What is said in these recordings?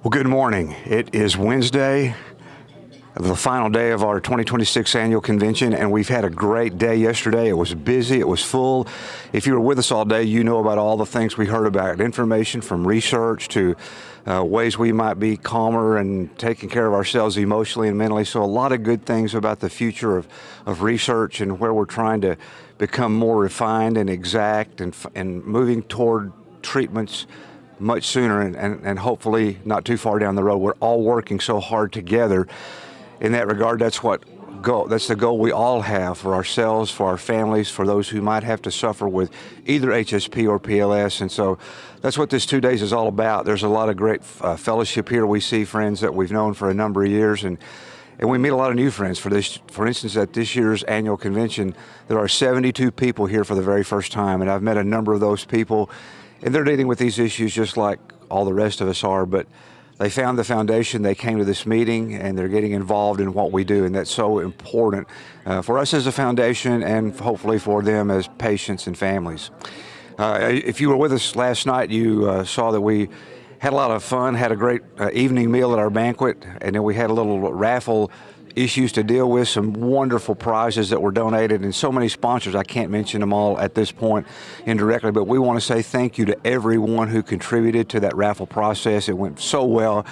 Well, good morning. It is Wednesday, the final day of our 2026 annual convention, and we've had a great day yesterday. It was busy, it was full. If you were with us all day, you know about all the things we heard about, information from research to ways we might be calmer and taking care of ourselves emotionally and mentally. So a lot of good things about the future of research and where we're trying to become more refined and exact and moving toward treatments much sooner and hopefully not too far down the road. We're all working so hard together. In that regard, that's the goal we all have for ourselves, for our families, for those who might have to suffer with either HSP or PLS. And so that's what this 2 days is all about. There's a lot of great fellowship here. We see friends that we've known for a number of years, and we meet a lot of new friends. For instance, at this year's annual convention, there are 72 people here for the very first time, and I've met a number of those people, and they're dealing with these issues just like all the rest of us are, but they found the foundation, they came to this meeting, and they're getting involved in what we do, and that's so important for us as a foundation and hopefully for them as patients and families. If you were with us last night, you saw that we had a lot of fun, had a great evening meal at our banquet, and then we had a little raffle issues to deal with, some wonderful prizes that were donated, and so many sponsors. I can't mention them all at this point indirectly, but we want to say thank you to everyone who contributed to that raffle process. It went so well,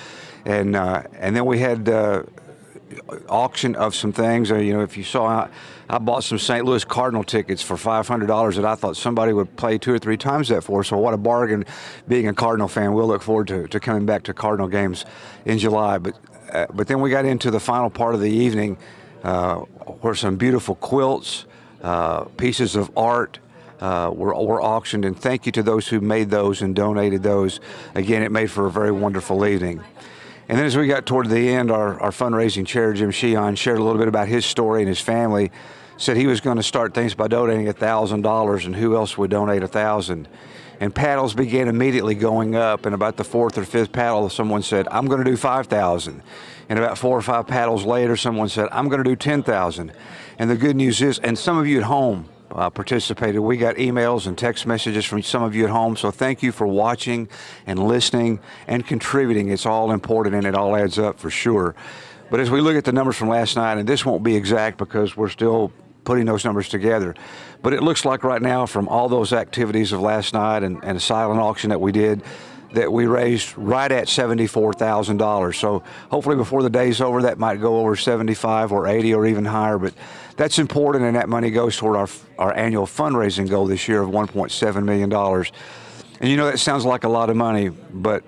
and then we had auction of some things. If you saw, I bought some St. Louis Cardinal tickets for $500 that I thought somebody would play 2 or 3 times that for. So what a bargain! Being a Cardinal fan, we'll look forward to coming back to Cardinal games in July. But then we got into the final part of the evening where some beautiful quilts, pieces of art were auctioned, and thank you to those who made those and donated those. Again, it made for a very wonderful evening. And then as we got toward the end, our fundraising chair, Jim Sheorn, shared a little bit about his story and his family, said he was going to start things by donating $1,000, and who else would donate $1,000? And paddles began immediately going up, and about the 4th or 5th paddle, someone said, I'm going to do 5,000. And about 4 or 5 paddles later, someone said, I'm going to do 10,000. And the good news is, and some of you at home participated. We got emails and text messages from some of you at home, so thank you for watching and listening and contributing. It's all important, and it all adds up for sure. But as we look at the numbers from last night, and this won't be exact because we're still putting those numbers together, but it looks like right now from all those activities of last night and a silent auction that we did, that we raised right at $74,000. So hopefully before the day's over, that might go over 75 or 80 or even higher, but that's important, and that money goes toward our annual fundraising goal this year of $1.7 million. And that sounds like a lot of money, but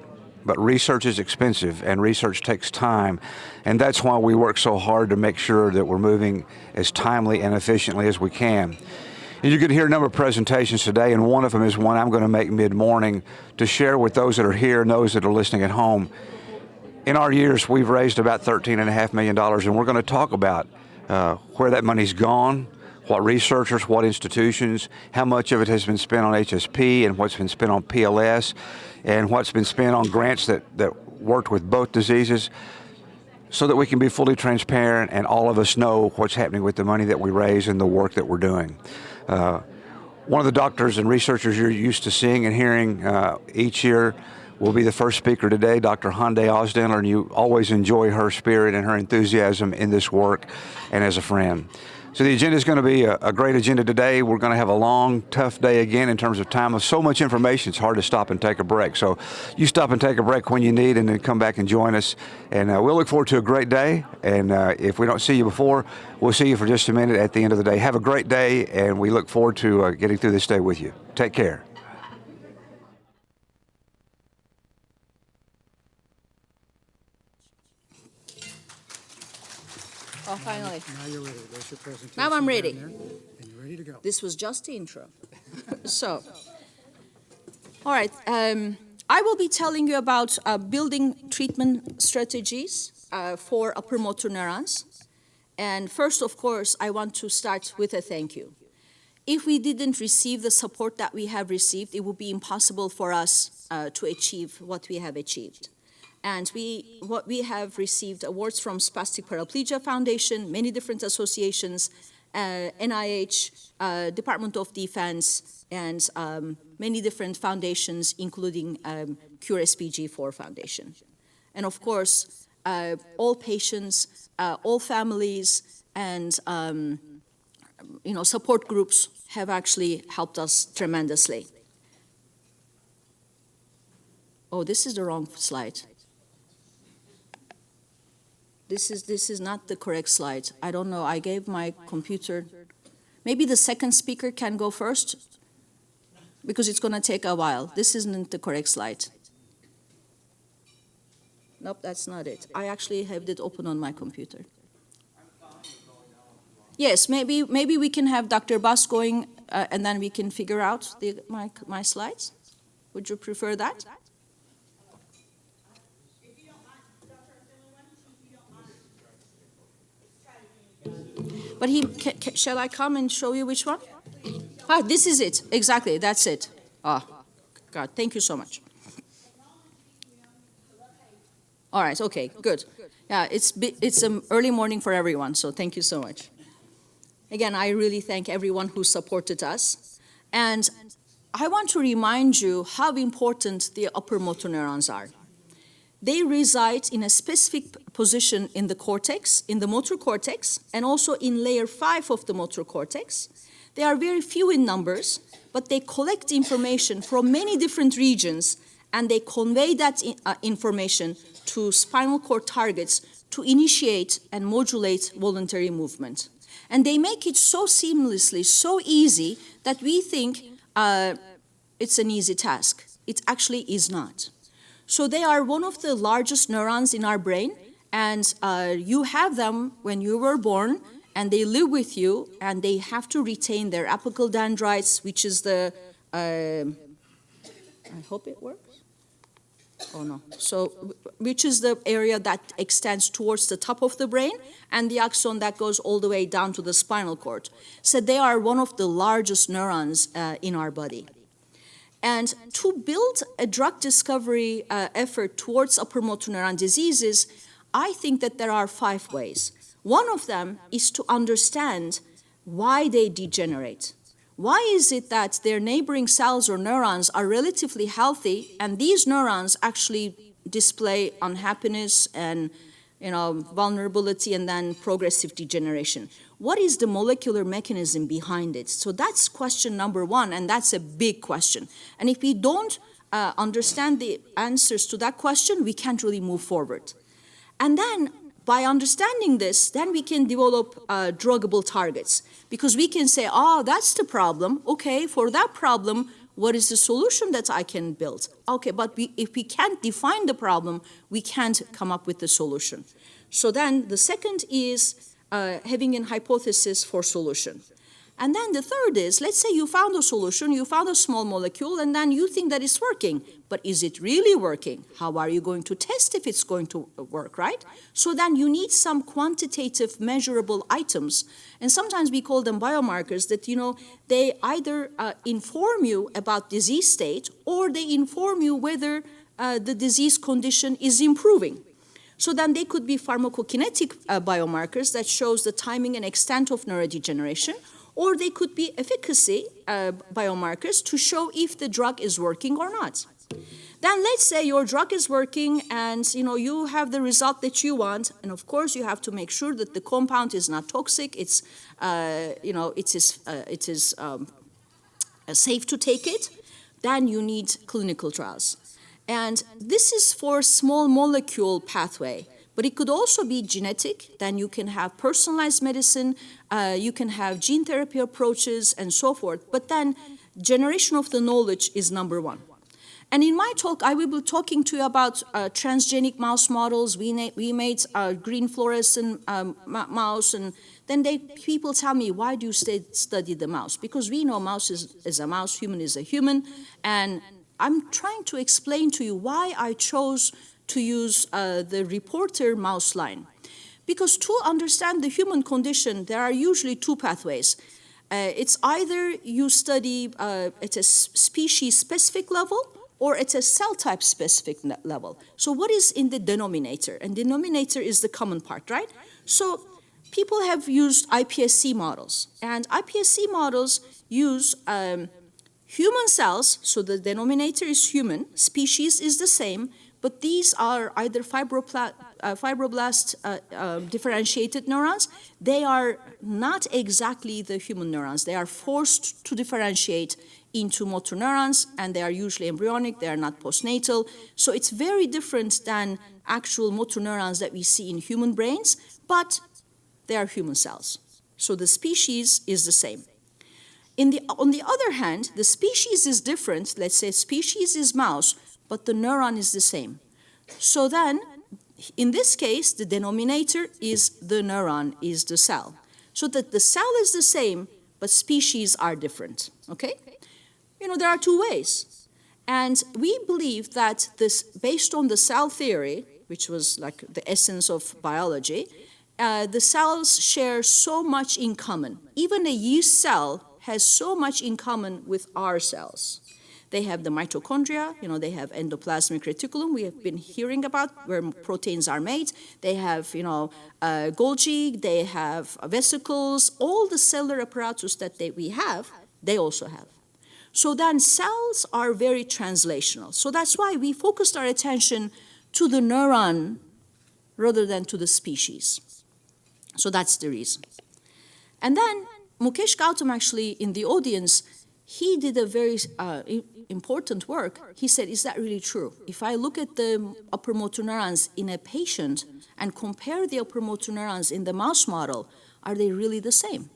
research is expensive, and research takes time, and that's why we work so hard to make sure that we're moving as timely and efficiently as we can. And you could hear a number of presentations today, and one of them is one I'm going to make mid-morning to share with those that are here and those that are listening at home. In our years, we've raised about $13.5 million, and we're going to talk about where that money's gone, what researchers, what institutions, how much of it has been spent on HSP and what's been spent on PLS, and what's been spent on grants that worked with both diseases, so that we can be fully transparent and all of us know what's happening with the money that we raise and the work that we're doing. One of the doctors and researchers you're used to seeing and hearing each year will be the first speaker today, Dr. Hande Ozdinler, and you always enjoy her spirit and her enthusiasm in this work and as a friend. So the agenda is going to be a great agenda today. We're going to have a long, tough day again in terms of time of so much information. It's hard to stop and take a break. So you stop and take a break when you need, and then come back and join us. And we'll look forward to a great day. And if we don't see you before, we'll see you for just a minute at the end of the day. Have a great day, and we look forward to getting through this day with you. Take care. Oh, finally. Now you're ready. There's your presentation. Now I'm ready. And you're ready to go. This was just the intro. So, all right. I will be telling you about building treatment strategies for upper motor neurons. And first, of course, I want to start with a thank you. If we didn't receive the support that we have received, it would be impossible for us to achieve what we have achieved. And we have received awards from Spastic Paraplegia Foundation, many different associations, NIH, Department of Defense, and many different foundations, including Cure SPG4 Foundation. And of course, all patients, all families, and support groups have actually helped us tremendously. Oh, this is the wrong slide. This is not the correct slide. I don't know. I gave my computer. Maybe the second speaker can go first, because it's going to take a while. This isn't the correct slide. Nope, that's not it. I actually have it open on my computer. Yes, maybe we can have Dr. Baas going, and then we can figure out my slides. Would you prefer that? But shall I come and show you which one? Ah, this is it. Exactly, that's it. Ah, God, thank you so much. All right, okay, good. Yeah, it's an early morning for everyone, so thank you so much. Again, I really thank everyone who supported us. And I want to remind you how important the upper motor neurons are. They reside in a specific position in the cortex, in the motor cortex, and also in layer 5 of the motor cortex. They are very few in numbers, but they collect information from many different regions, and they convey that information to spinal cord targets to initiate and modulate voluntary movement. And they make it so seamlessly, so easy, that we think it's an easy task. It actually is not. So they are one of the largest neurons in our brain, and you have them when you were born, and they live with you, and they have to retain their apical dendrites, which is the, I hope it works. Oh no, so which is the area that extends towards the top of the brain, and the axon that goes all the way down to the spinal cord. So they are one of the largest neurons in our body. And to build a drug discovery effort towards upper motor neuron diseases, I think that there are 5 ways. One of them is to understand why they degenerate. Why is it that their neighboring cells or neurons are relatively healthy, and these neurons actually display unhappiness and vulnerability and then progressive degeneration? What is the molecular mechanism behind it? So that's question number 1, and that's a big question. And if we don't understand the answers to that question, we can't really move forward. And then by understanding this, then we can develop druggable targets, because we can say, oh, that's the problem. Okay, for that problem, what is the solution that I can build? Okay, but if we can't define the problem, we can't come up with the solution. So then the second is having a hypothesis for solution. And then the third is, let's say you found a solution, you found a small molecule, and then you think that it's working. But is it really working? How are you going to test if it's going to work, right? So then you need some quantitative measurable items. And sometimes we call them biomarkers that, they either inform you about disease state, or they inform you whether the disease condition is improving. So then they could be pharmacokinetic biomarkers that shows the timing and extent of neurodegeneration, or they could be efficacy biomarkers to show if the drug is working or not. Then let's say your drug is working, and you have the result that you want, and of course you have to make sure that the compound is not toxic. It's it is safe to take it. Then you need clinical trials, and this is for small molecule pathway. But it could also be genetic. Then you can have personalized medicine, you can have gene therapy approaches, and so forth. But then generation of the knowledge is number 1. And in my talk, I will be talking to you about transgenic mouse models. We made green fluorescent mouse, and then people tell me, why do you study the mouse? Because we know mouse is a mouse, human is a human, and I'm trying to explain to you why I chose to use the reporter mouse line. Because to understand the human condition, there are usually 2 pathways. It's either you study at a species-specific level, or at a cell type specific level. So what is in the denominator? And denominator is the common part, right? So people have used iPSC models, and iPSC models use human cells, so the denominator is human, species is the same, but these are either fibroblast differentiated neurons. They are not exactly the human neurons. They are forced to differentiate into motor neurons, and they are usually embryonic. They are not postnatal. So it's very different than actual motor neurons that we see in human brains, but they are human cells. So the species is the same. On the other hand, the species is different. Let's say species is mouse, but the neuron is the same. So then, in this case, the denominator is the neuron, is the cell. So that the cell is the same, but species are different, okay? You know, there are two ways. And we believe that this, based on the cell theory, which was like the essence of biology, the cells share so much in common. Even a yeast cell has so much in common with our cells. They have the mitochondria, you know, they have endoplasmic reticulum, we have been hearing about where proteins are made. They have, you know, Golgi, they have vesicles, all the cellular apparatus that we have, they also have. So then cells are very translational. So that's why we focused our attention to the neuron rather than to the species. So that's the reason. And then Mukesh Gautam actually in the audience, he did a very important work. He said, is that really true? If I look at the upper motor neurons in a patient and compare the upper motor neurons in the mouse model, are they really the same?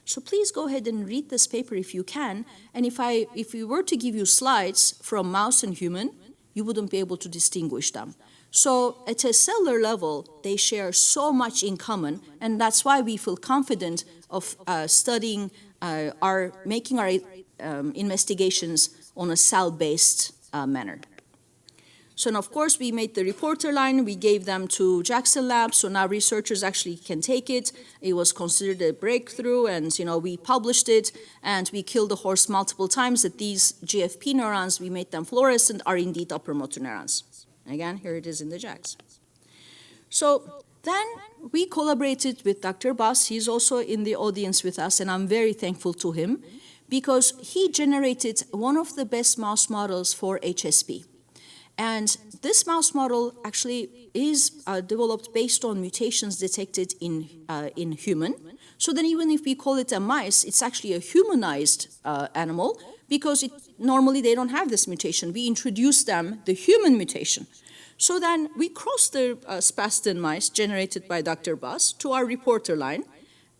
So please go ahead and read this paper if you can. And if we were to give you slides from mouse and human, you wouldn't be able to distinguish them. So at a cellular level, they share so much in common, and that's why we feel confident of studying, making our investigations on a cell-based manner. So, and of course, we made the reporter line. We gave them to Jackson Lab, so now researchers actually can take it. It was considered a breakthrough, and you know, we published it, and we killed the horse multiple times that these GFP neurons, we made them fluorescent, are indeed upper motor neurons. Again, here it is in the JAGs. So then we collaborated with Dr. Baas. He's also in the audience with us, and I'm very thankful to him because he generated one of the best mouse models for HSP. And this mouse model actually is developed based on mutations detected in human. So then even if we call it a mice, it's actually a humanized animal because normally they don't have this mutation. We introduce them the human mutation. So then we crossed the spastin mice generated by Dr. Baas to our reporter line.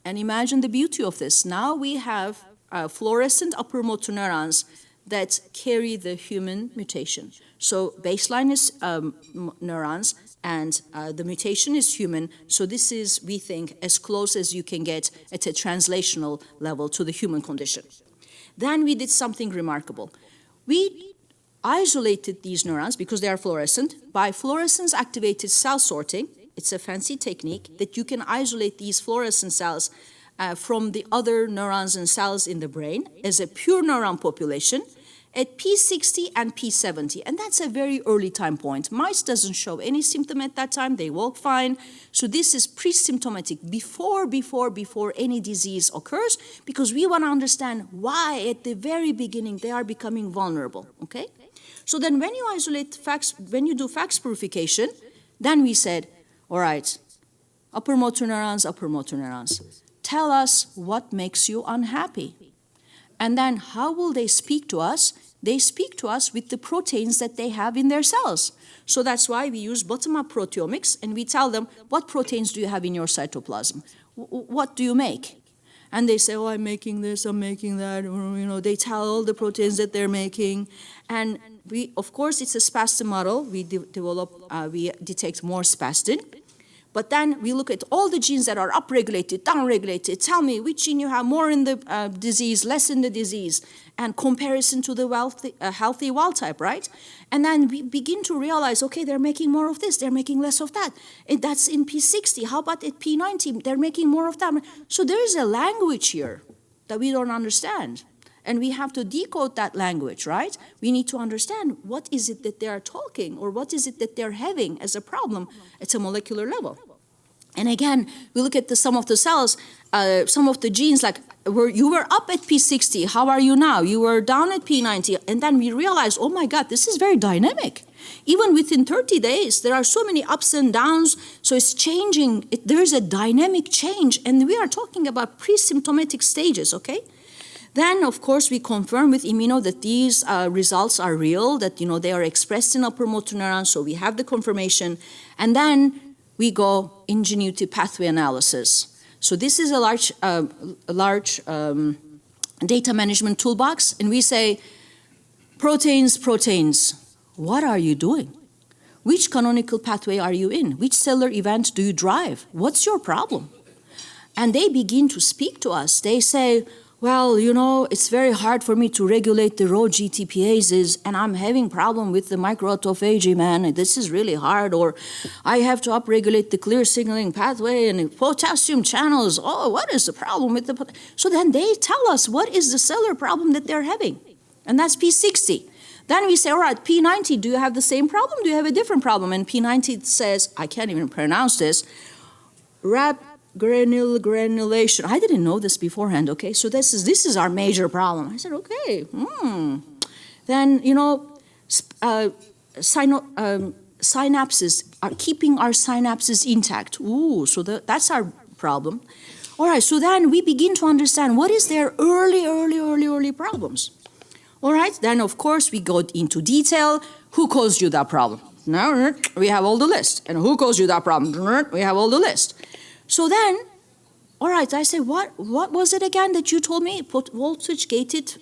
And imagine the beauty of this. Now we have fluorescent upper motor neurons that carry the human mutation. So baseline is neurons, and the mutation is human. So this is, we think, as close as you can get at a translational level to the human condition. Then we did something remarkable. We isolated these neurons, because they are fluorescent, by fluorescence-activated cell sorting. It's a fancy technique that you can isolate these fluorescent cells from the other neurons and cells in the brain as a pure neuron population at P60 and P70, and that's a very early time point. Mice doesn't show any symptom at that time, they walk fine, so this is pre-symptomatic, before any disease occurs, because we want to understand why at the very beginning they are becoming vulnerable, okay? So then when you isolate FACS, when you do FACS purification, then we said, all right, upper motor neurons, tell us what makes you unhappy. And then how will they speak to us? They speak to us with the proteins that they have in their cells. So that's why we use bottom-up proteomics, and we tell them, what proteins do you have in your cytoplasm? What do you make? And they say, oh, I'm making this, I'm making that. Or, you know, they tell all the proteins that they're making. And we, of course, it's a spastin model. We we detect more spastin. But then we look at all the genes that are upregulated, downregulated. Tell me which gene you have more in the disease, less in the disease, and comparison to the healthy wild type, right? And then we begin to realize, okay, they're making more of this, they're making less of that. And that's in P60. How about at P90? They're making more of that. So there is a language here that we don't understand. And we have to decode that language, right? We need to understand what is it that they are talking, or what is it that they're having as a problem at a molecular level. And again, we look at some of the cells, some of the genes, like you were up at P60, how are you now? You were down at P90, and then we realize, oh my God, this is very dynamic. Even within 30 days, there are so many ups and downs, so it's changing. There's a dynamic change, and we are talking about pre-symptomatic stages, okay? Then, of course, we confirm with immuno that these results are real, that, they are expressed in upper motor neurons, so we have the confirmation. And then we go ingenuity pathway analysis. So this is a large data management toolbox, and we say, proteins, what are you doing? Which canonical pathway are you in? Which cellular event do you drive? What's your problem? And they begin to speak to us. They say, well, it's very hard for me to regulate the raw GTPases, and I'm having problem with the microautophagy, man. This is really hard. Or I have to upregulate the clear signaling pathway and potassium channels. Oh, what is the problem with the... So then they tell us what is the cellular problem that they're having. And that's P60. Then we say, all right, P90, do you have the same problem? Do you have a different problem? And P90 says, I can't even pronounce this, granulation. I didn't know this beforehand, okay? So this is our major problem. I said, okay, Then, synapses, are keeping our synapses intact. Ooh, so that's our problem. All right, so then we begin to understand what is their early problems. All right, then of course we go into detail. Who caused you that problem? Now we have all the list. And who caused you that problem? We have all the list. So then, all right, I say, what was it again that you told me? Voltage-gated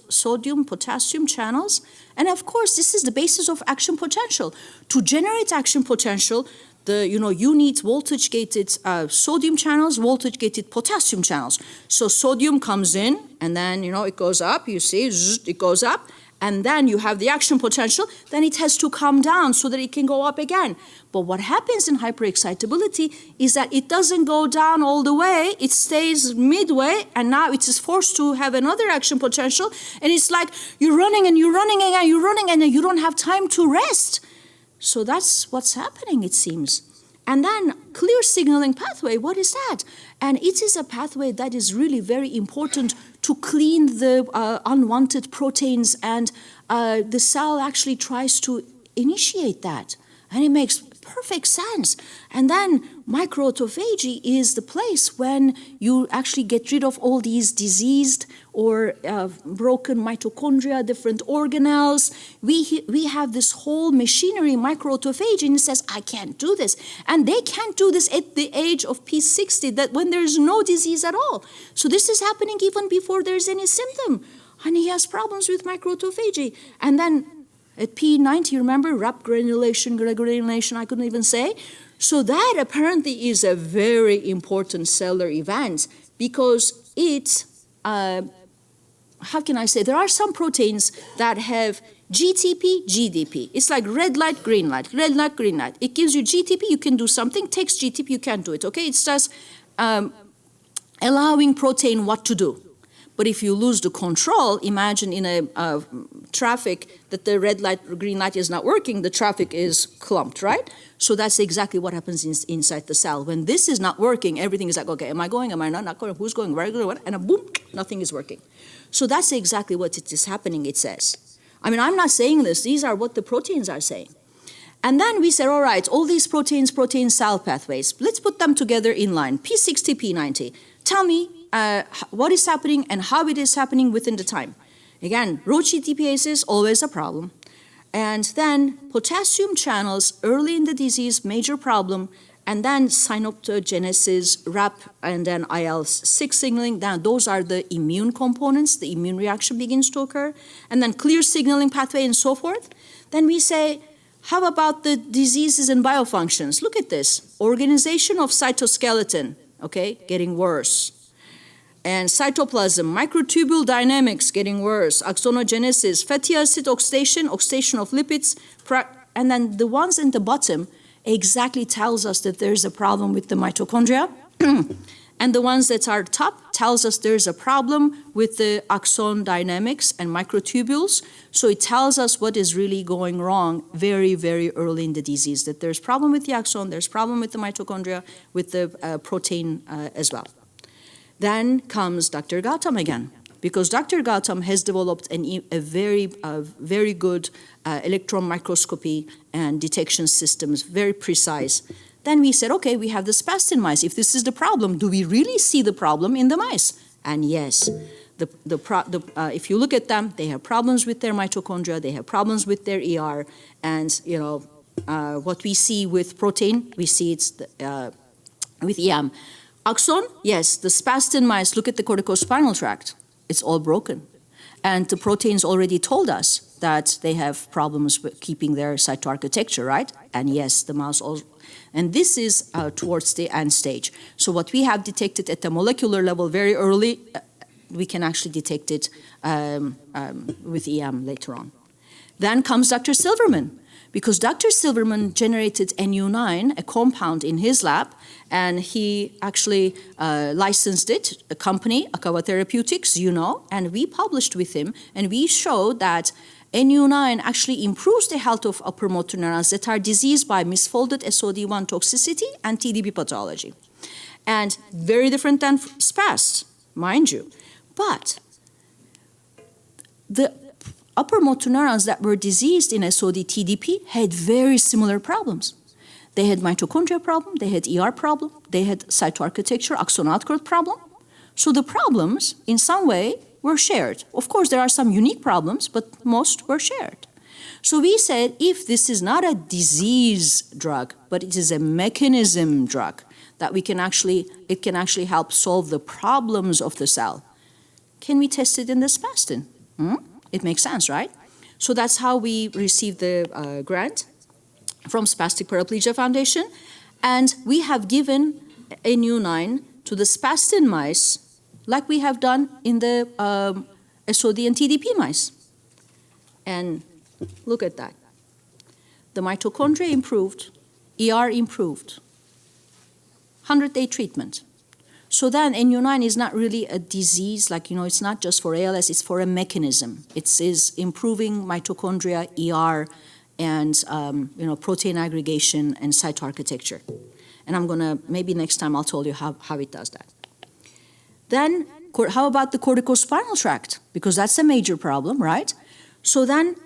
sodium, potassium channels. And of course, this is the basis of action potential. To generate action potential, you need voltage-gated sodium channels, voltage-gated potassium channels. So sodium comes in, and then, it goes up, you see, it goes up. And then you have the action potential, then it has to come down so that it can go up again. But what happens in hyperexcitability is that it doesn't go down all the way, it stays midway, and now it is forced to have another action potential, and it's like you're running and you're running again, you're running, and you don't have time to rest. So that's what's happening, it seems. And then clear signaling pathway, what is that? And it is a pathway that is really very important to clean the unwanted proteins, and the cell actually tries to initiate that. And it makes perfect sense. And then microautophagy is the place when you actually get rid of all these diseased or broken mitochondria, different organelles. We have this whole machinery, microautophagy, and it says, I can't do this. And they can't do this at the age of P60, that when there's no disease at all. So this is happening even before there's any symptom. And he has problems with microautophagy. And then at P90, remember, RAP granulation, I couldn't even say. So that apparently is a very important cellular event, because it, how can I say, there are some proteins that have GTP, GDP. It's like red light, green light, red light, green light. It gives you GTP, you can do something, takes GTP, you can't do it, okay? It's just allowing protein what to do. But if you lose the control, imagine in a traffic that the red light, green light is not working, the traffic is clumped, right? So that's exactly what happens inside the cell. When this is not working, everything is like, okay, am I going, am I not going, who's going, where going, what? And boom, nothing is working. So that's exactly what it is happening, it says. I mean, I'm not saying this, these are what the proteins are saying. And then we said, all right, all these protein cell pathways, let's put them together in line, P60, P90. Tell me, what is happening and how it is happening within the time. Again, raw GTPase is always a problem. And then potassium channels, early in the disease, major problem. And then synaptogenesis, RAP, and then IL-6 signaling. Then those are the immune components. The immune reaction begins to occur. And then clear signaling pathway and so forth. Then we say, how about the diseases and biofunctions? Look at this. Organization of cytoskeleton, okay, getting worse. And cytoplasm, microtubule dynamics getting worse, axonogenesis, fatty acid oxidation of lipids, and then the ones in the bottom exactly tells us that there's a problem with the mitochondria, and the ones that are top tells us there's a problem with the axon dynamics and microtubules, so it tells us what is really going wrong very, very early in the disease, that there's problem with the axon, there's problem with the mitochondria, with the protein as well. Then comes Dr. Gautam again. because Dr. Gautam has developed a very good electron microscopy and detection systems, very precise. Then we said, okay, we have the spastin mice. If this is the problem, do we really see the problem in the mice? And yes, if you look at them, they have problems with their mitochondria, they have problems with their ER, and what we see with protein, we see it's with EM. Axon, yes, the spastin mice, look at the corticospinal tract. It's all broken. And the proteins already told us that they have problems with keeping their cytoarchitecture, right? And yes, the mouse also. And this is towards the end stage. So what we have detected at the molecular level very early, we can actually detect it with EM later on. Then comes Dr. Silverman, because Dr. Silverman generated NU9, a compound in his lab, and he actually licensed it, a company, Akawa Therapeutics, and we published with him, and we showed that NU9 actually improves the health of upper motor neurons that are diseased by misfolded SOD1 toxicity and TDP pathology. And very different than SPAST, mind you. But the upper motor neurons that were diseased in SOD TDP had very similar problems. They had mitochondria problem, they had ER problem, they had cytoarchitecture, axon outgrowth problem. So the problems, in some way, were shared. Of course, there are some unique problems, but most were shared. So we said, if this is not a disease drug, but it is a mechanism drug, that it can actually help solve the problems of the cell, can we test it in the spastin? It makes sense, right? So that's how we received the grant from Spastic Paraplegia Foundation. And we have given NU9 to the spastin mice like we have done in the SOD and TDP mice. And look at that. The mitochondria improved, ER improved. 100-day treatment. So then NU9 is not really a disease, it's not just for ALS, it's for a mechanism. It is improving mitochondria, ER, and protein aggregation and site architecture. And maybe next time I'll tell you how it does that. Then, how about the corticospinal tract? Because that's a major problem, right? So then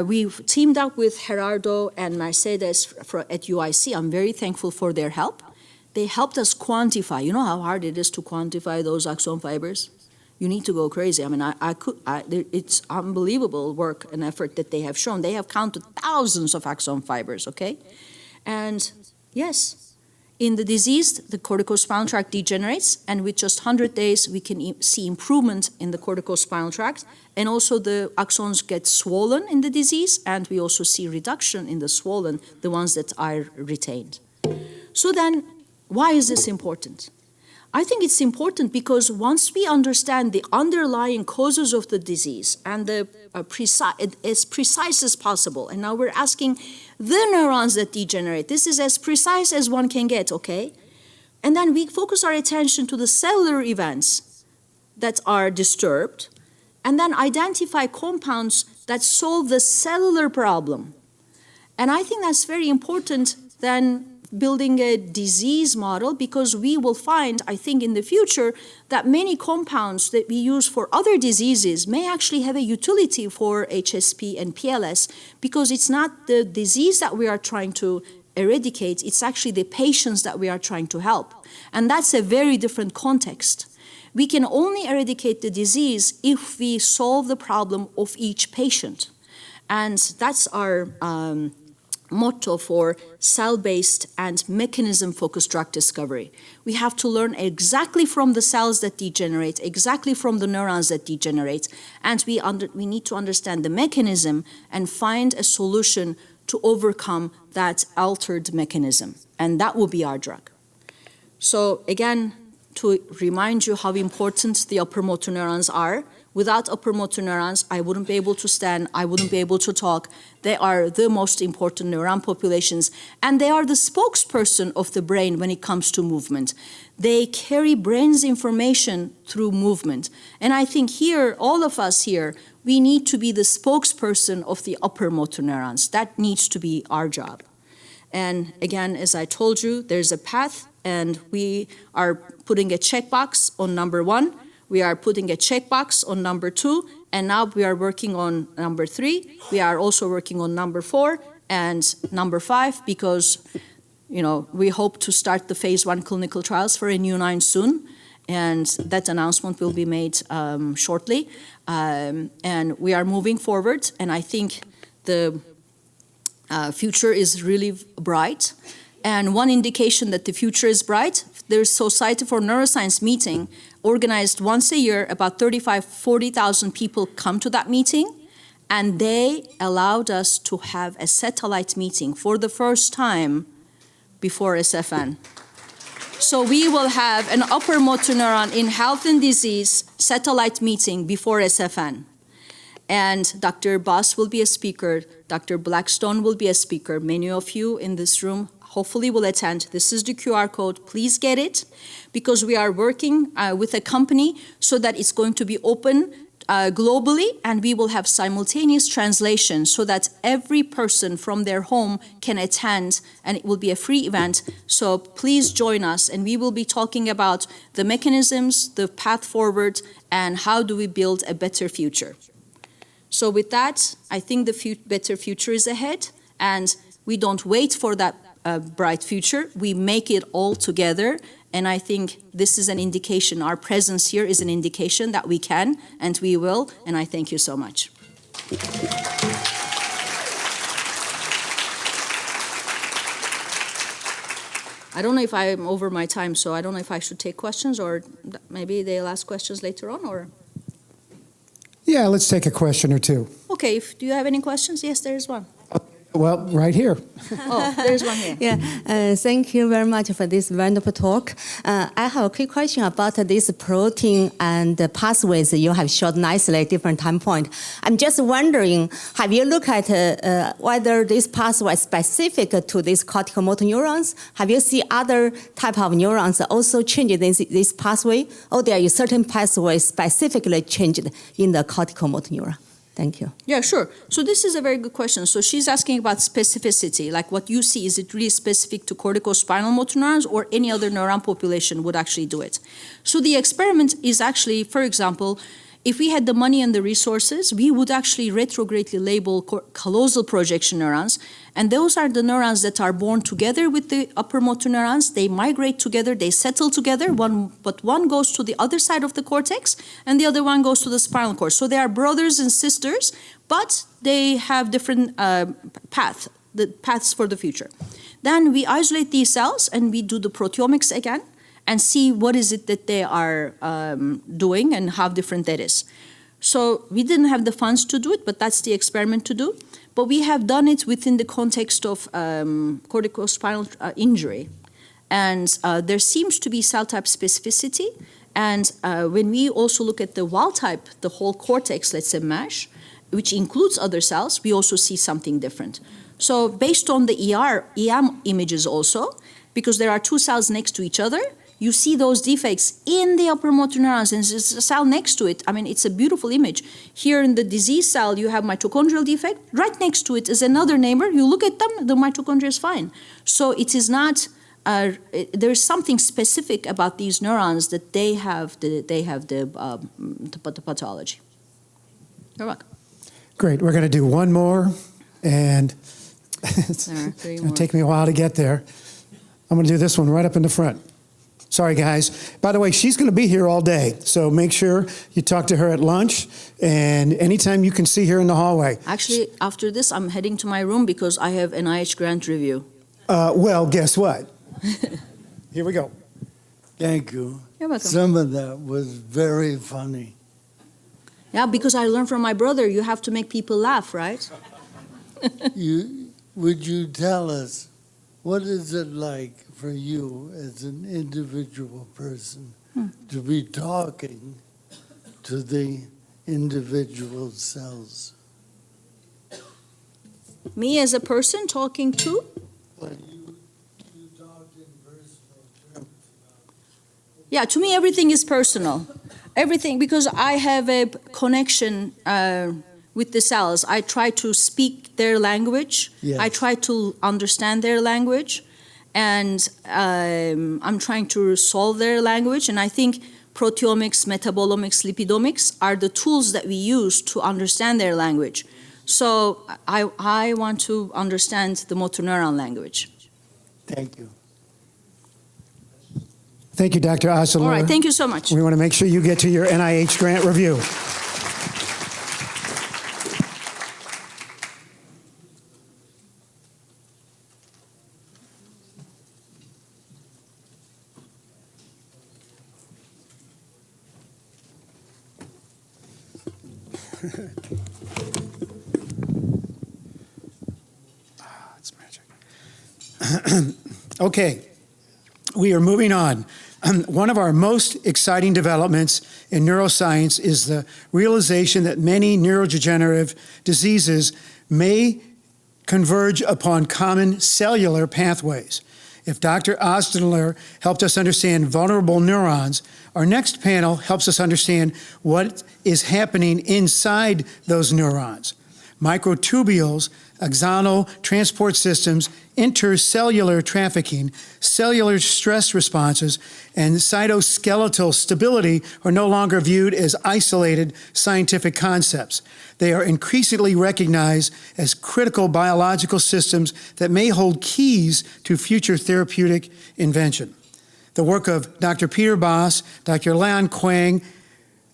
we've teamed up with Gerardo and Mercedes at UIC. I'm very thankful for their help. They helped us quantify. You know how hard it is to quantify those axon fibers? You need to go crazy. It's unbelievable work and effort that they have shown. They have counted thousands of axon fibers, okay? And yes, in the diseased, the corticospinal tract degenerates, and with just 100 days, we can see improvement in the corticospinal tract, and also the axons get swollen in the disease, and we also see reduction in the swollen, the ones that are retained. So then, why is this important? I think it's important because once we understand the underlying causes of the disease and as precise as possible, and now we're asking the neurons that degenerate, this is as precise as one can get, okay? And then we focus our attention to the cellular events that are disturbed, and then identify compounds that solve the cellular problem. And I think that's very important than building a disease model, because we will find, I think, in the future that many compounds that we use for other diseases may actually have a utility for HSP and PLS, because it's not the disease that we are trying to eradicate, it's actually the patients that we are trying to help. And that's a very different context. We can only eradicate the disease if we solve the problem of each patient. And that's our motto for cell-based and mechanism-focused drug discovery. We have to learn exactly from the cells that degenerate, exactly from the neurons that degenerate, and we need to understand the mechanism and find a solution to overcome that altered mechanism, and that will be our drug. So again, to remind you how important the upper motor neurons are, without upper motor neurons, I wouldn't be able to stand, I wouldn't be able to talk. They are the most important neuron populations, and they are the spokesperson of the brain when it comes to movement. They carry brain's information through movement. And I think here, all of us here, we need to be the spokesperson of the upper motor neurons. That needs to be our job. And again, as I told you, there's a path, and we are putting a checkbox on number 1. We are putting a checkbox on number 2, and now we are working on number 3. We are also working on number 4 and number 5 because, we hope to start the phase 1 clinical trials for NU9 soon, and that announcement will be made shortly. And we are moving forward, and I think the future is really bright. And one indication that the future is bright, there's Society for Neuroscience meeting organized once a year. About 40,000 people come to that meeting, and they allowed us to have a satellite meeting for the first time before SFN. So we will have an upper motor neuron in health and disease satellite meeting before SFN. And Dr. Baas will be a speaker. Dr. Blackstone will be a speaker. Many of you in this room hopefully will attend. This is the QR code. Please get it, because we are working with a company so that it's going to be open globally, and we will have simultaneous translation so that every person from their home can attend, and it will be a free event. So please join us, and we will be talking about the mechanisms, the path forward, and how do we build a better future. So with that, I think the better future is ahead, and we don't wait for that bright future. We make it all together, and I think this is an indication. Our presence here is an indication that we can, and we will, and I thank you so much. I don't know if I'm over my time, so I don't know if I should take questions, or maybe they'll ask questions later on, or? Yeah, let's take a question or two. Okay, do you have any questions? Yes, there is one. Well, right here. Oh, there's one here. Yeah, thank you very much for this wonderful talk. I have a quick question about this protein and the pathways you have showed nicely at different time point. I'm just wondering, have you looked at whether this pathway is specific to these cortical motor neurons? Have you seen other type of neurons also changing this pathway, or there is certain pathways specifically changed in the cortical motor neuron? Thank you. Yeah, sure. So this is a very good question. So she's asking about specificity, like what you see, is it really specific to corticospinal motor neurons, or any other neuron population would actually do it? So the experiment is actually, for example, if we had the money and the resources, we would actually retrogradely label callosal projection neurons, and those are the neurons that are born together with the upper motor neurons. They migrate together, they settle together, but one goes to the other side of the cortex, and the other one goes to the spinal cord. So they are brothers and sisters, but they have different paths for the future. Then we isolate these cells, and we do the proteomics again, and see what is it that they are doing and how different that is. So we didn't have the funds to do it, but that's the experiment to do. But we have done it within the context of corticospinal injury. And there seems to be cell type specificity. And when we also look at the wild type, the whole cortex, let's say MASH, which includes other cells, we also see something different. So based on the EM images also, because there are two cells next to each other, you see those defects in the upper motor neurons, and there's a cell next to it. I mean, it's a beautiful image. Here in the disease cell, you have mitochondrial defect. Right next to it is another neighbor. You look at them, the mitochondria is fine. So it is not, there's something specific about these neurons that they have the pathology. You're welcome. Great. We're going to do one more, and it's going to take me a while to get there. I'm going to do this one right up in the front. Sorry, guys. By the way, she's going to be here all day, so make sure you talk to her at lunch, and anytime you can see her in the hallway. Actually, after this, I'm heading to my room because I have NIH grant review. Well, guess what? Here we go. Thank you. You're welcome. Some of that was very funny. Yeah, because I learned from my brother, you have to make people laugh, right? Would you tell us, what is it like for you as an individual person to be talking to the individual cells? Me as a person talking to? Well, you talked in personal terms. Yeah, to me everything is personal. Everything, because I have a connection with the cells. I try to speak their language. Yes. I try to understand their language. And I'm trying to solve their language. And I think proteomics, metabolomics, lipidomics are the tools that we use to understand their language. So I want to understand the motor neuron language. Thank you. Thank you, Dr. Ozdinler. All right, thank you so much. We want to make sure you get to your NIH grant review. It's magic. Okay, we are moving on. One of our most exciting developments in neuroscience is the realization that many neurodegenerative diseases may converge upon common cellular pathways. If Dr. Ozdinler helped us understand vulnerable neurons, our next panel helps us understand what is happening inside those neurons. Microtubules, axonal transport systems, intercellular trafficking, cellular stress responses, and cytoskeletal stability are no longer viewed as isolated scientific concepts. They are increasingly recognized as critical biological systems that may hold keys to future therapeutic invention. The work of Dr. Peter Baas, Dr. Liang Qiang,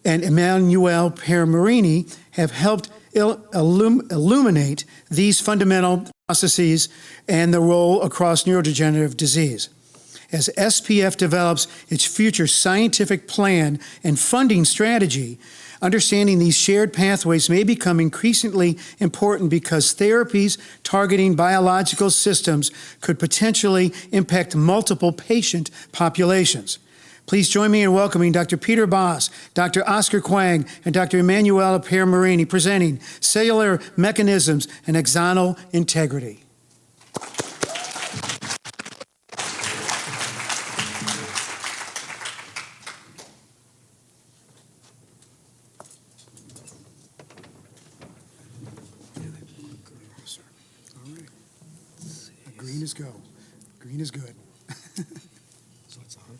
and Emmanuela Piermartini have helped illuminate these fundamental processes and the role across neurodegenerative disease. As SPF develops its future scientific plan and funding strategy, understanding these shared pathways may become increasingly important because therapies targeting biological systems could potentially impact multiple patient populations. Please join me in welcoming Dr. Peter Baas, Dr. Oscar Qiang, and Dr. Emmanuela Piermartini presenting Cellular Mechanisms and Axonal Integrity. All right. Green is go. Green is good. So it's on.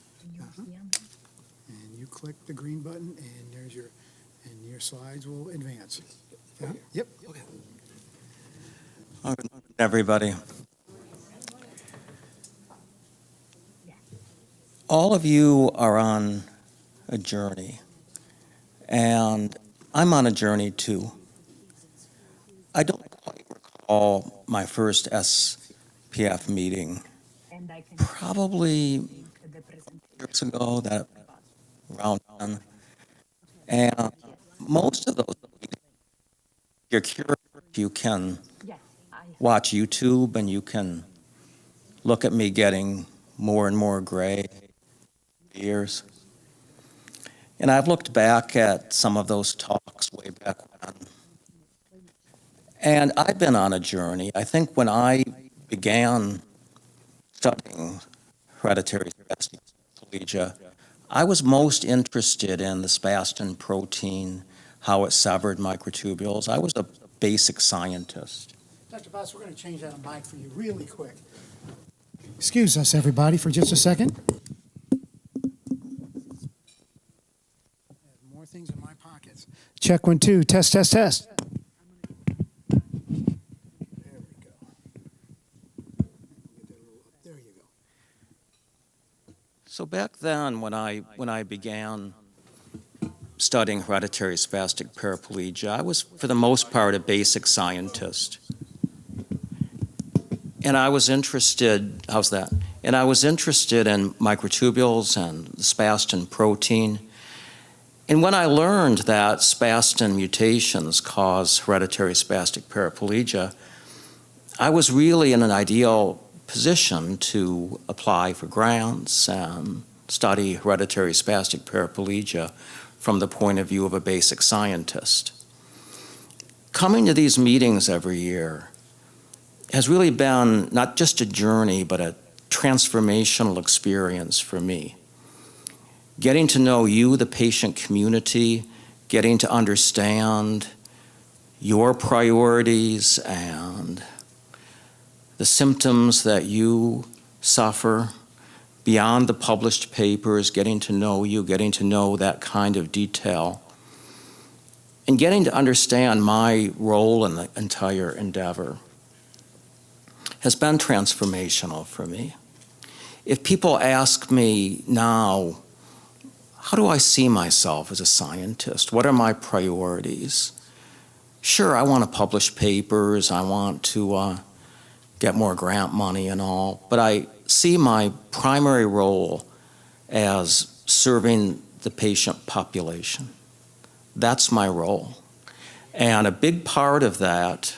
And you click the green button, and there's your slides will advance. Yeah? Yep. Okay. Good morning, everybody. All of you are on a journey, and I'm on a journey too. I don't quite recall my first SPF meeting. Probably years ago, that around 10. And most of those, if you're curious, you can watch YouTube and you can look at me getting more and more gray years. And I've looked back at some of those talks way back when. And I've been on a journey. I think when I began studying hereditary spastic paraplegia, I was most interested in the spastin protein, how it severed microtubules. I was a basic scientist. Dr. Baas, we're going to change that mic for you really quick. Excuse us, everybody, for just a second. I have more things in my pockets. Check 1, 2. Test, test, test. There we go. There you go. So back then, when I began studying hereditary spastic paraplegia, I was, for the most part, a basic scientist. And I was interested, how's that? And I was interested in microtubules and the spastin protein. And when I learned that spastin mutations cause hereditary spastic paraplegia, I was really in an ideal position to apply for grants and study hereditary spastic paraplegia from the point of view of a basic scientist. Coming to these meetings every year has really been not just a journey, but a transformational experience for me. Getting to know you, the patient community, getting to understand your priorities and the symptoms that you suffer, beyond the published papers, getting to know you, getting to know that kind of detail, and getting to understand my role in the entire endeavor has been transformational for me. If people ask me now, how do I see myself as a scientist? What are my priorities? Sure, I want to publish papers, I want to get more grant money and all, but I see my primary role as serving the patient population. That's my role. And a big part of that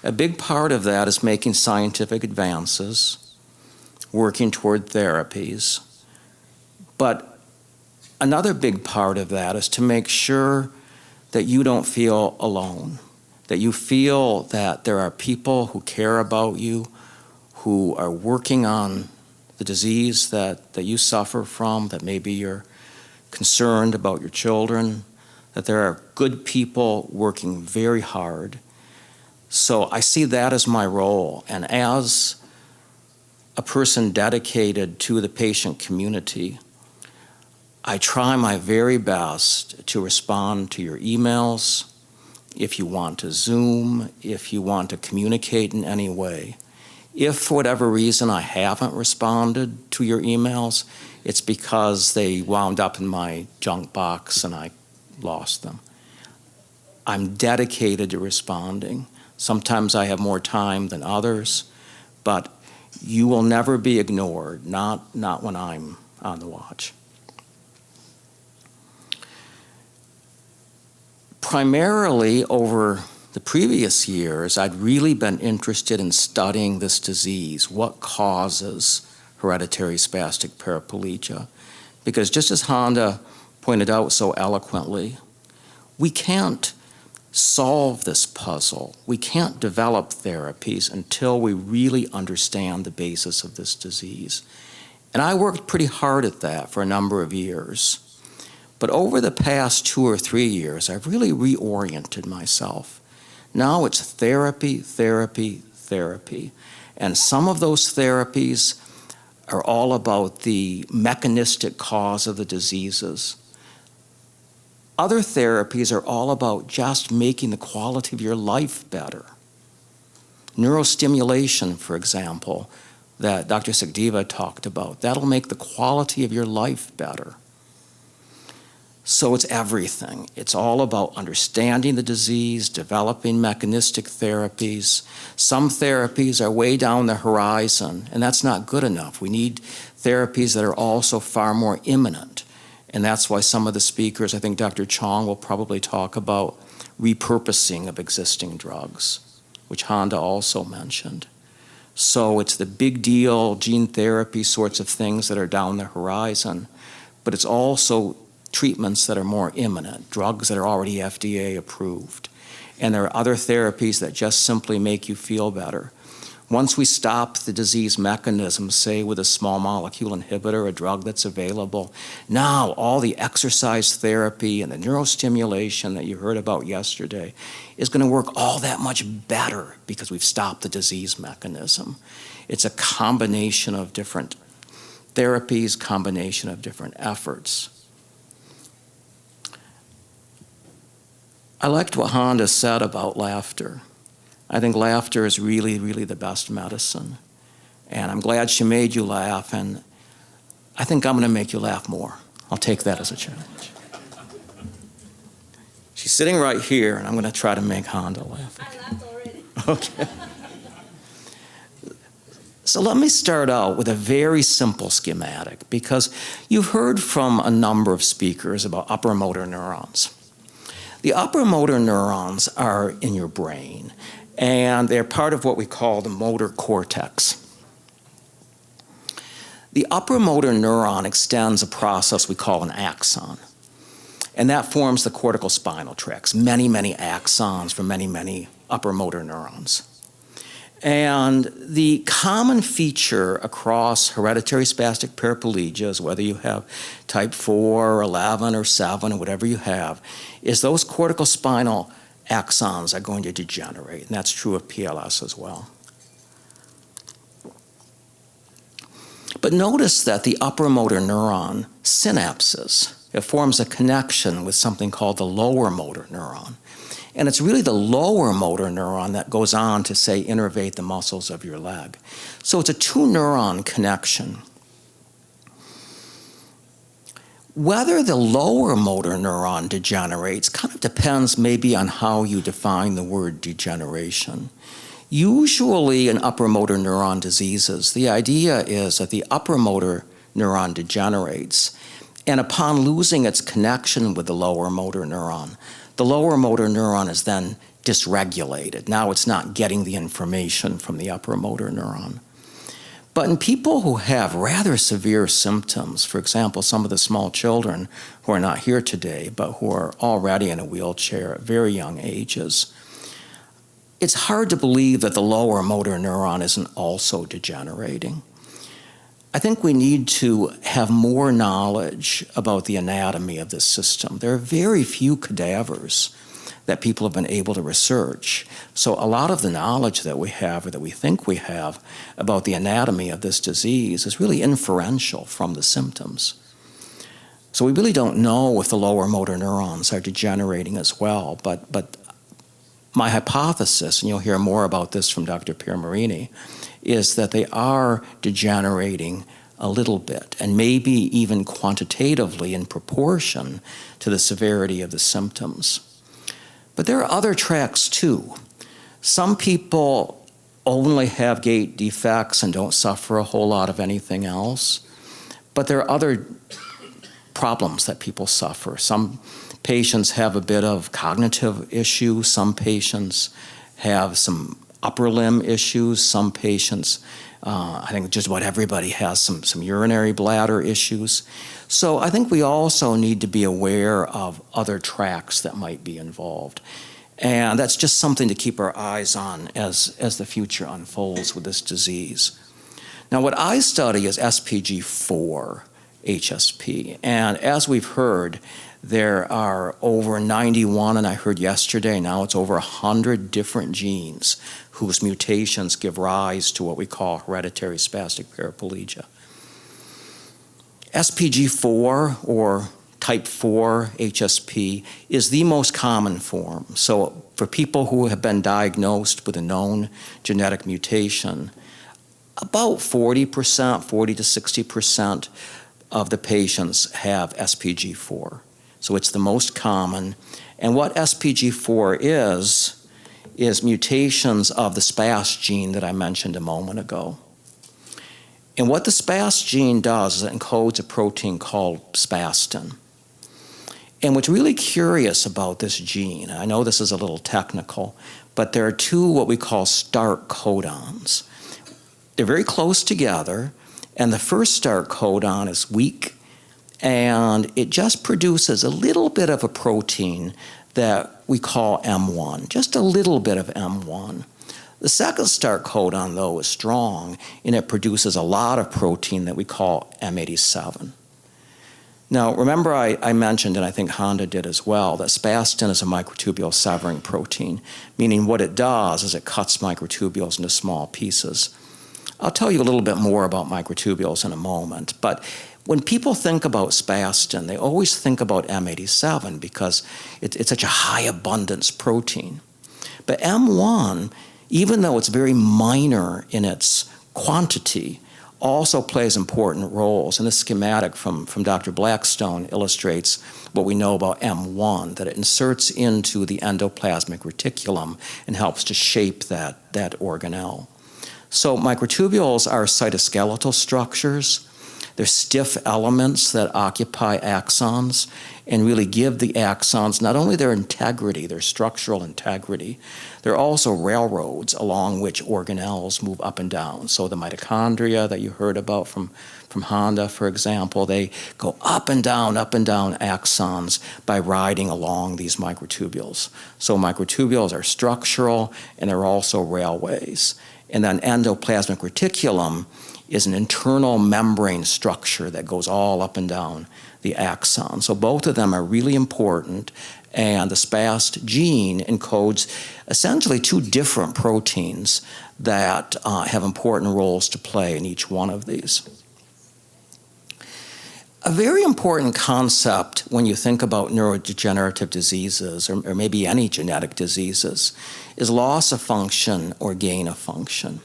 is making scientific advances, working toward therapies. But another big part of that is to make sure that you don't feel alone, that you feel that there are people who care about you, who are working on the disease that you suffer from, that maybe you're concerned about your children, that there are good people working very hard. So I see that as my role. And as a person dedicated to the patient community, I try my very best to respond to your emails, if you want to Zoom, if you want to communicate in any way. If for whatever reason I haven't responded to your emails, it's because they wound up in my junk box and I lost them. I'm dedicated to responding. Sometimes I have more time than others, but you will never be ignored, not when I'm on the watch. Primarily over the previous years, I'd really been interested in studying this disease, what causes hereditary spastic paraplegia. Because just as Hande pointed out so eloquently, we can't solve this puzzle. We can't develop therapies until we really understand the basis of this disease. And I worked pretty hard at that for a number of years. But over the past 2 or 3 years, I've really reoriented myself. Now it's therapy, therapy, therapy. And some of those therapies are all about the mechanistic cause of the diseases. Other therapies are all about just making the quality of your life better. Neurostimulation, for example, that Dr. Sagdiva talked about, that'll make the quality of your life better. So it's everything. It's all about understanding the disease, developing mechanistic therapies. Some therapies are way down the horizon, and that's not good enough. We need therapies that are also far more imminent. And that's why some of the speakers, I think Dr. Qiang will probably talk about repurposing of existing drugs, which Hande also mentioned. So it's the big deal gene therapy sorts of things that are down the horizon, but it's also treatments that are more imminent, drugs that are already FDA approved. And there are other therapies that just simply make you feel better. Once we stop the disease mechanism, say with a small molecule inhibitor, a drug that's available, now all the exercise therapy and the neurostimulation that you heard about yesterday is going to work all that much better because we've stopped the disease mechanism. It's a combination of different therapies, combination of different efforts. I liked what Hande said about laughter. I think laughter is really, really the best medicine. And I'm glad she made you laugh, and I think I'm going to make you laugh more. I'll take that as a challenge. She's sitting right here, and I'm going to try to make Hande laugh. I laughed already. Okay. So let me start out with a very simple schematic, because you've heard from a number of speakers about upper motor neurons. The upper motor neurons are in your brain, and they're part of what we call the motor cortex. The upper motor neuron extends a process we call an axon, and that forms the cortical spinal tracts, many, many axons for many, many upper motor neurons. And the common feature across hereditary spastic paraplegias, whether you have type 4 or 11 or 7 or whatever you have, is those cortical spinal axons are going to degenerate, and that's true of PLS as well. But notice that the upper motor neuron synapses, it forms a connection with something called the lower motor neuron. And it's really the lower motor neuron that goes on to, say, innervate the muscles of your leg. So it's a two-neuron connection. Whether the lower motor neuron degenerates kind of depends maybe on how you define the word degeneration. Usually in upper motor neuron diseases, the idea is that the upper motor neuron degenerates, and upon losing its connection with the lower motor neuron, the lower motor neuron is then dysregulated. Now it's not getting the information from the upper motor neuron. But in people who have rather severe symptoms, for example, some of the small children who are not here today, but who are already in a wheelchair at very young ages, it's hard to believe that the lower motor neuron isn't also degenerating. I think we need to have more knowledge about the anatomy of this system. There are very few cadavers that people have been able to research. So a lot of the knowledge that we have, or that we think we have, about the anatomy of this disease is really inferential from the symptoms. So we really don't know if the lower motor neurons are degenerating as well, but my hypothesis, and you'll hear more about this from Dr. Piermartini, is that they are degenerating a little bit, and maybe even quantitatively in proportion to the severity of the symptoms. But there are other tracks too. Some people only have gait defects and don't suffer a whole lot of anything else, but there are other problems that people suffer. Some patients have a bit of cognitive issue, some patients have some upper limb issues, some patients, I think just about everybody has some urinary bladder issues. So I think we also need to be aware of other tracks that might be involved. And that's just something to keep our eyes on as the future unfolds with this disease. Now what I study is SPG4 HSP, and as we've heard, there are over 91, and I heard yesterday, now it's over 100 different genes whose mutations give rise to what we call hereditary spastic paraplegia. SPG4, or type 4 HSP, is the most common form. So for people who have been diagnosed with a known genetic mutation, about 40%, 40 to 60% of the patients have SPG4. So it's the most common. And what SPG4 is mutations of the SPAS gene that I mentioned a moment ago. And what the SPAS gene does is it encodes a protein called spastin. And what's really curious about this gene, I know this is a little technical, but there are two what we call start codons. They're very close together, and the first start codon is weak, and it just produces a little bit of a protein that we call M1, just a little bit of M1. The second start codon, though, is strong, and it produces a lot of protein that we call M87. Now, remember I mentioned, and I think Hande did as well, that spastin is a microtubule severing protein, meaning what it does is it cuts microtubules into small pieces. I'll tell you a little bit more about microtubules in a moment, but when people think about spastin, they always think about M87 because it's such a high abundance protein. But M1, even though it's very minor in its quantity, also plays important roles. And this schematic from Dr. Blackstone illustrates what we know about M1, that it inserts into the endoplasmic reticulum and helps to shape that organelle. So microtubules are cytoskeletal structures. They're stiff elements that occupy axons and really give the axons not only their integrity, their structural integrity, they're also railroads along which organelles move up and down. So the mitochondria that you heard about from Hande, for example, they go up and down axons by riding along these microtubules. So microtubules are structural and they're also railways. And then endoplasmic reticulum is an internal membrane structure that goes all up and down the axon. So both of them are really important And the SPAST gene encodes essentially two different proteins that have important roles to play in each one of these. A very important concept when you think about neurodegenerative diseases, or maybe any genetic diseases, is loss of function or gain of function.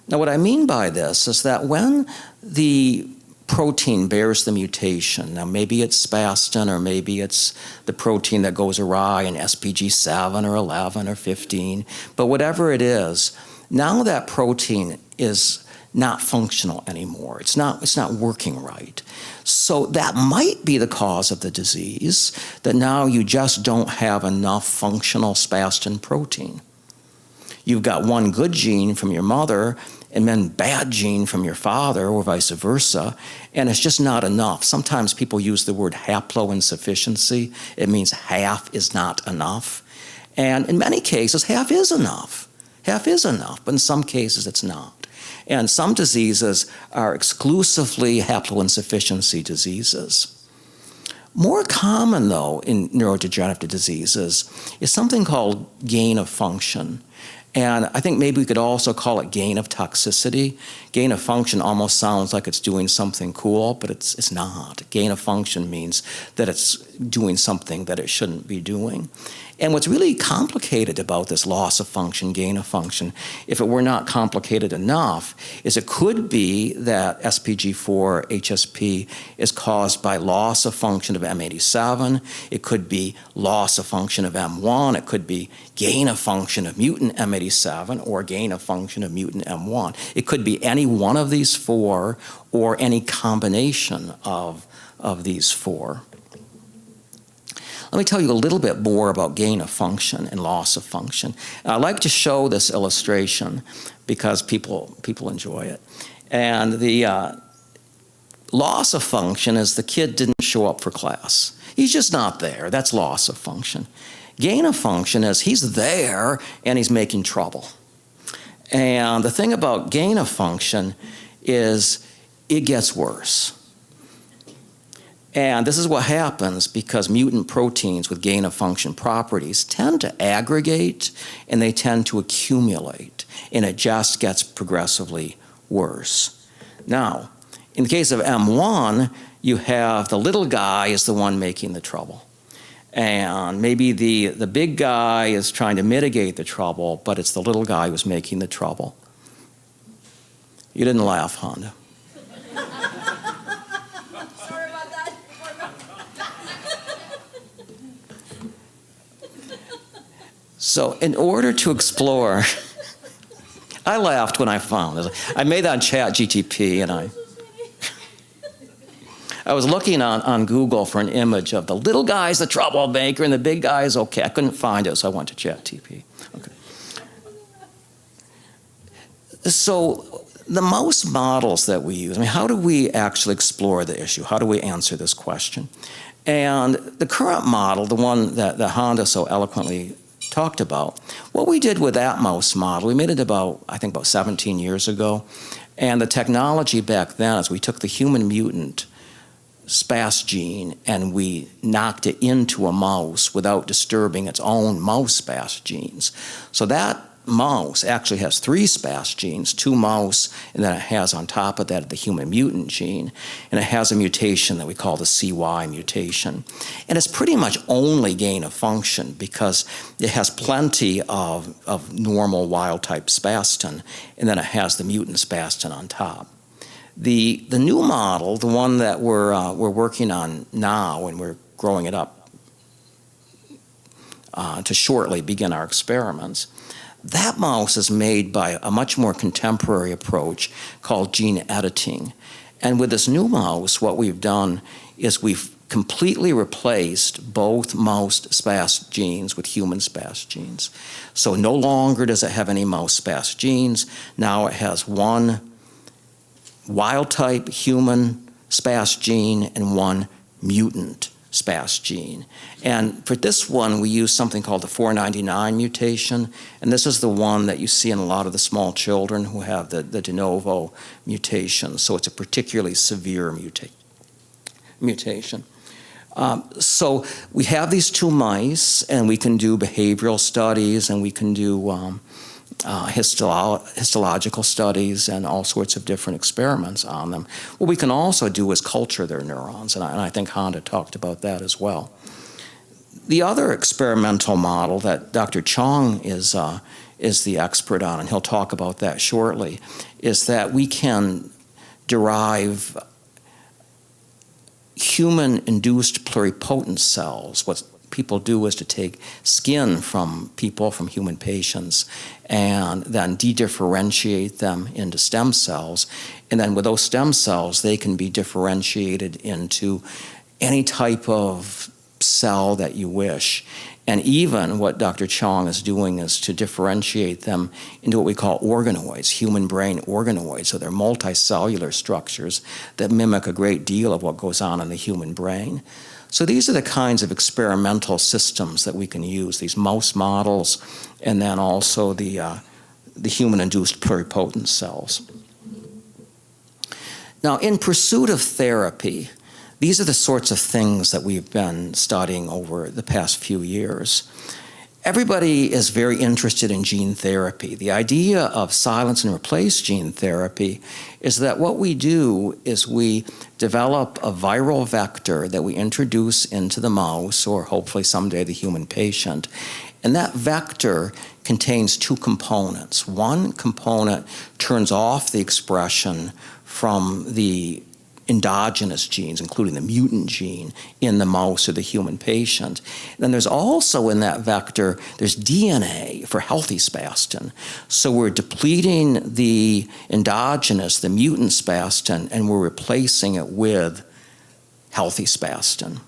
Now, what I mean by this is that when the protein bears the mutation, now maybe it's spastin, or maybe it's the protein that goes awry in SPG7 or 11 or 15, but whatever it is, now that protein is not functional anymore. It's not working right. So that might be the cause of the disease, that now you just don't have enough functional spastin protein. You've got one good gene from your mother and then bad gene from your father, or vice versa, and it's just not enough. Sometimes people use the word haploinsufficiency. It means half is not enough. And in many cases, half is enough. Half is enough, but in some cases it's not. And some diseases are exclusively haploinsufficiency diseases. More common, though, in neurodegenerative diseases is something called gain of function. And I think maybe we could also call it gain of toxicity. Gain of function almost sounds like it's doing something cool, but it's not. Gain of function means that it's doing something that it shouldn't be doing. And what's really complicated about this loss of function, gain of function, if it were not complicated enough, is it could be that SPG4 HSP is caused by loss of function of M87. It could be loss of function of M1. It could be gain of function of mutant M87 or gain of function of mutant M1. It could be any one of these four or any combination of these four. Let me tell you a little bit more about gain of function and loss of function. I like to show this illustration because people enjoy it. And the loss of function is the kid didn't show up for class. He's just not there. That's loss of function. Gain of function is he's there and he's making trouble. And the thing about gain of function is it gets worse. And this is what happens because mutant proteins with gain of function properties tend to aggregate and they tend to accumulate, and it just gets progressively worse. Now, in the case of M1, you have the little guy is the one making the trouble. And maybe the big guy is trying to mitigate the trouble, but it's the little guy who's making the trouble. You didn't laugh, Hande. So in order to explore, I laughed when I found it. I made that on ChatGTP, and I was looking on Google for an image of the little guy's the troublemaker and the big guy's okay. I couldn't find it, so I went to ChatGTP. Okay. So the mouse models that we use, I mean, how do we actually explore the issue? How do we answer this question? And the current model, the one that Hande so eloquently talked about, what we did with that mouse model, we made it about 17 years ago. And the technology back then is we took the human mutant SPAS gene and we knocked it into a mouse without disturbing its own mouse SPAS genes. So that mouse actually has 3 SPAS genes, 2 mouse, and then it has on top of that the human mutant gene, and it has a mutation that we call the CY mutation. And it's pretty much only gain of function because it has plenty of normal wild-type spastin, and then it has the mutant spastin on top. The new model, the one that we're working on now, and we're growing it up to shortly begin our experiments, that mouse is made by a much more contemporary approach called gene editing. And with this new mouse, what we've done is we've completely replaced both mouse SPAS genes with human SPAS genes. So no longer does it have any mouse SPAS genes. Now it has one wild-type human SPAS gene and one mutant SPAS gene. And for this one, we use something called the 499 mutation, and this is the one that you see in a lot of the small children who have the de novo mutation, so it's a particularly severe mutation. So we have these 2 mice, and we can do behavioral studies, and we can do histological studies and all sorts of different experiments on them. What we can also do is culture their neurons, and I think Hande talked about that as well. The other experimental model that Dr. Qiang is the expert on, and he'll talk about that shortly, is that we can derive human-induced pluripotent cells. What people do is to take skin from people, from human patients, and then de-differentiate them into stem cells. And then with those stem cells, they can be differentiated into any type of cell that you wish. And even what Dr. Qiang is doing is to differentiate them into what we call organoids, human brain organoids. So they're multicellular structures that mimic a great deal of what goes on in the human brain. So these are the kinds of experimental systems that we can use, these mouse models, and then also the human-induced pluripotent cells. Now, in pursuit of therapy, these are the sorts of things that we've been studying over the past few years. Everybody is very interested in gene therapy. The idea of silence and replace gene therapy is that what we do is we develop a viral vector that we introduce into the mouse, or hopefully someday the human patient, and that vector contains 2 components. One component turns off the expression from the endogenous genes, including the mutant gene in the mouse or the human patient. Then there's also in that vector, there's DNA for healthy spastin. So we're depleting the endogenous, the mutant spastin, and we're replacing it with healthy spastin.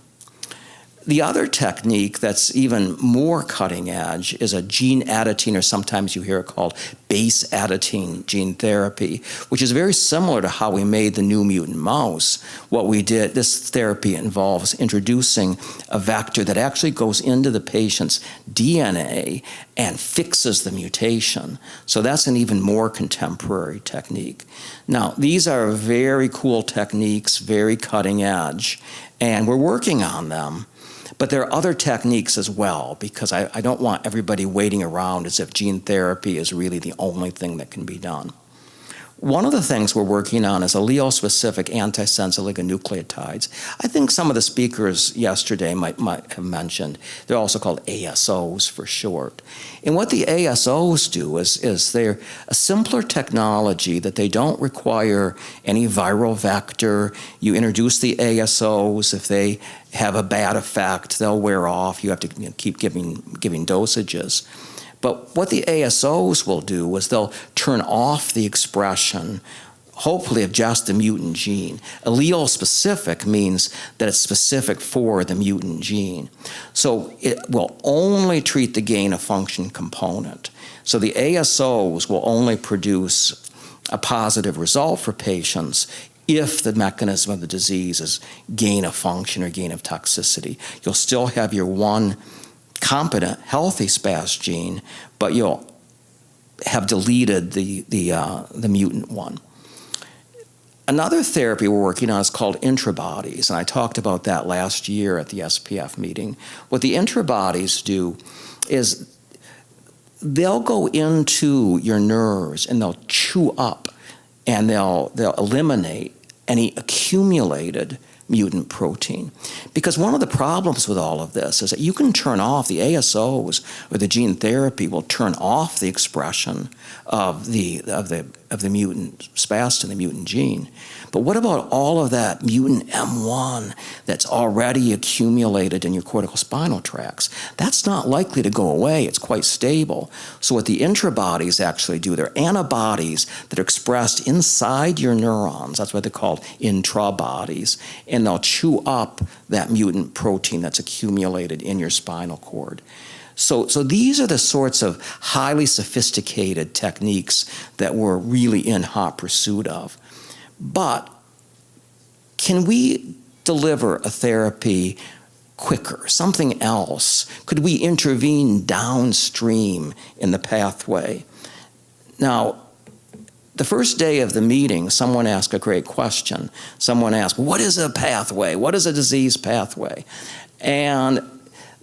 The other technique that's even more cutting edge is a gene editing, or sometimes you hear it called base editing gene therapy, which is very similar to how we made the new mutant mouse. What we did, this therapy involves introducing a vector that actually goes into the patient's DNA and fixes the mutation. So that's an even more contemporary technique. Now, these are very cool techniques, very cutting edge, and we're working on them. But there are other techniques as well, because I don't want everybody waiting around as if gene therapy is really the only thing that can be done. One of the things we're working on is allele-specific antisense oligonucleotides. I think some of the speakers yesterday might have mentioned. They're also called ASOs for short. And what the ASOs do is they're a simpler technology that they don't require any viral vector. You introduce the ASOs. If they have a bad effect, they'll wear off. You have to keep giving dosages. But what the ASOs will do is they'll turn off the expression, hopefully, of just the mutant gene. Allele specific means that it's specific for the mutant gene. So it will only treat the gain of function component. So the ASOs will only produce a positive result for patients if the mechanism of the disease is gain of function or gain of toxicity. You'll still have your one competent, healthy SPAS gene, but you'll have deleted the mutant one. Another therapy we're working on is called intrabodies, and I talked about that last year at the SPF meeting. What the intrabodies do is they'll go into your nerves and they'll chew up and they'll eliminate any accumulated mutant protein. Because one of the problems with all of this is that you can turn off the ASOs, or the gene therapy will turn off the expression of the mutant spastin, the mutant gene. But what about all of that mutant M1 that's already accumulated in your corticospinal tracts? That's not likely to go away. It's quite stable. So what the intrabodies actually do, they're antibodies that are expressed inside your neurons. That's what they're called, intrabodies. And they'll chew up that mutant protein that's accumulated in your spinal cord. So these are the sorts of highly sophisticated techniques that we're really in hot pursuit of. But can we deliver a therapy quicker, something else? Could we intervene downstream in the pathway? Now, the first day of the meeting, someone asked a great question. Someone asked, what is a pathway? What is a disease pathway? And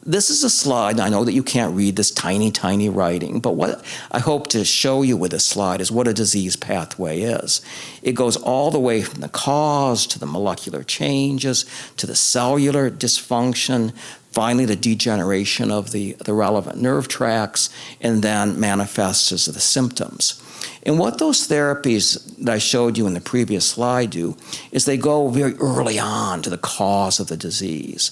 this is a slide, and I know that you can't read this tiny, tiny writing, but what I hope to show you with this slide is what a disease pathway is. It goes all the way from the cause to the molecular changes to the cellular dysfunction, finally the degeneration of the relevant nerve tracts, and then manifests as the symptoms. And what those therapies that I showed you in the previous slide do is they go very early on to the cause of the disease.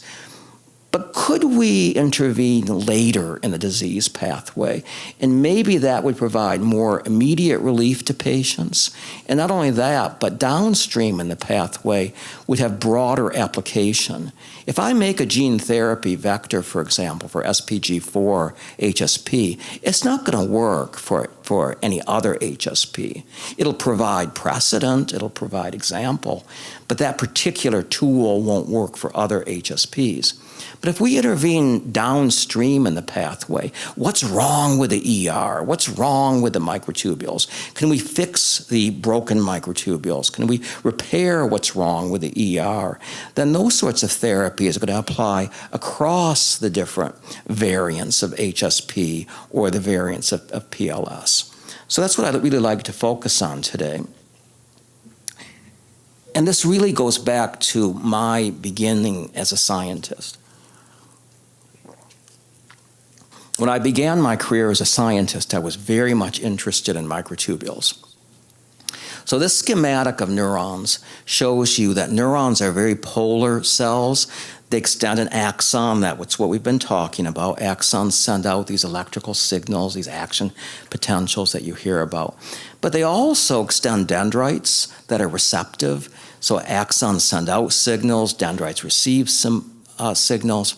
But could we intervene later in the disease pathway? And maybe that would provide more immediate relief to patients. And not only that, but downstream in the pathway would have broader application. If I make a gene therapy vector, for example, for SPG4 HSP, it's not going to work for any other HSP. It'll provide precedent, it'll provide example, but that particular tool won't work for other HSPs. But if we intervene downstream in the pathway, what's wrong with the ER? What's wrong with the microtubules? Can we fix the broken microtubules? Can we repair what's wrong with the ER? Then those sorts of therapies are going to apply across the different variants of HSP or the variants of PLS. So that's what I'd really like to focus on today. And this really goes back to my beginning as a scientist. When I began my career as a scientist, I was very much interested in microtubules. So this schematic of neurons shows you that neurons are very polar cells. They extend an axon, that's what we've been talking about. Axons send out these electrical signals, these action potentials that you hear about. But they also extend dendrites that are receptive. So axons send out signals, dendrites receive some signals.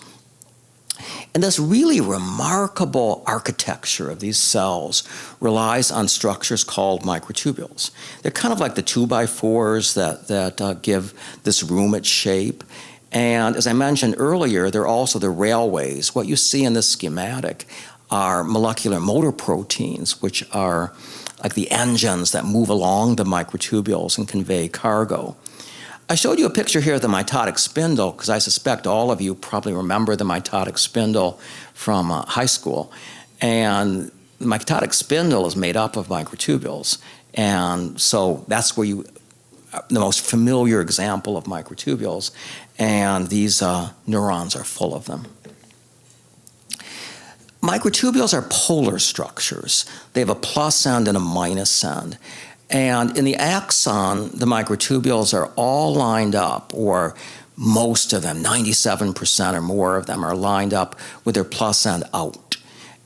And this really remarkable architecture of these cells relies on structures called microtubules. They're kind of like the 2x4s that give this room its shape. And as I mentioned earlier, they're also the railways. What you see in this schematic are molecular motor proteins, which are like the engines that move along the microtubules and convey cargo. I showed you a picture here of the mitotic spindle because I suspect all of you probably remember the mitotic spindle from high school. And the mitotic spindle is made up of microtubules. And so that's where the most familiar example of microtubules. And these neurons are full of them. Microtubules are polar structures. They have a plus end and a minus end. And in the axon, the microtubules are all lined up, or most of them, 97% or more of them, are lined up with their plus end out.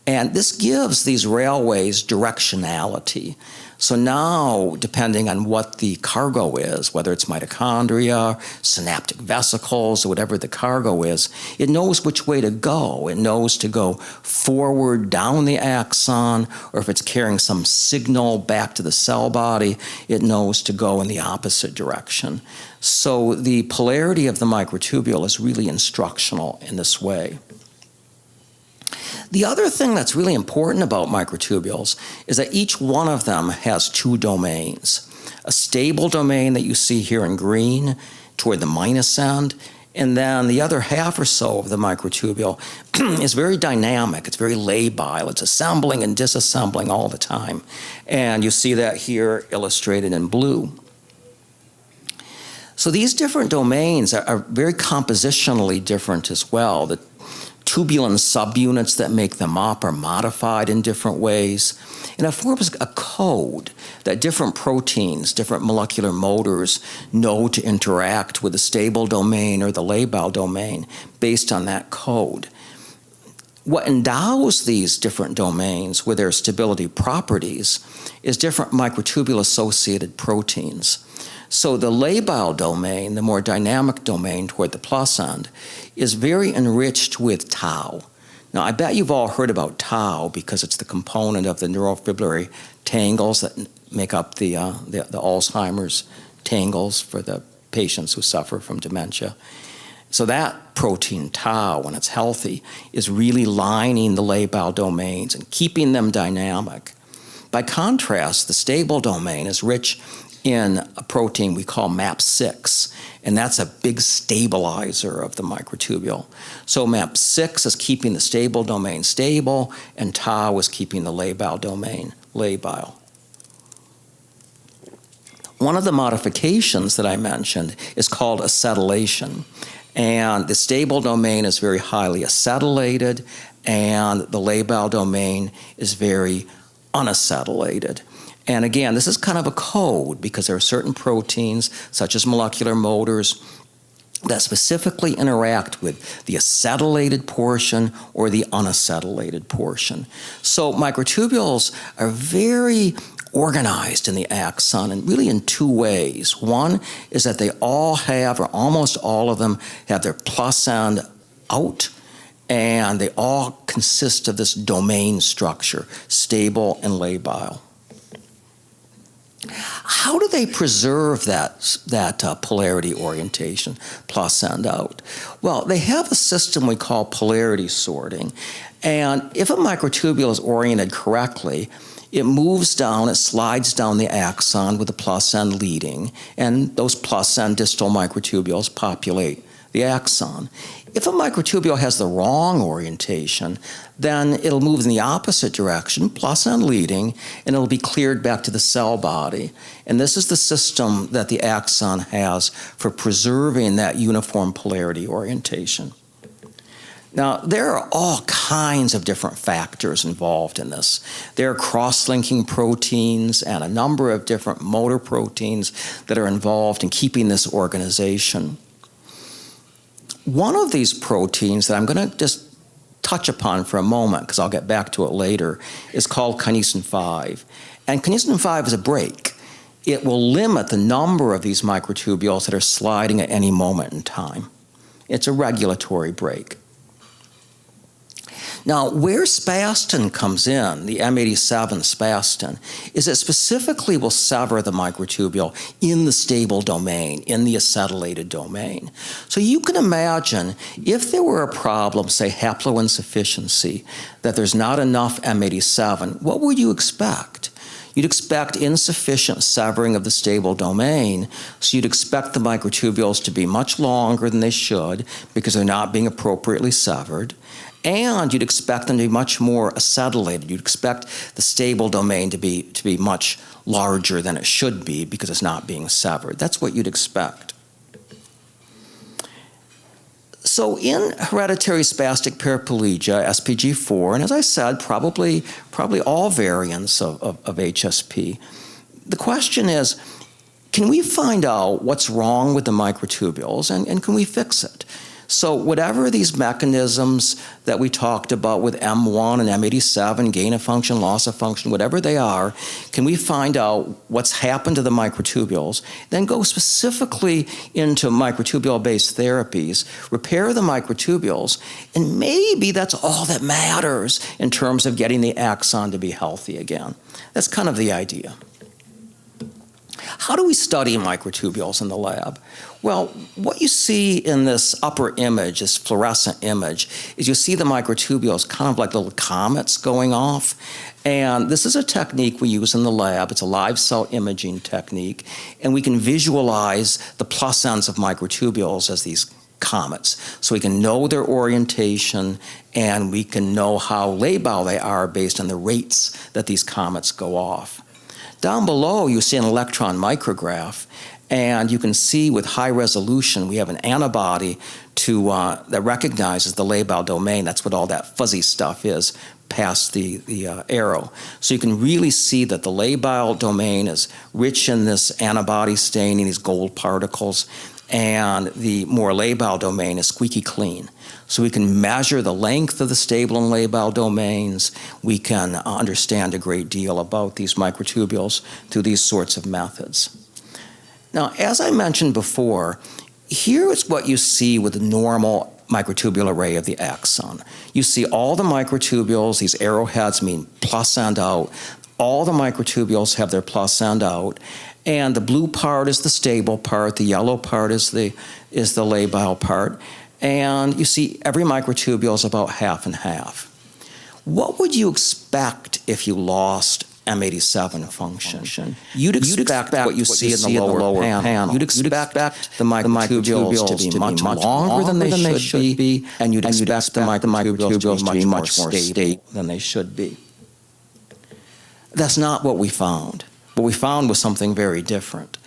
And this gives these railways directionality. So now, depending on what the cargo is, whether it's mitochondria, synaptic vesicles, or whatever the cargo is, it knows which way to go. It knows to go forward down the axon, or if it's carrying some signal back to the cell body, it knows to go in the opposite direction. So the polarity of the microtubule is really instructional in this way. The other thing that's really important about microtubules is that each one of them has two domains. A stable domain that you see here in green toward the minus end, and then the other half or so of the microtubule is very dynamic. It's very labile. It's assembling and disassembling all the time. And you see that here illustrated in blue. So these different domains are very compositionally different as well. The tubulin subunits that make them up are modified in different ways. And it forms a code that different proteins, different molecular motors know to interact with the stable domain or the labile domain based on that code. What endows these different domains with their stability properties is different microtubule-associated proteins. So the labile domain, the more dynamic domain toward the plus end, is very enriched with tau. Now, I bet you've all heard about tau because it's the component of the neurofibrillary tangles that make up the Alzheimer's tangles for the patients who suffer from dementia. So that protein, tau, when it's healthy, is really lining the labile domains and keeping them dynamic. By contrast, the stable domain is rich in a protein we call MAP6, and that's a big stabilizer of the microtubule. So MAP6 is keeping the stable domain stable, and tau is keeping the labile domain labile. One of the modifications that I mentioned is called acetylation, and the stable domain is very highly acetylated, and the labile domain is very unacetylated. And again, this is kind of a code because there are certain proteins, such as molecular motors, that specifically interact with the acetylated portion or the unacetylated portion. So microtubules are very organized in the axon, and really in two ways. One is that they all have, or almost all of them, have their plus end out, and they all consist of this domain structure, stable and labile. How do they preserve that polarity orientation, plus and out? Well, they have a system we call polarity sorting. And if a microtubule is oriented correctly, it moves down, it slides down the axon with the plus end leading, and those plus end distal microtubules populate the axon. If a microtubule has the wrong orientation, then it'll move in the opposite direction, plus end leading, and it'll be cleared back to the cell body. And this is the system that the axon has for preserving that uniform polarity orientation. Now, there are all kinds of different factors involved in this. There are cross-linking proteins and a number of different motor proteins that are involved in keeping this organization. One of these proteins that I'm going to just touch upon for a moment, because I'll get back to it later, is called kinesin 5. And kinesin 5 is a brake. It will limit the number of these microtubules that are sliding at any moment in time. It's a regulatory brake. Now, where spastin comes in, the M87 spastin, is it specifically will sever the microtubule in the stable domain, in the acetylated domain. So you can imagine if there were a problem, say haploinsufficiency, that there's not enough M87, what would you expect? You'd expect insufficient severing of the stable domain, so you'd expect the microtubules to be much longer than they should because they're not being appropriately severed. And you'd expect them to be much more acetylated. You'd expect the stable domain to be much larger than it should be because it's not being severed. That's what you'd expect. So in hereditary spastic paraplegia, SPG4, and as I said, probably all variants of HSP, the question is, can we find out what's wrong with the microtubules and can we fix it? So whatever these mechanisms that we talked about with M1 and M87, gain of function, loss of function, whatever they are, can we find out what's happened to the microtubules, then go specifically into microtubule-based therapies, repair the microtubules, and maybe that's all that matters in terms of getting the axon to be healthy again. That's kind of the idea. How do we study microtubules in the lab? Well, what you see in this upper image, this fluorescent image, is you see the microtubules kind of like little comets going off. And this is a technique we use in the lab. It's a live cell imaging technique. And we can visualize the plus ends of microtubules as these comets. So we can know their orientation and we can know how labile they are based on the rates that these comets go off. Down below, you see an electron micrograph, and you can see with high resolution, we have an antibody that recognizes the labile domain. That's what all that fuzzy stuff is past the arrow. So you can really see that the labile domain is rich in this antibody staining, these gold particles, and the more labile domain is squeaky clean. So we can measure the length of the stable and labile domains. We can understand a great deal about these microtubules through these sorts of methods. Now, as I mentioned before, here is what you see with the normal microtubule array of the axon. You see all the microtubules, these arrowheads mean plus and out. All the microtubules have their plus and out. And the blue part is the stable part, the yellow part is the labile part. And you see every microtubule is about half and half. What would you expect if you lost M87 function. You'd expect what you see in the lower panel. You'd expect the microtubules to be much longer than they should be, and you'd expect the microtubules to be much more stable than they should be. That's not what we found. What we found was something very different.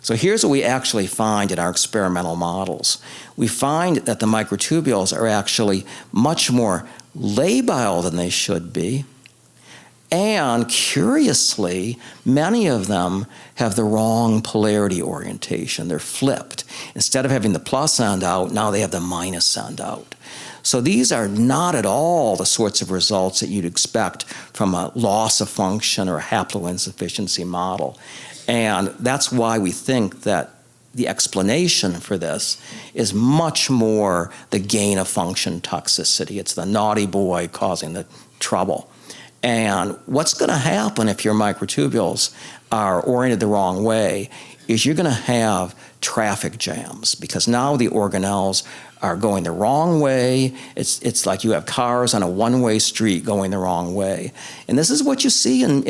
So here's what we actually find in our experimental models. We find that the microtubules are actually much more labile than they should be. And curiously, many of them have the wrong polarity orientation. They're flipped. Instead of having the plus end out, now they have the minus end out. So these are not at all the sorts of results that you'd expect from a loss of function or a haploinsufficiency model. And that's why we think that the explanation for this is much more the gain of function toxicity. It's the naughty boy causing the trouble. And what's going to happen if your microtubules are oriented the wrong way is you're going to have traffic jams, because now the organelles are going the wrong way. It's like you have cars on a one-way street going the wrong way. And this is what you see in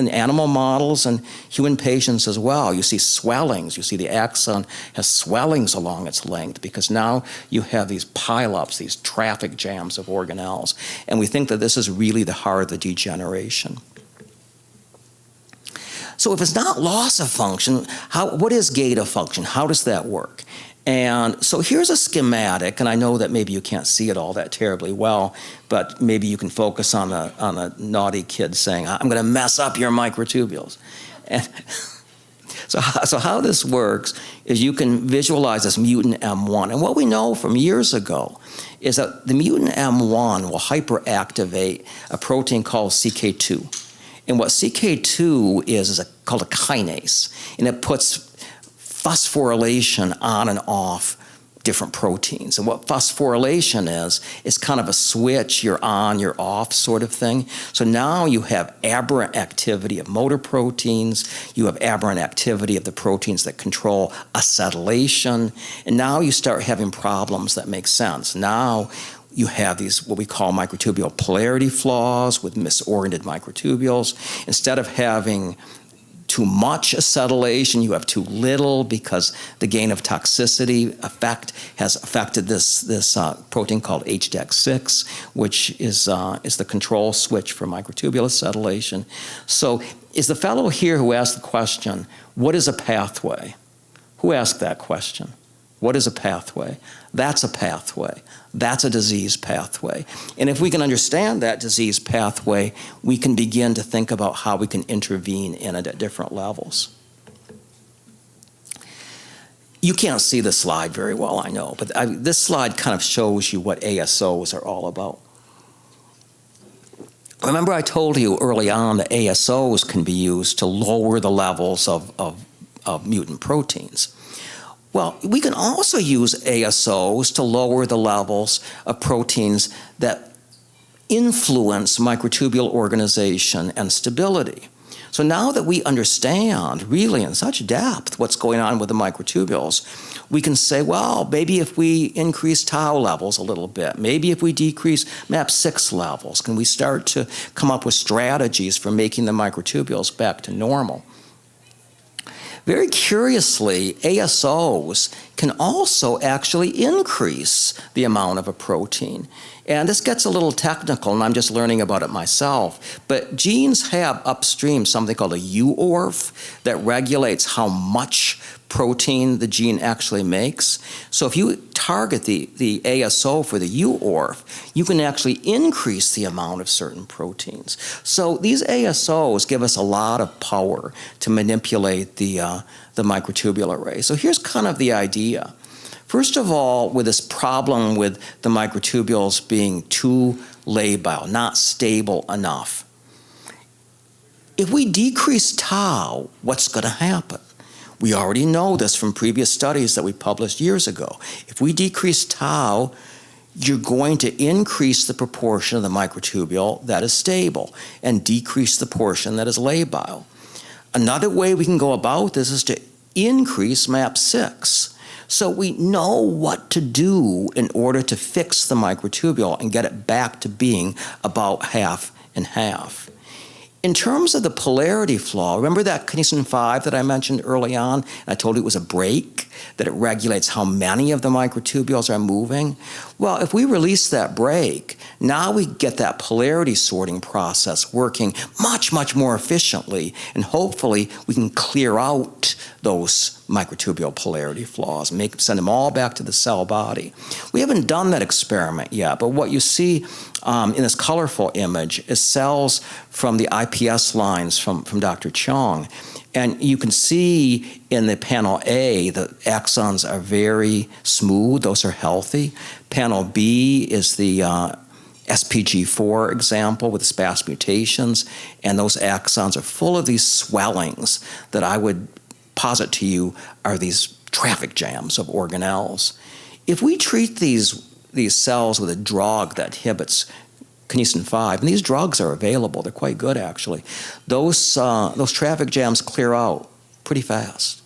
animal models and human patients as well. You see swellings. You see the axon has swellings along its length, because now you have these pileups, these traffic jams of organelles. And we think that this is really the heart of the degeneration. So if it's not loss of function, what is gain of function? How does that work? And so here's a schematic, and I know that maybe you can't see it all that terribly well, but maybe you can focus on the naughty kid saying, I'm going to mess up your microtubules. And so how this works is you can visualize this mutant M1. And what we know from years ago is that the mutant M1 will hyperactivate a protein called CK2. And what CK2 is called a kinase, and it puts phosphorylation on and off different proteins. And what phosphorylation is kind of a switch, you're on, you're off sort of thing. So now you have aberrant activity of motor proteins, you have aberrant activity of the proteins that control acetylation, and now you start having problems that make sense. Now you have these what we call microtubule polarity flaws with misoriented microtubules. Instead of having too much acetylation, you have too little, because the gain of toxicity effect has affected this protein called HDAC6, which is the control switch for microtubule acetylation. So is the fellow here who asked the question, what is a pathway? Who asked that question? What is a pathway? That's a pathway. That's a disease pathway. And if we can understand that disease pathway, we can begin to think about how we can intervene in it at different levels. You can't see the slide very well, I know, but this slide kind of shows you what ASOs are all about. Remember I told you early on that ASOs can be used to lower the levels of mutant proteins. Well, we can also use ASOs to lower the levels of proteins that influence microtubule organization and stability. So now that we understand really in such depth what's going on with the microtubules, we can say, well, maybe if we increase tau levels a little bit, maybe if we decrease MAP6 levels, can we start to come up with strategies for making the microtubules back to normal? Very curiously, ASOs can also actually increase the amount of a protein. And this gets a little technical, and I'm just learning about it myself, but genes have upstream something called a UORF that regulates how much protein the gene actually makes. So if you target the ASO for the UORF, you can actually increase the amount of certain proteins. So these ASOs give us a lot of power to manipulate the microtubule array. So here's kind of the idea. First of all, with this problem with the microtubules being too labile, not stable enough, if we decrease tau, what's going to happen? We already know this from previous studies that we published years ago. If we decrease tau, you're going to increase the proportion of the microtubule that is stable and decrease the portion that is labile. Another way we can go about this is to increase MAP6. So we know what to do in order to fix the microtubule and get it back to being about half and half. In terms of the polarity flaw, remember that kinesin 5 that I mentioned early on? I told you it was a brake, that it regulates how many of the microtubules are moving. Well, if we release that brake, now we get that polarity sorting process working much, much more efficiently, and hopefully we can clear out those microtubule polarity flaws, send them all back to the cell body. We haven't done that experiment yet, but what you see in this colorful image is cells from the IPS lines from Dr. Qiang. And you can see in the panel A, the axons are very smooth, those are healthy. Panel B is the SPG4 example with the SPAS mutations, and those axons are full of these swellings that I would posit to you are these traffic jams of organelles. If we treat these cells with a drug that inhibits kinesin 5, and these drugs are available, they're quite good actually, those traffic jams clear out pretty fast.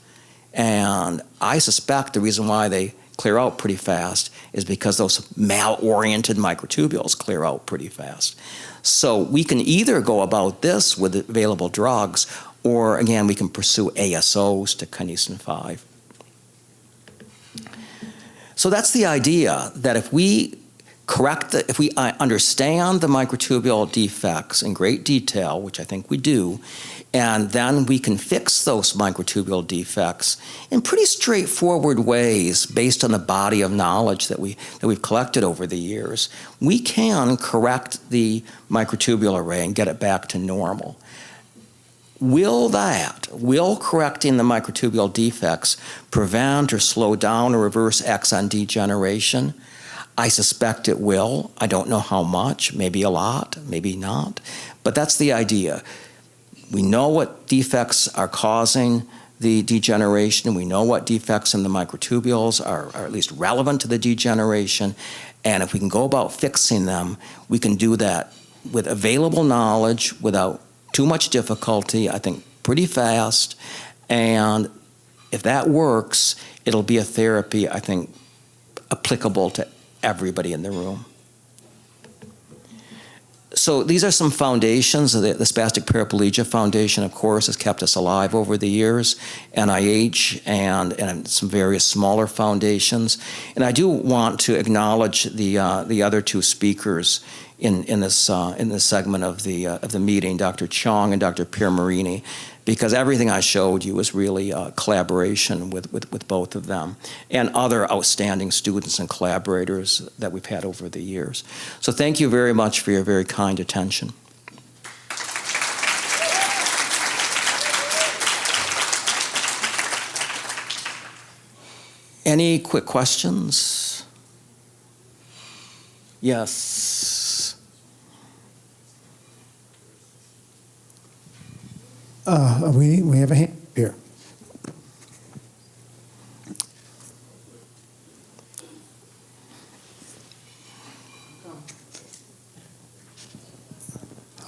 And I suspect the reason why they clear out pretty fast is because those mal-oriented microtubules clear out pretty fast. So we can either go about this with available drugs, or again, we can pursue ASOs to kinesin 5. So that's the idea, that if we understand the microtubule defects in great detail, which I think we do, and then we can fix those microtubule defects in pretty straightforward ways based on the body of knowledge that we've collected over the years, we can correct the microtubule array and get it back to normal. Will correcting the microtubule defects prevent or slow down or reverse axon degeneration? I suspect it will. I don't know how much, maybe a lot, maybe not. But that's the idea. We know what defects are causing the degeneration. We know what defects in the microtubules are at least relevant to the degeneration. And if we can go about fixing them, we can do that with available knowledge without too much difficulty, I think pretty fast. And if that works, it'll be a therapy, I think, applicable to everybody in the room. So these are some foundations. The Spastic Paraplegia Foundation, of course, has kept us alive over the years, NIH and some various smaller foundations. And I do want to acknowledge the other two speakers in this segment of the meeting, Dr. Qiang and Dr. Piermartini, because everything I showed you was really a collaboration with both of them and other outstanding students and collaborators that we've had over the years. So thank you very much for your very kind attention. Any quick questions? Yes. We have a hand here.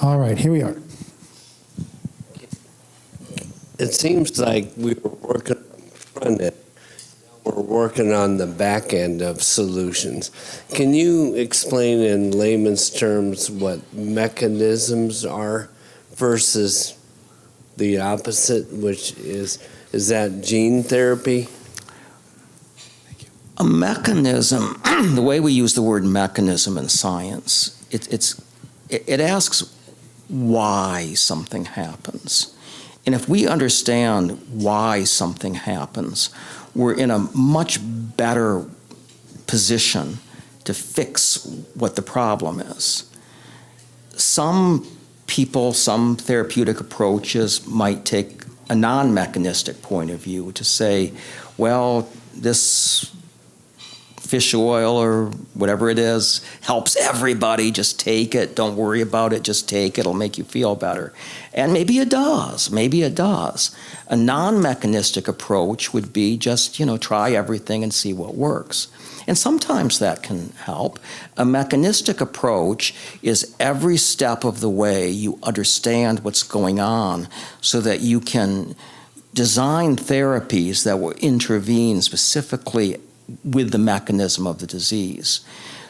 All right, here we are. It seems like we were working on the front end. We're working on the back end of solutions. Can you explain in layman's terms what mechanisms are versus the opposite, which is that gene therapy? A mechanism, the way we use the word mechanism in science, it asks why something happens. And if we understand why something happens, we're in a much better position to fix what the problem is. Some people, some therapeutic approaches might take a non-mechanistic point of view to say, well, this fish oil or whatever it is helps everybody, just take it, don't worry about it, just take it, it'll make you feel better. And maybe it does, maybe it does. A non-mechanistic approach would be just, try everything and see what works. And sometimes that can help. A mechanistic approach is every step of the way you understand what's going on so that you can design therapies that will intervene specifically with the mechanism of the disease.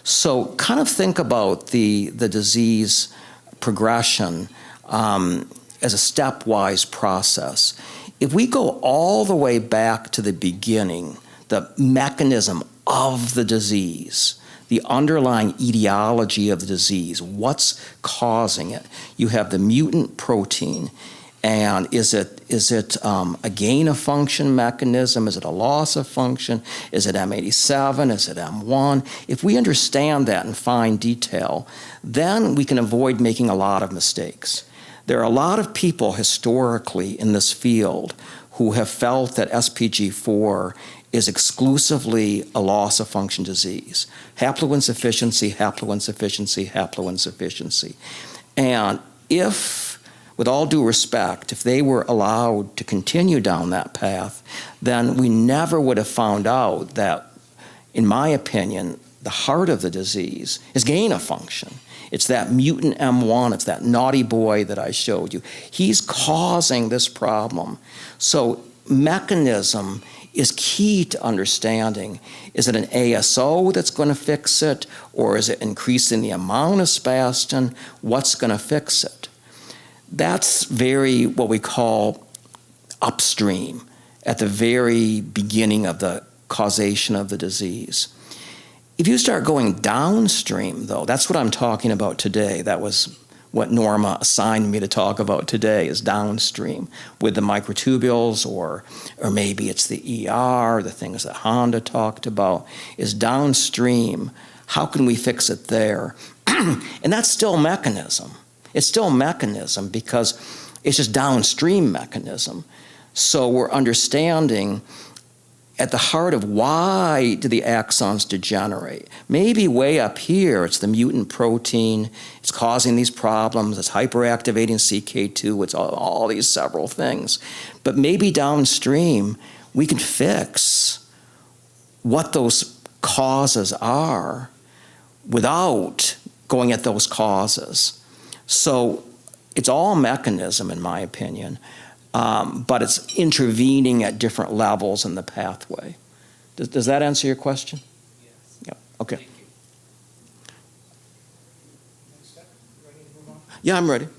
So kind of think about the disease progression as a stepwise process. If we go all the way back to the beginning, the mechanism of the disease, the underlying etiology of the disease, what's causing it? You have the mutant protein, and is it a gain of function mechanism? Is it a loss of function? Is it M87? Is it M1? If we understand that in fine detail, then we can avoid making a lot of mistakes. There are a lot of people historically in this field who have felt that SPG4 is exclusively a loss of function disease. Haploinsufficiency, haploinsufficiency, haploinsufficiency. And if, with all due respect, if they were allowed to continue down that path, then we never would have found out that, in my opinion, the heart of the disease is gain of function. It's that mutant M1, it's that naughty boy that I showed you. He's causing this problem. So mechanism is key to understanding. Is it an ASO that's going to fix it, or is it increasing the amount of spastin? What's going to fix it? That's very what we call upstream, at the very beginning of the causation of the disease. If you start going downstream, though, that's what I'm talking about today. That was what Norma assigned me to talk about today, is downstream with the microtubules, or maybe it's the ER, the things that Hande talked about, is downstream. How can we fix it there? And that's still mechanism. It's still mechanism because it's just downstream mechanism. So we're understanding at the heart of why do the axons degenerate. Maybe way up here, it's the mutant protein, it's causing these problems, it's hyperactivating CK2, it's all these several things. But maybe downstream, we can fix what those causes are without going at those causes. So it's all mechanism, in my opinion. But it's intervening at different levels in the pathway. Does that answer your question? Yes. Yeah. Okay. Thank you. Next step. Ready to move on? Yeah, I'm ready. Okay.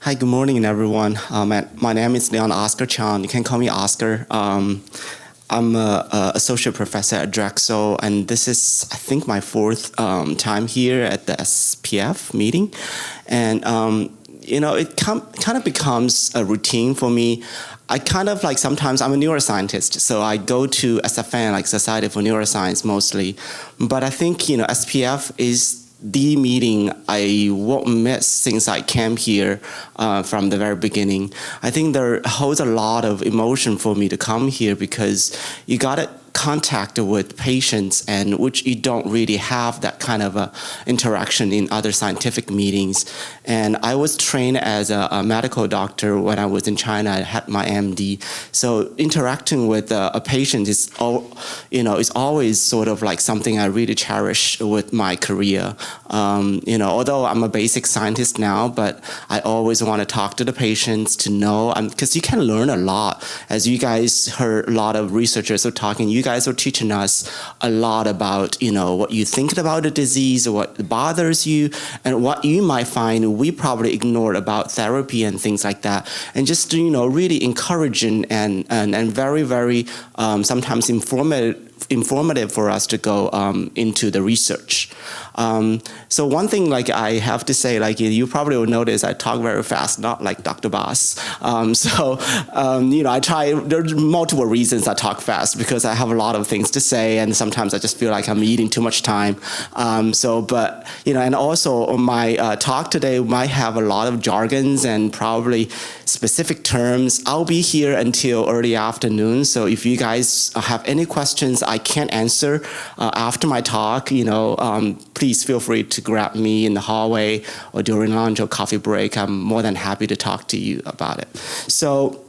Hi, good morning, everyone. My name is Liang Oscar Qiang. You can call me Oscar. I'm an associate professor at Drexel, and this is, I think, my fourth time here at the SPF meeting. And, you know, it kind of becomes a routine for me. I kind of like, sometimes I'm a neuroscientist, so I go to SFN, like Society for Neuroscience mostly. But I think, you know, SPF is the meeting I won't miss since I came here from the very beginning. I think there holds a lot of emotion for me to come here because you got to contact with patients, and which you don't really have that kind of a interaction in other scientific meetings. And I was trained as a medical doctor when I was in China. I had my MD. So interacting with a patient is is always sort of like something I really cherish with my career. You know, although I'm a basic scientist now, but I always want to talk to the patients to know, because you can learn a lot. As you guys heard, a lot of researchers are talking. You guys are teaching us a lot about, you know, what you think about the disease, what bothers you, and what you might find we probably ignored about therapy and things like that. And just, you know, really encouraging and very, very sometimes informative for us to go into the research. So one thing, like, I have to say, like, you probably will notice I talk very fast, not like Dr. Baas. You know, I try, there's multiple reasons I talk fast because I have a lot of things to say, and sometimes I just feel like I'm eating too much time. But, you know, and also my talk today might have a lot of jargons and probably specific terms. I'll be here until early afternoon, so if you guys have any questions I can't answer after my talk, you know, please feel free to grab me in the hallway or during lunch or coffee break. I'm more than happy to talk to you about it. So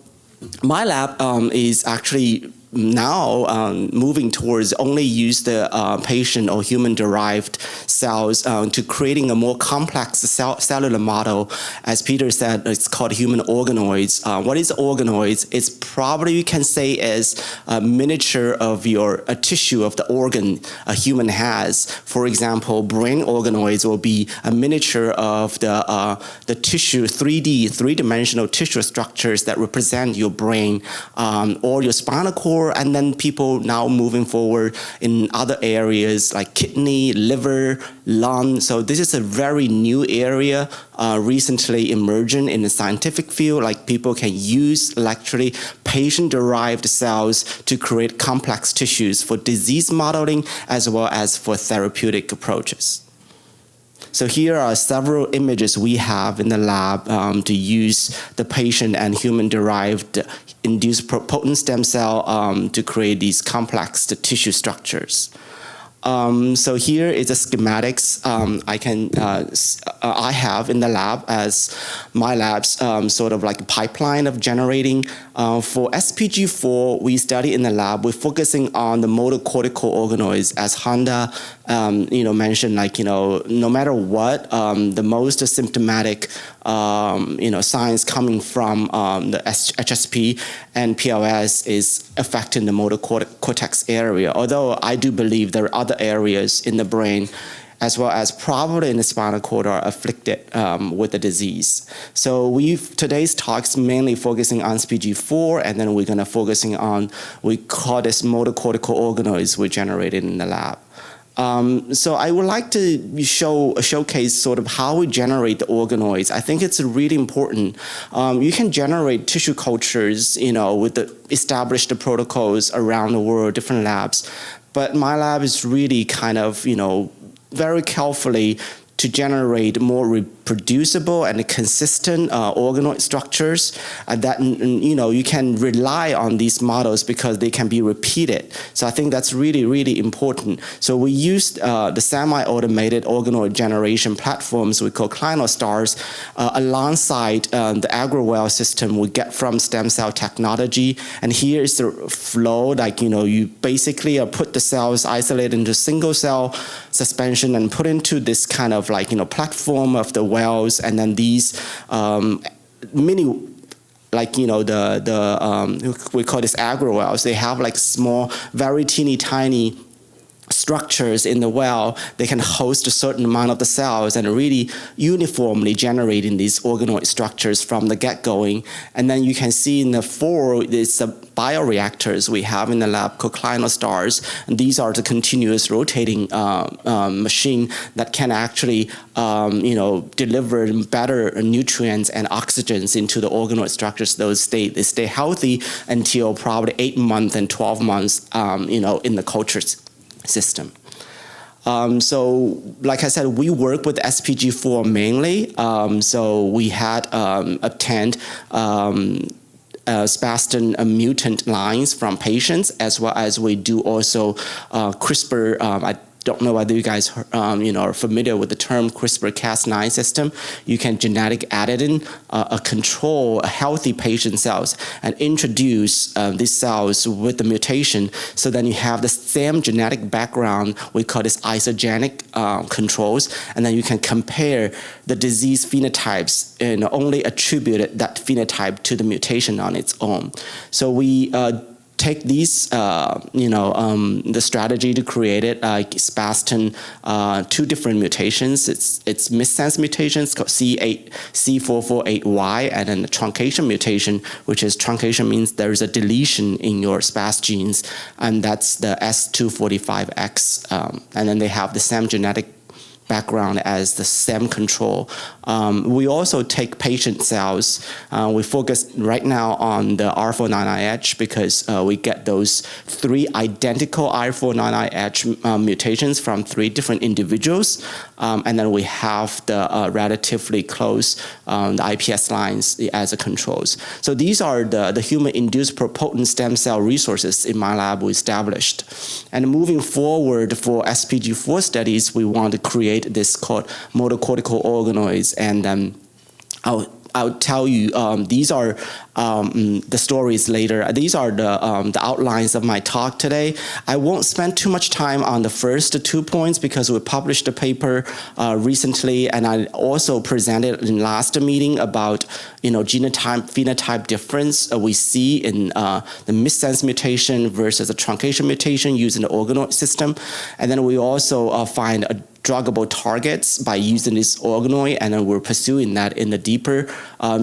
my lab is actually now moving towards only use the patient or human-derived cells to creating a more complex cellular model. As Peter said, it's called human organoids. What is organoids? It's probably you can say is a miniature of a tissue of the organ a human has. For example, brain organoids will be a miniature of the tissue, three-dimensional tissue structures that represent your brain or your spinal cord, and then people now moving forward in other areas like kidney, liver, lung. So this is a very new area recently emerging in the scientific field, like people can use actually patient-derived cells to create complex tissues for disease modeling as well as for therapeutic approaches. So here are several images we have in the lab to use the patient and human-derived induced potent stem cell to create these complex tissue structures. So here is the schematics I have in the lab as my lab's sort of like a pipeline of generating. For SPG4, we study in the lab, we're focusing on the motor cortical organoids, as Hande mentioned, no matter what, the most symptomatic signs coming from the HSP and PLS is affecting the motor cortex area. Although I do believe there are other areas in the brain as well as probably in the spinal cord are afflicted with the disease. So today's talk's mainly focusing on SPG4, and then we're gonna focusing on, we call this motor cortical organoids we generated in the lab. So I would like to showcase sort of how we generate the organoids. I think it's really important. You can generate tissue cultures, with the established protocols around the world, different labs. But my lab is really kind of, very carefully to generate more reproducible and consistent organoid structures that you can rely on these models because they can be repeated. So I think that's really, really important. So we used the semi-automated organoid generation platforms we call ClinoStars alongside the AgriWell system we get from stem cell technology. And here is the flow, you basically put the cells isolated into single cell suspension and put into this kind of platform of the wells, and then these mini, we call this agri-wells. They have small, very teeny tiny structures in the well. They can host a certain amount of the cells and really uniformly generating these organoid structures from the get-going. And then you can see in the forward, it's the bioreactors we have in the lab called ClinoStars. And these are the continuous rotating machine that can actually deliver better nutrients and oxygens into the organoid structures. They stay healthy until probably 8 months and 12 months in the cultures system. So, like I said, we work with SPG4 mainly. So we had obtained spastin mutant lines from patients, as well as we do also CRISPR. I don't know whether you guys are familiar with the term CRISPR-Cas9 system. You can genetic edit in control healthy patient cells and introduce these cells with the mutation. So then you have the same genetic background. We call this isogenic controls, and then you can compare the disease phenotypes and only attribute that phenotype to the mutation on its own. So we take these, the strategy to create it, like spastin, 2 different mutations. It's missense mutations called C448Y, and then the truncation mutation, which is truncation means there is a deletion in your SPAS genes, and that's the S245X. And then they have the same genetic background as the stem control. We also take patient cells. We focus right now on the R499H because we get those 3 identical R499H mutations from 3 different individuals. And then we have the relatively close the IPS lines as a controls. So these are the human-induced pluripotent stem cell resources in my lab we established. And moving forward for SPG4 studies, we want to create this called motor cortical organoids, and I'll tell you, these are the stories later. These are the outlines of my talk today. I won't spend too much time on the first 2 points because we published a paper recently, and I also presented in last meeting about genotype phenotype difference we see in the missense mutation versus the truncation mutation using the organoid system, and then we also find druggable targets by using this organoid, and then we're pursuing that in a deeper,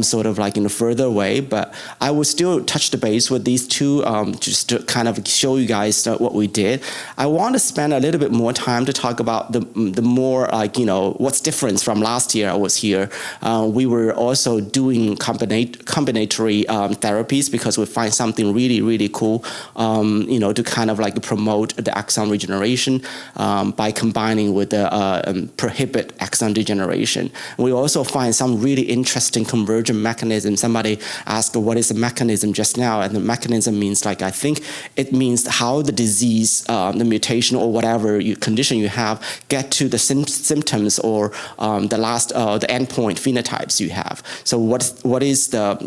sort of like in a further way. But I will still touch the base with these two, just to kind of show you guys what we did. I want to spend a little bit more time to talk about the more like, what's different from last year I was here. We were also doing combinatory therapies because we find something really, really cool, to kind of like promote the axon regeneration by combining with the prohibit axon degeneration. We also find some really interesting convergent mechanisms. Somebody asked what is the mechanism just now, and the mechanism means like, I think it means how the disease, the mutation or whatever condition you have get to the symptoms or the endpoint phenotypes you have. So what is the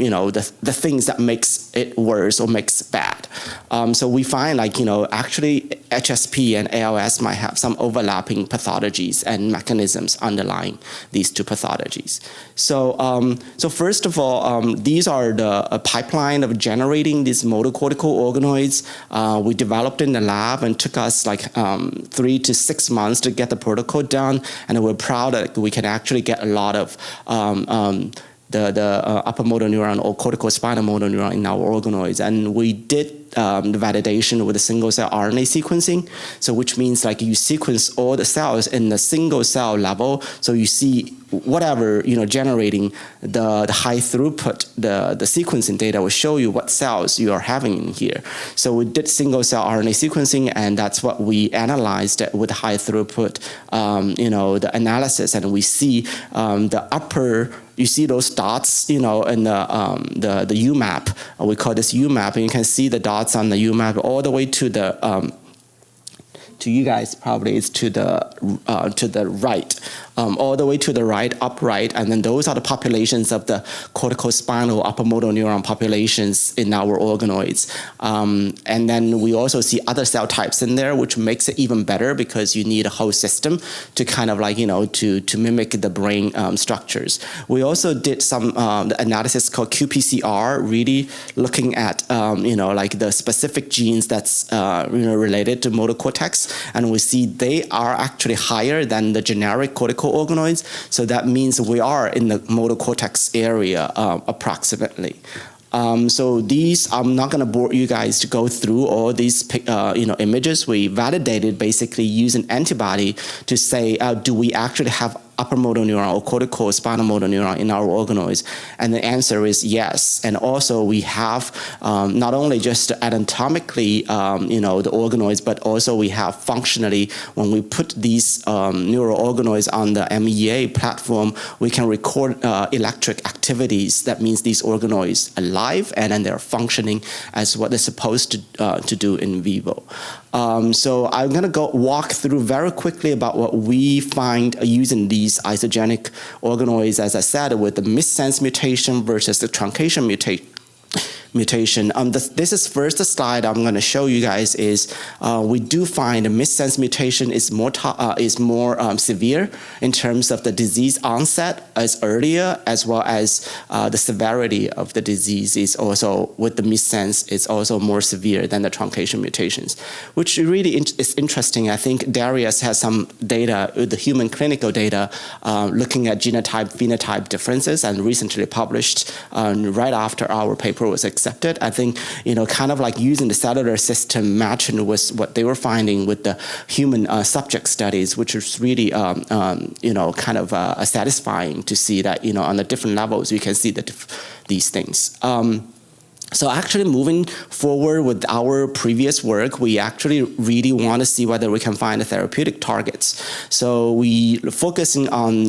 the things that makes it worse or makes it bad? So we find like actually HSP and ALS might have some overlapping pathologies and mechanisms underlying these two pathologies. So first of all, these are the pipeline of generating these motocortical organoids. We developed in the lab and took us like 3 to 6 months to get the protocol done, and we're proud that we can actually get a lot of the upper motor neuron or corticospinal motor neuron in our organoids, and we did the validation with a single-cell RNA sequencing, so which means like you sequence all the cells in the single-cell level, so you see whatever generating the high throughput, the sequencing data will show you what cells you are having in here. So we did single-cell RNA sequencing, and that's what we analyzed with high throughput, the analysis, and we see the upper. You see those dots, in the UMAP. We call this UMAP, and you can see the dots on the UMAP all the way to the. To you guys, probably it's to the right, all the way to the right, upright, and then those are the populations of the corticospinal upper motor neuron populations in our organoids. And then we also see other cell types in there, which makes it even better because you need a whole system to kind of like, to mimic the brain structures. We also did some the analysis called qPCR, really looking at, like the specific genes that's, related to motor cortex. And we see they are actually higher than the generic cortical organoids. So that means we are in the motor cortex area approximately. So these, I'm not going to bore you guys to go through all these, images. We validated basically using antibody to say, do we actually have upper motor neuron or corticospinal motor neuron in our organoids? And the answer is yes. And also we have not only just anatomically, the organoids, but also we have functionally, when we put these neural organoids on the MEA platform, we can record electric activities. That means these organoids are alive and then they're functioning as what they're supposed to do in vivo. So I'm going to walk through very quickly about what we find using these isogenic organoids, as I said, with the missense mutation versus the truncation mutation. This is first slide I'm going to show you guys is we do find the missense mutation is more severe in terms of the disease onset as earlier, as well as the severity of the disease is also with the missense is also more severe than the truncation mutations, which really is interesting. I think Darius has some data, the human clinical data, looking at genotype phenotype differences, and recently published right after our paper was accepted. I think, kind of like using the cellular system matching with what they were finding with the human subject studies, which is really, kind of satisfying to see that, on the different levels, you can see these things. So actually moving forward with our previous work, we actually really want to see whether we can find the therapeutic targets. So we focusing on,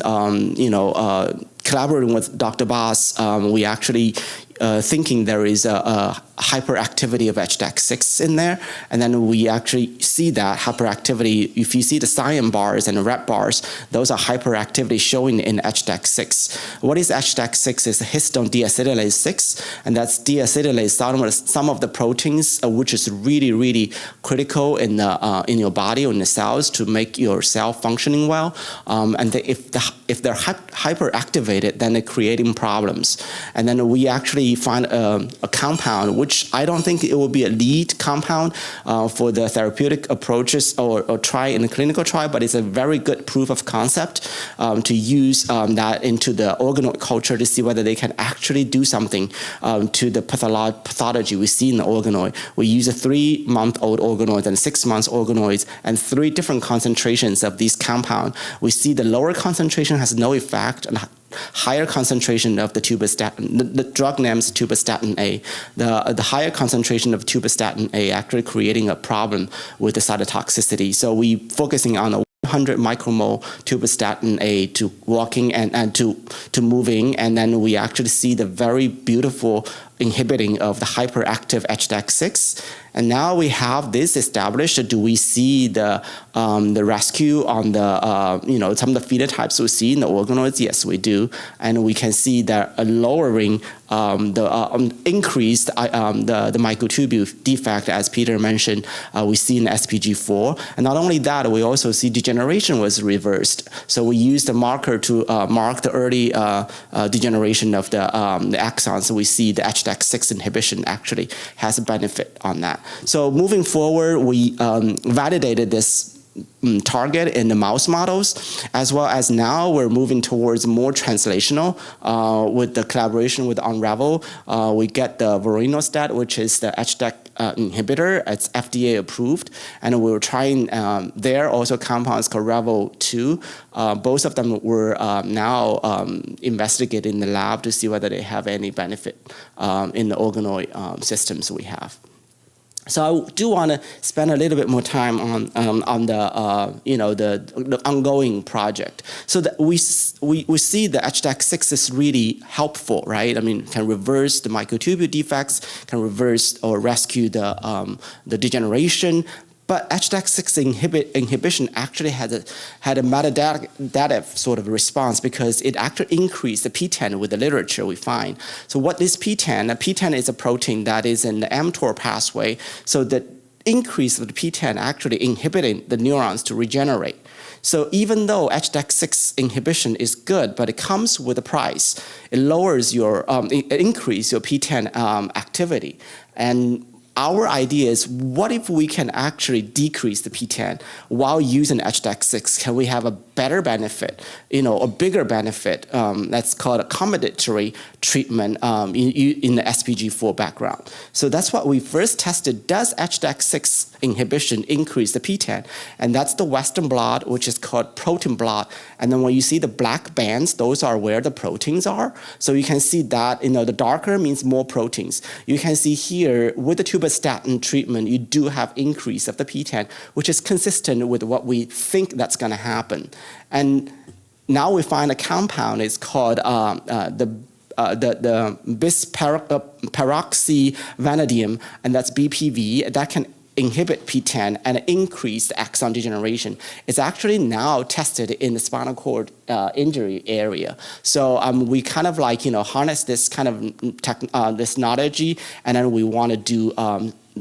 collaborating with Dr. Baas, we actually thinking there is a hyperactivity of HDAC6 in there, and then we actually see that hyperactivity. If you see the cyan bars and the red bars, those are hyperactivity showing in HDAC6. What is HDAC6? Is histone deacetylase 6, and that's deacetylase some of the proteins which is really, really critical in your body or in the cells to make your cell functioning well. And if they're hyperactivated, then they're creating problems. And then we actually find a compound, which I don't think it will be a lead compound for the therapeutic approaches or try in a clinical trial, but it's a very good proof of concept to use that into the organoid culture to see whether they can actually do something to the pathology we see in the organoid. We use a 3-month-old organoid and 6-month organoids and 3 different concentrations of these compounds. We see the lower concentration has no effect, and higher concentration of the tubistatin, the drug names tubistatin A, the higher concentration of tubistatin A actually creating a problem with the cytotoxicity. So we focusing on a 100 micromole tubistatin A to walking and to moving, and then we actually see the very beautiful inhibiting of the hyperactive HDAC6. And now we have this established. Do we see the rescue on the some of the phenotypes we see in the organoids? Yes, we do, and we can see that lowering increased the microtubule defect, as Peter mentioned. We see in SPG4, and not only that, we also see degeneration was reversed. So we used the marker to mark the early degeneration of the axons. So we see the HDAC6 inhibition actually has a benefit on that. So moving forward, we validated this target in the mouse models, as well as now we're moving towards more translational with the collaboration with Unravel. We get the vorinostat, which is the HDAC inhibitor. It's FDA approved, and we were trying there also compounds called Revel-2. Both of them were now investigated in the lab to see whether they have any benefit in the organoid systems we have. So I do want to spend a little bit more time on the the ongoing project. So that we see the HDAC6 is really helpful, right? I mean, can reverse the microtubule defects, can reverse or rescue the degeneration. But HDAC6 inhibition actually had a metadata sort of response because it actually increased the PTEN with the literature we find. So what is PTEN? A PTEN is a protein that is in the mTOR pathway. So the increase of the PTEN actually inhibiting the neurons to regenerate. So even though HDAC6 inhibition is good, but it comes with a price. It lowers your, it increases your PTEN activity. And our idea is, what if we can actually decrease the PTEN while using HDAC6? Can we have a better benefit, a bigger benefit? That's called a combinatory treatment in the SPG4 background. So that's what we first tested. Does HDAC6 inhibition increase the PTEN? And that's the Western blot, which is called protein blot. And then when you see the black bands, those are where the proteins are. So you can see that, the darker means more proteins. You can see here with the tubistatin treatment, you do have increase of the PTEN, which is consistent with what we think that's going to happen. And now we find a compound. It's called the bis-peroxyvanadium, and that's BPV, that can inhibit PTEN and increase the axon degeneration. It's actually now tested in the spinal cord injury area. So we kind of harness this kind of this knowledge, and then we want to do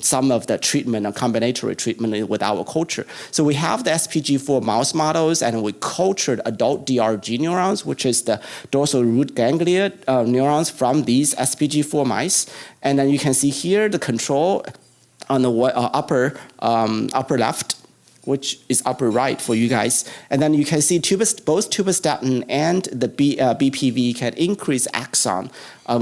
some of the treatment, a combinatory treatment with our culture. So we have the SPG4 mouse models, and we cultured adult DRG neurons, which is the dorsal root ganglia neurons from these SPG4 mice. And then you can see here the control on the upper left, which is upper right for you guys. And then you can see both tubistatin and the BPV can increase axon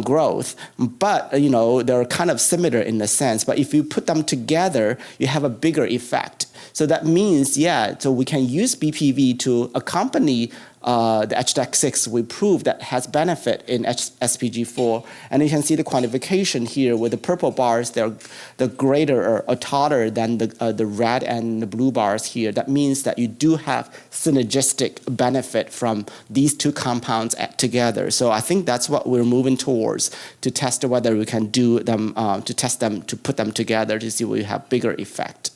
growth, but they're kind of similar in the sense. But if you put them together, you have a bigger effect. So that means, so we can use BPV to accompany the HDAC6. We prove that has benefit in SPG4. And you can see the quantification here with the purple bars, they're the greater or taller than the red and the blue bars here. That means that you do have synergistic benefit from these two compounds together. So I think that's what we're moving towards, to test whether we can do them, to put them together to see we have bigger effect.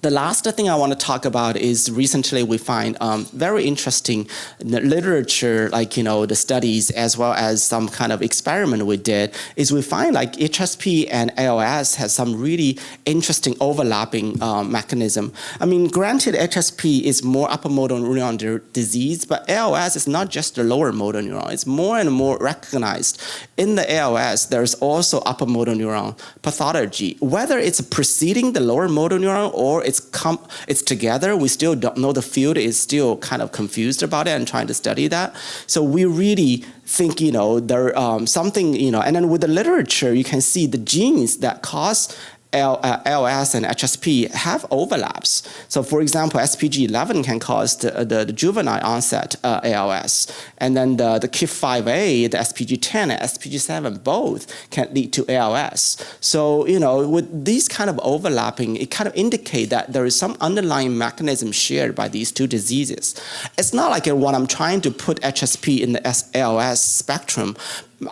The last thing I want to talk about is recently we find very interesting literature, like, the studies as well as some kind of experiment we did, is we find like HSP and ALS has some really interesting overlapping mechanism. I mean, granted, HSP is more upper motor neuron disease, but ALS is not just the lower motor neuron. It's more and more recognized. In the ALS, there's also upper motor neuron pathology. Whether it's preceding the lower motor neuron or it's together, we still don't know. The field is still kind of confused about it and trying to study that. So we really think, there something, and then with the literature, you can see the genes that cause ALS and HSP have overlaps. So for example, SPG11 can cause the juvenile onset ALS. And then the KIF5A, the SPG10 and SPG7 both can lead to ALS. So, with these kind of overlapping, it kind of indicate that there is some underlying mechanism shared by these two diseases. It's not like when I'm trying to put HSP in the ALS spectrum,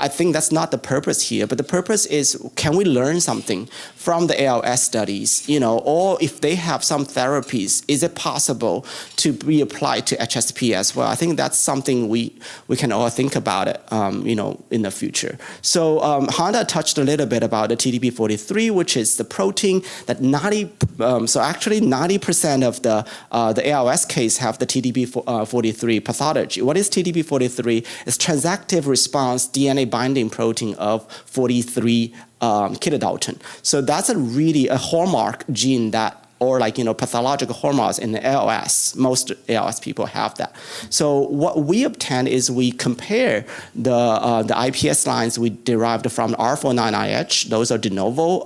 I think that's not the purpose here, but the purpose is, can we learn something from the ALS studies, or if they have some therapies, is it possible to be applied to HSP as well? I think that's something we can all think about it, in the future. So Hande touched a little bit about the TDP43, which is the protein that 90% of the ALS case have the TDP43 pathology. What is TDP43? It's transactive response DNA binding protein of 43 kilodalton. So that's a hallmark gene that, or pathological hormones in the ALS. Most ALS people have that. So what we obtain is we compare the IPS lines we derived from R49IH. Those are de novo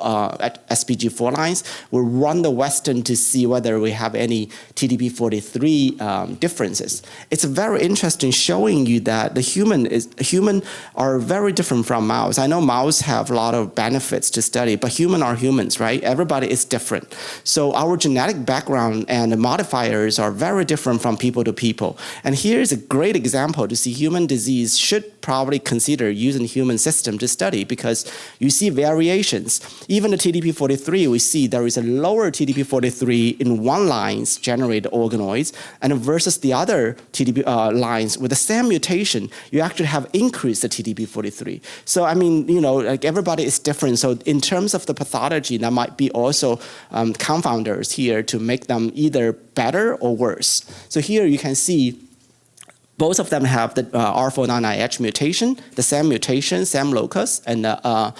SPG4 lines. We run the Western to see whether we have any TDP43 differences. It's very interesting showing you that the human are very different from mouse. I know mouse have a lot of benefits to study, but human are humans, right? Everybody is different. So our genetic background and the modifiers are very different from people to people. And here's a great example to see human disease should probably consider using human system to study, because you see variations. Even the TDP43, we see there is a lower TDP43 in one lines generated organoids, and versus the other TDP lines with the same mutation, you actually have increased the TDP43. So I mean, everybody is different. So in terms of the pathology, that might be also confounders here to make them either better or worse. So here you can see both of them have the R49IH mutation, the same mutation, same locus, and the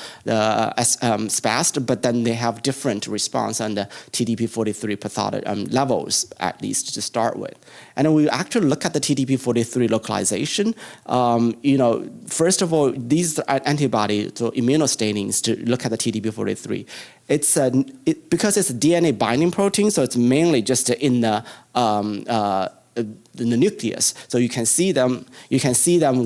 SPAST, but then they have different response on the TDP43 pathology levels, at least to start with. And then we actually look at the TDP43 localization. First of all, these are antibodies, so immunostainings to look at the TDP43. It's because it's a DNA binding protein, so it's mainly just in the nucleus. So you can see them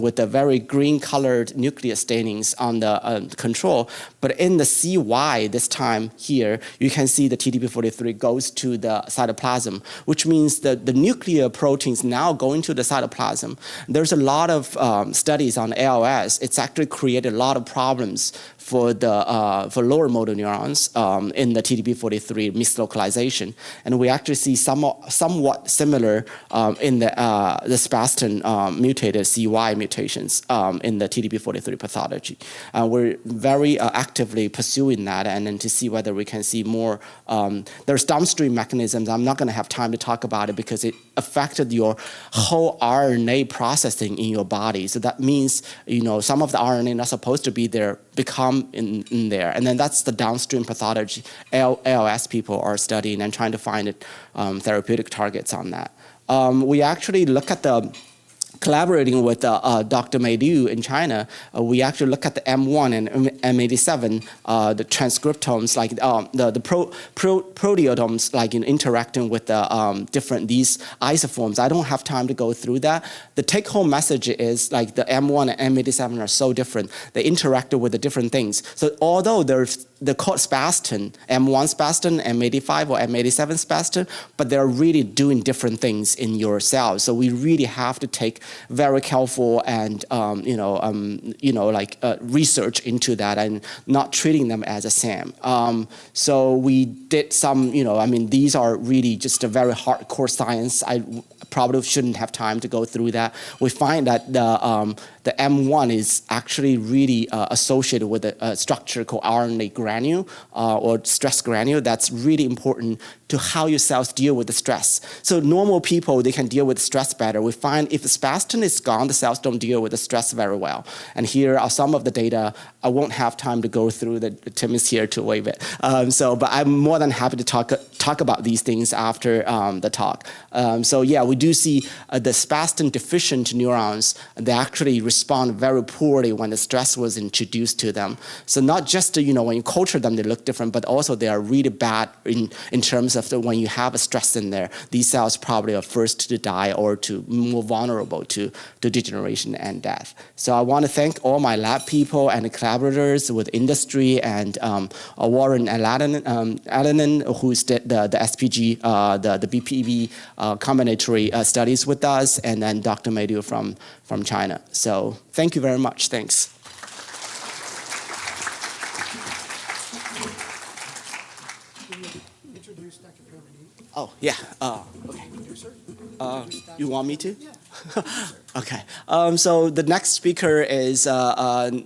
with the very green colored nucleus stainings on the control. But in the CY this time here, you can see the TDP43 goes to the cytoplasm, which means that the nuclear proteins now going to the cytoplasm. There's a lot of studies on ALS. It's actually created a lot of problems for lower motor neurons in the TDP43 mislocalization. And we actually see somewhat similar in the spastin mutated CY mutations in the TDP43 pathology. We're very actively pursuing that, and then to see whether we can see more. There's downstream mechanisms. I'm not going to have time to talk about it because it affected your whole RNA processing in your body. So that means, some of the RNA not supposed to be there become in there. And then that's the downstream pathology ALS people are studying and trying to find therapeutic targets on that. We actually look at the collaborating with Dr. Meidu in China, we actually look at the M1 and M87, the transcriptomes, like the proteomes, like interacting with the different these isoforms. I don't have time to go through that. The take-home message is like the M1 and M87 are so different. They interacted with the different things. So although they're called spastin, M1 spastin, M85 or M87 spastin, but they're really doing different things in your cells. So we really have to take very careful and research into that and not treating them as a SAM. So we did some, these are really just a very hardcore science. I probably shouldn't have time to go through that. We find that the M1 is actually really associated with a structure called RNA granule or stress granule that's really important to how your cells deal with the stress. So normal people, they can deal with stress better. We find if the spastin is gone, the cells don't deal with the stress very well. And here are some of the data. I won't have time to go through Tim is here to wave it. But I'm more than happy to talk about these things after the talk. We do see the spastin deficient neurons, they actually respond very poorly when the stress was introduced to them. So not just, when you culture them, they look different, but also they are really bad in terms of when you have a stress in there. These cells probably are first to die or to more vulnerable to degeneration and death. So I want to thank all my lab people and collaborators with industry and Warren Alanin, who's did the SPG, the BPV combinatory studies with us, and then Dr. Meidu from China. So thank you very much. Thanks. Oh, yeah. Okay. You want me to? Okay. So the next speaker is,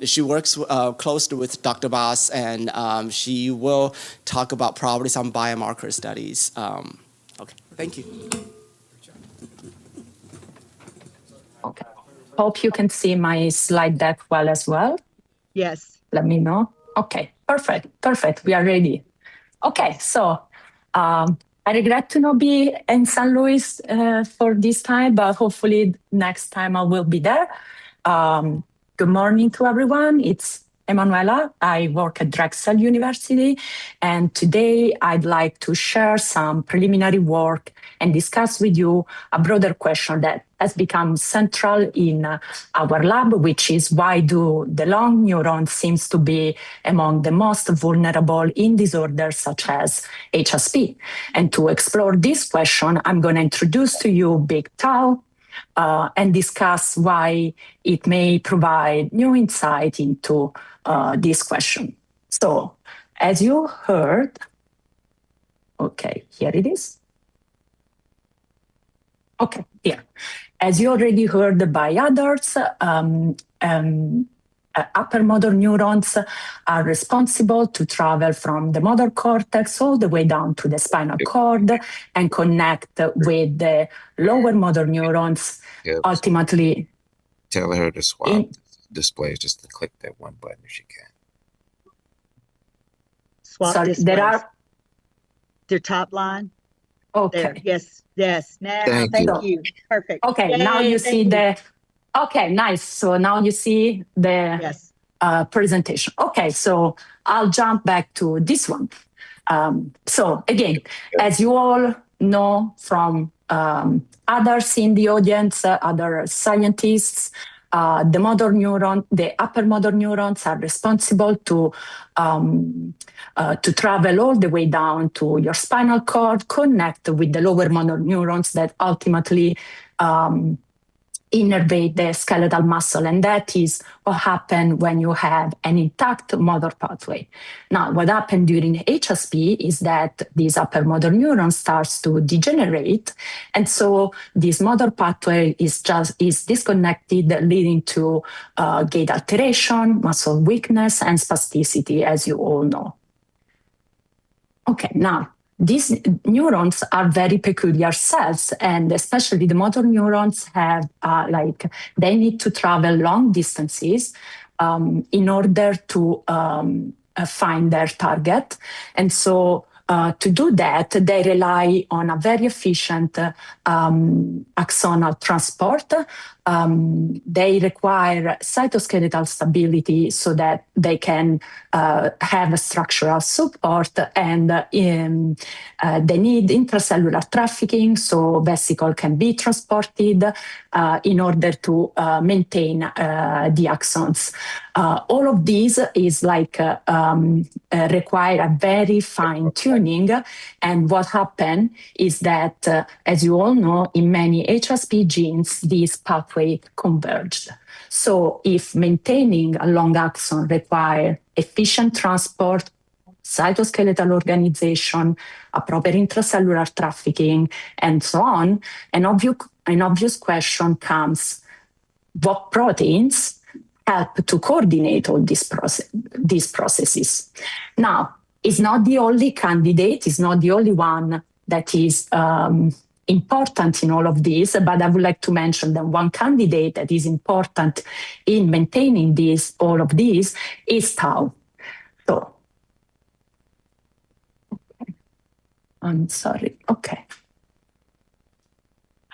she works closely with Dr. Baas, and she will talk about probably some biomarker studies. Okay, thank you. Okay. Hope you can see my slide deck well as well. Yes. Let me know. Okay, perfect. We are ready. Okay, so I regret to not be in St. Louis for this time, but hopefully next time I will be there. Good morning to everyone. It's Emmanuela. I work at Drexel University, and today I'd like to share some preliminary work and discuss with you a broader question that has become central in our lab, which is why do the long neurons seems to be among the most vulnerable in disorders such as HSP. And to explore this question, I'm going to introduce to you Big Tau, and discuss why it may provide new insight into this question. So, as you heard, okay, here it is. Okay, here. As you already heard by others, upper motor neurons are responsible to travel from the motor cortex all the way down to the spinal cord and connect with the lower motor neurons, ultimately. Tell her to swap displays, just to click that one button if she can. Swap Sorry, displays. there are. Their top line. Okay. There. Yes. Now, Thank you. Perfect. Okay, Yay, now you see you. the. Okay, nice. So now you see the Yes. presentation. Okay, so I'll jump back to this one. So again, as you all know from others in the audience, other scientists, the upper motor neurons are responsible to travel all the way down to your spinal cord, connect with the lower motor neurons that ultimately innervate the skeletal muscle, and that is what happens when you have an intact motor pathway. Now, what happened during HSP is that these upper motor neurons starts to degenerate, and so this motor pathway is disconnected, leading to gait alteration, muscle weakness, and spasticity, as you all know. Okay, now, these neurons are very peculiar cells, and especially the motor neurons have, they need to travel long distances in order to find their target. And so to do that, they rely on a very efficient axonal transport they require cytoskeletal stability so that they can have a structural support, and they need intracellular trafficking, so vesicle can be transported in order to maintain the axons. All of these is require a very fine tuning, and what happened is that, as you all know, in many HSP genes, this pathway converged. So if maintaining a long axon requires efficient transport, cytoskeletal organization, a proper intracellular trafficking, and so on, an obvious question comes: what proteins help to coordinate all these processes? Now, it's not the only candidate, it's not the only one that is important in all of this, but I would like to mention that one candidate that is important in maintaining all of these is tau. So, I'm sorry, okay.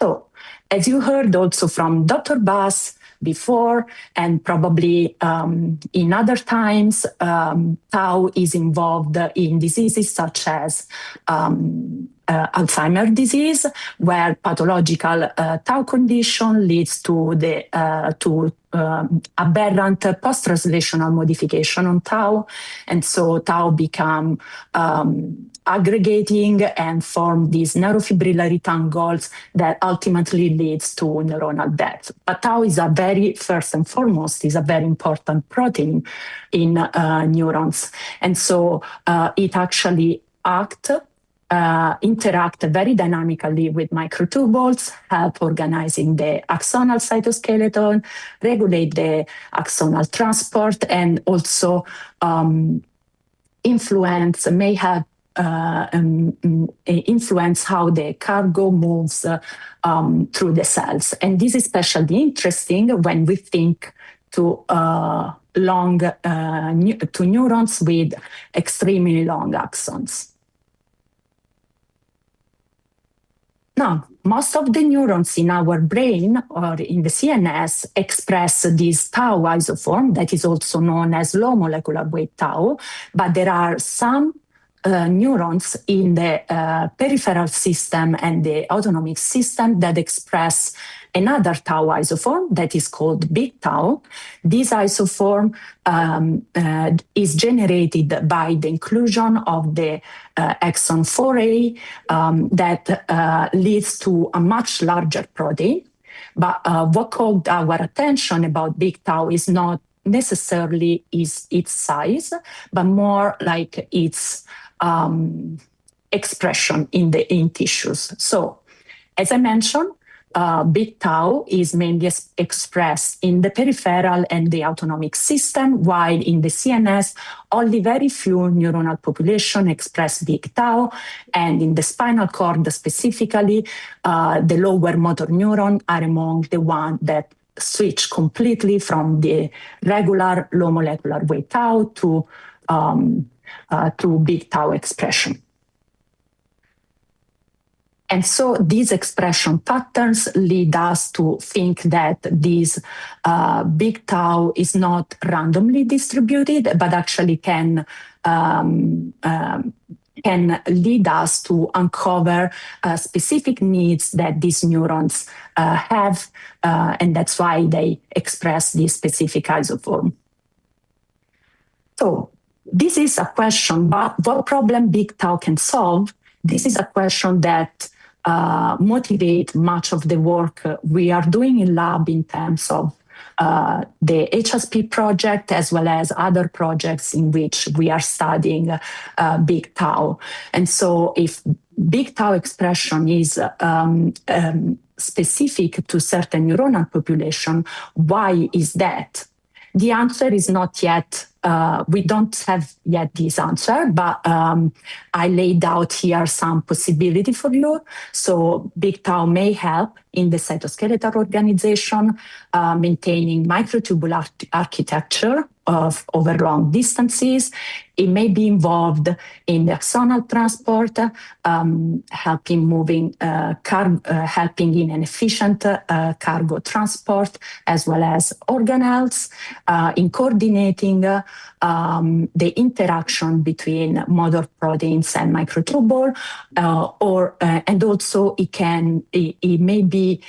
So, as you heard also from Dr. Baas before, and probably in other times, tau is involved in diseases such as Alzheimer's disease, where pathological tau condition leads to aberrant post-translational modification on tau, and so tau become aggregating and form these neurofibrillary tangles that ultimately leads to neuronal death. But tau is first and foremost, is a very important protein in neurons. And so it actually interact very dynamically with microtubules, help organizing the axonal cytoskeleton, regulate the axonal transport, and also influence how the cargo moves through the cells. And this is especially interesting when we think to neurons with extremely long axons. Now, most of the neurons in our brain or in the CNS express this tau isoform that is also known as low molecular weight tau, but there are some neurons in the peripheral system and the autonomic system that express another tau isoform that is called big tau. This isoform is generated by the inclusion of the exon 4A that leads to a much larger protein. But what caught our attention about big tau is not necessarily its size, but more like its expression in tissues. So, as I mentioned, big tau is mainly expressed in the peripheral and the autonomic system, while in the CNS, only very few neuronal population express big tau, and in the spinal cord specifically, the lower motor neuron are among the ones that switch completely from the regular low molecular weight tau to big tau expression. And so these expression patterns lead us to think that this big tau is not randomly distributed, but actually can lead us to uncover specific needs that these neurons have, and that's why they express this specific isoform. So this is a question, but what problem big tau can solve? This is a question that motivate much of the work we are doing in lab in terms of the HSP project, as well as other projects in which we are studying big tau. And so if big tau expression is specific to certain neuronal population, why is that? The answer is not yet, we don't have yet this answer, but I laid out here some possibility for you. So big tau may help in the cytoskeletal organization, maintaining microtubule architecture over long distances. It may be involved in the axonal transport, helping in an efficient cargo transport, as well as organelles, in coordinating the interaction between motor proteins and microtubule, and also it may be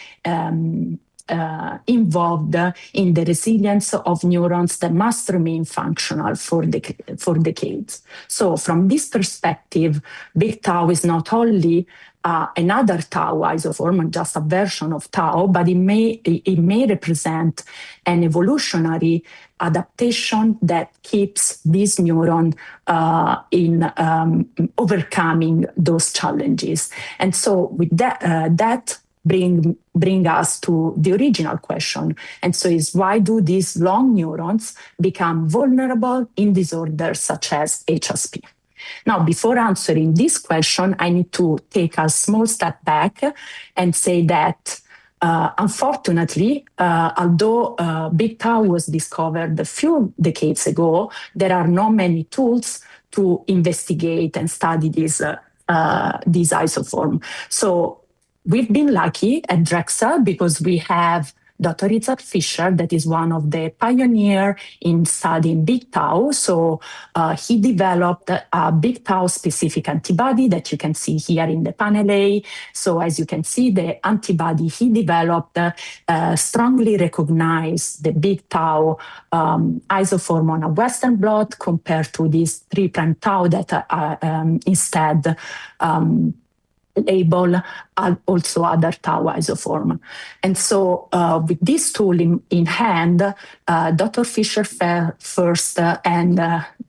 involved in the resilience of neurons that must remain functional for decades. So from this perspective, big tau is not only another tau isoform, just a version of tau, but it may represent an evolutionary adaptation that keeps this neuron in overcoming those challenges. And so with that bring us to the original question. And so is why do these long neurons become vulnerable in disorders such as HSP? Now, before answering this question, I need to take a small step back and say that unfortunately, although big tau was discovered a few decades ago, there are not many tools to investigate and study this isoform. So we've been lucky at Drexel because we have Dr. Richard Fisher, that is one of the pioneers in studying big tau. So he developed a big tau specific antibody that you can see here in the panel A. So as you can see, the antibody he developed strongly recognized the big tau isoform on a Western blot compared to this 3' tau that instead label also other tau isoform. And so with this tool in hand, Dr. Fisher first and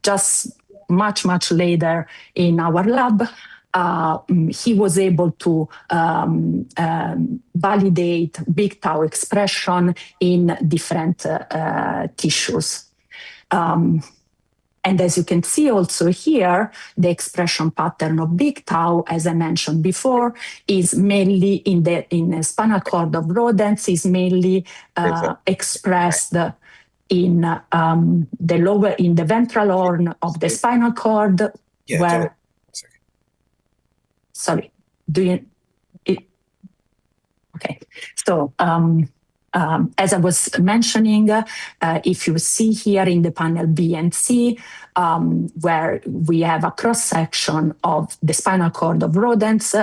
just much later in our lab, he was able to validate big tau expression in different tissues. And as you can see also here, the expression pattern of big tau, as I mentioned before, is mainly in the spinal cord of rodents, is mainly expressed in the ventral horn of the spinal cord, where. Sorry, okay. So. As I was mentioning, if you see here in the panel B and C, where we have a cross-section of the spinal cord of rodents,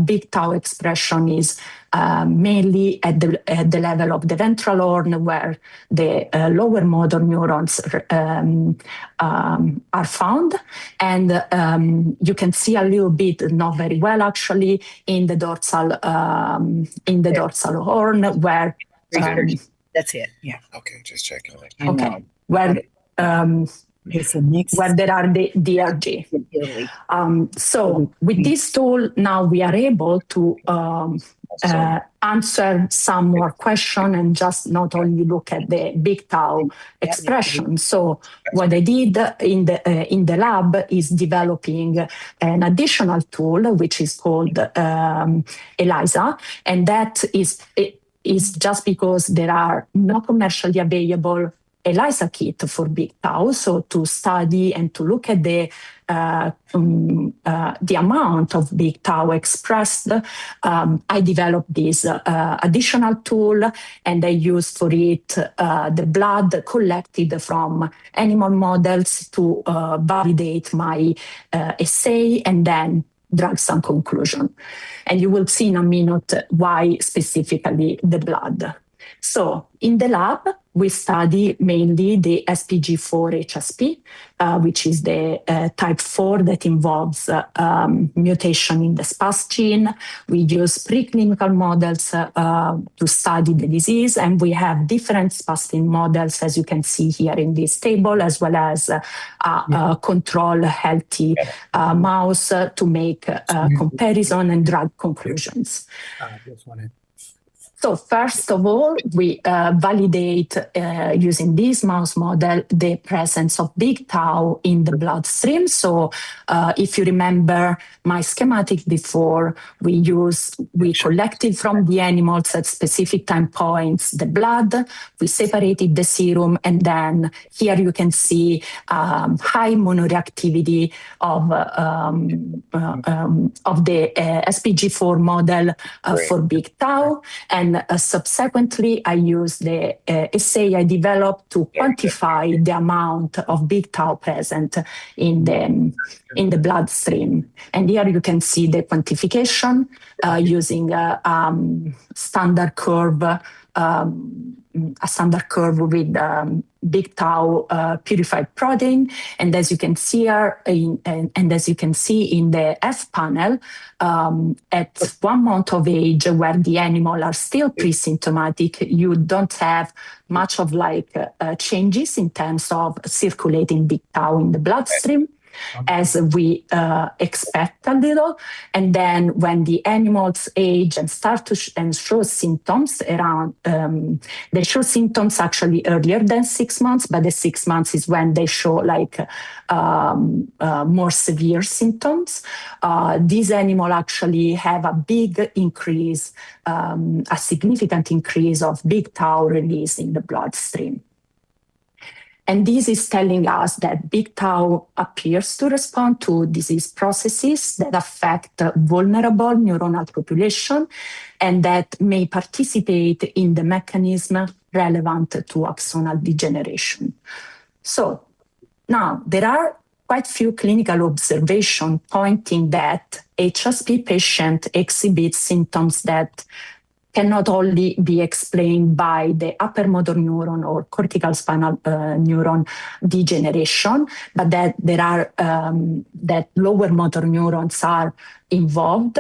big tau expression is mainly at the level of the ventral horn, where the lower motor neurons are found. And you can see a little bit, not very well actually, in the dorsal horn, where that's it. Yeah. Okay, just checking. Okay. Where there are the DRG. So with this tool, now we are able to answer some more questions and just not only look at the big tau expression. So what I did in the lab is developing an additional tool, which is called ELISA, and that is just because there are no commercially available ELISA kit for big tau. So to study and to look at the amount of big tau expressed, I developed this additional tool, and I used for it the blood collected from animal models to validate my assay and then drag some conclusion. And you will see in a minute why specifically the blood. So in the lab, we study mainly the SPG4 HSP, which is the type 4 that involves mutation in the SPAS gene. We use preclinical models to study the disease, and we have different spastin models, as you can see here in this table, as well as control healthy mouse to make comparison and drug conclusions. So first of all, we validate using this mouse model the presence of big tau in the bloodstream. So if you remember my schematic before, we collected from the animals at specific time points the blood, we separated the serum, and then here you can see high monoreactivity of the SPG4 model for big tau. And subsequently, I used the assay I developed to quantify the amount of big tau present in the bloodstream. And here you can see the quantification using a standard curve with big tau purified protein. And as you can see here, and as you can see in the F panel, at 1 month of age, where the animal are still pre-symptomatic, you don't have much of changes in terms of circulating big tau in the bloodstream, as we expect a little. And then when the animals age and start to show symptoms around, they show symptoms actually earlier than 6 months, but the 6 months is when they show more severe symptoms. These animals actually have a big increase, a significant increase of big tau release in the bloodstream. And this is telling us that big tau appears to respond to disease processes that affect vulnerable neuronal population and that may participate in the mechanism relevant to axonal degeneration. So now there are quite few clinical observations pointing that HSP patient exhibits symptoms that cannot only be explained by the upper motor neuron or cortical spinal neuron degeneration, but that there are that lower motor neurons are involved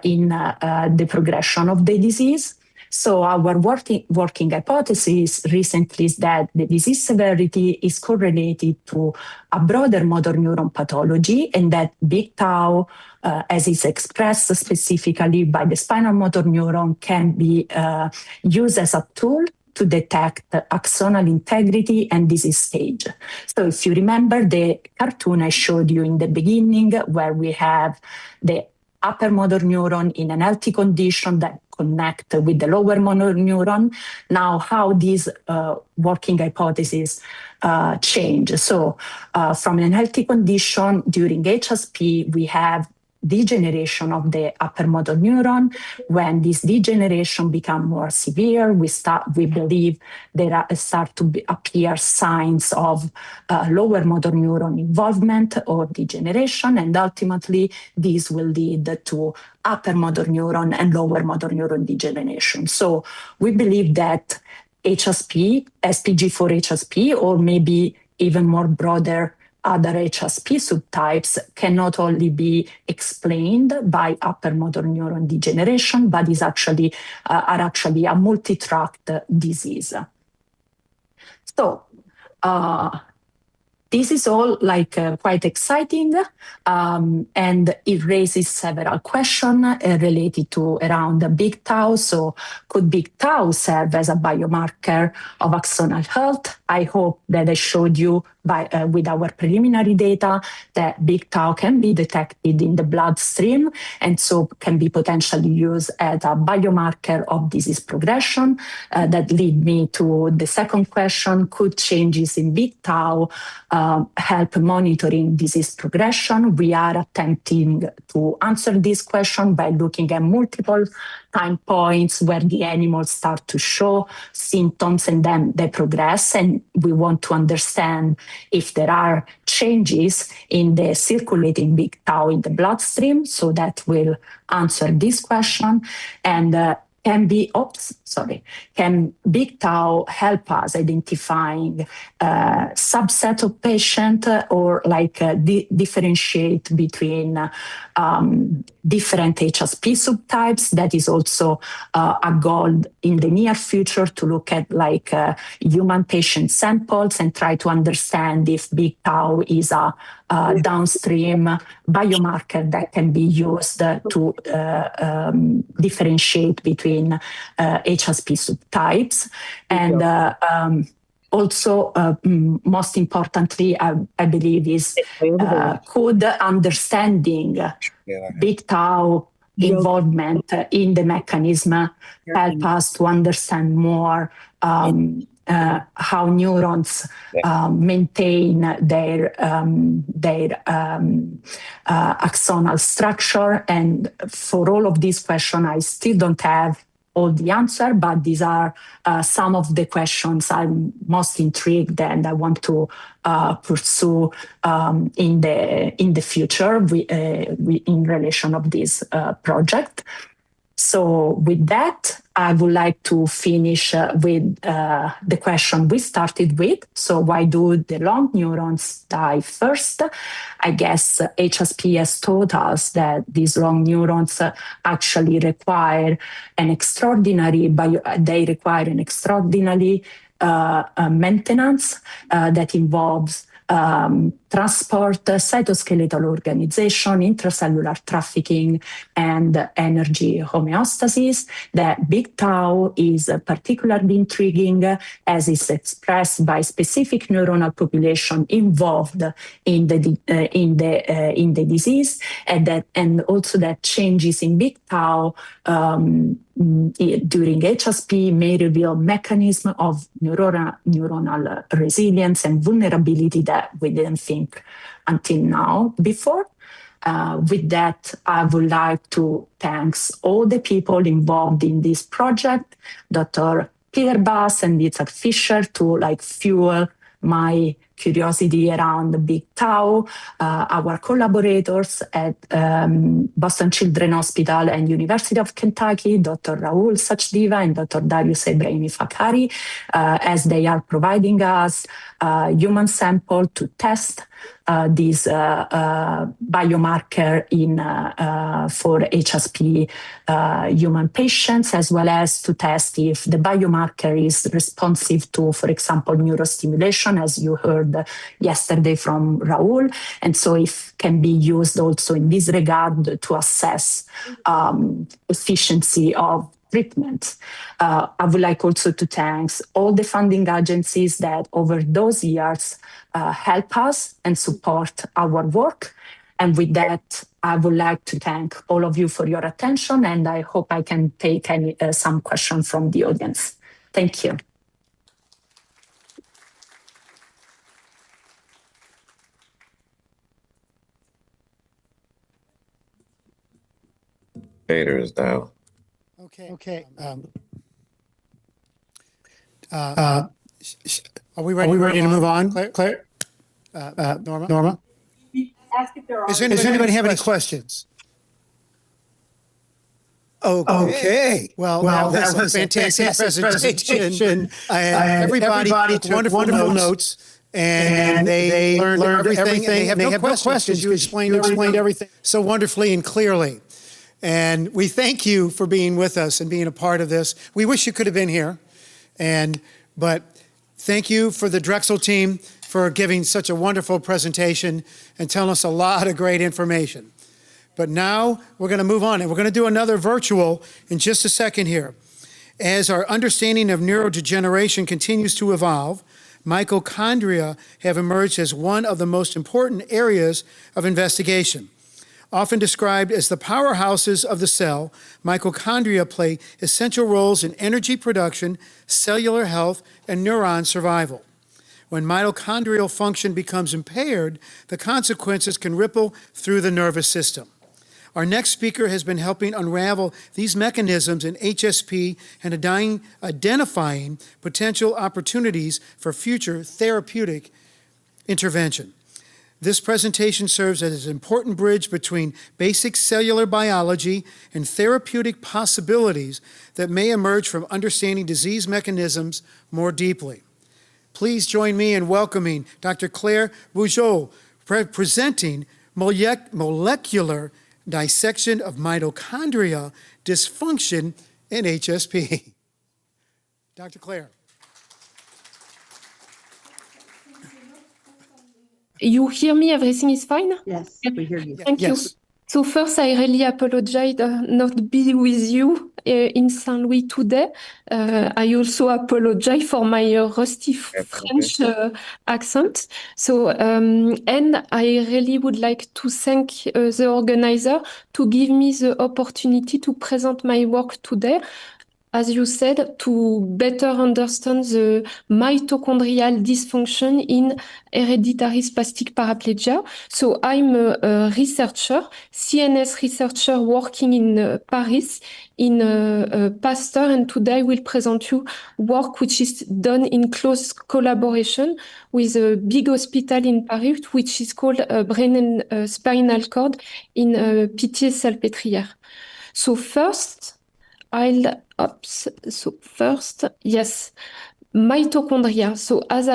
in the progression of the disease. So our working hypothesis recently is that the disease severity is correlated to a broader motor neuron pathology, and that big tau, as is expressed specifically by the spinal motor neuron, can be used as a tool to detect axonal integrity and disease stage. So if you remember the cartoon I showed you in the beginning, where we have the upper motor neuron in an healthy condition that connect with the lower motor neuron, now how these working hypotheses change. So from an healthy condition during HSP, we have degeneration of the upper motor neuron. When this degeneration becomes more severe, we believe there start to appear signs of lower motor neuron involvement or degeneration, and ultimately this will lead to upper motor neuron and lower motor neuron degeneration. So we believe that HSP, SPG4 HSP, or maybe even more broader other HSP subtypes cannot only be explained by upper motor neuron degeneration, but are actually a multi-tract disease. So this is all quite exciting, and it raises several questions related to around the big tau. So could big tau serve as a biomarker of axonal health? I hope that I showed you with our preliminary data that big tau can be detected in the bloodstream and so can be potentially used as a biomarker of disease progression. That lead me to the second question: could changes in big tau help monitoring disease progression? We are attempting to answer this question by looking at multiple time points where the animals start to show symptoms and then they progress. And we want to understand if there are changes in the circulating big tau in the bloodstream. So that will answer this question. And can big tau help us identifying subset of patient or differentiate between different HSP subtypes? That is also a goal in the near future, to look at human patient samples and try to understand if big tau is a downstream biomarker that can be used to differentiate between HSP subtypes. And also, most importantly, I believe is good understanding big tau involvement in the mechanism help us to understand more how neurons maintain their axonal structure. And for all of these questions, I still don't have all the answer, but these are some of the questions I'm most intrigued and I want to pursue in the future in relation of this project. So with that, I would like to finish with the question we started with. So why do the long neurons die first? I guess HSP has taught us that these long neurons actually require an extraordinary maintenance that involves transport, cytoskeletal organization, intracellular trafficking, and energy homeostasis. That big tau is particularly intriguing as it's expressed by specific neuronal population involved in the disease, and also that changes in big tau during HSP may reveal mechanism of neuronal resilience and vulnerability that we didn't think until now before. With that, I would like to thank all the people involved in this project, Dr. Peter Baas and Itzhak Fischer, to fuel my curiosity around the big tau, our collaborators at Boston Children's Hospital and University of Kentucky, Dr. Rahul Sachdeva and Dr. Darius Ebrahimi Fakhari, as they are providing us human sample to test this biomarker for HSP human patients, as well as to test if the biomarker is responsive to, for example, neurostimulation, as you heard yesterday from Rahul. And so if can be used also in this regard to assess efficiency of treatment. I would like also to thank all the funding agencies that over those years help us and support our work. And with that, I would like to thank all of you for your attention, and I hope I can take some questions from the audience. Thank you. Vader is down. Okay. Are we ready to move on, Claire? Norma? Ask if there are. Does anybody have any questions? Okay. Well, that was a fantastic presentation. Everybody took wonderful notes, and they learned everything. They have no questions. You explained everything so wonderfully and clearly. And we thank you for being with us and being a part of this. We wish you could have been here, but thank you for the Drexel team for giving such a wonderful presentation and telling us a lot of great information. But now we're going to move on, and we're going to do another virtual in just a second here. As our understanding of neurodegeneration continues to evolve, mitochondria have emerged as one of the most important areas of investigation. Often described as the powerhouses of the cell, mitochondria play essential roles in energy production, cellular health, and neuron survival. When mitochondrial function becomes impaired, the consequences can ripple through the nervous system. Our next speaker has been helping unravel these mechanisms in HSP and identifying potential opportunities for future therapeutic intervention. This presentation serves as an important bridge between basic cellular biology and therapeutic possibilities that may emerge from understanding disease mechanisms more deeply. Please join me in welcoming Dr. Claire Pujoi, presenting molecular dissection of mitochondria dysfunction in HSP. Dr. Claire. You hear me? Everything is fine? Yes, we hear you. Thank you. So first, I really apologize not be with you in Saint Louis today. I also apologize for my rusty French accent. So, and I really would like to thank the organizer to give me the opportunity to present my work today. As you said, to better understand the mitochondrial dysfunction in hereditary spastic paraplegia. So I'm a researcher, CNS researcher working in Paris in Pasteur, and today I will present you work which is done in close collaboration with a big hospital in Paris, which is called Brain and Spinal Cord in Pitié-Salpêtrière. So first, yes, mitochondria. So as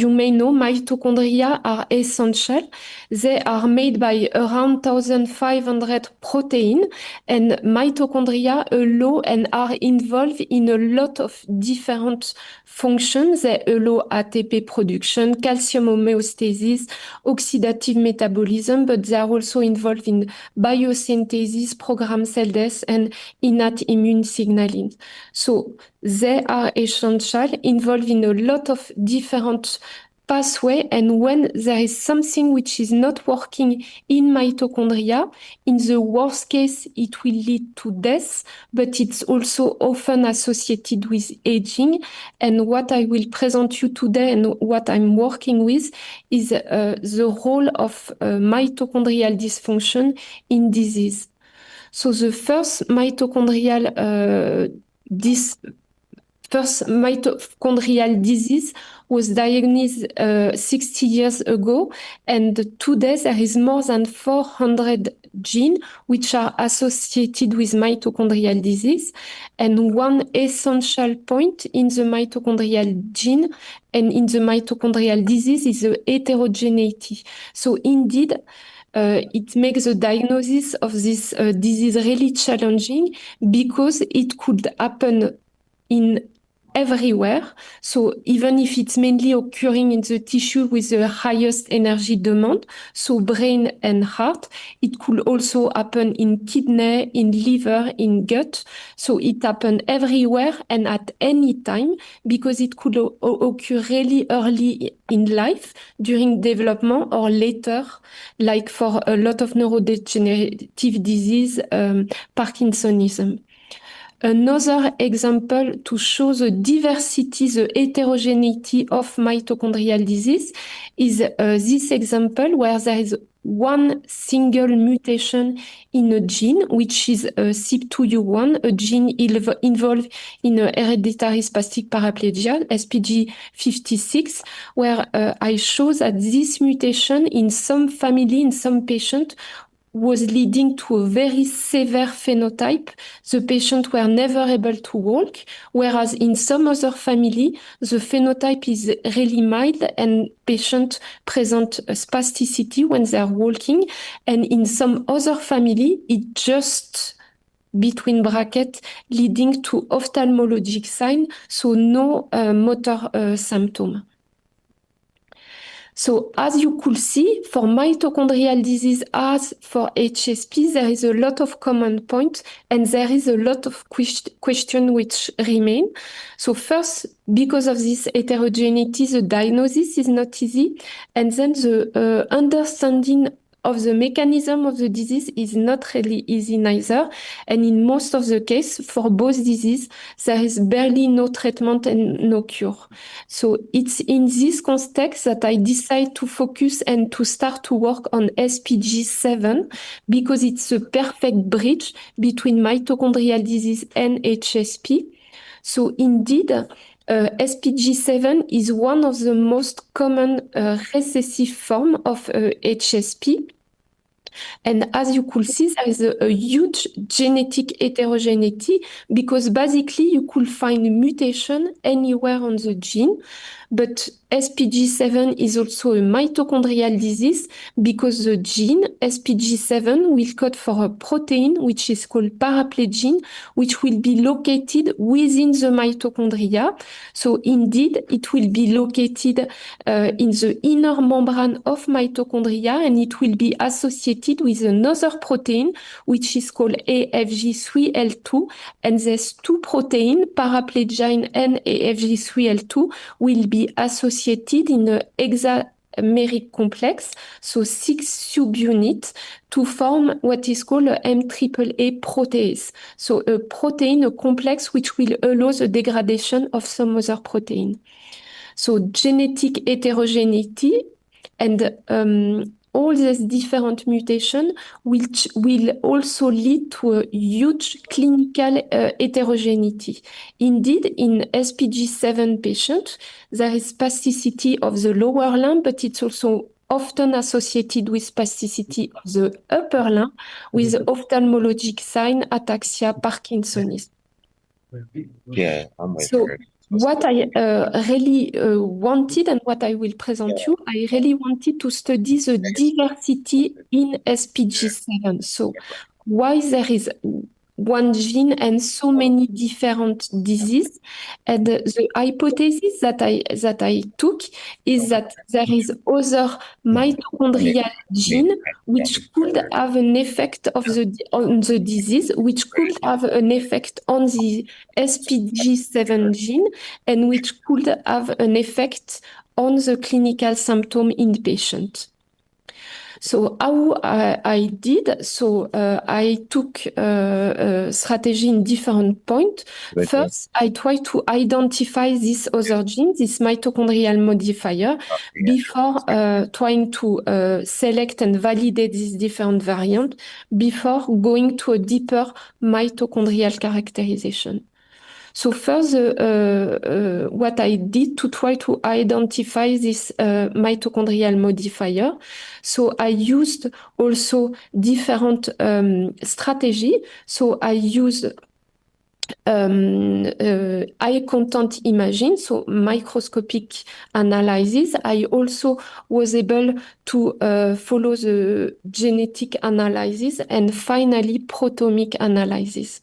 you may know, mitochondria are essential. They are made by around 1,500 protein, and mitochondria allow and are involved in a lot of different functions. They allow ATP production, calcium homeostasis, oxidative metabolism, but they are also involved in biosynthesis, programmed cell death, and innate immune signaling. So they are essential, involved in a lot of different pathways, and when there is something which is not working in mitochondria, in the worst case, it will lead to death, but it's also often associated with aging. And what I will present you today and what I'm working with is the role of mitochondrial dysfunction in disease. So the first mitochondrial disease was diagnosed 60 years ago, and today there is more than 400 genes which are associated with mitochondrial disease. And one essential point in the mitochondrial gene and in the mitochondrial disease is the heterogeneity. So indeed, it makes the diagnosis of this disease really challenging because it could happen in everywhere. So even if it's mainly occurring in the tissue with the highest energy demand, so brain and heart, it could also happen in kidney, in liver, in gut. So it happens everywhere and at any time because it could occur really early in life during development or later, like for a lot of neurodegenerative disease, Parkinsonism. Another example to show the diversity, the heterogeneity of mitochondrial disease is this example where there is one single mutation in a gene, which is CYP2U1, a gene involved in a hereditary spastic paraplegia, SPG56, where I show that this mutation in some family, in some patient, was leading to a very severe phenotype. The patients were never able to walk, whereas in some other family, the phenotype is really mild and patients present spasticity when they are walking. And in some other family, it just between brackets leading to ophthalmologic sign, so no motor symptom. So as you could see, for mitochondrial disease as for HSP, there is a lot of common points and there is a lot of questions which remain. So first, because of this heterogeneity, the diagnosis is not easy. And then the understanding of the mechanism of the disease is not really easy neither. And in most of the case, for both diseases, there is barely no treatment and no cure. So it's in this context that I decide to focus and to start to work on SPG7 because it's a perfect bridge between mitochondrial disease and HSP. So indeed, SPG7 is one of the most common recessive form of HSP. And as you could see, there is a huge genetic heterogeneity because basically you could find mutation anywhere on the gene. But SPG7 is also a mitochondrial disease because the gene SPG7 will code for a protein which is called paraplegin, which will be located within the mitochondria. So indeed, it will be located in the inner membrane of mitochondria, and it will be associated with another protein which is called AFG3L2. And these two proteins, paraplegin and AFG3L2, will be associated in an hexameric complex, so 6 subunits, to form what is called a MAAA protease. So a protein, a complex which will allow the degradation of some other protein. So genetic heterogeneity and all these different mutations which will also lead to a huge clinical heterogeneity. Indeed, in SPG7 patients, there is spasticity of the lower limb, but it's also often associated with spasticity of the upper limb with ophthalmologic sign, ataxia, Parkinsonism. Yeah, I'm with So her. what I really wanted and what I will present you, I really wanted to study the diversity in SPG7. So why there is one gene and so many different diseases. And the hypothesis that I took is that there is other mitochondrial gene which could have an effect on the disease, which could have an effect on the SPG7 gene, and which could have an effect on the clinical symptom in patient. So how I did, so I took a strategy in different points. First, I tried to identify this other gene, this mitochondrial modifier, before trying to select and validate these different variants, before going to a deeper mitochondrial characterization. So first, what I did to try to identify this mitochondrial modifier. So I used also different strategy. So I used high content imaging, so microscopic analysis. I also was able to follow the genetic analysis and finally proteomic analysis.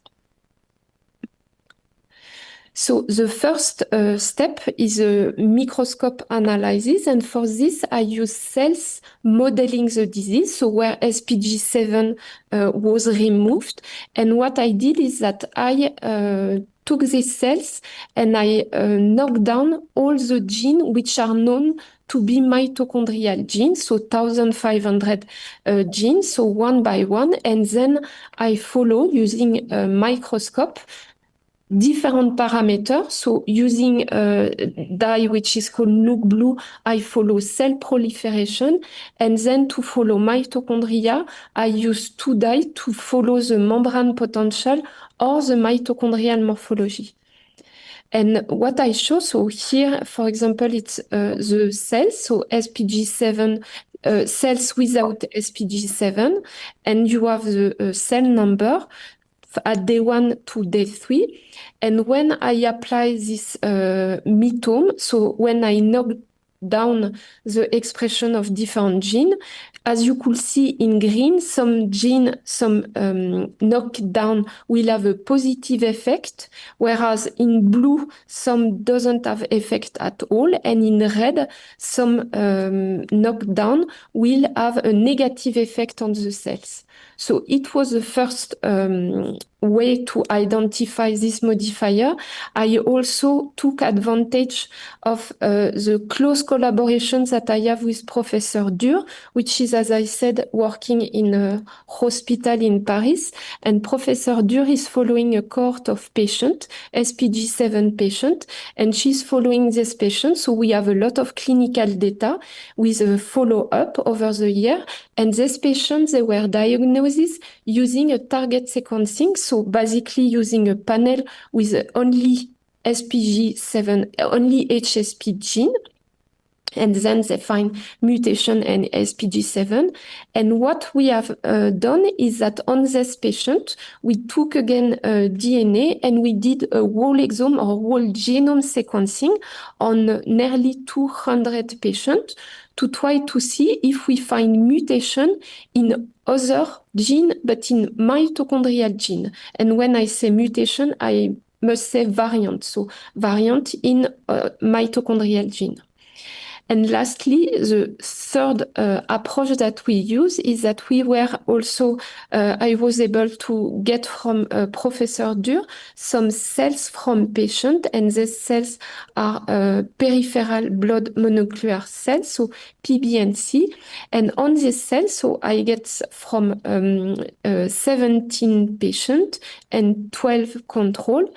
So the first step is a microscope analysis, and for this I use cells modeling the disease, so where SPG7 was removed. And what I did is that I took these cells and I knocked down all the genes which are known to be mitochondrial genes, so 1,500 genes, so one by one, and then I follow using a microscope different parameters. So using a dye which is called Nuke Blue, I follow cell proliferation. And then to follow mitochondria, I use two dyes to follow the membrane potential or the mitochondrial morphology. And what I show, so here, for example, it's the cells, so SPG7, cells without SPG7, and you have the cell number at day 1 to day 3. And when I apply this metome, so when I knock down the expression of different genes, as you could see in green, some gene, some knockdown will have a positive effect, whereas in blue, some doesn't have effect at all, and in red, some knockdown will have a negative effect on the cells. So it was the first way to identify this modifier. I also took advantage of the close collaborations that I have with Professor Dur, which is, as I said, working in a hospital in Paris. And Professor Dur is following a cohort of patients, SPG7 patients, and she's following these patients. So we have a lot of clinical data with a follow-up over the year. And these patients, they were diagnosed using a target sequencing, so basically using a panel with only SPG7, only HSP gene. And then they find mutation and SPG7. And what we have done is that on this patient, we took again DNA and we did a whole exome or whole genome sequencing on nearly 200 patients to try to see if we find mutation in other gene, but in mitochondrial gene. And when I say mutation, I must say variant. So variant in mitochondrial gene. And lastly, the third approach that we use is that we were also, I was able to get from Professor Dur some cells from patient, and these cells are peripheral blood mononuclear cells, so PBNC. And on these cells, so I get from 17 patients and 12 control.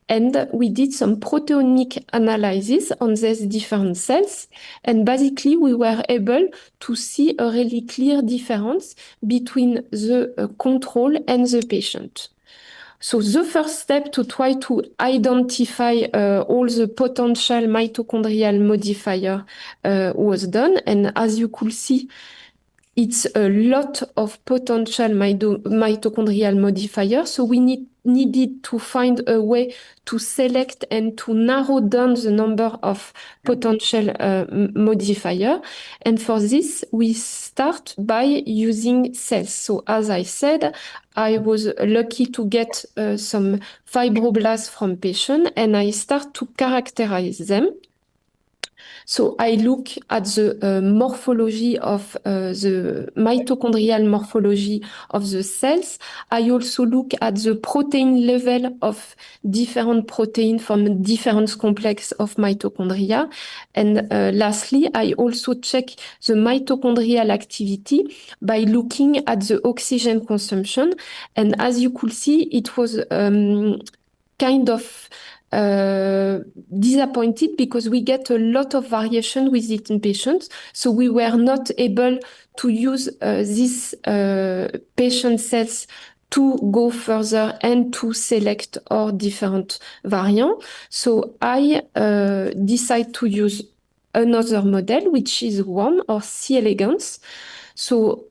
And we did some proteomic analysis on these different cells. And basically, we were able to see a really clear difference between the control and the patient. So the first step to try to identify all the potential mitochondrial modifier was done. And as you could see, it's a lot of potential mitochondrial modifiers. So we needed to find a way to select and to narrow down the number of potential modifier. And for this, we start by using cells. So as I said, I was lucky to get some fibroblasts from patients, and I start to characterize them. So I look at the morphology of the mitochondrial morphology of the cells. I also look at the protein level of different proteins from different complex of mitochondria. And lastly, I also check the mitochondrial activity by looking at the oxygen consumption. And as you could see, it was kind of disappointed because we get a lot of variation with it in patients. So we were not able to use these patient cells to go further and to select our different variants. So I decide to use another model, which is worm or C. elegans. So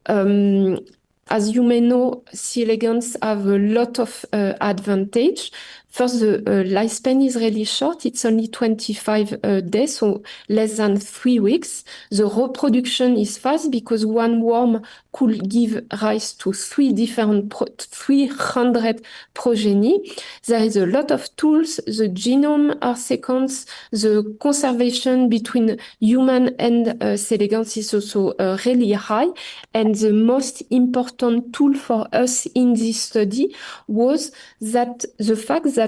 as you may know, C. elegans have a lot of advantage. First, the lifespan is really short. It's only 25 days, so less than 3 weeks. The reproduction is fast because one worm could give rise to 300 progeny. There is a lot of tools. The genome are sequenced. The conservation between human and C. elegans is also really high. And the most important tool for us in this study was that the fact that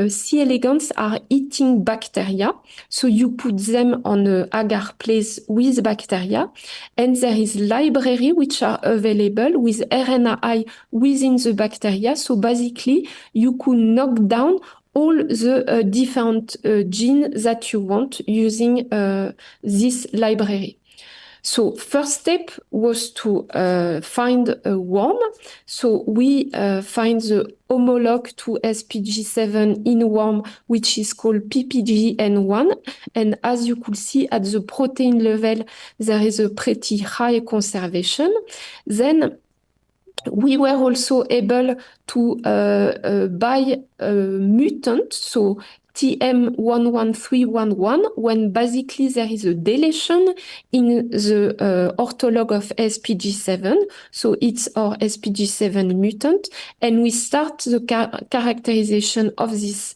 C. elegans are eating bacteria. So you put them on an agar plate with bacteria, and there is library which are available with RNAi within the bacteria. So basically, you could knock down all the different genes that you want using this library. So first step was to find a worm. So we find the homologue to SPG7 in worm, which is called PPGN1. And as you could see at the protein level, there is a pretty high conservation. Then we were also able to buy a mutant, so TM11311, when basically there is a deletion in the orthologue of SPG7. So it's our SPG7 mutant. And we start the characterization of these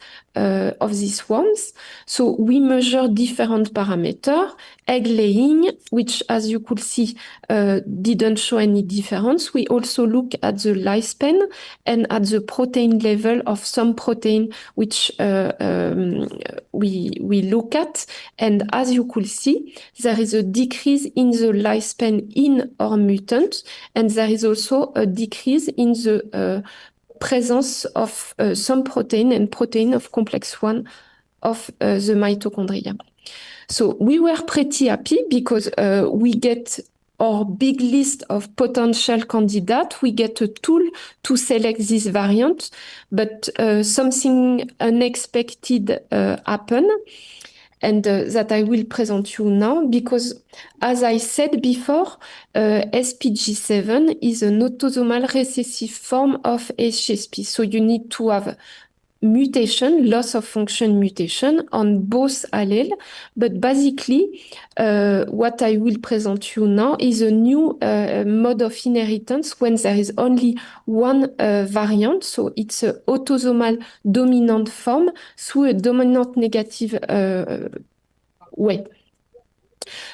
worms. So we measure different parameters. Egg laying, which as you could see, didn't show any difference. We also look at the lifespan and at the protein level of some protein, which we look at. And as you could see, there is a decrease in the lifespan in our mutant, and there is also a decrease in the presence of some protein and protein of complex 1 of the mitochondria. So we were pretty happy because we get our big list of potential candidates. We get a tool to select this variant, but something unexpected happened. and that I will present you now, because as I said before, SPG7 is an autosomal recessive form of HSP. So you need to have mutation, loss of function mutation on both allele. But basically, what I will present you now is a new mode of inheritance when there is only one variant. So it's an autosomal dominant form through a dominant negative way.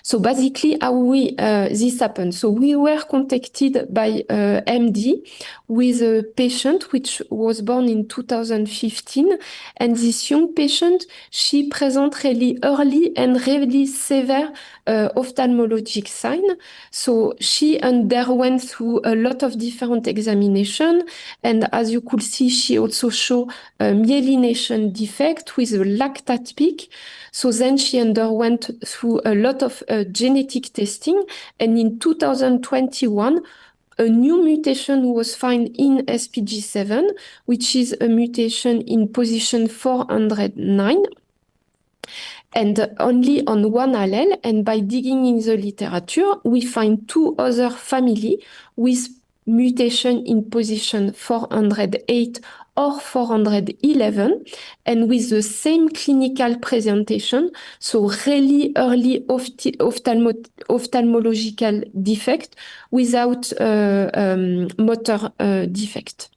So basically, how this happened? So we were contacted by MD with a patient which was born in 2015, and this young patient, she present really early and really severe ophthalmologic sign. So she underwent through a lot of different examination, and as you could see, she also show a myelination defect with a lactate peak. So then she underwent through a lot of genetic testing, and in 2021, a new mutation was found in SPG7, which is a mutation in position 409, and only on one allele. And by digging in the literature, we find two other families with mutation in position 408 or 411, and with the same clinical presentation, so really early ophthalmological defect without motor defect.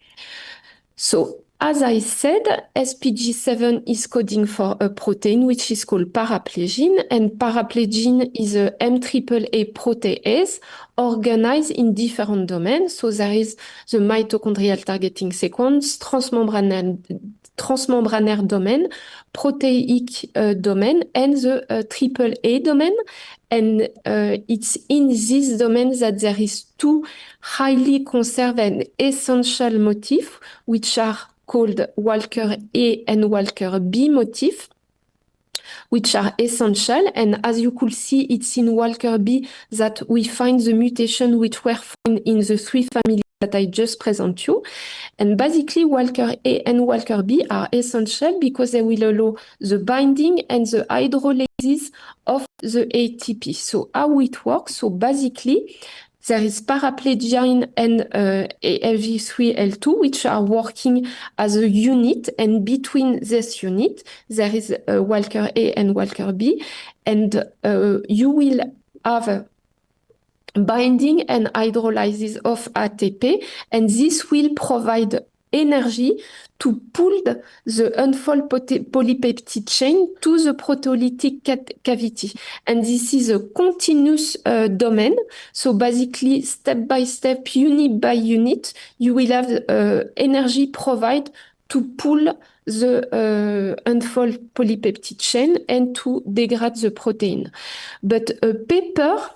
So, as I said, SPG7 is coding for a protein which is called paraplegin, and paraplegin is a MAAA protease organized in different domains. So there is the mitochondrial targeting sequence, transmembranaire domain, proteic domain, and the AAA domain. And it's in this domain that there is two highly conserved and essential motifs, which are called Walker A and Walker B motif, which are essential. And as you could see, it's in Walker B that we find the mutation which were found in the three families that I just presented you. And basically, Walker A and Walker B are essential because they will allow the binding and the hydrolysis of the ATP. So how it works? So basically, there is paraplegin and ALG3L2, which are working as a unit, and between this unit, there is Walker A and Walker B, and you will have binding and hydrolysis of ATP, and this will provide energy to pull the unfold polypeptide chain to the proteolytic cavity. And this is a continuous domain. So basically, step by step, unit by unit, you will have energy provided to pull the unfold polypeptide chain and to degrade the protein. But a paper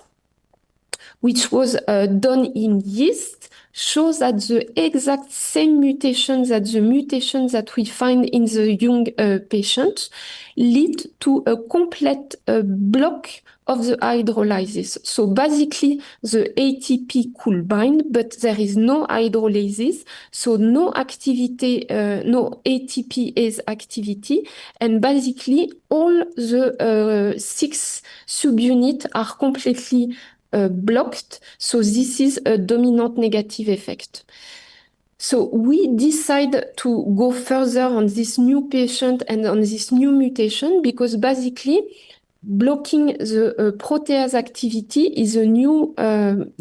which was done in yeast shows that the exact same mutations, that we find in the young patient lead to a complete block of the hydrolysis. So basically, the ATP could bind, but there is no hydrolysis, so no activity, no ATPase activity, and basically all the 6 subunits are completely blocked. So this is a dominant negative effect. So we decide to go further on this new patient and on this new mutation because basically blocking the protease activity is a new,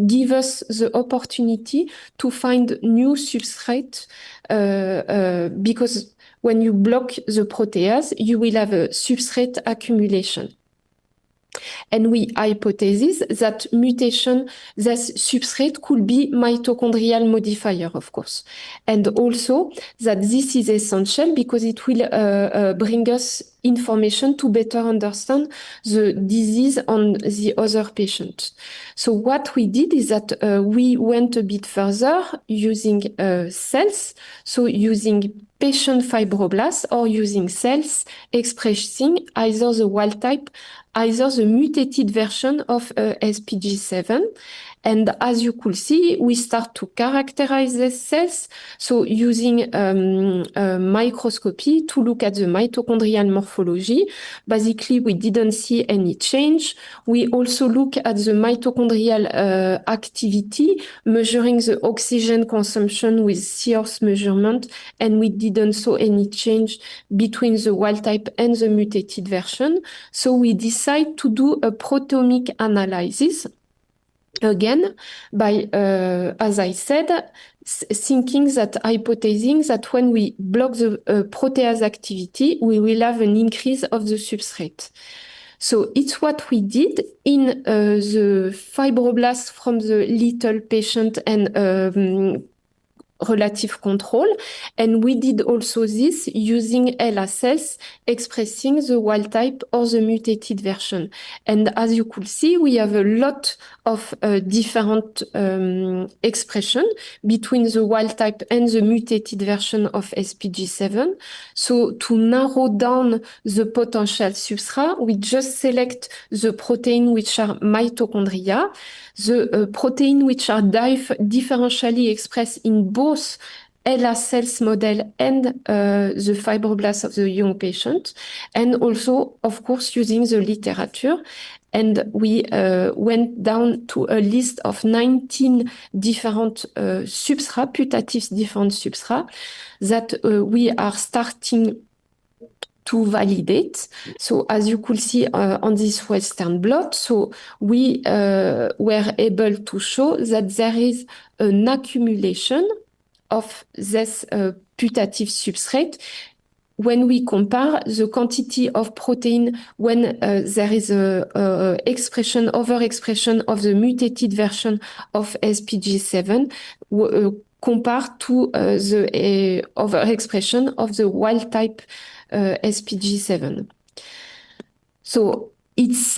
give us the opportunity to find new substrate because when you block the protease, you will have a substrate accumulation. And we hypothesis that mutation, this substrate could be mitochondrial modifier, of course. And also that this is essential because it will bring us information to better understand the disease on the other patient. So what we did is that we went a bit further using cells, so using patient fibroblasts or using cells expressing either the wild type, either the mutated version of SPG7. And as you could see, we start to characterize these cells. So using microscopy to look at the mitochondrial morphology. Basically, we didn't see any change. We also look at the mitochondrial activity, measuring the oxygen consumption with Sheorn measurement, and we didn't saw any change between the wild type and the mutated version. So we decide to do a proteomic analysis. Again, by, as I said, hypothesizing that when we block the protease activity, we will have an increase of the substrate. So it's what we did in the fibroblasts from the little patient and relative control. And we did also this using HeLa cells expressing the wild type or the mutated version. And as you could see, we have a lot of different expression between the wild type and the mutated version of SPG7. So to narrow down the potential substrate, we just select the protein which are mitochondria, the protein which are differentially expressed in both HeLa cells model and the fibroblasts of the young patient, and also, of course, using the literature. And we went down to a list of 19 different substrate, putative different substrate that we are starting to validate. So as you could see on this Western blot, so we were able to show that there is an accumulation of this putative substrate when we compare the quantity of protein when there is a overexpression of the mutated version of SPG7 compared to the overexpression of the wild type SPG7. So it's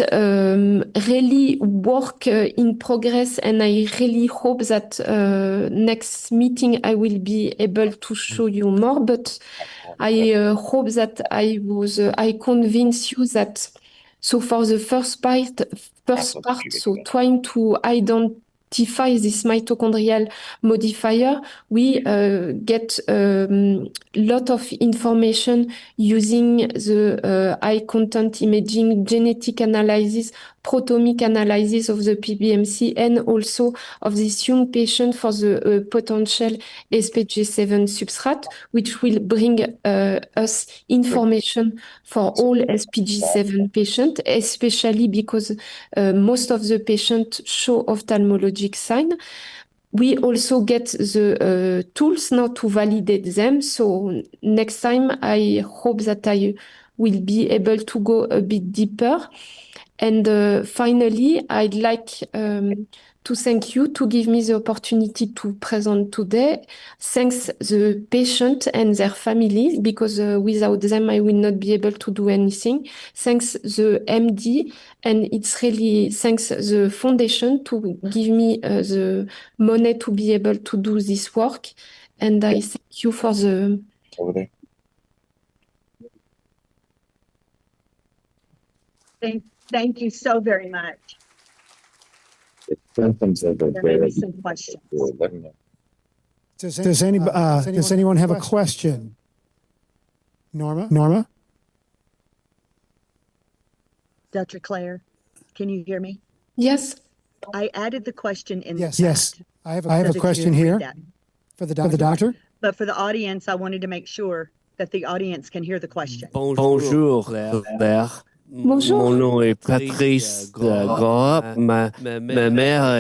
really work in progress, and I really hope that next meeting I will be able to show you more, but I hope that I convince you that, so for the first part, so trying to identify this mitochondrial modifier, we get lot of information using the high content imaging, genetic analysis, proteomic analysis of the PBMC, and also of this young patient for the potential SPG7 substrate, which will bring us information for all SPG7 patients, especially because most of the patients show ophthalmologic sign. We also get the tools now to validate them. So next time, I hope that I will be able to go a bit deeper. And finally, I'd like to thank you to give me the opportunity to present today. Thanks the patient and their families, because without them, I will not be able to do anything. Thanks the MD, and it's really thanks the foundation to give me the money to be able to do this work. And I thank you for the... Over there. Thank you so very much. There may be some questions. Does anyone have a question? Norma? Dr. Claire, can you hear me? Yes. I added the question in the Yes. chat. I have a question here for the doctor. But for the audience, I wanted to make sure that the audience can hear the question. Bonjour, Claire. Bonjour. Mon nom est Patrice Gaup. Ma mère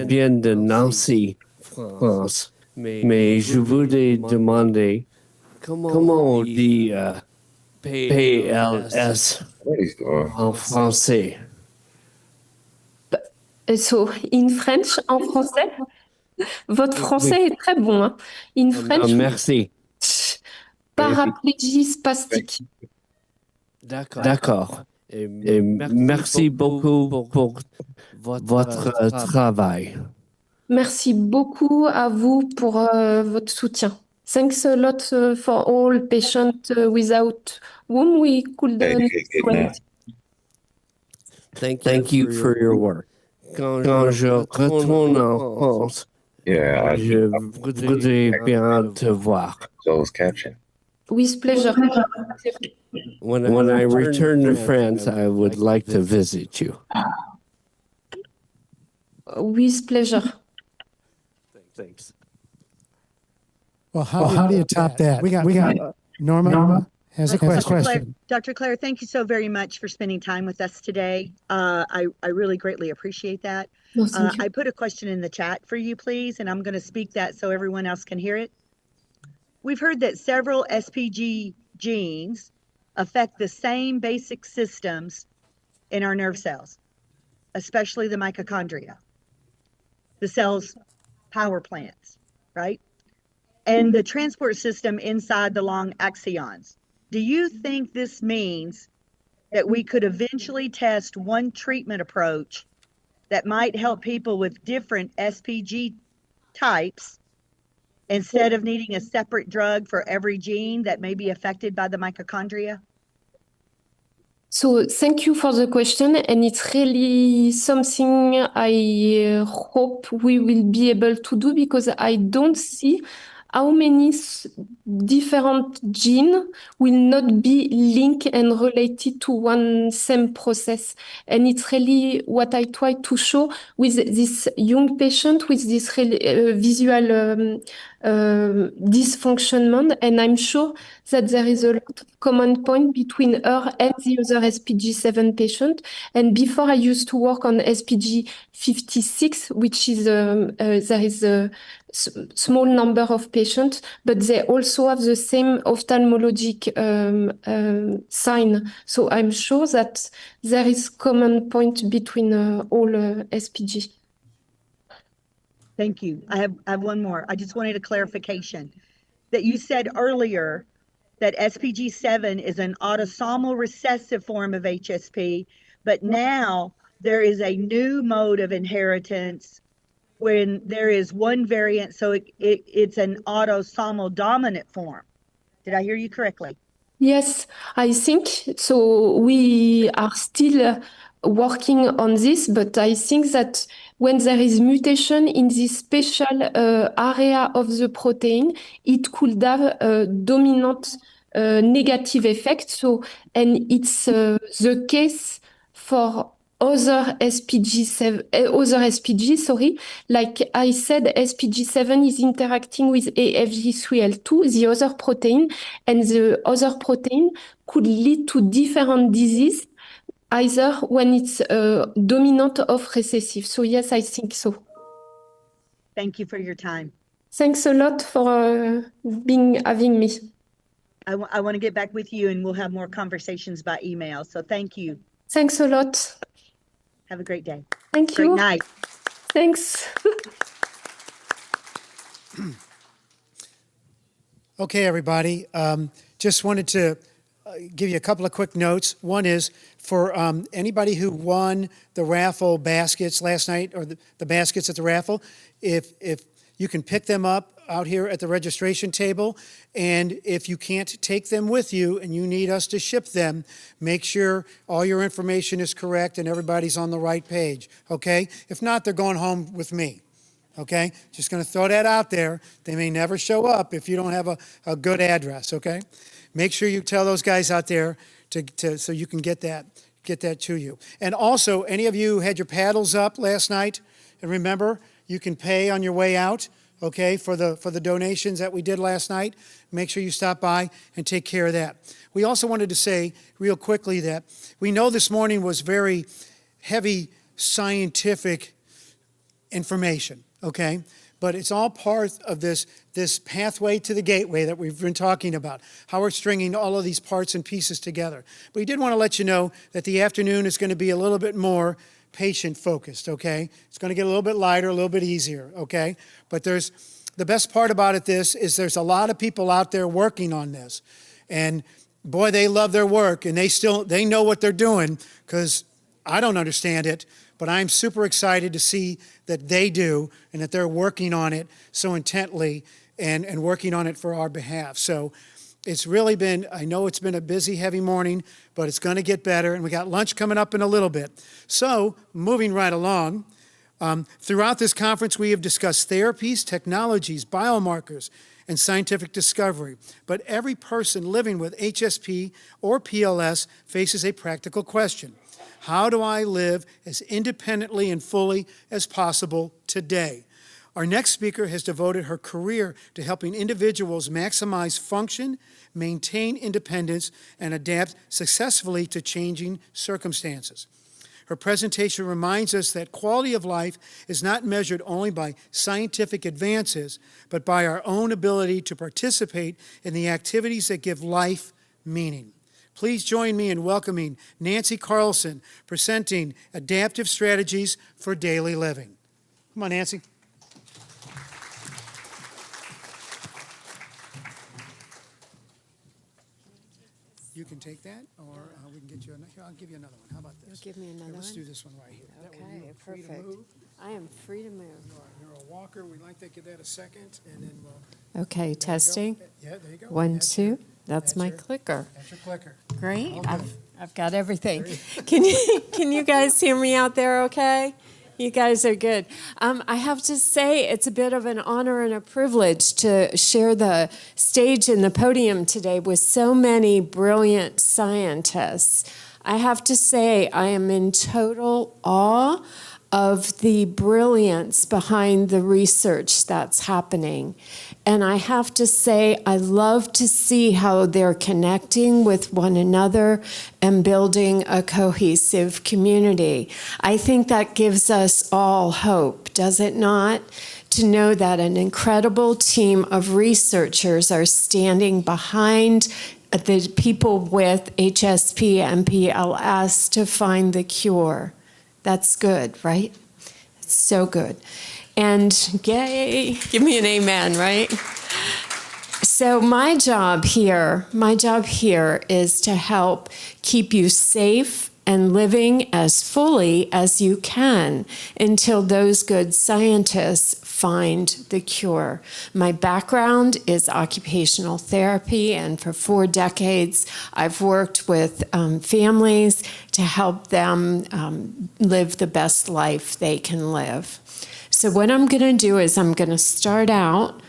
vient de Nancy, France. Mais je voulais demander comment on dit PLS en français. So, in French, en français, votre français est très bon. Hein? In French, merci. Paraplégie spastique. D'accord. Et merci beaucoup pour votre travail. Merci beaucoup à vous pour votre soutien. Thanks a lot for all patients without whom we couldn't do anything. Thank you for your work. Quand je retourne en France, Yeah, je voudrais bien te voir. closed caption. With pleasure. When I return to France, I would like to visit you. With pleasure. Thanks. Well, how do you top that? We got Norma has a question. Dr. Claire, thank you so very much for spending time with us today. I really greatly appreciate that. No, thank you. I put a question in the chat for you, please, and I'm going to speak that so everyone else can hear it. We've heard that several SPG genes affect the same basic systems in our nerve cells, especially the mitochondria, the cell's power plants, right? And the transport system inside the long axons. Do you think this means that we could eventually test one treatment approach that might help people with different SPG types instead of needing a separate drug for every gene that may be affected by the mitochondria? So thank you for the question, and it's really something I hope we will be able to do, because I don't see how many different genes will not be linked and related to one same process. And it's really what I try to show with this young patient with this visual dysfunctionment. And I'm sure that there is a lot of common point between her and the other SPG7 patient. And before I used to work on SPG 56, which is there is a small number of patients, but they also have the same ophthalmologic sign. So I'm sure that there is common point between all SPG. Thank you. I have one more. I just wanted a clarification that you said earlier that SPG7 is an autosomal recessive form of HSP, but now there is a new mode of inheritance when there is one variant, so it's an autosomal dominant form. Did I hear you correctly? Yes, I think so. We are still working on this, but I think that when there is mutation in this special area of the protein, it could have a dominant negative effect. So, and it's the case for other SPG, sorry. Like I said, SPG7 is interacting with AFG3L2, the other protein, and the other protein could lead to different disease, either when it's dominant or recessive. So yes, I think so. Thank you for your time. Thanks a lot for having me. I want to get back with you, and we'll have more conversations by email. So thank you. Thanks a lot. Have a great day. Thank Great you. night. Thanks. Okay, everybody. Just wanted to give you a couple of quick notes. One is for anybody who won the raffle baskets last night, or the baskets at the raffle, if you can pick them up out here at the registration table, and if you can't take them with you and you need us to ship them, make sure all your information is correct and everybody's on the right page, okay? If not, they're going home with me, okay? Just going to throw that out there. They may never show up if you don't have a good address, okay? Make sure you tell those guys out there so you can get that to you. And also, any of you who had your paddles up last night, and remember, you can pay on your way out, okay, for the donations that we did last night. Make sure you stop by and take care of that. We also wanted to say real quickly that we know this morning was very heavy scientific information, okay? But it's all part of this pathway to the gateway that we've been talking about, how we're stringing all of these parts and pieces together. But we did want to let you know that the afternoon is going to be a little bit more patient-focused, okay? It's going to get a little bit lighter, a little bit easier, okay? But the best part about it is there's a lot of people out there working on this. And boy, they love their work, and they know what they're doing, because I don't understand it, but I'm super excited to see that they do and that they're working on it so intently and working on it for our behalf. So it's really been, I know it's been a busy, heavy morning, but it's going to get better, and we got lunch coming up in a little bit. So moving right along, Throughout this conference, we have discussed therapies, technologies, biomarkers, and scientific discovery. But every person living with HSP or PLS faces a practical question. How do I live as independently and fully as possible today? Our next speaker has devoted her career to helping individuals maximize function, maintain independence, and adapt successfully to changing circumstances. Her presentation reminds us that quality of life is not measured only by scientific advances, but by our own ability to participate in the activities that give life meaning. Please join me in welcoming Nancy Carleson, presenting Adaptive Strategies for Daily Living. Come on, Nancy. You can take that, or we can get you another. Here, I'll give you another one. How about this? You'll give me another Here, let's one? do this one right here. That way Okay, you are free to perfect. move. I am free to move. You're a walker. We'd like to give that a second, and then we'll. Okay, there testing. you go. Yeah, there you go. One, That's two. your- That's my your- clicker. That's your clicker. Great. All good. I've got everything. Can you guys hear me out there okay? You guys are good. I have to say it's a bit of an honor and a privilege to share the stage and the podium today with so many brilliant scientists. I have to say I am in total awe of the brilliance behind the research that's happening. And I have to say, I love to see how they're connecting with one another and building a cohesive community. I think that gives us all hope, does it not? To know that an incredible team of researchers are standing behind the people with HSP and PLS to find the cure. That's good, right? It's so good. And yay, give me an amen, right? So my job here is to help keep you safe and living as fully as you can until those good scientists find the cure. My background is occupational therapy, and for 4 decades, I've worked with families to help them live the best life they can live. So what I'm going to do is I'm going to start out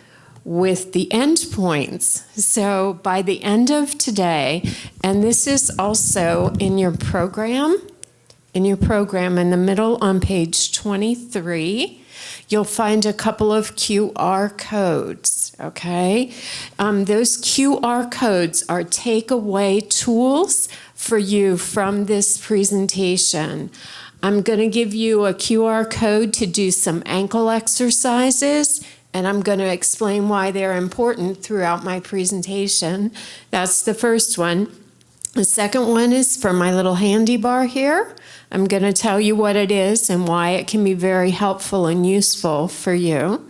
with the end points. So by the end of today, and this is also in your program in the middle on page 23, you'll find a couple of QR codes, okay? Those QR codes are takeaway tools for you from this presentation. I'm going to give you a QR code to do some ankle exercises, and I'm going to explain why they're important throughout my presentation. That's the first one. The second one is for my little handy bar here. I'm going to tell you what it is and why it can be very helpful and useful for you.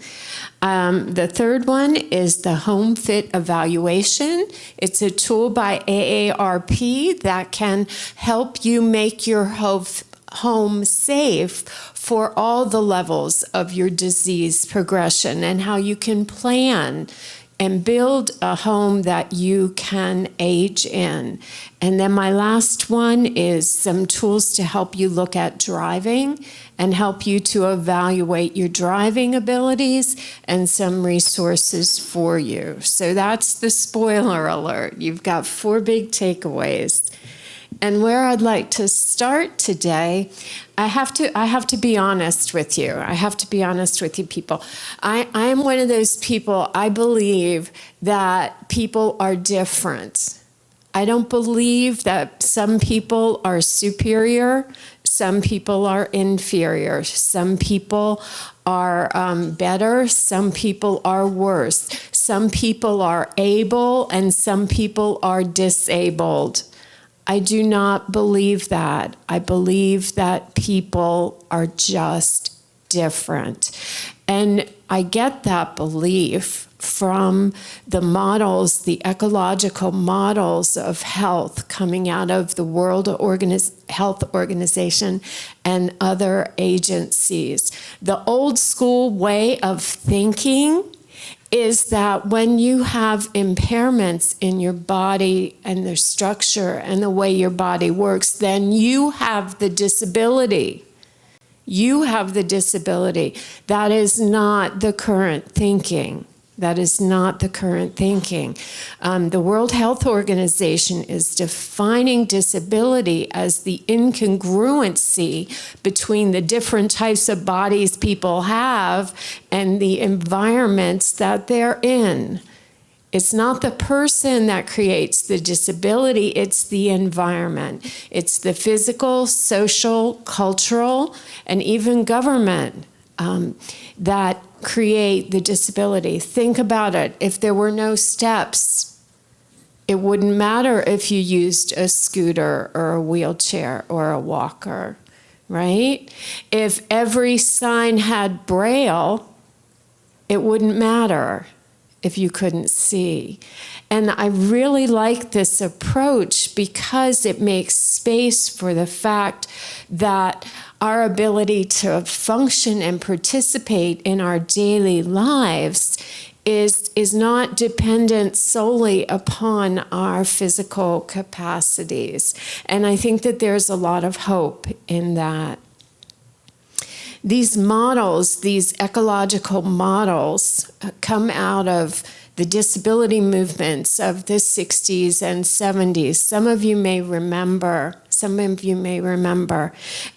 The third one is the Home Fit Evaluation. It's a tool by AARP that can help you make your home safe for all the levels of your disease progression and how you can plan and build a home that you can age in. And then my last one is some tools to help you look at driving and help you to evaluate your driving abilities and some resources for you. So that's the spoiler alert. You've got 4 big takeaways. And where I'd like to start today, I have to be honest with you. I have to be honest with you people. I am one of those people, I believe that people are different. I don't believe that some people are superior, some people are inferior, some people are better, some people are worse, some people are able, and some people are disabled. I do not believe that. I believe that people are just different. And I get that belief from the models, the ecological models of health coming out of the World Health Organization and other agencies. The old school way of thinking is that when you have impairments in your body and the structure and the way your body works, then you have the disability. You have the disability. That is not the current thinking. That is not the current thinking. The World Health Organization is defining disability as the incongruency between the different types of bodies people have and the environments that they're in. It's not the person that creates the disability, it's the environment. It's the physical, social, cultural, and even government that create the disability. Think about it. If there were no steps, it wouldn't matter if you used a scooter or a wheelchair or a walker, right? If every sign had Braille, it wouldn't matter if you couldn't see. And I really like this approach because it makes space for the fact that our ability to function and participate in our daily lives is not dependent solely upon our physical capacities. And I think that there's a lot of hope in that. These models, these ecological models, come out of the disability movements of the 60s and 70s. Some of you may remember.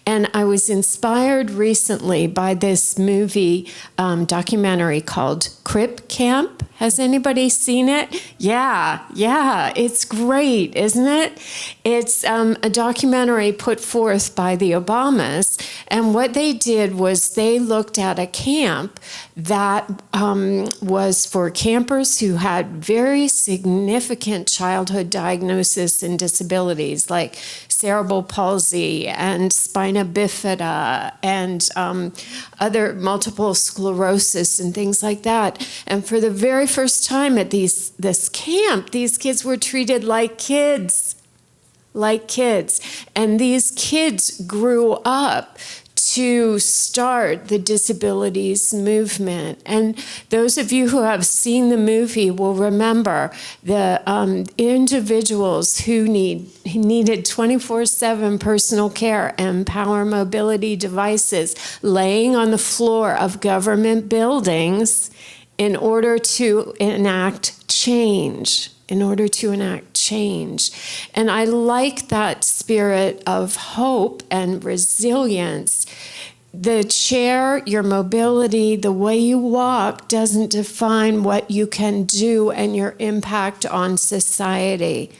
And I was inspired recently by this movie documentary called Crip Camp. Has anybody seen it? Yeah, it's great, isn't it? It's a documentary put forth by the Obamas, and what they did was they looked at a camp that was for campers who had very significant childhood diagnosis and disabilities, like cerebral palsy and spina bifida and other multiple sclerosis and things like that. And for the very first time at this camp, these kids were treated like kids. And these kids grew up to start the disabilities movement. And those of you who have seen the movie will remember the individuals who needed 24/7 personal care and power mobility devices laying on the floor of government buildings in order to enact change. And I like that spirit of hope and resilience. The chair, your mobility, the way you walk doesn't define what you can do and your impact on society.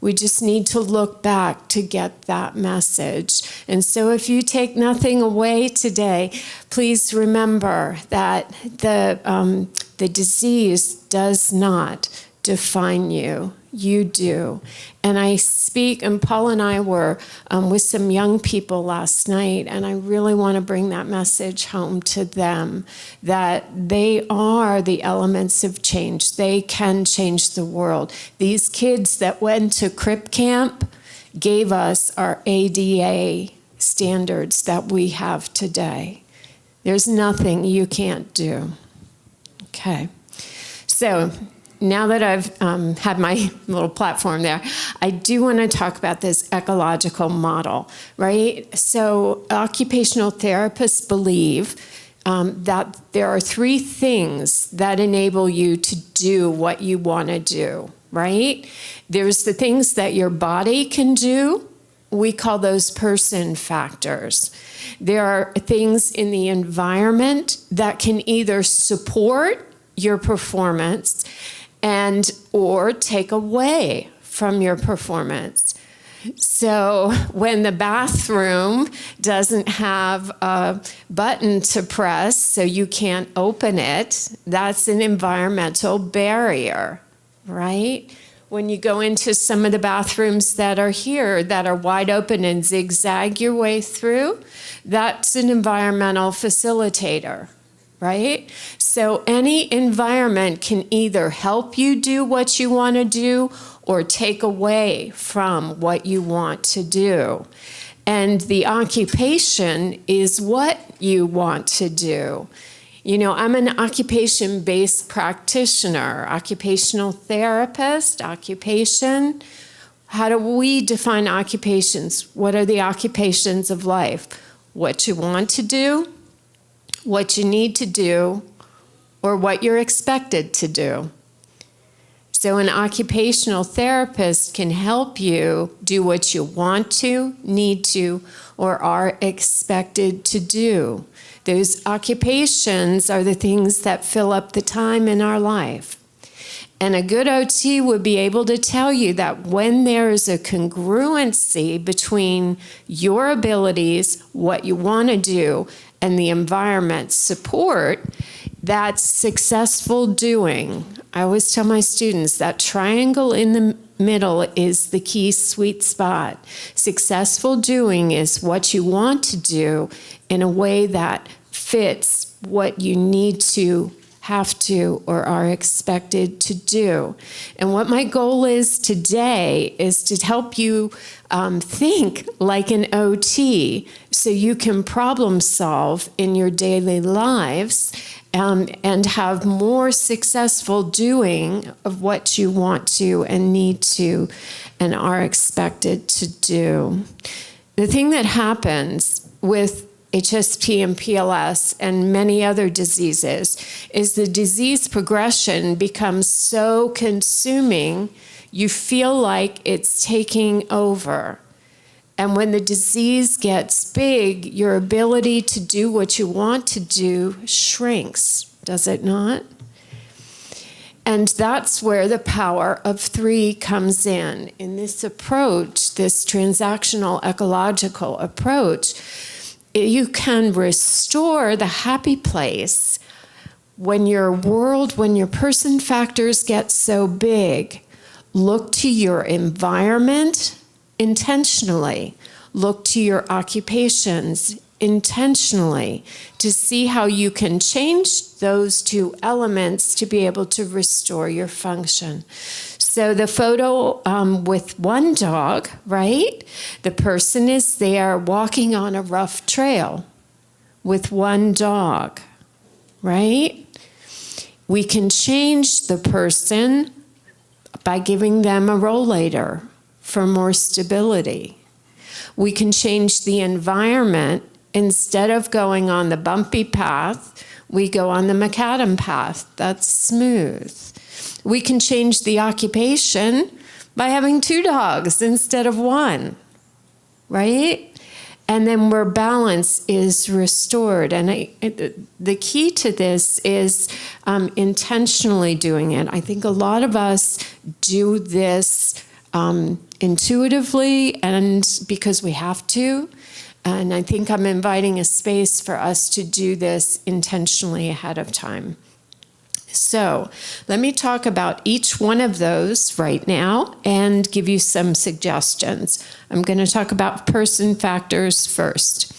We just need to look back to get that message. And so if you take nothing away today, please remember that the disease does not define you. You do. And I speak, and Paul and I were with some young people last night, and I really want to bring that message home to them, that they are the elements of change. They can change the world. These kids that went to Crip Camp gave us our ADA standards that we have today. There's nothing you can't do. Okay. So now that I've had my little platform there, I do want to talk about this ecological model, right? So occupational therapists believe that there are three things that enable you to do what you want to do, right? There's the things that your body can do. We call those person factors. There are things in the environment that can either support your performance and or take away from your performance. So when the bathroom doesn't have a button to press so you can't open it, that's an environmental barrier, right? When you go into some of the bathrooms that are here that are wide open and zigzag your way through, that's an environmental facilitator, right? So any environment can either help you do what you want to do or take away from what you want to do. And the occupation is what you want to do. You know, I'm an occupation-based practitioner, occupational therapist, occupation. How do we define occupations? What are the occupations of life? what you want to do, what you need to do, or what you're expected to do. So an occupational therapist can help you do what you want to, need to, or are expected to do. Those occupations are the things that fill up the time in our life. And a good OT would be able to tell you that when there is a congruency between your abilities, what you want to do, and the environment support, that's successful doing. I always tell my students that triangle in the middle is the key sweet spot. Successful doing is what you want to do in a way that fits what you need to, have to, or are expected to do. And what my goal is today is to help you think like an OT so you can problem solve in your daily lives and have more successful doing of what you want to and need to and are expected to do. The thing that happens with HSP and PLS and many other diseases is the disease progression becomes so consuming, you feel like it's taking over. And when the disease gets big, your ability to do what you want to do shrinks, does it not? And that's where the power of 3 comes in. In this approach, this transactional ecological approach, you can restore the happy place when your world, when your person factors get so big. Look to your environment intentionally. Look to your occupations intentionally to see how you can change those 2 elements to be able to restore your function. So the photo with one dog, right? The person is there walking on a rough trail with one dog, right? We can change the person by giving them a rollator for more stability. We can change the environment. Instead of going on the bumpy path, we go on the macadam path. That's smooth. We can change the occupation by having 2 dogs instead of 1, right? And then where balance is restored. And the key to this is intentionally doing it. I think a lot of us do this intuitively and because we have to. And I think I'm inviting a space for us to do this intentionally ahead of time. So let me talk about each one of those right now and give you some suggestions. I'm going to talk about person factors first.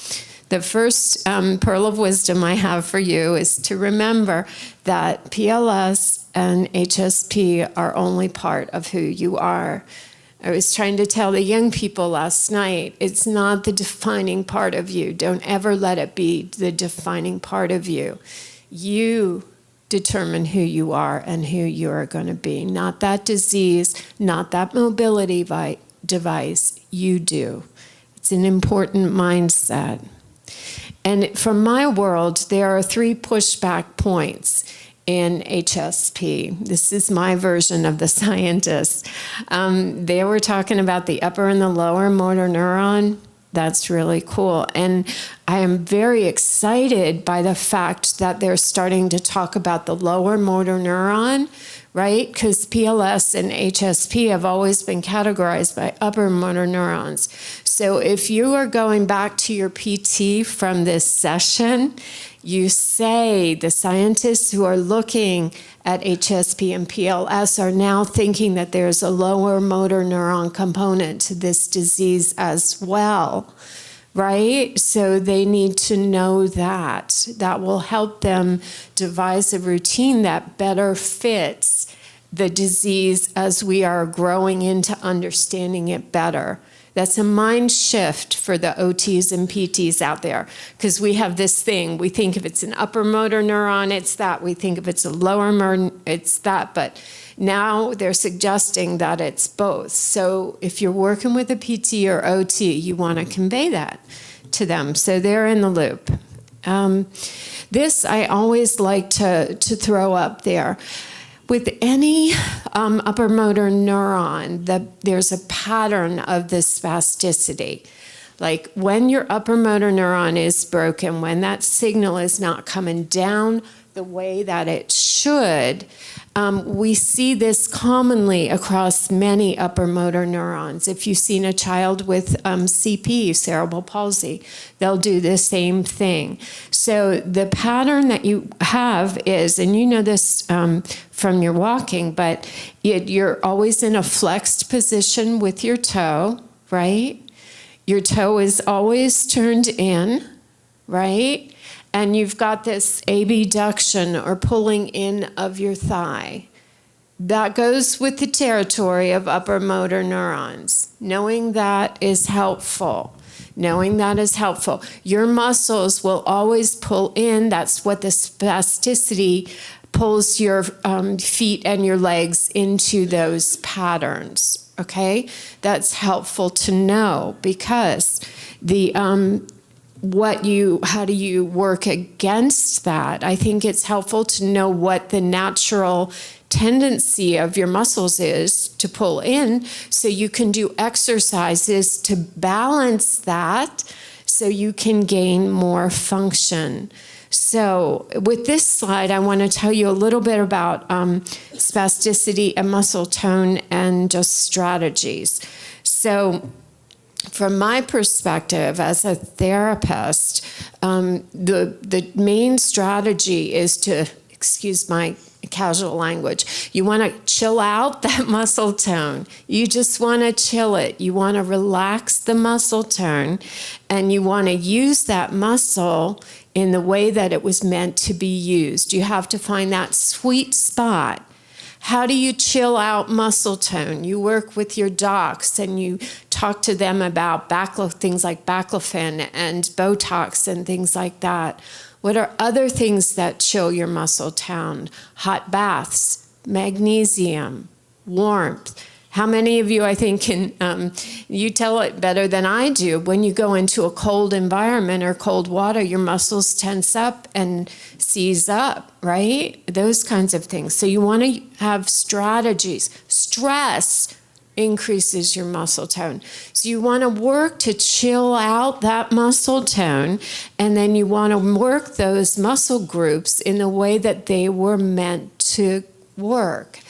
The first pearl of wisdom I have for you is to remember that PLS and HSP are only part of who you are. I was trying to tell the young people last night, it's not the defining part of you. Don't ever let it be the defining part of you. You determine who you are and who you are going to be. Not that disease, not that mobility device. You do. It's an important mindset. And from my world, there are 3 pushback points in HSP. This is my version of the scientists. They were talking about the upper and the lower motor neuron. That's really cool. And I am very excited by the fact that they're starting to talk about the lower motor neuron, right? Because PLS and HSP have always been categorized by upper motor neurons. So if you are going back to your PT from this session, you say the scientists who are looking at HSP and PLS are now thinking that there's a lower motor neuron component to this disease as well, right? So they need to know that. That will help them devise a routine that better fits the disease as we are growing into understanding it better. That's a mind shift for the OTs and PTs out there, because we have this thing. We think if it's an upper motor neuron, it's that. We think if it's a lower motor, it's that. But now they're suggesting that it's both. So if you're working with a PT or OT, you want to convey that to them, so they're in the loop. This I always like to throw up there. With any upper motor neuron, there's a pattern of this spasticity. Like when your upper motor neuron is broken, when that signal is not coming down the way that it should, we see this commonly across many upper motor neurons. If you've seen a child with CP, cerebral palsy, they'll do the same thing. So the pattern that you have is, and you know this from your walking, but you're always in a flexed position with your toe, right? Your toe is always turned in, right? And you've got this abduction or pulling in of your thigh. That goes with the territory of upper motor neurons. Knowing that is helpful. Knowing that is helpful. Your muscles will always pull in. That's what the spasticity pulls your feet and your legs into those patterns. Okay? That's helpful to know because how do you work against that? I think it's helpful to know what the natural tendency of your muscles is to pull in, so you can do exercises to balance that so you can gain more function. So with this slide, I want to tell you a little bit about spasticity and muscle tone and just strategies. So from my perspective as a therapist, the main strategy is to, excuse my casual language, you want to chill out that muscle tone. You just want to chill it. You want to relax the muscle tone, and you want to use that muscle in the way that it was meant to be used. You have to find that sweet spot. How do you chill out muscle tone? You work with your docs and you talk to them about things like baclofen and Botox and things like that. What are other things that chill your muscle tone? Hot baths, magnesium, warmth. How many of you, I think, can, you tell it better than I do, when you go into a cold environment or cold water, your muscles tense up and seize up, right? Those kinds of things. So you want to have strategies. Stress increases your muscle tone. So you want to work to chill out that muscle tone, and then you want to work those muscle groups in the way that they were meant to work.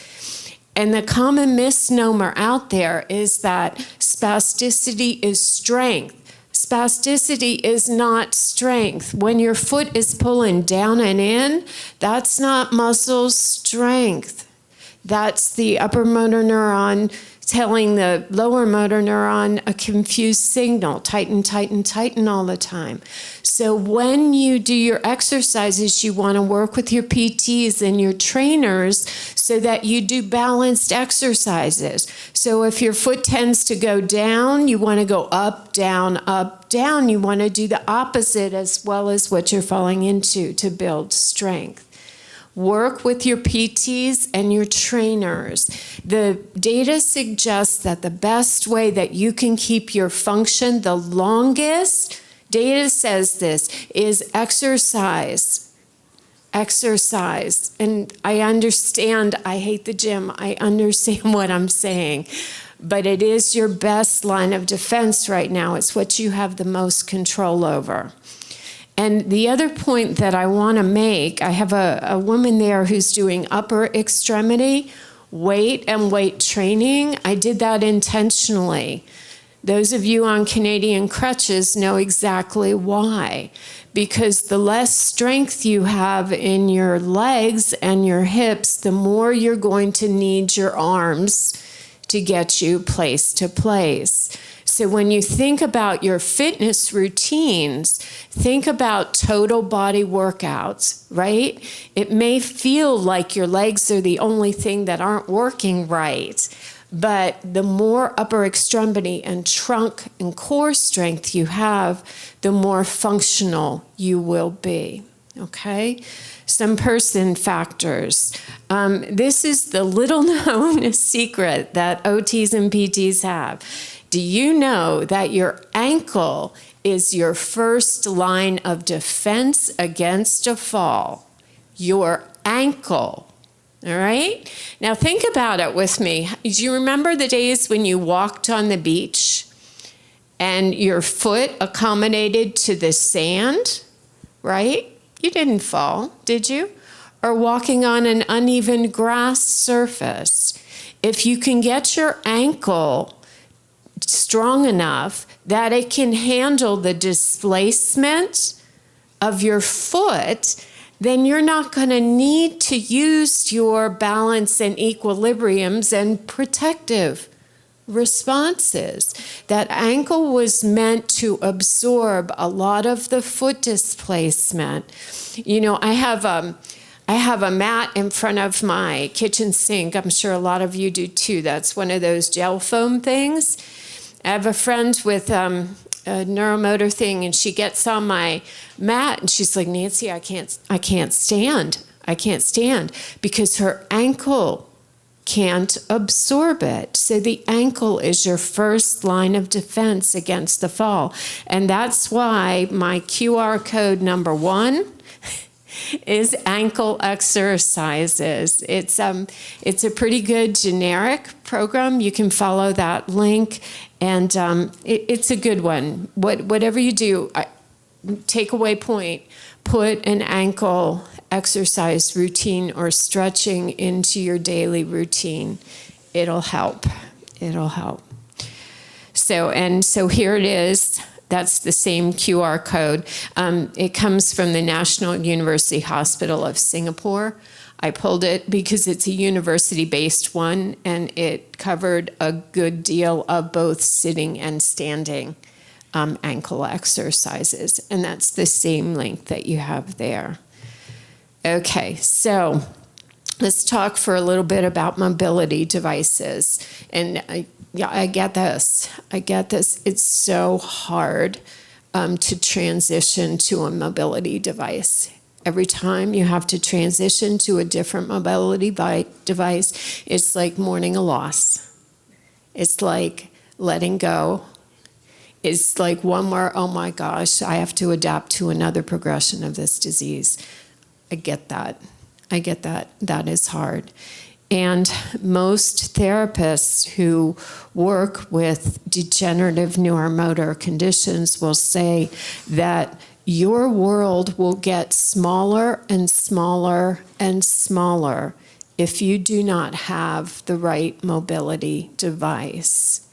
And the common misnomer out there is that spasticity is strength. Spasticity is not strength. When your foot is pulling down and in, that's not muscle strength. That's the upper motor neuron telling the lower motor neuron a confused signal, tighten, tighten, tighten all the time. So when you do your exercises, you want to work with your PTs and your trainers so that you do balanced exercises. So if your foot tends to go down, you want to go up, down, up, down. You want to do the opposite as well as what you're falling into to build strength. Work with your PTs and your trainers. The data suggests that the best way that you can keep your function the longest, data says this, is exercise. Exercise. And I understand, I hate the gym. I understand what I'm saying. But it is your best line of defense right now. It's what you have the most control over. And the other point that I want to make, I have a woman there who's doing upper extremity weight and weight training. I did that intentionally. Those of you on Canadian crutches know exactly why. Because the less strength you have in your legs and your hips, the more you're going to need your arms to get you place to place. So when you think about your fitness routines, think about total body workouts, right? It may feel like your legs are the only thing that aren't working right, but the more upper extremity and trunk and core strength you have, the more functional you will be, okay? Some person factors. This is the little known secret that OTs and PTs have. Do you know that your ankle is your first line of defense against a fall. Your ankle. All right? Now think about it with me. Do you remember the days when you walked on the beach and your foot accommodated to the sand, right? You didn't fall, did you? Or walking on an uneven grass surface. If you can get your ankle strong enough that it can handle the displacement of your foot, then you're not going to need to use your balance and equilibriums and protective responses. That ankle was meant to absorb a lot of the foot displacement. You know, I have a mat in front of my kitchen sink. I'm sure a lot of you do too. That's one of those gel foam things. I have a friend with a neuromotor thing, and she gets on my mat and she's like, Nancy, I can't stand. I can't stand because her ankle can't absorb it. So the ankle is your first line of defense against the fall. And that's why my QR code number 1 is ankle exercises. It's a pretty good generic program. You can follow that link, and it's a good one. Whatever you do, takeaway point, put an ankle exercise routine or stretching into your daily routine. It'll help. It'll help. So here it is. That's the same QR code. It comes from the National University Hospital of Singapore. I pulled it because it's a university-based one, and it covered a good deal of both sitting and standing ankle exercises. And that's the same link that you have there. Okay, so let's talk for a little bit about mobility devices. And I get this. It's so hard to transition to a mobility device. Every time you have to transition to a different mobility device, it's like mourning a loss. It's like letting go. It's like one more, oh my gosh, I have to adapt to another progression of this disease. I get that. That is hard. And most therapists who work with degenerative neuromotor conditions will say that your world will get smaller and smaller and smaller if you do not have the right mobility device,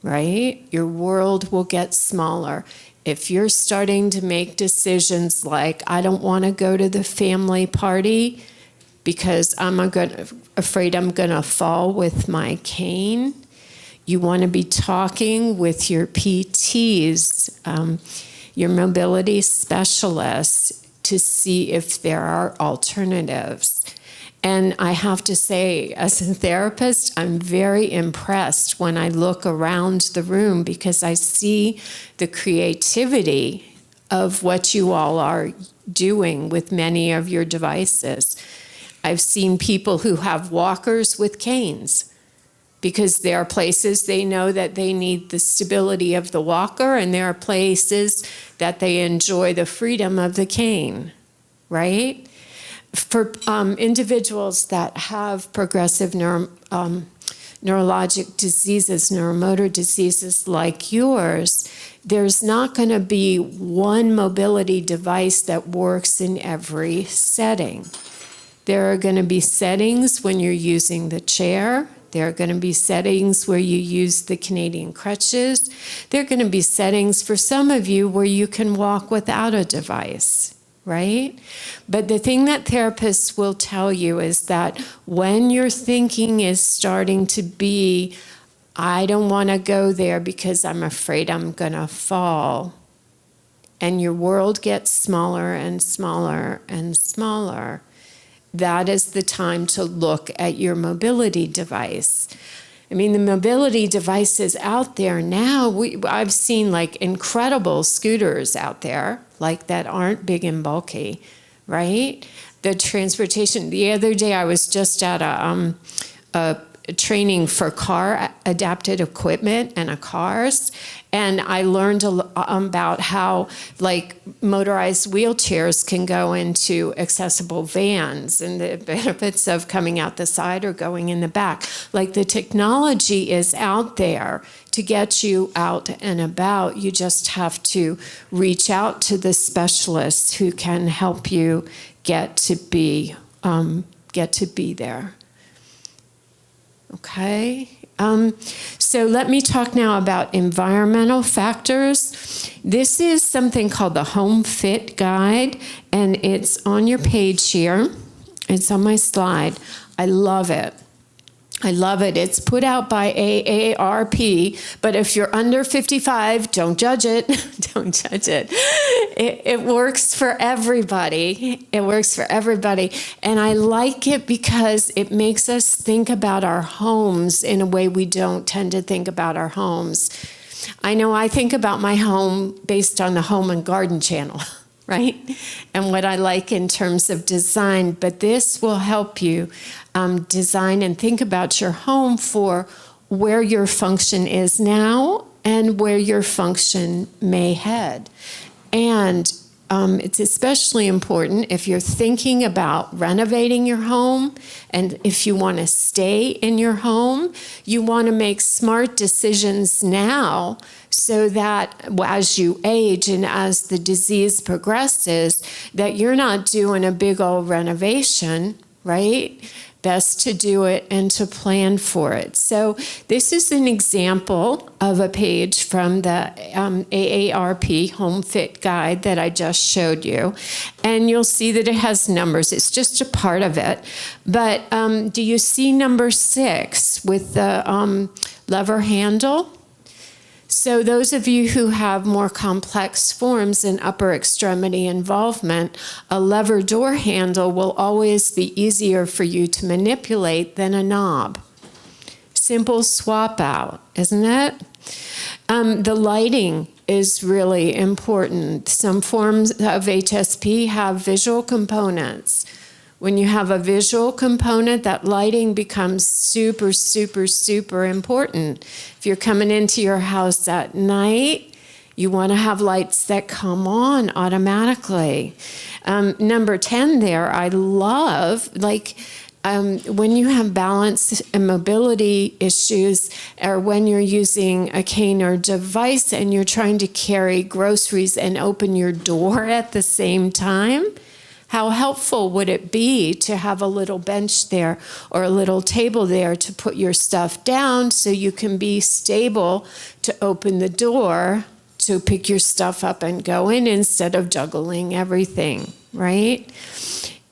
right? Your world will get smaller. If you're starting to make decisions like, I don't want to go to the family party because I'm afraid I'm going to fall with my cane, you want to be talking with your PTs, your mobility specialists, to see if there are alternatives. And I have to say, as a therapist, I'm very impressed when I look around the room because I see the creativity of what you all are doing with many of your devices. I've seen people who have walkers with canes because there are places they know that they need the stability of the walker, and there are places that they enjoy the freedom of the cane, right? For individuals that have progressive neurologic diseases, neuromotor diseases like yours, there's not going to be one mobility device that works in every setting. There are going to be settings when you're using the chair. There are going to be settings where you use the Canadian crutches. There are going to be settings for some of you where you can walk without a device, right? But the thing that therapists will tell you is that when your thinking is starting to be, I don't want to go there because I'm afraid I'm going to fall, and your world gets smaller and smaller and smaller, that is the time to look at your mobility device. I mean, the mobility devices out there now, I've seen like incredible scooters out there, like that aren't big and bulky, right? The transportation, the other day I was just at a training for car adapted equipment and cars. And I learned about how like motorized wheelchairs can go into accessible vans and the benefits of coming out the side or going in the back. Like the technology is out there to get you out and about. You just have to reach out to the specialists who can help you get to be there. Okay. So let me talk now about environmental factors. This is something called the Home Fit Guide, and it's on your page here. It's on my slide. I love it. I love it. It's put out by AARP, but if you're under 55, don't judge it. Don't judge it. It works for everybody. It works for everybody. And I like it because it makes us think about our homes in a way we don't tend to think about our homes. I know I think about my home based on the Home and Garden channel, right? And what I like in terms of design, but this will help you design and think about your home for where your function is now and where your function may head. And it's especially important if you're thinking about renovating your home and if you want to stay in your home, you want to make smart decisions now so that as you age and as the disease progresses, that you're not doing a big old renovation, right? Best to do it and to plan for it. So this is an example of a page from the AARP Home Fit Guide that I just showed you. And you'll see that it has numbers. It's just a part of it. But do you see number 6 with the lever handle? So those of you who have more complex forms in upper extremity involvement, a lever door handle will always be easier for you to manipulate than a knob. Simple swap out, isn't it? The lighting is really important. Some forms of HSP have visual components. When you have a visual component, that lighting becomes super, super, super important. If you're coming into your house at night, you want to have lights that come on automatically. Number 10 there, I love, when you have balance and mobility issues, or when you're using a cane or device and you're trying to carry groceries and open your door at the same time, how helpful would it be to have a little bench there or a little table there to put your stuff down so you can be stable to open the door to pick your stuff up and go in instead of juggling everything, right?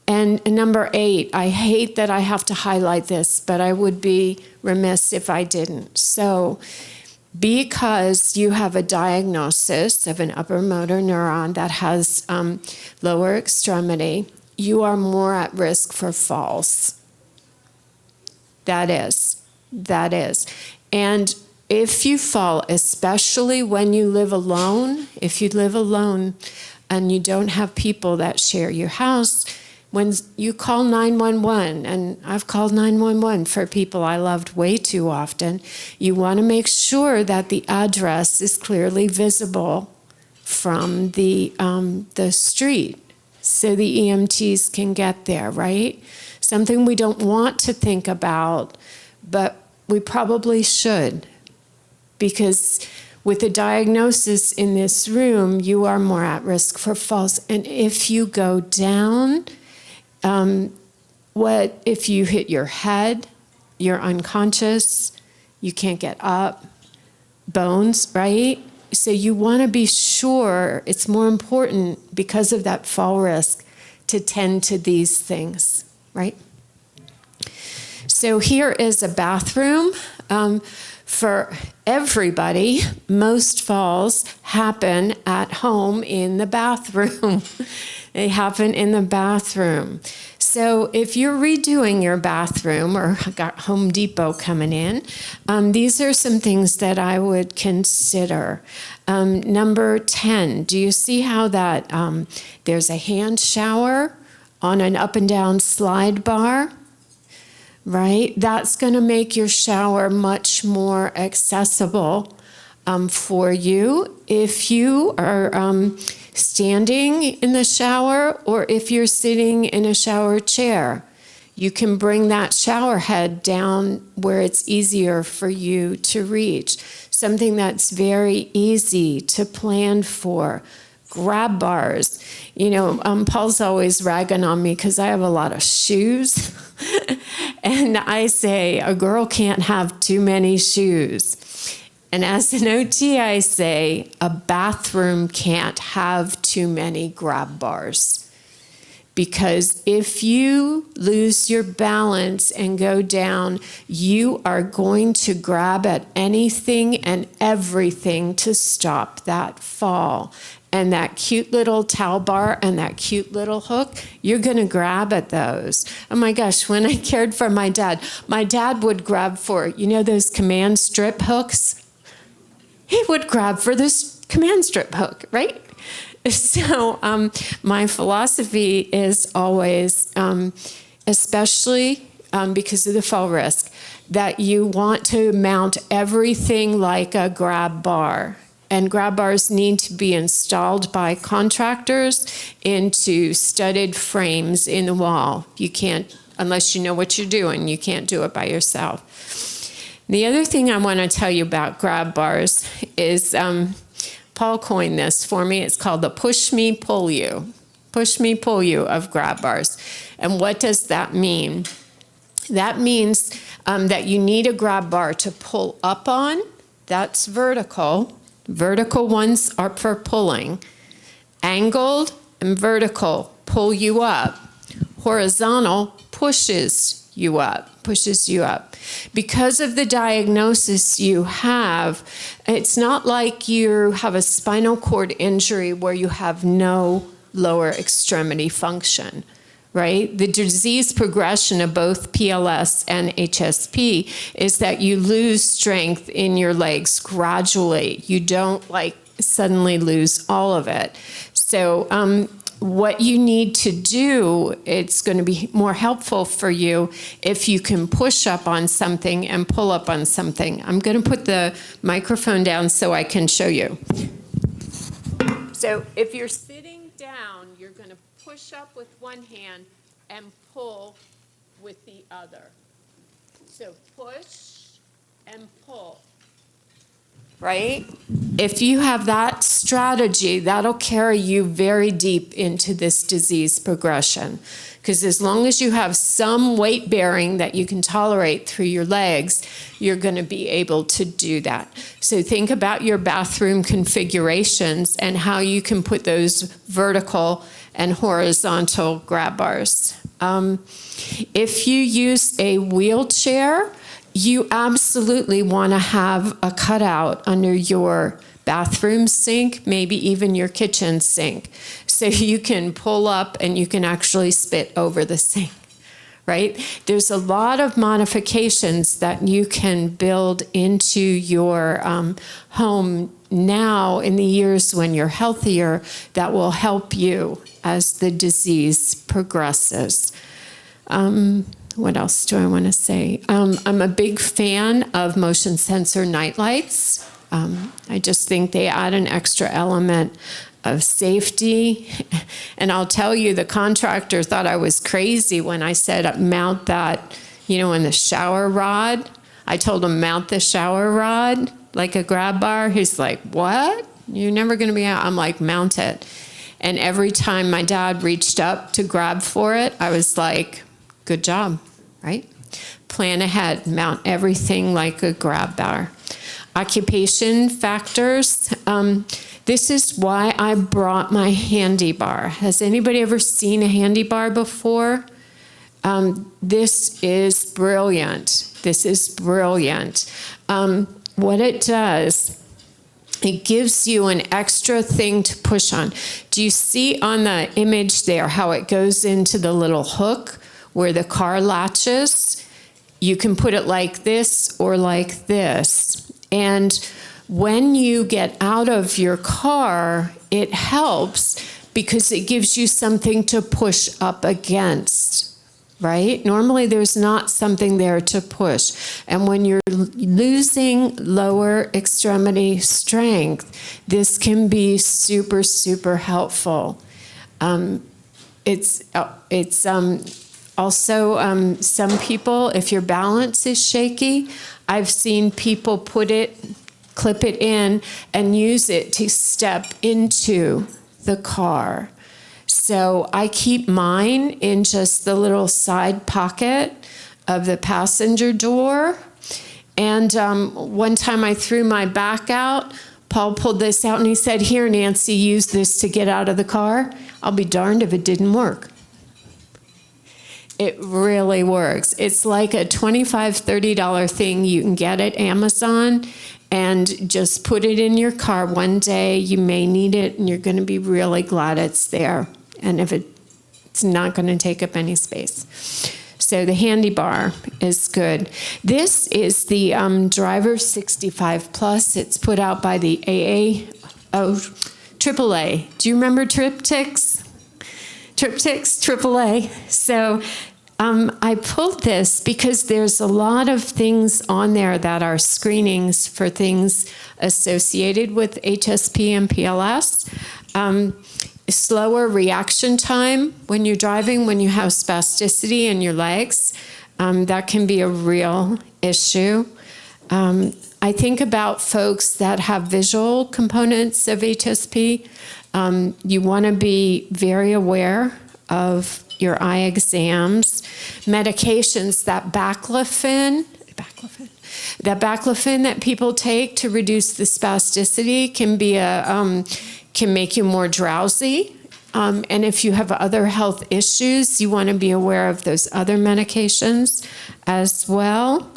And number 8, I hate that I have to highlight this, but I would be remiss if I didn't. So because you have a diagnosis of an upper motor neuron that has lower extremity, you are more at risk for falls. That is. And if you fall, especially when you live alone, if you live alone and you don't have people that share your house, when you call 911, and I've called 911 for people I loved way too often, you want to make sure that the address is clearly visible from the street so the EMTs can get there, right? Something we don't want to think about, but we probably should, because with a diagnosis in this room, you are more at risk for falls. And if you go down, what if you hit your head, you're unconscious, you can't get up, bones, right? So you want to be sure, it's more important because of that fall risk to tend to these things, right? So here is a bathroom. For everybody, most falls happen at home in the bathroom. They happen in the bathroom. So if you're redoing your bathroom or got Home Depot coming in, these are some things that I would consider. Number 10, do you see how that there's a hand shower on an up and down slide bar? right? That's going to make your shower much more accessible for you if you are standing in the shower or if you're sitting in a shower chair. You can bring that shower head down where it's easier for you to reach. Something that's very easy to plan for. Grab bars. You know, Paul's always ragging on me because I have a lot of shoes. And I say, a girl can't have too many shoes. And as an OT, I say, a bathroom can't have too many grab bars. Because if you lose your balance and go down, you are going to grab at anything and everything to stop that fall. And that cute little towel bar and that cute little hook, you're going to grab at those. Oh my gosh, when I cared for my dad would grab for, you know, those command strip hooks? He would grab for this command strip hook, right? So my philosophy is always, especially because of the fall risk, that you want to mount everything like a grab bar. And grab bars need to be installed by contractors into studded frames in the wall. You can't, unless you know what you're doing, you can't do it by yourself. The other thing I want to tell you about grab bars is, Paul coined this for me. It's called the push me, pull you. Push me, pull you of grab bars. And what does that mean? That means that you need a grab bar to pull up on. That's vertical. Vertical ones are for pulling. Angled and vertical pull you up. Horizontal pushes you up. Because of the diagnosis you have, it's not like you have a spinal cord injury where you have no lower extremity function, right? The disease progression of both PLS and HSP is that you lose strength in your legs gradually. You don't like suddenly lose all of it. So, what you need to do, it's going to be more helpful for you if you can push up on something and pull up on something. I'm going to put the microphone down so I can show you. So if you're sitting down, you're going to push up with one hand and pull with the other. So push and pull. Right? If you have that strategy, that'll carry you very deep into this disease progression. Because as long as you have some weight bearing that you can tolerate through your legs, you're going to be able to do that. So think about your bathroom configurations and how you can put those vertical and horizontal grab bars. If you use a wheelchair, you absolutely want to have a cutout under your bathroom sink, maybe even your kitchen sink, so you can pull up and you can actually spit over the sink, right? There's a lot of modifications that you can build into your home now in the years when you're healthier that will help you as the disease progresses. What else do I want to say? I'm a big fan of motion sensor nightlights. I just think they add an extra element of safety. And I'll tell you, the contractor thought I was crazy when I said mount that, in the shower rod. I told him mount the shower rod like a grab bar. He's like, what? You're never going to be out. I'm like, mount it. And every time my dad reached up to grab for it, I was like, good job, right? Plan ahead, mount everything like a grab bar. Occupation factors. This is why I brought my handy bar. Has anybody ever seen a handy bar before? This is brilliant. This is brilliant. What it does, it gives you an extra thing to push on. Do you see on the image there how it goes into the little hook where the car latches? You can put it like this or like this. And when you get out of your car, it helps because it gives you something to push up against. right? Normally there's not something there to push. And when you're losing lower extremity strength, this can be super, super helpful. It's also some people, if your balance is shaky, I've seen people clip it in and use it to step into the car. So I keep mine in just the little side pocket of the passenger door. And one time I threw my back out. Paul pulled this out and he said, "Here, Nancy, use this to get out of the car." I'll be darned if it didn't work. It really works. It's like a $25, $30 thing you can get at Amazon, and just put it in your car one day. You may need it, and you're going to be really glad it's there. And if it's not going to take up any space. So the handy bar is good. This is the Driver 65 Plus. It's put out by the AAA. Do you remember Triptychs? AAA. So I pulled this because there's a lot of things on there that are screenings for things associated with HSP and PLS. Slower reaction time when you're driving, when you have spasticity in your legs. That can be a real issue. I think about folks that have visual components of HSP. You want to be very aware of your eye exams. Medications, that baclofen that people take to reduce the spasticity can be can make you more drowsy. And if you have other health issues, you want to be aware of those other medications as well.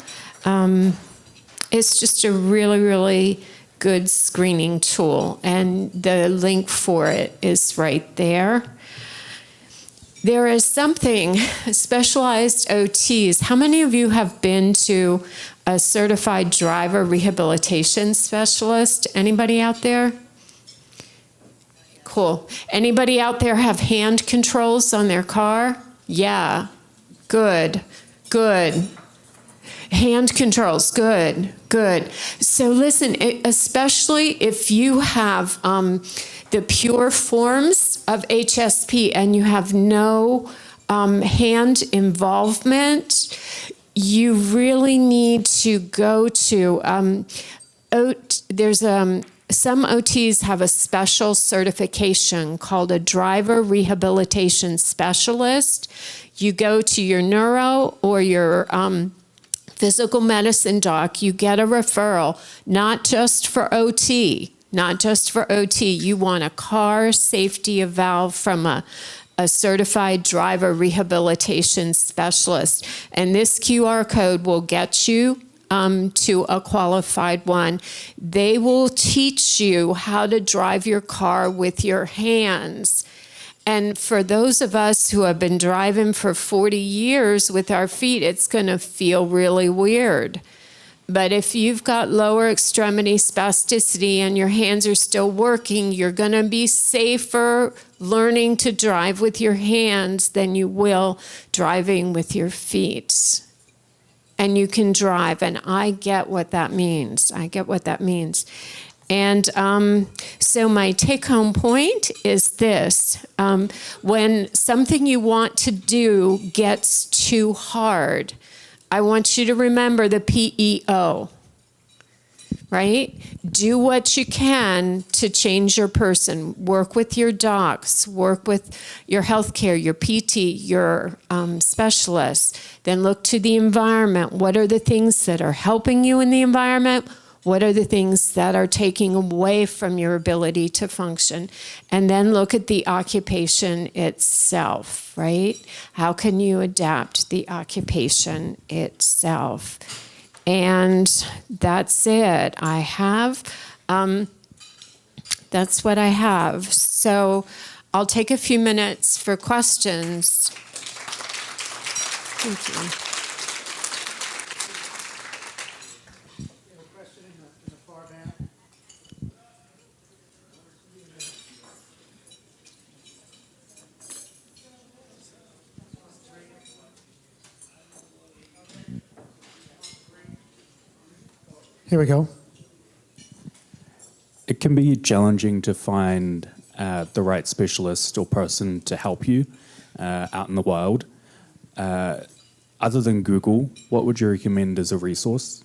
It's just a really, really good screening tool, and the link for it is right there. There is something, specialized OTs. How many of you have been to a certified driver rehabilitation specialist? Anybody out there? Cool. Anybody out there have hand controls on their car? Yeah. Good. Good. Hand controls. Good. Good. So listen, especially if you have the pure forms of HSP and you have no hand involvement, you really need to go to, some OTs have a special certification called a driver rehabilitation specialist. You go to your neuro or your physical medicine doc, you get a referral, not just for OT, not just for OT. You want a car safety eval from a certified driver rehabilitation specialist. And this QR code will get you to a qualified one. They will teach you how to drive your car with your hands. And for those of us who have been driving for 40 years with our feet, it's going to feel really weird. But if you've got lower extremity spasticity and your hands are still working, you're going to be safer learning to drive with your hands than you will driving with your feet. And you can drive, and I get what that means. I get what that means. And so my take-home point is this. When something you want to do gets too hard, I want you to remember the PEO, right? Do what you can to change your person. Work with your docs, work with your healthcare, your PT, your specialists. Then look to the environment. What are the things that are helping you in the environment? What are the things that are taking away from your ability to function? And then look at the occupation itself, right? How can you adapt the occupation itself? And that's it. That's what I have. So I'll take a few minutes for questions. Thank you. Here we go. It can be challenging to find the right specialist or person to help you out in the wild. Other than Google, what would you recommend as a resource?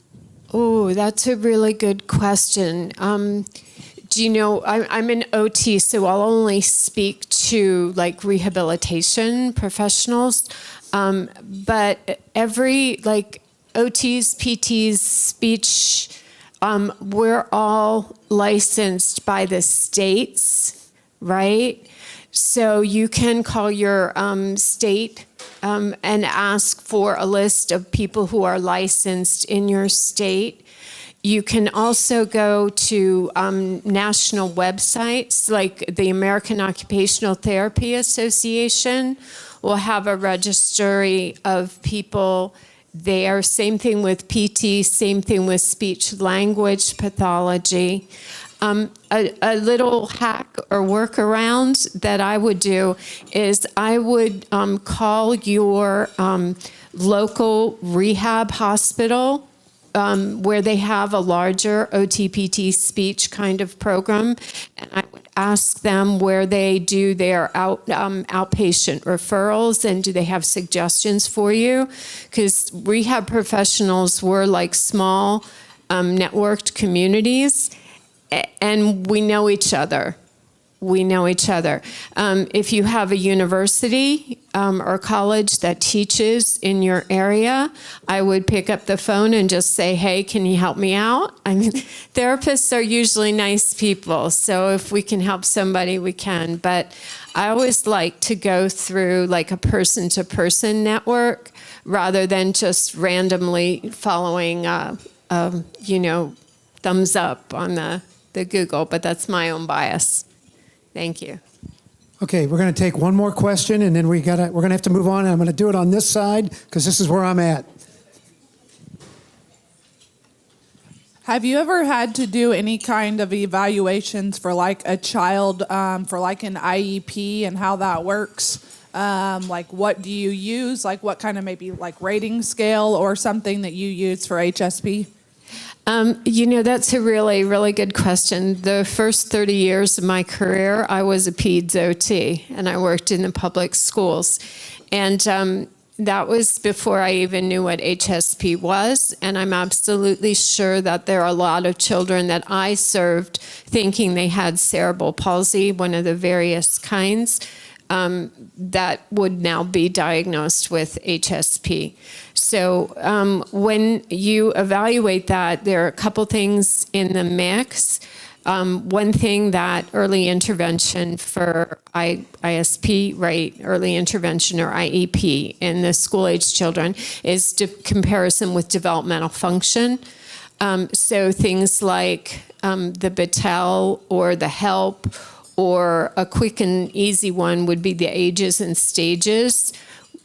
Oh, that's a really good question. Do you know, I'm an OT, so I'll only speak to like rehabilitation professionals. But every like OTs, PTs, speech, we're all licensed by the states, right? So you can call your state and ask for a list of people who are licensed in your state. You can also go to national websites like the American Occupational Therapy Association will have a registry of people there. Same thing with PT, same thing with speech language pathology. A little hack or workaround that I would do is I would call your local rehab hospital where they have a larger OTPT speech kind of program, and I would ask them where they do their outpatient referrals and do they have suggestions for you, because rehab professionals were like small networked communities, and we know each other. We know each other. If you have a university or college that teaches in your area, I would pick up the phone and just say, hey, can you help me out? I mean, therapists are usually nice people, so if we can help somebody, we can. But I always like to go through like a person-to-person network rather than just randomly following, thumbs up on the Google, but that's my own bias. Thank you. Okay, we're going to take one more question, and then we're going to have to move on. And I'm going to do it on this side because this is where I'm at. Have you ever had to do any kind of evaluations for like a child, for like an IEP and how that works? Like what do you use? Like what kind of maybe like rating scale or something that you use for HSP? That's a really, really good question. The first 30 years of my career, I was a PEDS OT, and I worked in the public schools. And that was before I even knew what HSP was. And I'm absolutely sure that there are a lot of children that I served thinking they had cerebral palsy, one of the various kinds, that would now be diagnosed with HSP. So when you evaluate that, there are a couple things in the mix. One thing that early intervention for ISP, right, early intervention or IEP in the school-age children is comparison with developmental function. So things like the Battelle or the HELP, or a quick and easy one would be the ages and stages.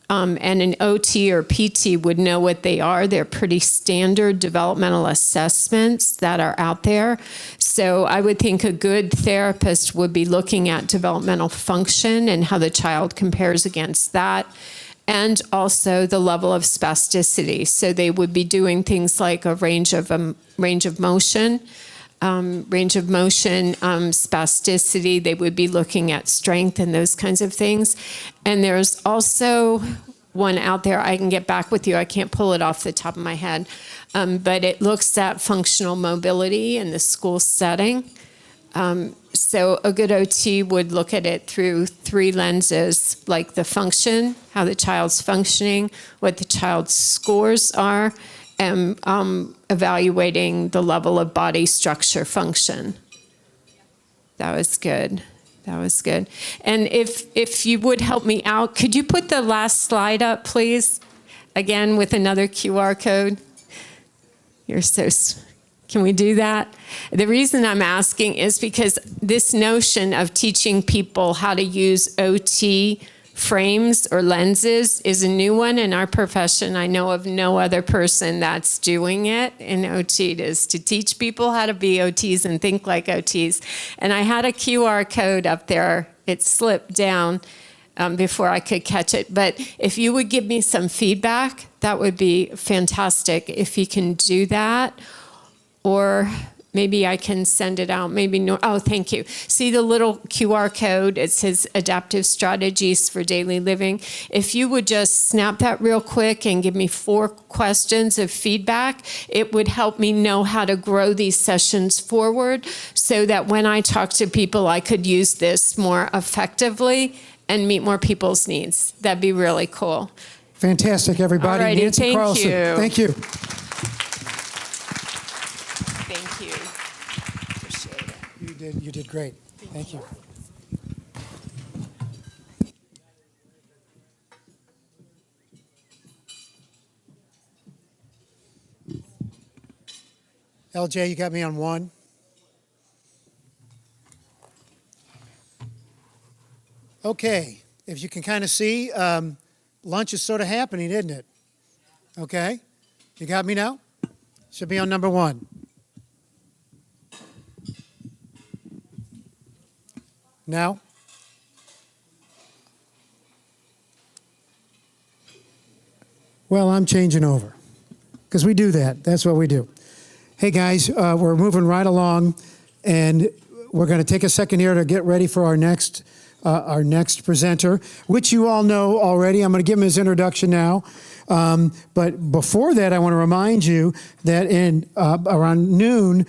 And an OT or PT would know what they are. They're pretty standard developmental assessments that are out there. So I would think a good therapist would be looking at developmental function and how the child compares against that, and also the level of spasticity. So they would be doing things like a range of motion, spasticity. They would be looking at strength and those kinds of things. And there's also one out there, I can get back with you, I can't pull it off the top of my head, but it looks at functional mobility in the school setting. So a good OT would look at it through 3 lenses, like the function, how the child's functioning, what the child's scores are, and evaluating the level of body structure function. That was good. That was good. And if you would help me out, could you put the last slide up, please? Again, with another QR code. Can we do that? The reason I'm asking is because this notion of teaching people how to use OT frames or lenses is a new one in our profession. I know of no other person that's doing it in OT. It is to teach people how to be OTs and think like OTs. And I had a QR code up there. It slipped down before I could catch it. But if you would give me some feedback, that would be fantastic if you can do that. or maybe I can send it out. Maybe no. Oh, thank you. See the little QR code? It says Adaptive Strategies for Daily Living. If you would just snap that real quick and give me 4 questions of feedback, it would help me know how to grow these sessions forward so that when I talk to people, I could use this more effectively and meet more people's needs. That'd be really cool. Fantastic, everybody. Alrighty, Nancy thank Carleson. you. Thank you. Thank you. Appreciate it. You did great. Thank you. LJ, you got me on 1. Okay, if you can kind of see, lunch is sort of happening, isn't it? Okay, you got me now? Should be on number 1. Now? Well, I'm changing over because we do that. That's what we do. Hey, guys, we're moving right along, and we're going to take a second here to get ready for our next presenter, which you all know already. I'm going to give him his introduction now. But before that, I want to remind you that in around noon,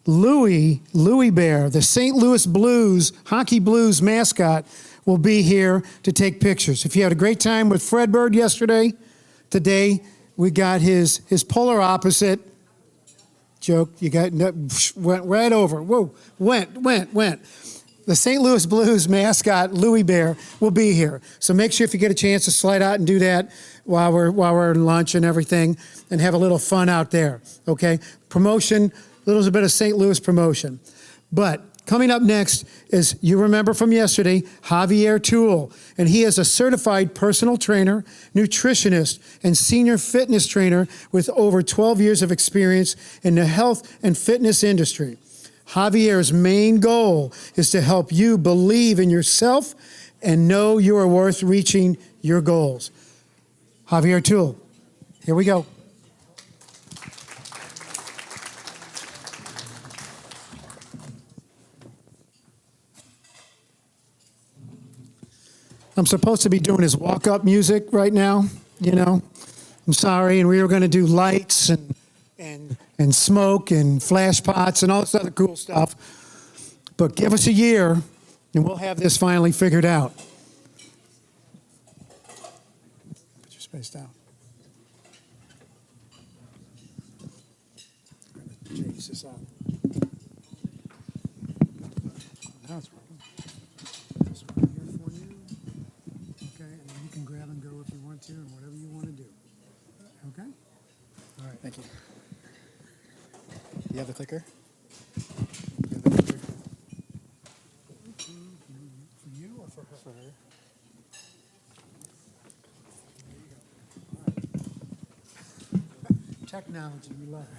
Louis Bear, the St. Louis Blues, Hockey Blues mascot, will be here to take pictures. If you had a great time with Fred Bird yesterday, today we got his polar opposite. Joke, you got went right over. Whoa, went. The St. Louis Blues mascot, Louis Bear, will be here. So make sure if you get a chance to slide out and do that while we're at lunch and everything, and have a little fun out there, okay? Promotion, a little bit of St. Louis promotion. But coming up next is, you remember from yesterday, Javier Tuel. And he is a certified personal trainer, nutritionist, and senior fitness trainer with over 12 years of experience in the health and fitness industry. Javier's main goal is to help you believe in yourself and know you are worth reaching your goals. Javier Tuel, here we go. I'm supposed to be doing his walk-up music right now, you know. I'm sorry, and we were going to do lights and smoke and flash pots and all this other cool stuff. But give us a year, and we'll have this finally figured out. Put your space down. Chase this out. Now it's working. This one here for you. Okay, and then you can grab and go if you want to, and whatever you want to do. Okay? All right, thank you. Do you have the clicker? You have the clicker? For you or for her? For her. There you go. All right. Technology, we love it.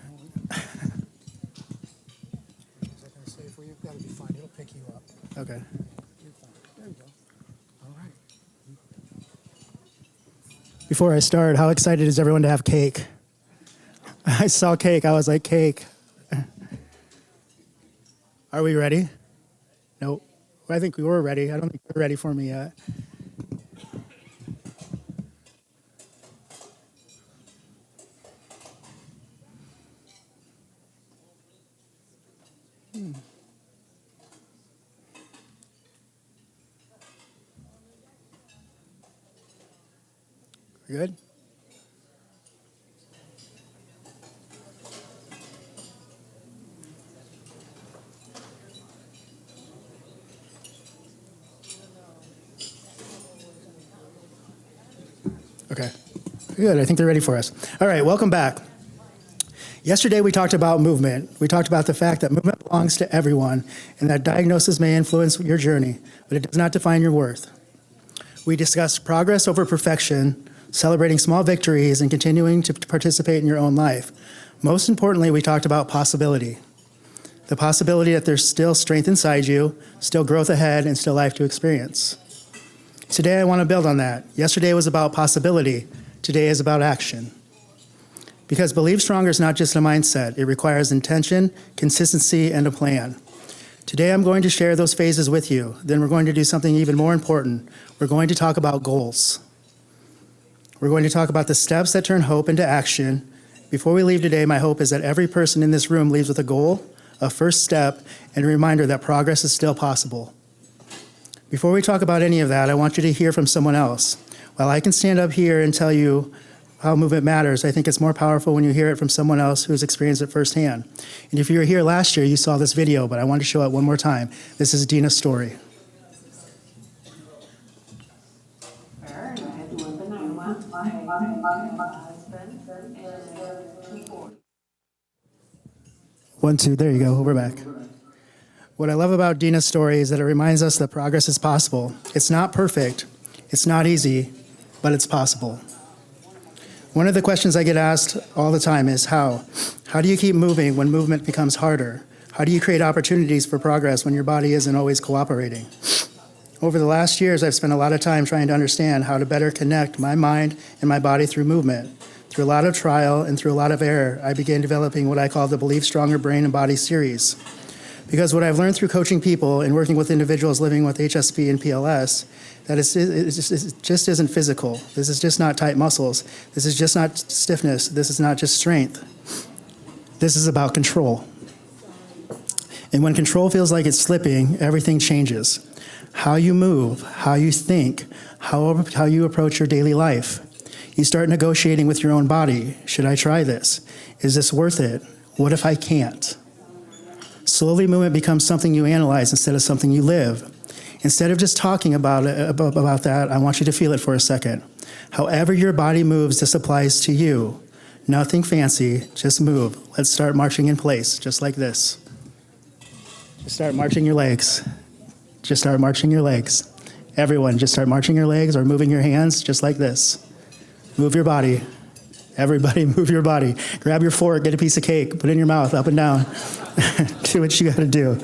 Is that going to stay for you? That'll be fine. It'll pick you up. Okay. You're fine. There you go. All right. Before I start, how excited is everyone to have cake? I saw cake. I was like, cake. Are we ready? Nope. I think we were ready. I don't think you're ready for me yet. Good? Okay, good. I think they're ready for us. All right, welcome back. Yesterday we talked about movement. We talked about the fact that movement belongs to everyone and that diagnosis may influence your journey, but it does not define your worth. We discussed progress over perfection, celebrating small victories, and continuing to participate in your own life. Most importantly, we talked about possibility. The possibility that there's still strength inside you, still growth ahead, and still life to experience. Today, I want to build on that. Yesterday was about possibility. Today is about action. Because Believe Stronger is not just a mindset. It requires intention, consistency, and a plan. Today, I'm going to share those phases with you. Then we're going to do something even more important. We're going to talk about goals. We're going to talk about the steps that turn hope into action. Before we leave today, my hope is that every person in this room leaves with a goal, a first step, and a reminder that progress is still possible. Before we talk about any of that, I want you to hear from someone else. While I can stand up here and tell you how movement matters, I think it's more powerful when you hear it from someone else who's experienced it firsthand. And if you were here last year, you saw this video, but I want to show it one more time. This is Dina's story. One, two, there you go, we're back. What I love about Dina's story is that it reminds us that progress is possible. It's not perfect, it's not easy, but it's possible. One of the questions I get asked all the time is how? How do you keep moving when movement becomes harder? How do you create opportunities for progress when your body isn't always cooperating? Over the last years, I've spent a lot of time trying to understand how to better connect my mind and my body through movement. Through a lot of trial and through a lot of error, I began developing what I call the Believe Stronger Brain and Body series. Because what I've learned through coaching people and working with individuals living with HSP and PLS, that it just isn't physical. This is just not tight muscles. This is just not stiffness. This is not just strength. This is about control. And when control feels like it's slipping, everything changes. How you move, how you think, how you approach your daily life. You start negotiating with your own body. Should I try this? Is this worth it? What if I can't? Slowly, movement becomes something you analyze instead of something you live. Instead of just talking about that, I want you to feel it for a second. However your body moves, this applies to you. Nothing fancy, just move. Let's start marching in place, just like this. Just start marching your legs. Just start marching your legs. Everyone, just start marching your legs or moving your hands, just like this. Move your body. Everybody move your body. Grab your fork, get a piece of cake, put it in your mouth, up and down. Do what you gotta do.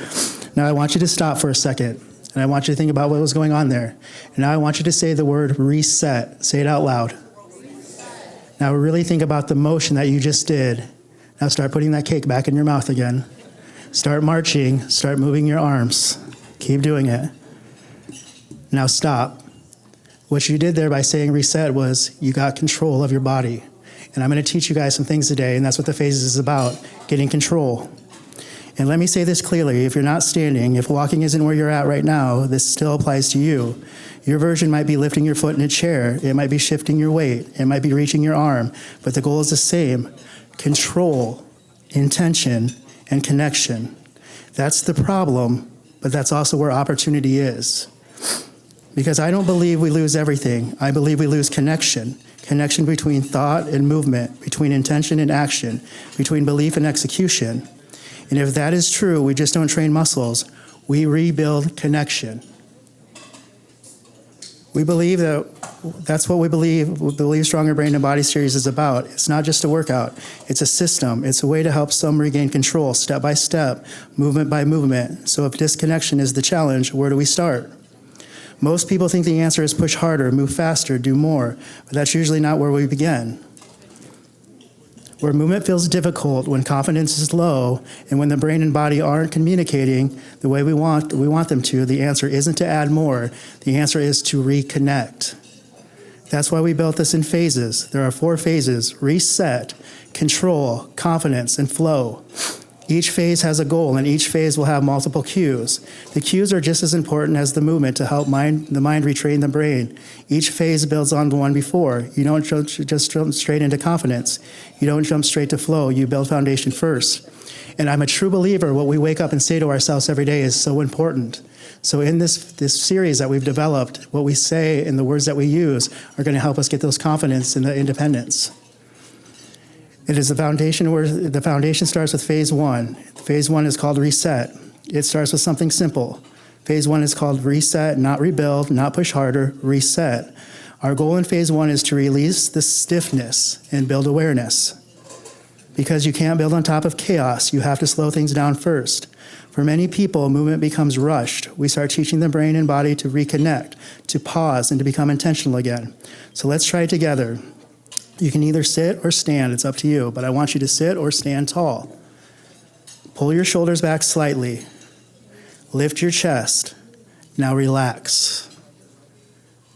Now I want you to stop for a second, and I want you to think about what was going on there. And now I want you to say the word reset. Say it out loud. Now really think about the motion that you just did. Now start putting that cake back in your mouth again. Start marching, start moving your arms. Keep doing it. Now stop. What you did there by saying reset was you got control of your body. And I'm going to teach you guys some things today, and that's what the phases is about, getting control. And let me say this clearly, if you're not standing, if walking isn't where you're at right now, this still applies to you. Your version might be lifting your foot in a chair, it might be shifting your weight, it might be reaching your arm, but the goal is the same, control, intention, and connection. That's the problem, but that's also where opportunity is. Because I don't believe we lose everything. I believe we lose connection. Connection between thought and movement, between intention and action, between belief and execution. And if that is true, we just don't train muscles. We rebuild connection. We believe that's what we believe Stronger Brain and Body series is about. It's not just a workout. It's a system. It's a way to help some regain control, step by step, movement by movement. So if disconnection is the challenge, where do we start? Most people think the answer is push harder, move faster, do more, but that's usually not where we begin. Where movement feels difficult, when confidence is low, and when the brain and body aren't communicating the way we want them to, the answer isn't to add more, the answer is to reconnect. That's why we built this in phases. There are 4 phases: reset, control, confidence, and flow. Each phase has a goal, and each phase will have multiple cues. The cues are just as important as the movement to help the mind retrain the brain. Each phase builds on the one before. You don't just jump straight into confidence. You don't jump straight to flow. You build foundation first. And I'm a true believer what we wake up and say to ourselves every day is so important. So in this series that we've developed, what we say and the words that we use are going to help us get those confidence and the independence. It is the foundation where the foundation starts with phase 1. Phase 1 is called reset. It starts with something simple. Phase 1 is called reset, not rebuild, not push harder, reset. Our goal in phase 1 is to release the stiffness and build awareness. Because you can't build on top of chaos, you have to slow things down first. For many people, movement becomes rushed. We start teaching the brain and body to reconnect, to pause, and to become intentional again. So let's try it together. You can either sit or stand, it's up to you, but I want you to sit or stand tall. Pull your shoulders back slightly. Lift your chest. Now relax.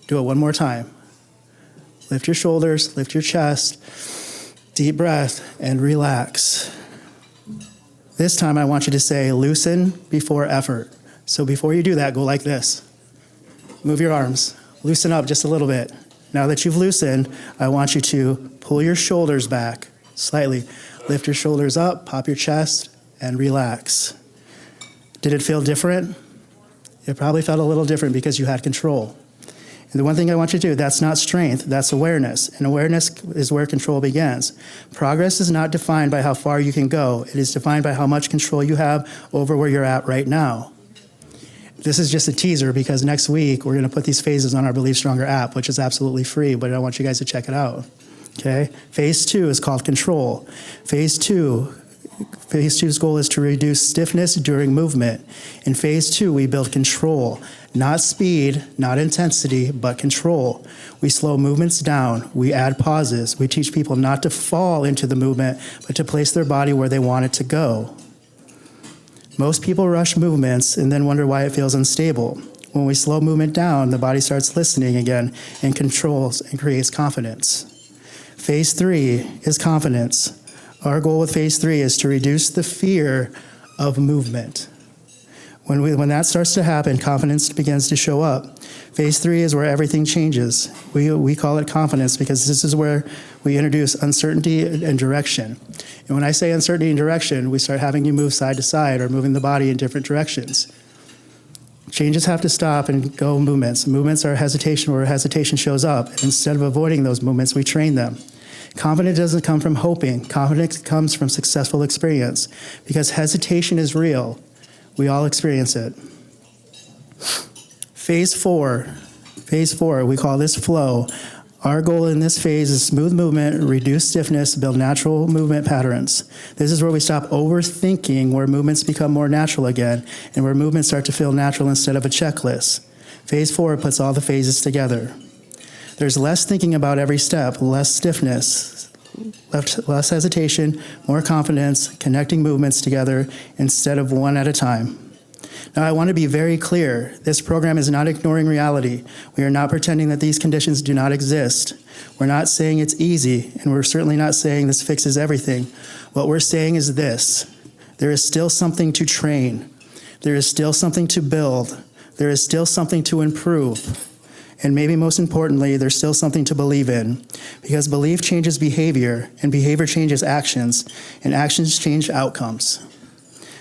Do it one more time. Lift your shoulders, lift your chest, deep breath, and relax. This time I want you to say loosen before effort. So before you do that, go like this. Move your arms. Loosen up just a little bit. Now that you've loosened, I want you to pull your shoulders back slightly. Lift your shoulders up, pop your chest, and relax. Did it feel different? It probably felt a little different because you had control. And the one thing I want you to do, that's not strength, that's awareness. And awareness is where control begins. Progress is not defined by how far you can go. It is defined by how much control you have over where you're at right now. This is just a teaser because next week we're going to put these phases on our Believe Stronger app, which is absolutely free, but I want you guys to check it out. Okay? Phase 2 is called control. Phase 2's goal is to reduce stiffness during movement. In phase 2, we build control, not speed, not intensity, but control. We slow movements down. We add pauses. We teach people not to fall into the movement, but to place their body where they want it to go. Most people rush movements and then wonder why it feels unstable. When we slow movement down, the body starts listening again and controls and creates confidence. Phase 3 is confidence. Our goal with phase 3 is to reduce the fear of movement. When that starts to happen, confidence begins to show up. Phase 3 is where everything changes. We call it confidence because this is where we introduce uncertainty and direction. And when I say uncertainty and direction, we start having you move side to side or moving the body in different directions. Changes have to stop and go movements. Movements are hesitation where hesitation shows up. And instead of avoiding those movements, we train them. Confidence doesn't come from hoping. Confidence comes from successful experience. Because hesitation is real, we all experience it. Phase 4, we call this flow. Our goal in this phase is smooth movement, reduce stiffness, build natural movement patterns. This is where we stop overthinking, where movements become more natural again, and where movements start to feel natural instead of a checklist. Phase 4 puts all the phases together. There's less thinking about every step, less stiffness, less hesitation, more confidence, connecting movements together instead of one at a time. Now, I want to be very clear. This program is not ignoring reality. We are not pretending that these conditions do not exist. We're not saying it's easy, and we're certainly not saying this fixes everything. What we're saying is this. There is still something to train. There is still something to build. There is still something to improve. And maybe most importantly, there's still something to believe in. Because belief changes behavior, and behavior changes actions, and actions change outcomes.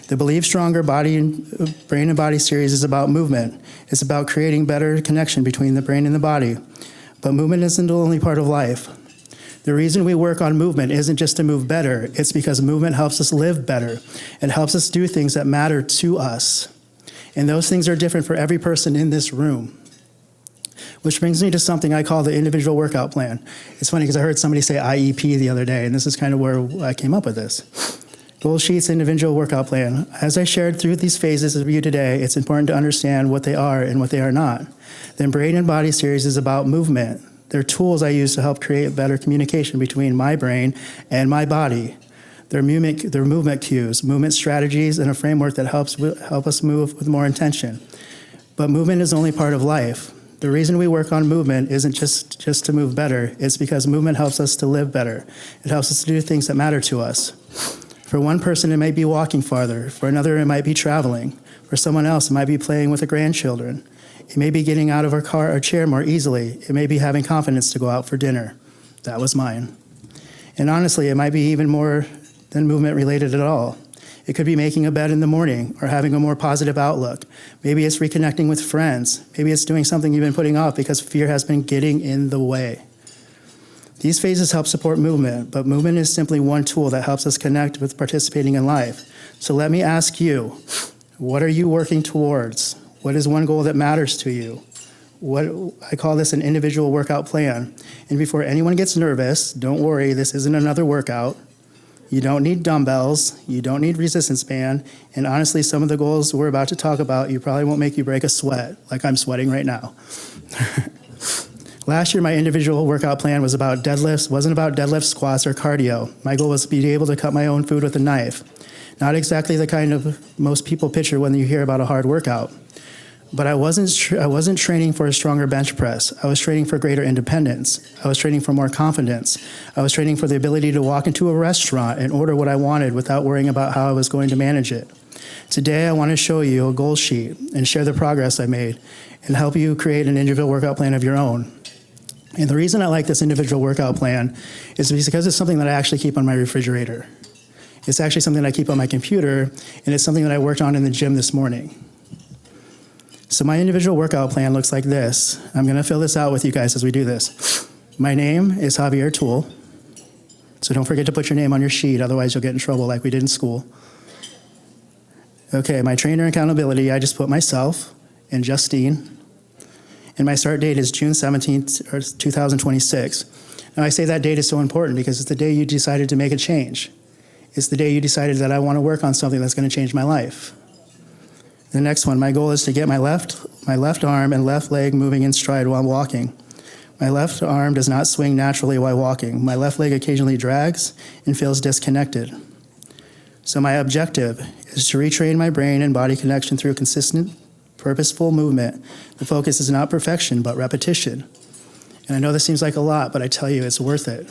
The Believe Stronger Brain and Body series is about movement. It's about creating better connection between the brain and the body. But movement isn't the only part of life. The reason we work on movement isn't just to move better. It's because movement helps us live better. It helps us do things that matter to us. And those things are different for every person in this room. Which brings me to something I call the individual workout plan. It's funny because I heard somebody say IEP the other day, and this is kind of where I came up with this. Goal Sheets Individual Workout Plan. As I shared through these phases with you today, it's important to understand what they are and what they are not. The Brain and Body series is about movement. They're tools I use to help create better communication between my brain and my body. They're movement cues, movement strategies, and a framework that help us move with more intention. But movement is only part of life. The reason we work on movement isn't just to move better. It's because movement helps us to live better. It helps us to do things that matter to us. For one person, it might be walking farther. For another, it might be traveling. For someone else, it might be playing with the grandchildren. It may be getting out of our car or chair more easily. It may be having confidence to go out for dinner. That was mine. And honestly, it might be even more than movement related at all. It could be making a bed in the morning or having a more positive outlook. Maybe it's reconnecting with friends. Maybe it's doing something you've been putting off because fear has been getting in the way. These phases help support movement, but movement is simply one tool that helps us connect with participating in life. So let me ask you, what are you working towards? What is one goal that matters to you? I call this an individual workout plan. And before anyone gets nervous, don't worry, this isn't another workout. You don't need dumbbells, you don't need resistance band, and honestly, some of the goals we're about to talk about, you probably won't make you break a sweat, like I'm sweating right now. Last year, my individual workout plan wasn't about deadlifts, squats, or cardio. My goal was to be able to cut my own food with a knife. Not exactly the kind of most people picture when you hear about a hard workout. But I wasn't training for a stronger bench press. I was training for greater independence. I was training for more confidence. I was training for the ability to walk into a restaurant and order what I wanted without worrying about how I was going to manage it. Today, I want to show you a goal sheet and share the progress I made and help you create an individual workout plan of your own. And the reason I like this individual workout plan is because it's something that I actually keep on my refrigerator. It's actually something that I keep on my computer, and it's something that I worked on in the gym this morning. So my individual workout plan looks like this. I'm going to fill this out with you guys as we do this. My name is Javier Tuel. So don't forget to put your name on your sheet, otherwise you'll get in trouble like we did in school. Okay, my trainer accountability, I just put myself and Justine. And my start date is June 17th, 2026. Now I say that date is so important because it's the day you decided to make a change. It's the day you decided that I want to work on something that's going to change my life. The next one, my goal is to get my left arm and left leg moving in stride while walking. My left arm does not swing naturally while walking. My left leg occasionally drags and feels disconnected. So my objective is to retrain my brain and body connection through consistent, purposeful movement. The focus is not perfection, but repetition. And I know this seems like a lot, but I tell you, it's worth it.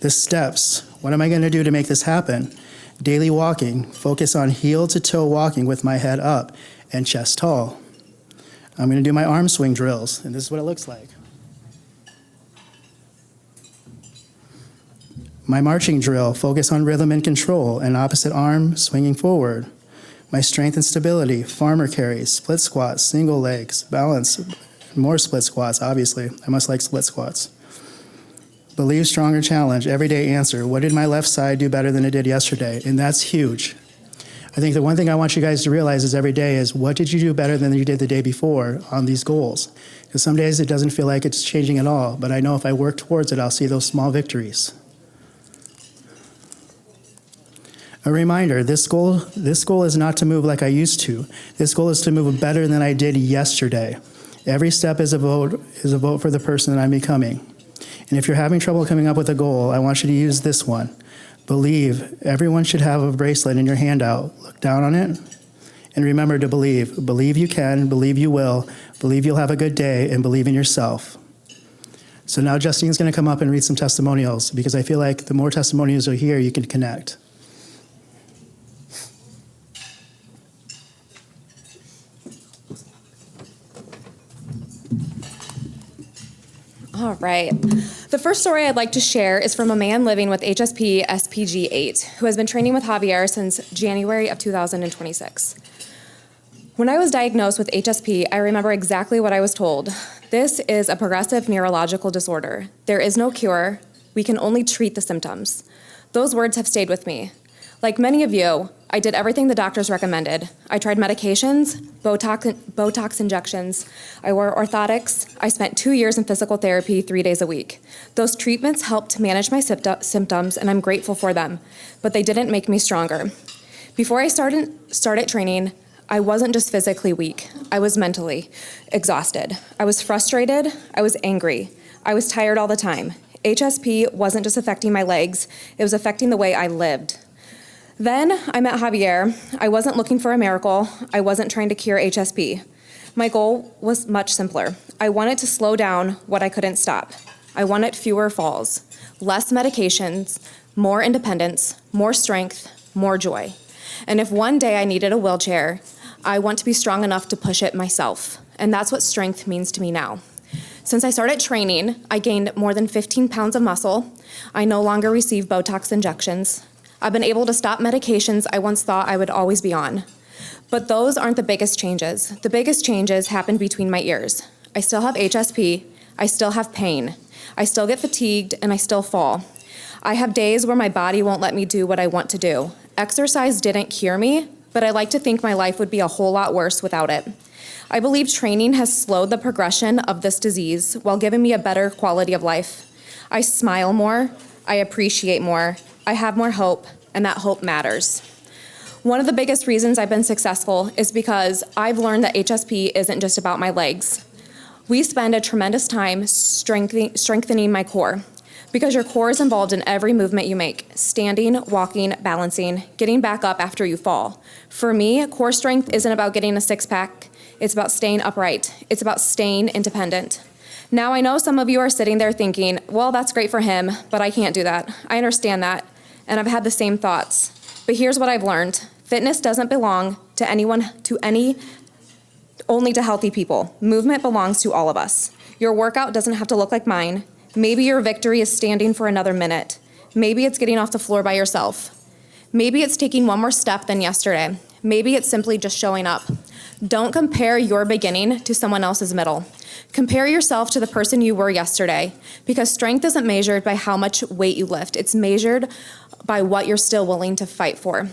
The steps, what am I going to do to make this happen? Daily walking, focus on heel to toe walking with my head up and chest tall. I'm going to do my arm swing drills, and this is what it looks like. My marching drill, focus on rhythm and control, and opposite arm swinging forward. My strength and stability, farmer carries, split squats, single legs, balance, more split squats, obviously. I must like split squats. Believe stronger challenge, everyday answer. What did my left side do better than it did yesterday? And that's huge. I think the one thing I want you guys to realize is every day is what did you do better than you did the day before on these goals? Because some days it doesn't feel like it's changing at all, but I know if I work towards it, I'll see those small victories. A reminder, this goal is not to move like I used to. This goal is to move better than I did yesterday. Every step is a vote for the person that I'm becoming. And if you're having trouble coming up with a goal, I want you to use this one. Believe. Everyone should have a bracelet in your handout. Look down on it and remember to believe. Believe you can, believe you will, believe you'll have a good day, and believe in yourself. So now Justine's going to come up and read some testimonials because I feel like the more testimonials you hear, you can connect. All right. The first story I'd like to share is from a man living with HSP SPG 8 who has been training with Javier since January of 2026. When I was diagnosed with HSP, I remember exactly what I was told. This is a progressive neurological disorder. There is no cure. We can only treat the symptoms. Those words have stayed with me. Like many of you, I did everything the doctors recommended. I tried medications, Botox injections. I wore orthotics. I spent 2 years in physical therapy 3 days a week. Those treatments helped manage my symptoms, and I'm grateful for them, but they didn't make me stronger. Before I started training, I wasn't just physically weak. I was mentally exhausted. I was frustrated. I was angry. I was tired all the time. HSP wasn't just affecting my legs. It was affecting the way I lived. Then I met Javier. I wasn't looking for a miracle. I wasn't trying to cure HSP. My goal was much simpler. I wanted to slow down what I couldn't stop. I wanted fewer falls, less medications, more independence, more strength, more joy. And if one day I needed a wheelchair, I want to be strong enough to push it myself. And that's what strength means to me now. Since I started training, I gained more than 15 pounds of muscle. I no longer receive Botox injections. I've been able to stop medications I once thought I would always be on. But those aren't the biggest changes. The biggest changes happened between my ears. I still have HSP, I still have pain. I still get fatigued and I still fall. I have days where my body won't let me do what I want to do. Exercise didn't cure me, but I like to think my life would be a whole lot worse without it. I believe training has slowed the progression of this disease while giving me a better quality of life. I smile more, I appreciate more, I have more hope, and that hope matters. One of the biggest reasons I've been successful is because I've learned that HSP isn't just about my legs. We spend a tremendous time strengthening my core, because your core is involved in every movement you make: standing, walking, balancing, getting back up after you fall. For me, core strength isn't about getting a six-pack. It's about staying upright. It's about staying independent. Now, I know some of you are sitting there thinking, well, that's great for him, but I can't do that. I understand that, and I've had the same thoughts. But here's what I've learned. Fitness doesn't belong to anyone, only to healthy people. Movement belongs to all of us. Your workout doesn't have to look like mine. Maybe your victory is standing for another minute. Maybe it's getting off the floor by yourself. Maybe it's taking one more step than yesterday. Maybe it's simply just showing up. Don't compare your beginning to someone else's middle. Compare yourself to the person you were yesterday, because strength isn't measured by how much weight you lift. It's measured by what you're still willing to fight for.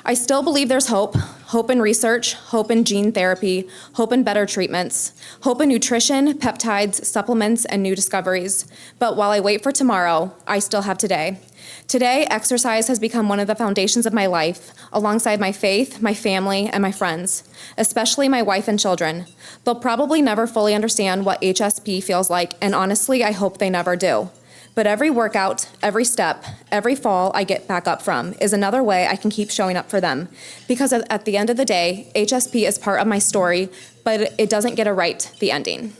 I still believe there's hope. Hope in research, hope in gene therapy, hope in better treatments, hope in nutrition, peptides, supplements, and new discoveries. But while I wait for tomorrow, I still have today. Today, exercise has become one of the foundations of my life, alongside my faith, my family, and my friends, especially my wife and children. They'll probably never fully understand what HSP feels like, and honestly, I hope they never do. But every workout, every step, every fall I get back up from is another way I can keep showing up for them. Because at the end of the day, HSP is part of my story, but it doesn't get to write the ending.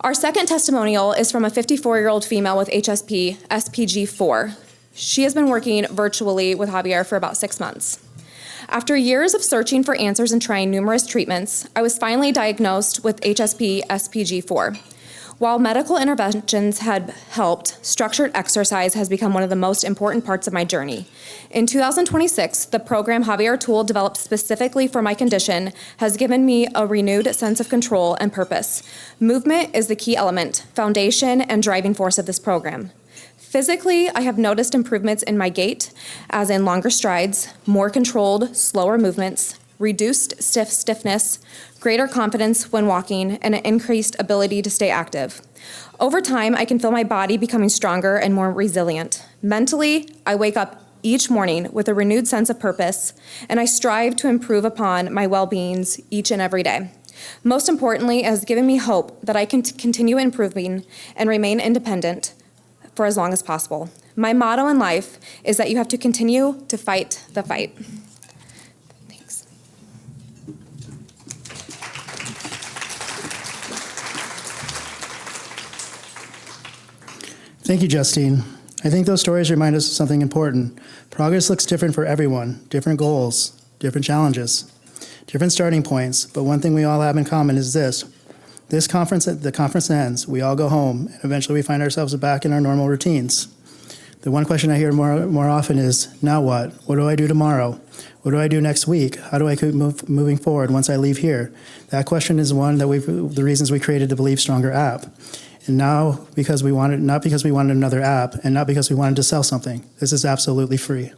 Our second testimonial is from a 54-year-old female with HSP, SPG4. She has been working virtually with Javier for about 6 months. After years of searching for answers and trying numerous treatments, I was finally diagnosed with HSP, SPG4. While medical interventions had helped, structured exercise has become one of the most important parts of my journey. In 2026, the program Javier Tuel developed specifically for my condition has given me a renewed sense of control and purpose. Movement is the key element, foundation, and driving force of this program. Physically, I have noticed improvements in my gait, as in longer strides, more controlled, slower movements, reduced stiffness, greater confidence when walking, and an increased ability to stay active. Over time, I can feel my body becoming stronger and more resilient. Mentally, I wake up each morning with a renewed sense of purpose, and I strive to improve upon my well-beings each and every day. Most importantly, it has given me hope that I can continue improving and remain independent for as long as possible. My motto in life is that you have to continue to fight the fight. Thank you, Justine. I think those stories remind us of something important. Progress looks different for everyone, different goals, different challenges, different starting points, but one thing we all have in common is this. The conference ends, we all go home, and eventually we find ourselves back in our normal routines. The one question I hear more often is, now what? What do I do tomorrow? What do I do next week? How do I keep moving forward once I leave here? That question is one that the reasons we created the Believe Stronger app. And now, because we wanted, not because we wanted another app, and not because we wanted to sell something. This is absolutely free.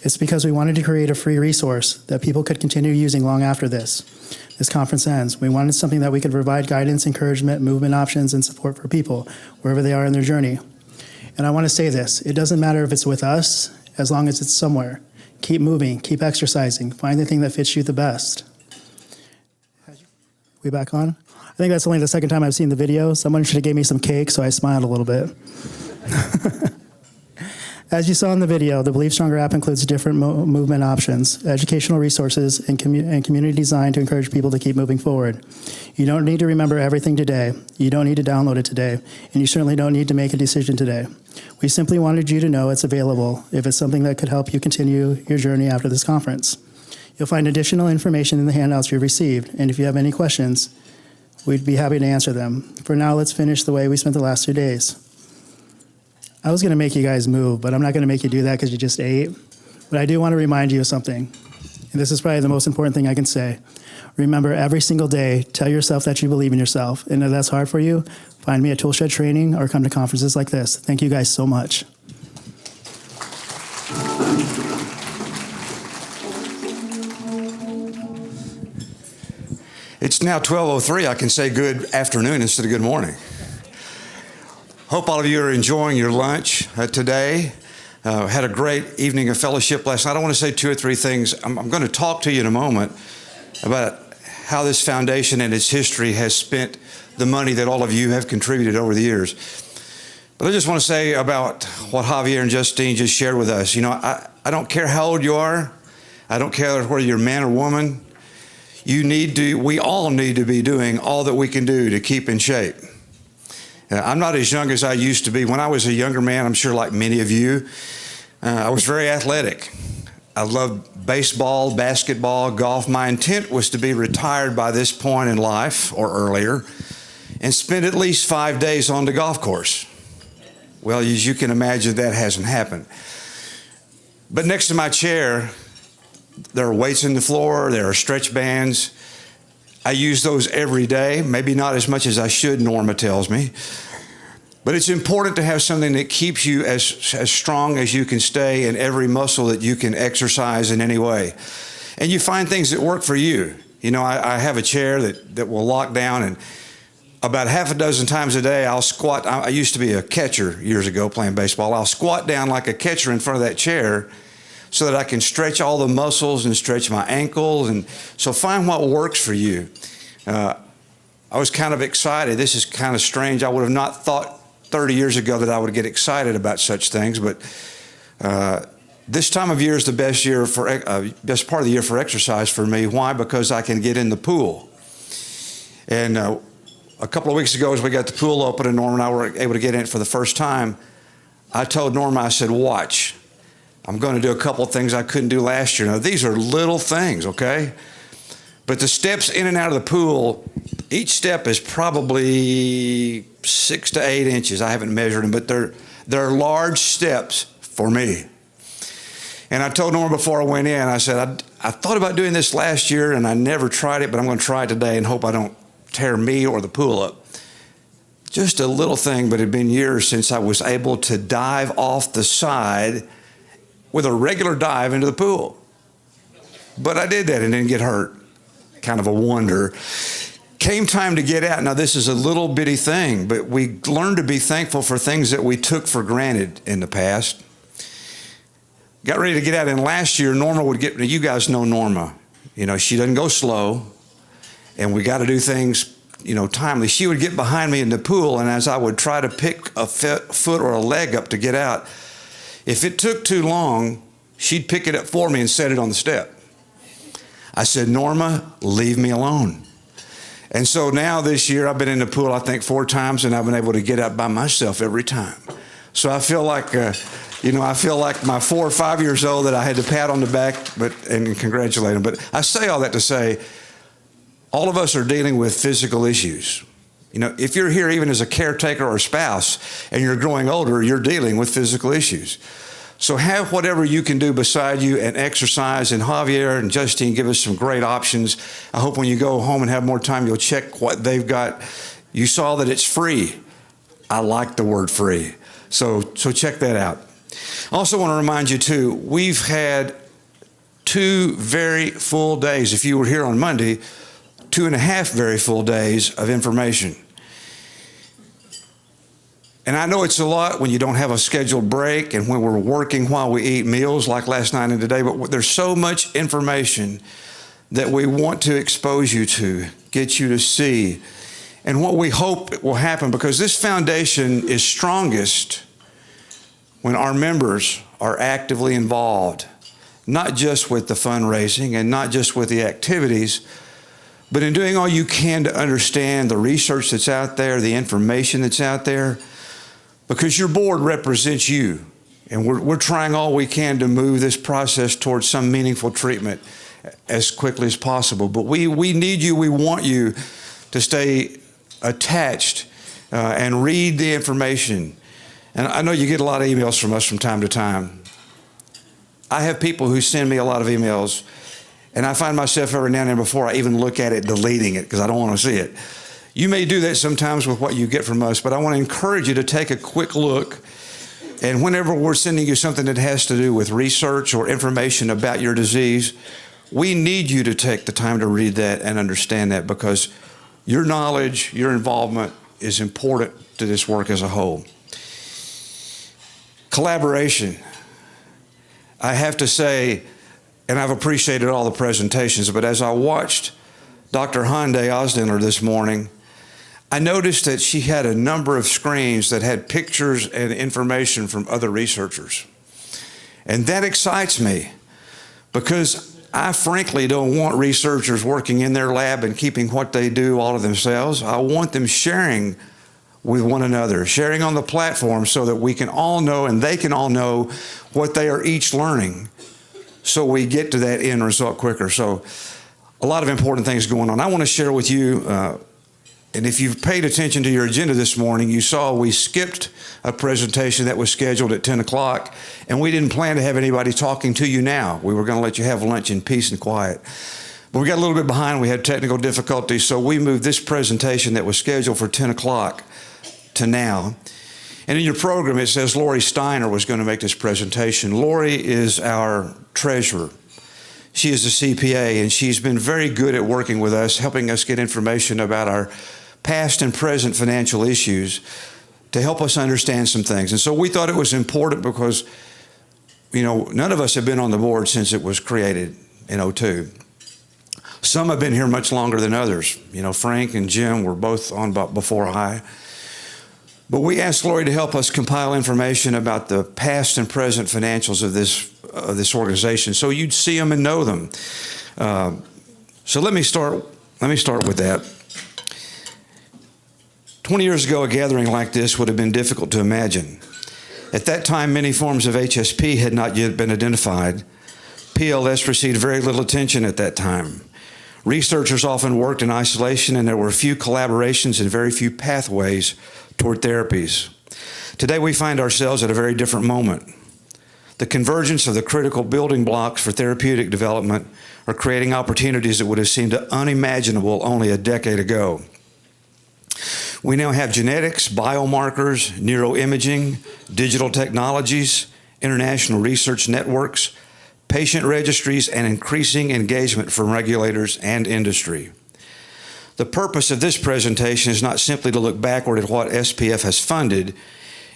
It's because we wanted to create a free resource that people could continue using long after this conference ends. We wanted something that we could provide guidance, encouragement, movement options, and support for people wherever they are in their journey. And I want to say this, it doesn't matter if it's with us, as long as it's somewhere. Keep moving, keep exercising, find the thing that fits you the best. We back on? I think that's only the second time I've seen the video. Someone should have gave me some cake, so I smiled a little bit. As you saw in the video, the Believe Stronger app includes different movement options, educational resources, and community design to encourage people to keep moving forward. You don't need to remember everything today. You don't need to download it today. And you certainly don't need to make a decision today. We simply wanted you to know it's available if it's something that could help you continue your journey after this conference. You'll find additional information in the handouts you've received. And if you have any questions, we'd be happy to answer them. For now, let's finish the way we spent the last 2 days. I was going to make you guys move, but I'm not going to make you do that because you just ate. But I do want to remind you of something. And this is probably the most important thing I can say. Remember, every single day, tell yourself that you believe in yourself. And if that's hard for you, find me at Toolshed Training or come to conferences like this. Thank you guys so much. It's now 12:03. I can say good afternoon instead of good morning. Hope all of you are enjoying your lunch today. Had a great evening of fellowship last night. I want to say 2 or 3 things. I'm going to talk to you in a moment about how this foundation and its history has spent the money that all of you have contributed over the years. But I just want to say about what Javier and Justine just shared with us. You know, I don't care how old you are. I don't care whether you're man or woman. We all need to be doing all that we can do to keep in shape. I'm not as young as I used to be. When I was a younger man, I'm sure like many of you, I was very athletic. I loved baseball, basketball, golf. My intent was to be retired by this point in life or earlier and spend at least 5 days on the golf course. Well, as you can imagine, that hasn't happened. But next to my chair, there are weights in the floor, there are stretch bands. I use those every day, maybe not as much as I should, Norma tells me. But it's important to have something that keeps you as strong as you can stay in every muscle that you can exercise in any way. And you find things that work for you. You know, I have a chair that will lock down, and about half a dozen times a day I'll squat. I used to be a catcher years ago playing baseball. I'll squat down like a catcher in front of that chair so that I can stretch all the muscles and stretch my ankles. And so find what works for you. I was kind of excited. This is kind of strange. I would have not thought 30 years ago that I would get excited about such things, but this time of year is the best part of the year for exercise for me. Why? Because I can get in the pool. And a couple of weeks ago, as we got the pool open and Norma and I were able to get in it for the first time, I told Norma, I said, watch, I'm going to do a couple of things I couldn't do last year. Now, these are little things, okay? But the steps in and out of the pool, each step is probably 6 to 8 inches. I haven't measured them, but they're large steps for me. And I told Norma before I went in, I said, I thought about doing this last year and I never tried it, but I'm going to try it today and hope I don't tear me or the pool up. Just a little thing, but it had been years since I was able to dive off the side with a regular dive into the pool. But I did that and didn't get hurt. Kind of a wonder. Came time to get out. Now, this is a little bitty thing, but we learned to be thankful for things that we took for granted in the past. Got ready to get out, and last year, Norma would get, you guys know Norma. You know, she doesn't go slow, and we got to do things, you know, timely. She would get behind me in the pool, and as I would try to pick a foot or a leg up to get out, if it took too long, she'd pick it up for me and set it on the step. I said, Norma, leave me alone. And so now this year, I've been in the pool, I think 4 times, and I've been able to get out by myself every time. So I feel like, I feel like my 4 or 5 years old that I had to pat on the back and congratulate him. But I say all that to say, all of us are dealing with physical issues. You know, if you're here even as a caretaker or a spouse and you're growing older, you're dealing with physical issues. So have whatever you can do beside you and exercise. And Javier and Justine give us some great options. I hope when you go home and have more time, you'll check what they've got. You saw that it's free. I like the word free. So check that out. I also want to remind you too, we've had 2 very full days. If you were here on Monday, 2.5 very full days of information. And I know it's a lot when you don't have a scheduled break and when we're working while we eat meals like last night and today, but there's so much information that we want to expose you to, get you to see, and what we hope will happen, because this foundation is strongest when our members are actively involved, not just with the fundraising and not just with the activities, but in doing all you can to understand the research that's out there, the information that's out there, because your board represents you. And we're trying all we can to move this process towards some meaningful treatment as quickly as possible. But we need you, we want you to stay attached and read the information. And I know you get a lot of emails from us from time to time. I have people who send me a lot of emails, and I find myself every now and then before I even look at it, deleting it because I don't want to see it. You may do that sometimes with what you get from us, but I want to encourage you to take a quick look. And whenever we're sending you something that has to do with research or information about your disease, we need you to take the time to read that and understand that, because your knowledge, your involvement is important to this work as a whole. Collaboration. I have to say, and I've appreciated all the presentations, but as I watched Dr. Hande Ozdinler this morning, I noticed that she had a number of screens that had pictures and information from other researchers. And that excites me because I frankly don't want researchers working in their lab and keeping what they do all to themselves. I want them sharing with one another, sharing on the platform so that we can all know and they can all know what they are each learning so we get to that end result quicker. So a lot of important things going on. I want to share with you, and if you've paid attention to your agenda this morning, you saw we skipped a presentation that was scheduled at 10 o'clock, and we didn't plan to have anybody talking to you now. We were going to let you have lunch in peace and quiet. But we got a little bit behind. We had technical difficulties, so we moved this presentation that was scheduled for 10 o'clock to now. And in your program, it says Lorri Steiner was going to make this presentation. Lorri is our treasurer. She is a CPA, and she's been very good at working with us, helping us get information about our past and present financial issues to help us understand some things. And so we thought it was important because, you know, none of us have been on the board since it was created in '02. Some have been here much longer than others. You know, Frank and Jim were both on before I. But we asked Lorri to help us compile information about the past and present financials of this organization, so you'd see them and know them. So let me start with that. 20 years ago, a gathering like this would have been difficult to imagine. At that time, many forms of HSP had not yet been identified. PLS received very little attention at that time. Researchers often worked in isolation, and there were few collaborations and very few pathways toward therapies. Today, we find ourselves at a very different moment. The convergence of the critical building blocks for therapeutic development are creating opportunities that would have seemed unimaginable only a decade ago. We now have genetics, biomarkers, neuroimaging, digital technologies, international research networks, patient registries, and increasing engagement from regulators and industry. The purpose of this presentation is not simply to look backward at what SPF has funded,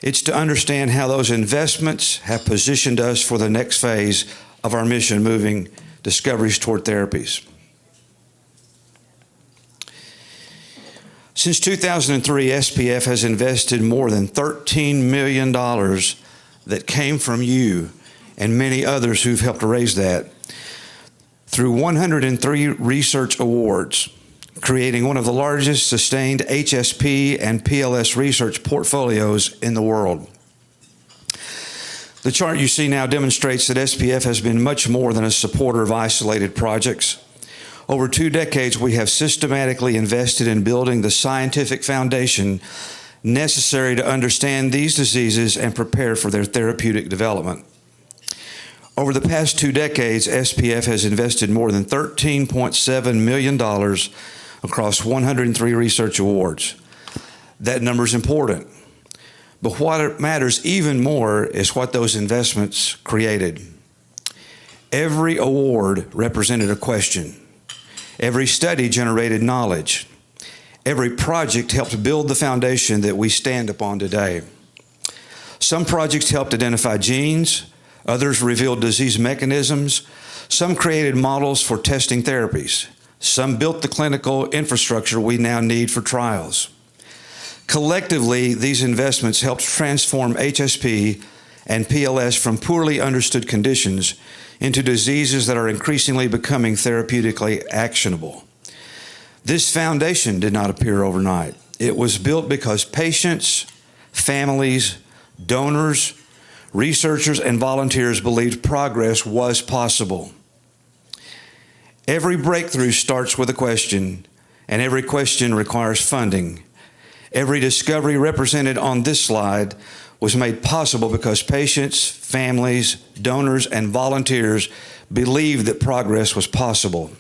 it's to understand how those investments have positioned us for the next phase of our mission, moving discoveries toward therapies. Since 2003, SPF has invested more than $13 million that came from you and many others who've helped raise that through 103 research awards, creating one of the largest sustained HSP and PLS research portfolios in the world. The chart you see now demonstrates that SPF has been much more than a supporter of isolated projects. Over 2 decades, we have systematically invested in building the scientific foundation necessary to understand these diseases and prepare for their therapeutic development. Over the past 2 decades, SPF has invested more than $13.7 million across 103 research awards. That number is important. But what matters even more is what those investments created. Every award represented a question. Every study generated knowledge. Every project helped build the foundation that we stand upon today. Some projects helped identify genes, others revealed disease mechanisms, some created models for testing therapies, some built the clinical infrastructure we now need for trials. Collectively, these investments helped transform HSP and PLS from poorly understood conditions into diseases that are increasingly becoming therapeutically actionable. This foundation did not appear overnight. It was built because patients, families, donors, researchers, and volunteers believed progress was possible. Every breakthrough starts with a question, and every question requires funding. Every discovery represented on this slide was made possible because patients, families, donors, and volunteers believed that progress was possible.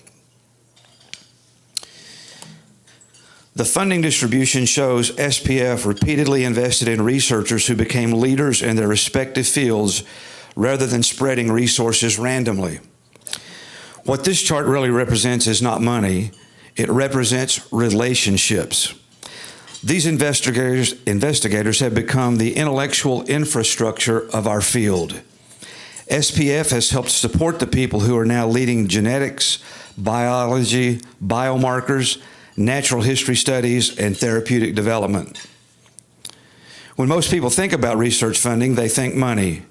The funding distribution shows SPF repeatedly invested in researchers who became leaders in their respective fields rather than spreading resources randomly. What this chart really represents is not money, it represents relationships. These investigators have become the intellectual infrastructure of our field. SPF has helped support the people who are now leading genetics, biology, biomarkers, natural history studies, and therapeutic development. When most people think about research funding, they think money.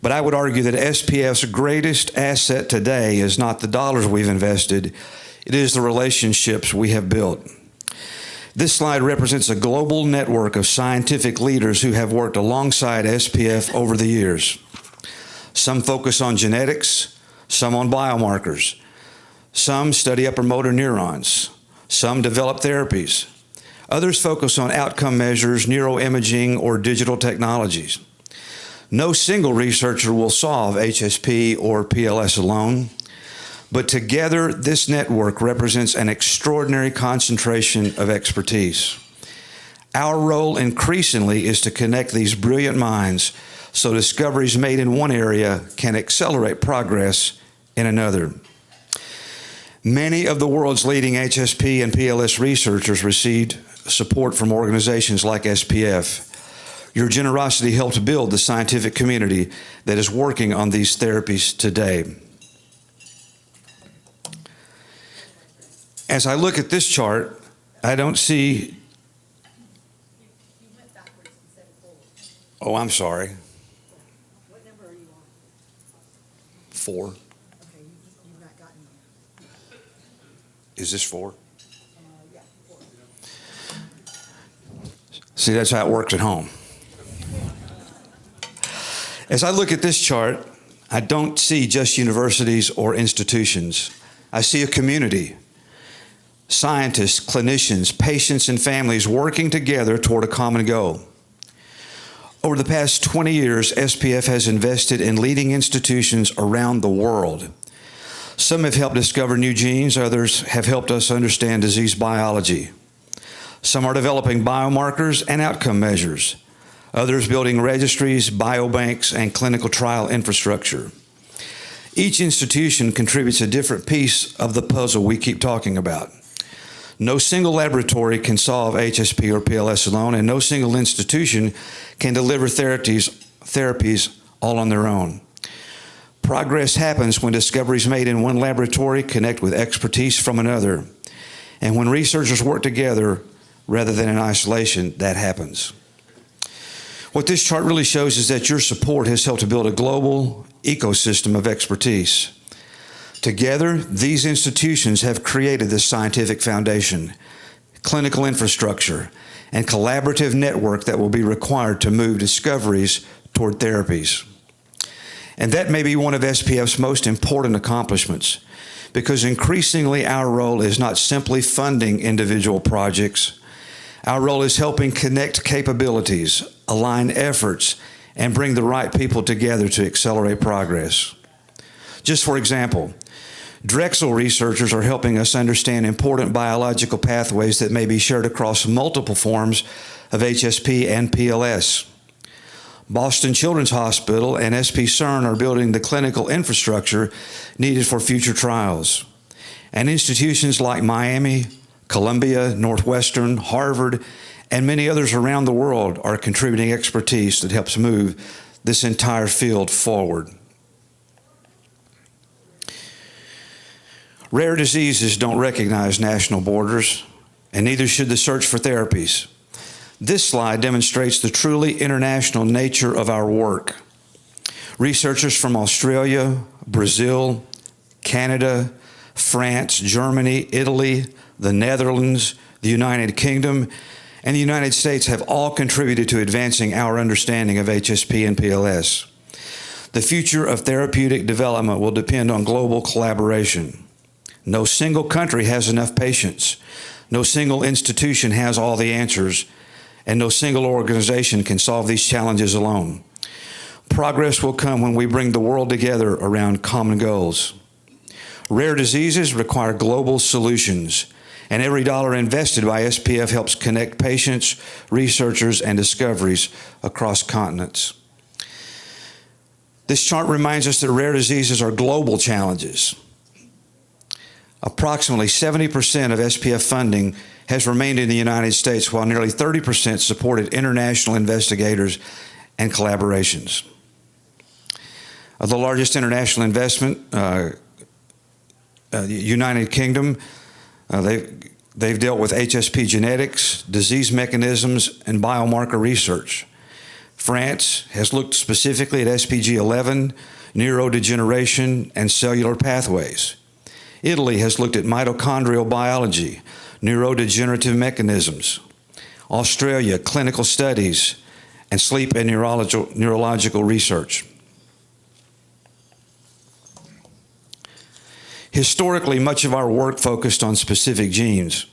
But I would argue that SPF's greatest asset today is not the dollars we've invested, it is the relationships we have built. This slide represents a global network of scientific leaders who have worked alongside SPF over the years. Some focus on genetics, some on biomarkers. Some study upper motor neurons. Some develop therapies. Others focus on outcome measures, neuroimaging, or digital technologies. No single researcher will solve HSP or PLS alone, but together this network represents an extraordinary concentration of expertise. Our role increasingly is to connect these brilliant minds so discoveries made in one area can accelerate progress in another. Many of the world's leading HSP and PLS researchers received support from organizations like SPF. Your generosity helped build the scientific community that is working on these therapies today. As I look at this chart, I don't see... Oh, I'm sorry. What number are you on? 4. Okay, you've not gotten there. Is this 4? Yeah, 4. See, that's how it works at home. As I look at this chart, I don't see just universities or institutions. I see a community. Scientists, clinicians, patients, and families working together toward a common goal. Over the past 20 years, SPF has invested in leading institutions around the world. Some have helped discover new genes, others have helped us understand disease biology. Some are developing biomarkers and outcome measures. Others building registries, biobanks, and clinical trial infrastructure. Each institution contributes a different piece of the puzzle we keep talking about. No single laboratory can solve HSP or PLS alone, and no single institution can deliver therapies all on their own. Progress happens when discoveries made in one laboratory connect with expertise from another. And when researchers work together rather than in isolation, that happens. What this chart really shows is that your support has helped to build a global ecosystem of expertise. Together, these institutions have created this scientific foundation, clinical infrastructure, and collaborative network that will be required to move discoveries toward therapies. And that may be one of SPF's most important accomplishments, because increasingly our role is not simply funding individual projects. Our role is helping connect capabilities, align efforts, and bring the right people together to accelerate progress. Just for example, Drexel researchers are helping us understand important biological pathways that may be shared across multiple forms of HSP and PLS. Boston Children's Hospital and SP CERN are building the clinical infrastructure needed for future trials. And institutions like Miami, Columbia, Northwestern, Harvard, and many others around the world are contributing expertise that helps move this entire field forward. Rare diseases don't recognize national borders, and neither should the search for therapies. This slide demonstrates the truly international nature of our work. Researchers from Australia, Brazil, Canada, France, Germany, Italy, the Netherlands, the United Kingdom, and the United States have all contributed to advancing our understanding of HSP and PLS. The future of therapeutic development will depend on global collaboration. No single country has enough patients. No single institution has all the answers, and no single organization can solve these challenges alone. Progress will come when we bring the world together around common goals. Rare diseases require global solutions, and every dollar invested by SPF helps connect patients, researchers, and discoveries across continents. This chart reminds us that rare diseases are global challenges. Approximately 70% of SPF funding has remained in the United States, while nearly 30% supported international investigators and collaborations. The largest international investment, the United Kingdom, they've They've dealt with HSP genetics, disease mechanisms, and biomarker research. France has looked specifically at SPG11, neurodegeneration, and cellular pathways. Italy has looked at mitochondrial biology, neurodegenerative mechanisms. Australia, clinical studies, and sleep and neurological research. Historically, much of our work focused on specific genes.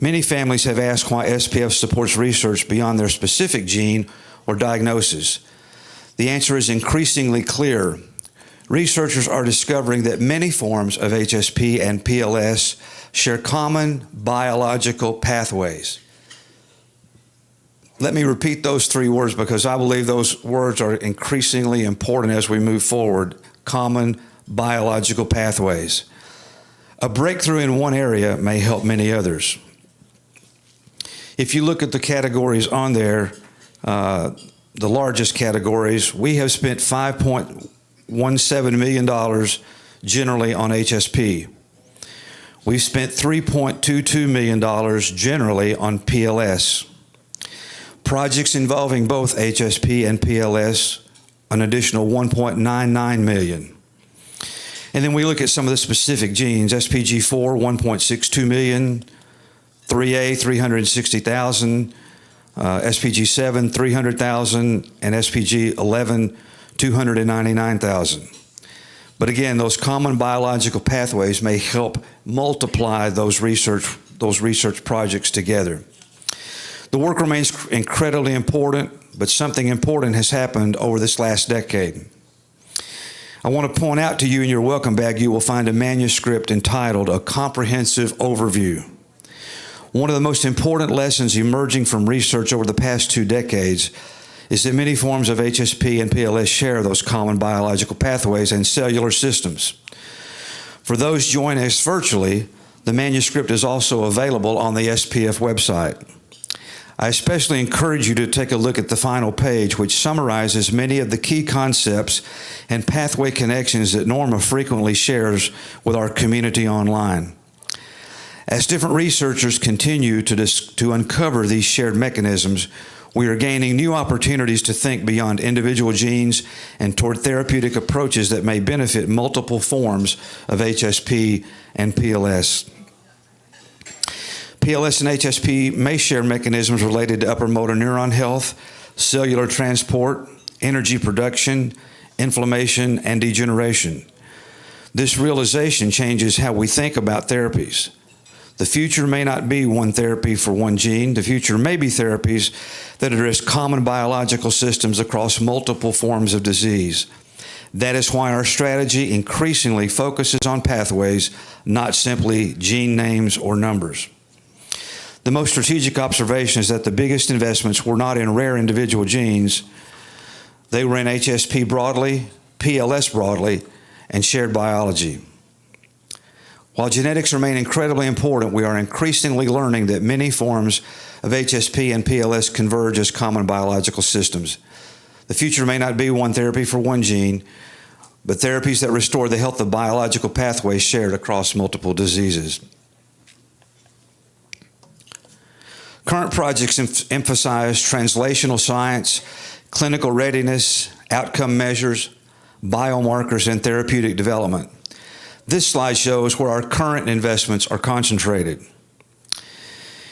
Many families have asked why SPF supports research beyond their specific gene or diagnosis. The answer is increasingly clear. Researchers are discovering that many forms of HSP and PLS share common biological pathways. Let me repeat those three words because I believe those words are increasingly important as we move forward. Common biological pathways. A breakthrough in one area may help many others. If you look at the categories on there, the largest categories, we have spent $5.17 million generally on HSP. We've spent $3.22 million generally on PLS. Projects involving both HSP and PLS, an additional $1.99 million. And then we look at some of the specific genes, SPG4, $1.62 million, 3A, $360,000, SPG7, $300,000, and SPG11, $299,000. But again, those common biological pathways may help multiply those research projects together. The work remains incredibly important, but something important has happened over this last decade. I want to point out to you in your welcome bag, you will find a manuscript entitled A Comprehensive Overview. One of the most important lessons emerging from research over the past 2 decades is that many forms of HSP and PLS share those common biological pathways and cellular systems. For those joining us virtually, the manuscript is also available on the SPF website. I especially encourage you to take a look at the final page, which summarizes many of the key concepts and pathway connections that Norma frequently shares with our community online. As different researchers continue to uncover these shared mechanisms, we are gaining new opportunities to think beyond individual genes and toward therapeutic approaches that may benefit multiple forms of HSP and PLS. PLS and HSP may share mechanisms related to upper motor neuron health, cellular transport, energy production, inflammation, and degeneration. This realization changes how we think about therapies. The future may not be one therapy for one gene. The future may be therapies that address common biological systems across multiple forms of disease. That is why our strategy increasingly focuses on pathways, not simply gene names or numbers. The most strategic observation is that the biggest investments were not in rare individual genes. They were in HSP broadly, PLS broadly, and shared biology. While genetics remain incredibly important, we are increasingly learning that many forms of HSP and PLS converge as common biological systems. The future may not be one therapy for one gene, but therapies that restore the health of biological pathways shared across multiple diseases. Current projects emphasize translational science, clinical readiness, outcome measures, biomarkers, and therapeutic development. This slide shows where our current investments are concentrated.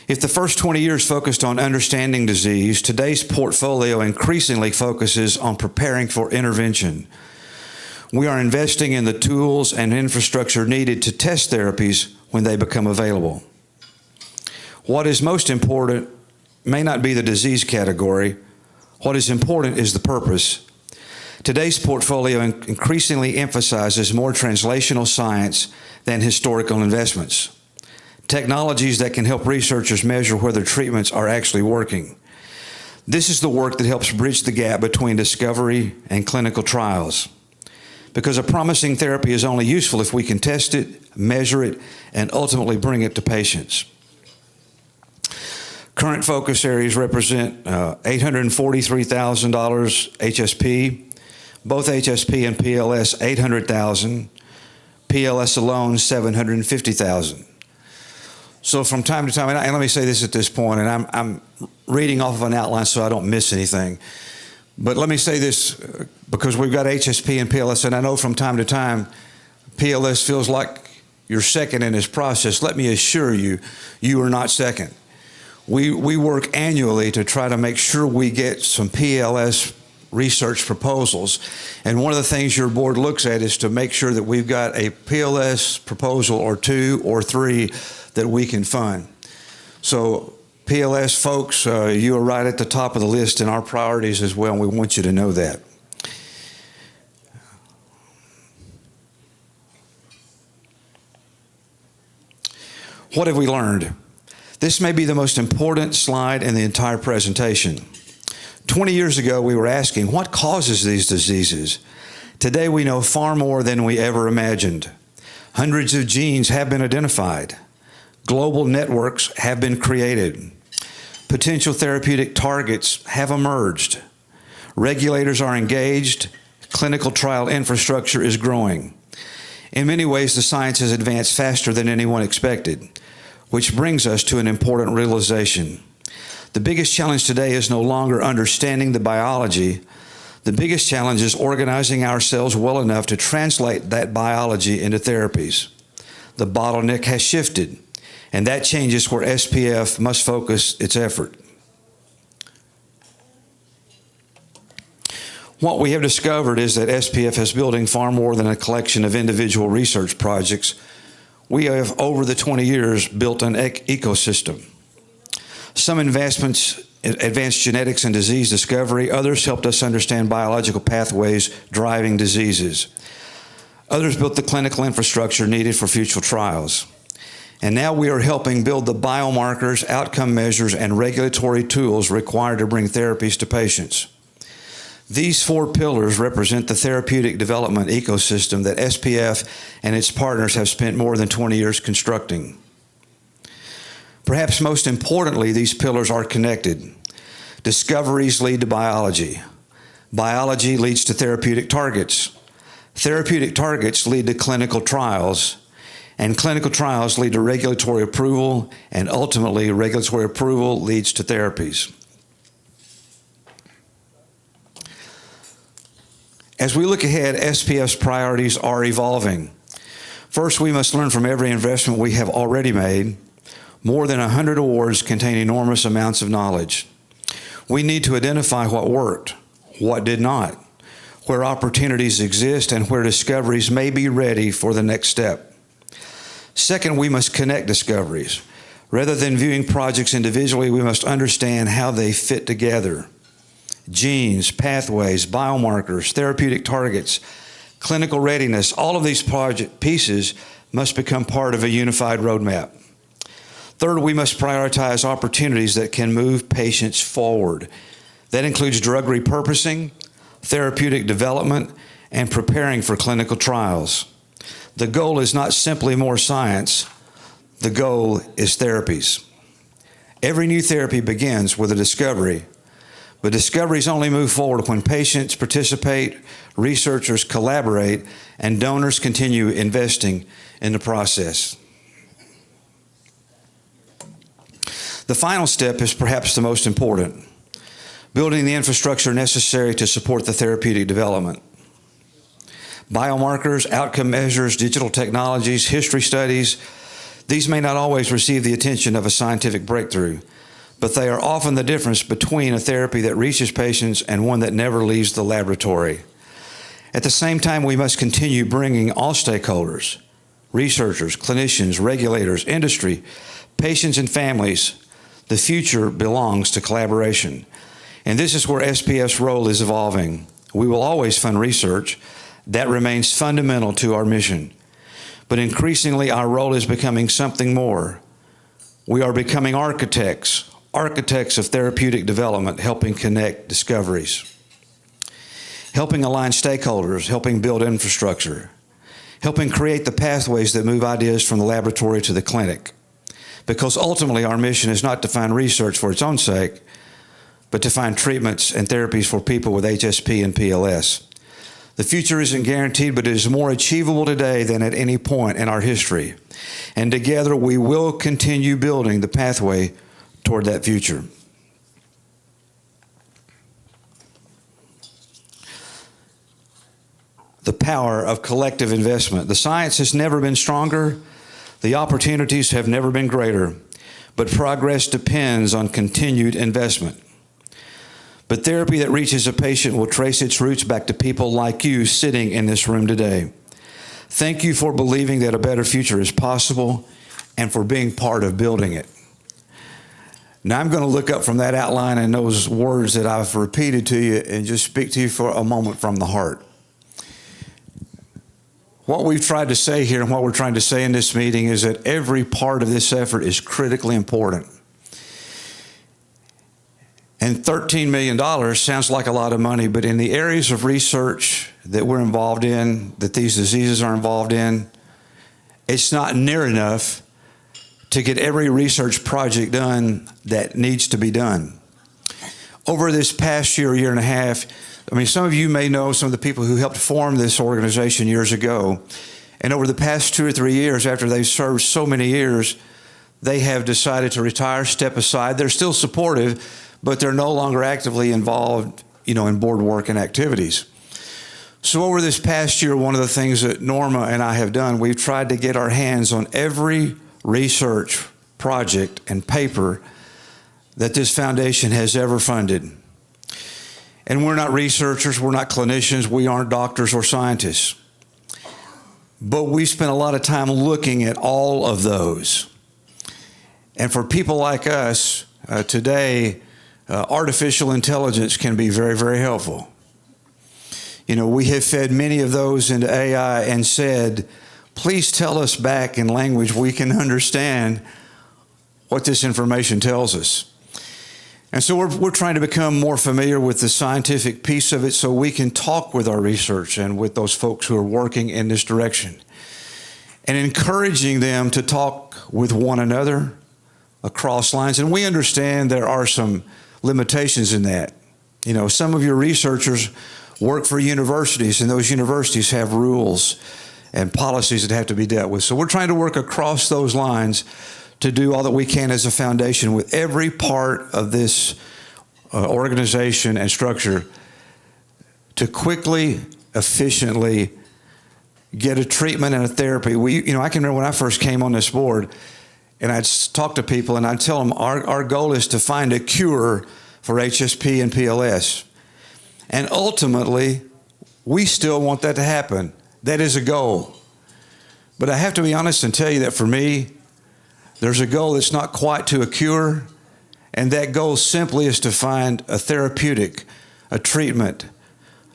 If the first 20 years focused on understanding disease, today's portfolio increasingly focuses on preparing for intervention. We are investing in the tools and infrastructure needed to test therapies when they become available. What is most important may not be the disease category. What is important is the purpose. Today's portfolio increasingly emphasizes more translational science than historical investments. Technologies that can help researchers measure whether treatments are actually working. This is the work that helps bridge the gap between discovery and clinical trials. Because a promising therapy is only useful if we can test it, measure it, and ultimately bring it to patients. Current focus areas represent $843,000 HSP, both HSP and PLS $800,000, PLS alone $750,000. So from time to time, and let me say this at this point, and I'm reading off of an outline so I don't miss anything. But let me say this, because we've got HSP and PLS, and I know from time to time, PLS feels like you're second in this process. Let me assure you, you are not second. We work annually to try to make sure we get some PLS research proposals. And one of the things your board looks at is to make sure that we've got a PLS proposal or 2 or 3 that we can fund. So PLS folks, you are right at the top of the list in our priorities as well, and we want you to know that. What have we learned? This may be the most important slide in the entire presentation. 20 years ago, we were asking, what causes these diseases? Today, we know far more than we ever imagined. Hundreds of genes have been identified. Global networks have been created. Potential therapeutic targets have emerged. Regulators are engaged. Clinical trial infrastructure is growing. In many ways, the science has advanced faster than anyone expected, which brings us to an important realization. The biggest challenge today is no longer understanding the biology. The biggest challenge is organizing ourselves well enough to translate that biology into therapies. The bottleneck has shifted, and that changes where SPF must focus its effort. What we have discovered is that SPF is building far more than a collection of individual research projects. We have, over the 20 years, built an ecosystem. Some investments in advanced genetics and disease discovery. Others helped us understand biological pathways driving diseases. Others built the clinical infrastructure needed for future trials. And now we are helping build the biomarkers, outcome measures, and regulatory tools required to bring therapies to patients. These 4 pillars represent the therapeutic development ecosystem that SPF and its partners have spent more than 20 years constructing. Perhaps most importantly, these pillars are connected. Discoveries lead to biology. Biology leads to therapeutic targets. Therapeutic targets lead to clinical trials. And clinical trials lead to regulatory approval, and ultimately regulatory approval leads to therapies. As we look ahead, SPF's priorities are evolving. First, we must learn from every investment we have already made. More than 100 awards contain enormous amounts of knowledge. We need to identify what worked, what did not, where opportunities exist, and where discoveries may be ready for the next step. Second, we must connect discoveries. Rather than viewing projects individually, we must understand how they fit together. Genes, pathways, biomarkers, therapeutic targets, clinical readiness, all of these project pieces must become part of a unified roadmap. Third, we must prioritize opportunities that can move patients forward. That includes drug repurposing, therapeutic development, and preparing for clinical trials. The goal is not simply more science. The goal is therapies. Every new therapy begins with a discovery, but discoveries only move forward when patients participate, researchers collaborate, and donors continue investing in the process. The final step is perhaps the most important: building the infrastructure necessary to support the therapeutic development. Biomarkers, outcome measures, digital technologies, history studies, these may not always receive the attention of a scientific breakthrough, but they are often the difference between a therapy that reaches patients and one that never leaves the laboratory. At the same time, we must continue bringing all stakeholders, researchers, clinicians, regulators, industry, patients, and families. The future belongs to collaboration. And this is where SPF's role is evolving. We will always fund research. That remains fundamental to our mission. But increasingly, our role is becoming something more. We are becoming architects of therapeutic development, helping connect discoveries, helping align stakeholders, helping build infrastructure, helping create the pathways that move ideas from the laboratory to the clinic. Because ultimately, our mission is not to find research for its own sake, but to find treatments and therapies for people with HSP and PLS. The future isn't guaranteed, but it is more achievable today than at any point in our history. And together we will continue building the pathway toward that future. The power of collective investment. The science has never been stronger. The opportunities have never been greater. But progress depends on continued investment. But therapy that reaches a patient will trace its roots back to people like you sitting in this room today. Thank you for believing that a better future is possible and for being part of building it. Now I'm going to look up from that outline and those words that I've repeated to you and just speak to you for a moment from the heart. What we've tried to say here and what we're trying to say in this meeting is that every part of this effort is critically important. And $13 million sounds like a lot of money, but in the areas of research that we're involved in, that these diseases are involved in, it's not near enough to get every research project done that needs to be done. Over this past year, year and a half, I mean, some of you may know some of the people who helped form this organization years ago. And over the past 2 or 3 years, after they've served so many years, they have decided to retire, step aside. They're still supportive, but they're no longer actively involved, in board work and activities. So over this past year, one of the things that Norma and I have done, we've tried to get our hands on every research project and paper that this foundation has ever funded. And we're not researchers, we're not clinicians, we aren't doctors or scientists. But we spent a lot of time looking at all of those. And for people like us, today, artificial intelligence can be very, very helpful. We have fed many of those into AI and said, please tell us back in language we can understand what this information tells us. And so we're trying to become more familiar with the scientific piece of it so we can talk with our research and with those folks who are working in this direction and encouraging them to talk with one another across lines. And we understand there are some limitations in that. Some of your researchers work for universities, and those universities have rules and policies that have to be dealt with. So we're trying to work across those lines to do all that we can as a foundation with every part of this organization and structure to quickly, efficiently get a treatment and a therapy. I can remember when I first came on this board and I'd talk to people and I'd tell them our goal is to find a cure for HSP and PLS. And ultimately, we still want that to happen. That is a goal. But I have to be honest and tell you that for me, there's a goal that's not quite to a cure, and that goal simply is to find a therapeutic, a treatment,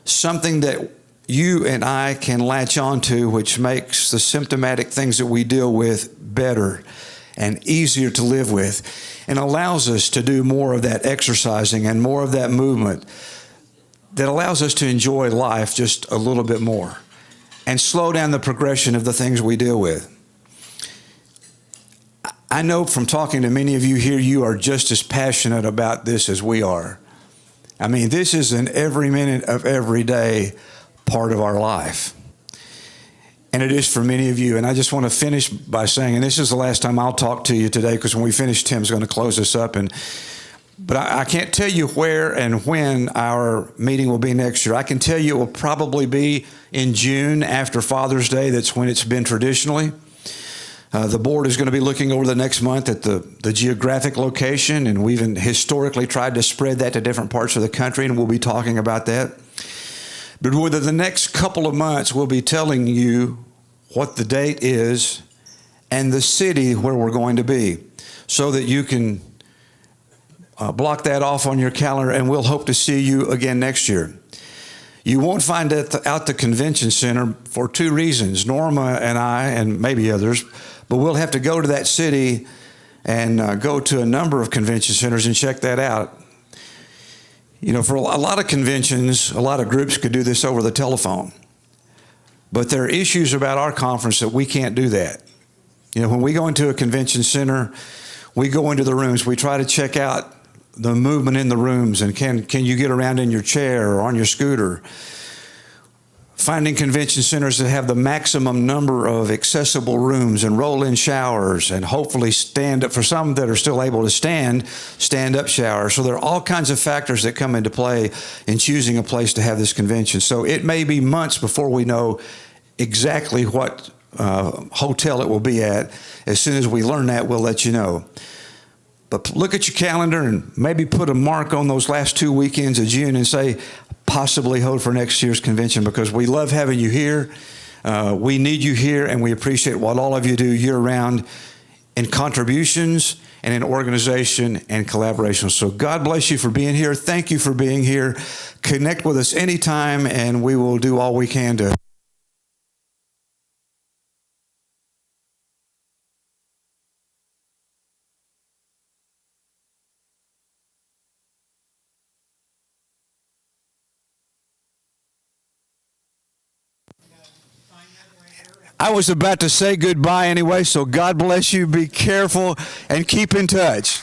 something that you and I can latch onto, which makes the symptomatic things that we deal with better and easier to live with, and allows us to do more of that exercising and more of that movement that allows us to enjoy life just a little bit more and slow down the progression of the things we deal with. I know from talking to many of you here, you are just as passionate about this as we are. I mean, this is an every minute of every day part of our life. And it is for many of you. And I just want to finish by saying, and this is the last time I'll talk to you today, because when we finish, Tim's going to close us up. But I can't tell you where and when our meeting will be next year. I can tell you it will probably be in June after Father's Day. That's when it's been traditionally. The board is going to be looking over the next month at the geographic location, and we've historically tried to spread that to different parts of the country, and we'll be talking about that. But within the next couple of months, we'll be telling you what the date is and the city where we're going to be so that you can block that off on your calendar, and we'll hope to see you again next year. You won't find it out the convention center for 2 reasons. Norma and I, and maybe others, but we'll have to go to that city and go to a number of convention centers and check that out. For a lot of conventions, a lot of groups could do this over the telephone. But there are issues about our conference that we can't do that. When we go into a convention center, we go into the rooms, we try to check out the movement in the rooms, and can you get around in your chair or on your scooter? finding convention centers that have the maximum number of accessible rooms and roll-in showers, and hopefully stand-up, for some that are still able to stand-up showers. So there are all kinds of factors that come into play in choosing a place to have this convention. So it may be months before we know exactly what hotel it will be at. As soon as we learn that, we'll let you know. But look at your calendar and maybe put a mark on those last 2 weekends of June and say, possibly hold for next year's convention, because we love having you here. We need you here, and we appreciate what all of you do year-round in contributions and in organization and collaboration. So God bless you for being here. Thank you for being here. Connect with us anytime, and we will do all we can to I was about to say goodbye anyway, so God bless you. Be careful and keep in touch.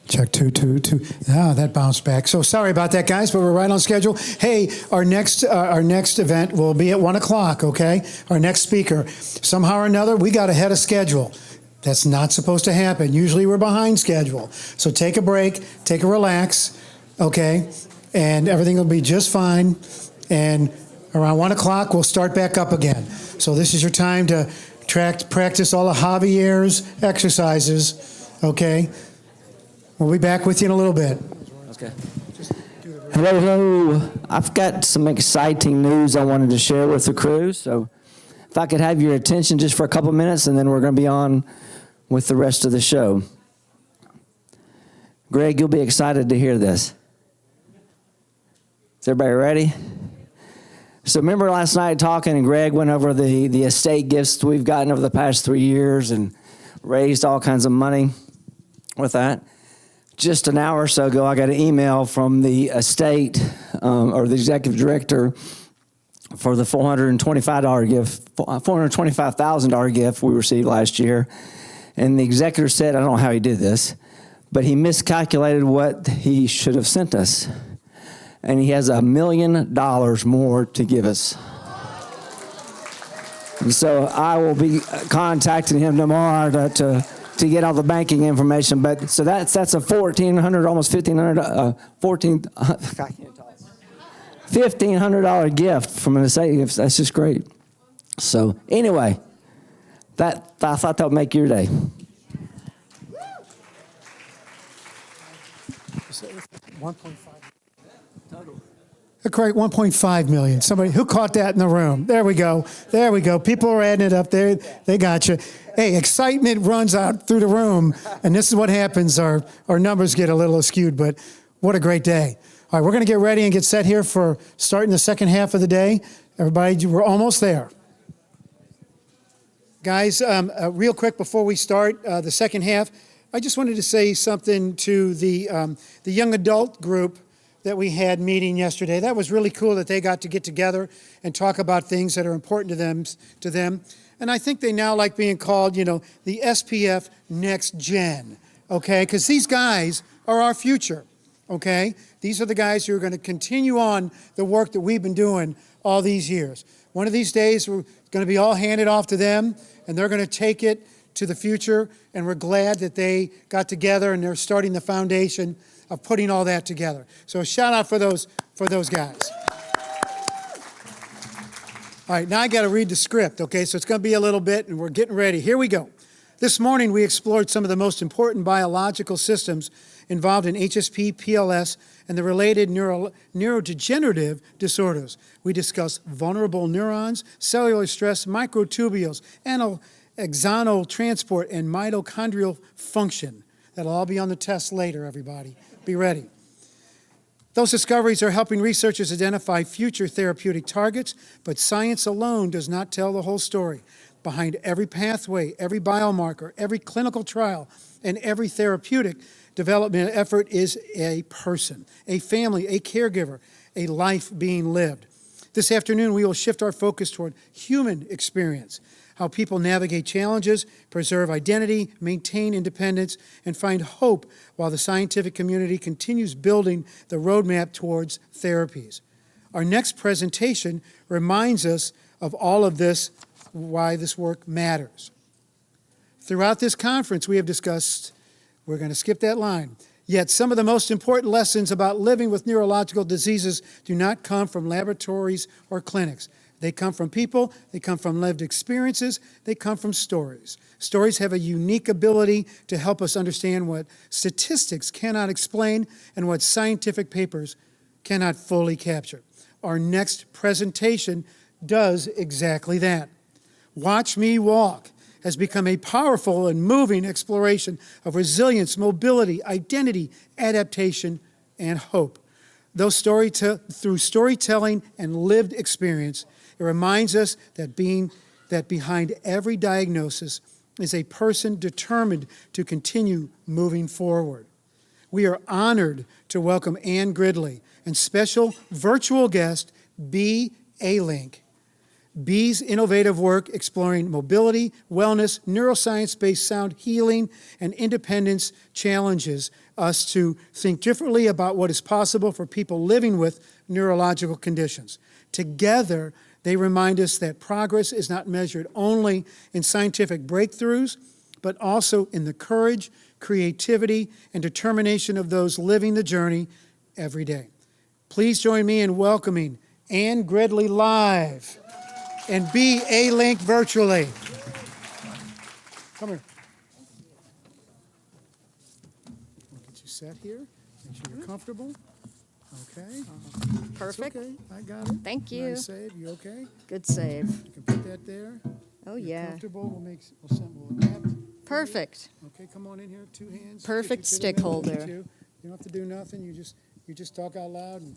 Check 2, 2, 2. Ah, that bounced back. So sorry about that, guys, but we're right on schedule. Hey, our next event will be at 1 o'clock, okay? Our next speaker. Somehow or another, we got ahead of schedule. That's not supposed to happen. Usually we're behind schedule. So take a break, take a relax, okay? And everything will be just fine. And around 1 o'clock, we'll start back up again. So this is your time to practice all of Javier's exercises, okay? We'll be back with you in a little bit. Okay. Hello, hello. I've got some exciting news I wanted to share with the crew. So if I could have your attention just for a couple minutes, and then we're going to be on with the rest of the show. Greg, you'll be excited to hear this. Is everybody ready? So remember last night talking, and Greg went over the estate gifts we've gotten over the past 3 years and raised all kinds of money with that. Just an hour or so ago, I got an email from the estate or the executive director for the $425 gift, $425,000 gift we received last year. And the executive said, I don't know how he did this, but he miscalculated what he should have sent us. And he has $1 million more to give us. And so I will be contacting him tomorrow to get all the banking information. But so that's a $1,400, almost $1,500, $1,500 gift from an estate. That's just great. So anyway, I thought that would make your day. Correct, 1.5 million. Somebody who caught that in the room. There we go. There we go. People are adding it up there. They got you. Hey, excitement runs out through the room, and this is what happens. Our numbers get a little skewed, but what a great day. All right, we're going to get ready and get set here for starting the second half of the day. Everybody, we're almost there. Guys, real quick before we start the second half, I just wanted to say something to the young adult group that we had meeting yesterday. That was really cool that they got to get together and talk about things that are important to them. And I think they now like being called, the SPF Next Gen, okay? Because these guys are our future, okay? These are the guys who are going to continue on the work that we've been doing all these years. One of these days, we're going to be all handed off to them, and they're going to take it to the future, and we're glad that they got together and they're starting the foundation of putting all that together. So a shout out for those guys. All right, now I got to read the script, okay? So it's going to be a little bit, and we're getting ready. Here we go. This morning, we explored some of the most important biological systems involved in HSP, PLS, and the related neurodegenerative disorders. We discussed vulnerable neurons, cellular stress, microtubules, axonal transport, and mitochondrial function. That'll all be on the test later, everybody. Be ready. Those discoveries are helping researchers identify future therapeutic targets, but science alone does not tell the whole story. Behind every pathway, every biomarker, every clinical trial, and every therapeutic development effort is a person, a family, a caregiver, a life being lived. This afternoon, we will shift our focus toward human experience. how people navigate challenges, preserve identity, maintain independence, and find hope while the scientific community continues building the roadmap towards therapies. Our next presentation reminds us of all of this, why this work matters. Throughout this conference, we have discussed, we're going to skip that line, yet some of the most important lessons about living with neurological diseases do not come from laboratories or clinics. They come from people, they come from lived experiences, they come from stories. Stories have a unique ability to help us understand what statistics cannot explain and what scientific papers cannot fully capture. Our next presentation does exactly that. Watch Me Walk has become a powerful and moving exploration of resilience, mobility, identity, adaptation, and hope. Through storytelling and lived experience, it reminds us that behind every diagnosis is a person determined to continue moving forward. We are honored to welcome Anne Gridley and special virtual guest BE Alink. BE's innovative work exploring mobility, wellness, neuroscience-based sound healing, and independence challenges us to think differently about what is possible for people living with neurological conditions. Together, they remind us that progress is not measured only in scientific breakthroughs, but also in the courage, creativity, and determination of those living the journey every day. Please join me in welcoming Anne Gridley live and BE Alink virtually. Come here. We'll get you set here. Make sure you're comfortable. Okay. Perfect. It's okay. I got it. Thank you. Nice save. You okay? Good save. You can put that there. Oh, You're yeah. comfortable. We'll wrap. Perfect. Okay, come on in here. 2 hands. Perfect Stick it to stick the middle. holder. You don't have to do nothing. You just talk out loud. And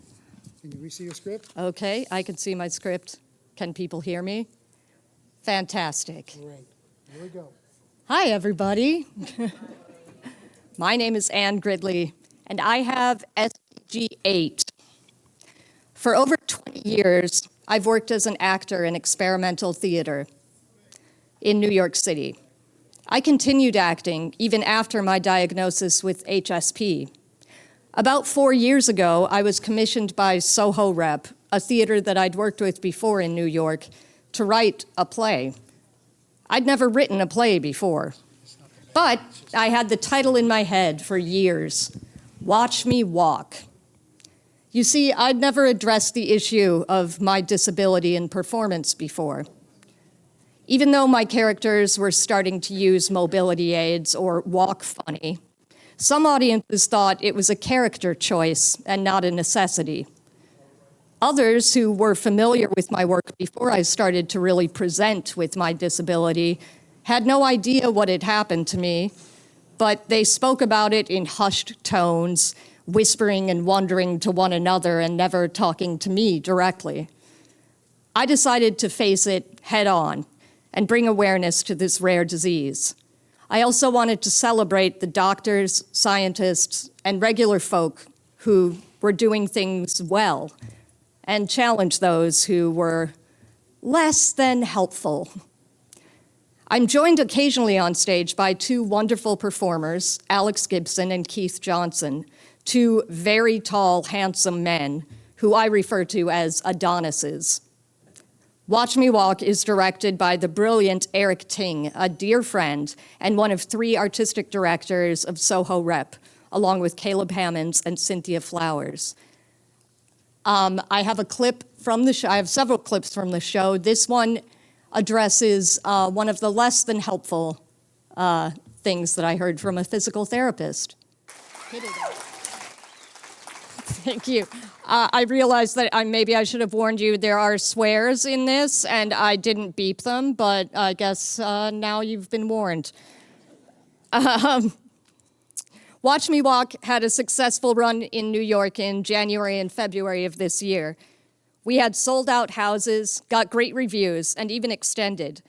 can you see your script? Okay, I can see my script. Can people hear me? Fantastic. Great. Here we go. Hi, everybody. My name is Anne Gridley, and I have SPG8. For over 20 years, I've worked as an actor in experimental theater in New York City. I continued acting even after my diagnosis with HSP. About 4 years ago, I was commissioned by Soho Rep, a theater that I'd worked with before in New York, to write a play. I'd never written a play before, but I had the title in my head for years, Watch Me Walk. You see, I'd never addressed the issue of my disability in performance before. Even though my characters were starting to use mobility aids or walk funny, some audiences thought it was a character choice and not a necessity. Others who were familiar with my work before I started to really present with my disability had no idea what had happened to me, but they spoke about it in hushed tones, whispering and wondering to one another and never talking to me directly. I decided to face it head on and bring awareness to this rare disease. I also wanted to celebrate the doctors, scientists, and regular folk who were doing things well and challenge those who were less than helpful. I'm joined occasionally on stage by 2 wonderful performers, Alex Gibson and Keith Johnson, 2 very tall, handsome men who I refer to as Adonises. Watch Me Walk is directed by the brilliant Eric Ting, a dear friend and one of 3 artistic directors of Soho Rep, along with Caleb Hammonds and Cynthia Flowers. I have a clip from the show. I have several clips from the show. This one addresses one of the less than helpful things that I heard from a physical therapist. Thank you. I realized that maybe I should have warned you there are swears in this, and I didn't beep them, but I guess now you've been warned. Watch Me Walk had a successful run in New York in January and February of this year. We had sold-out houses, got great reviews, and even extended.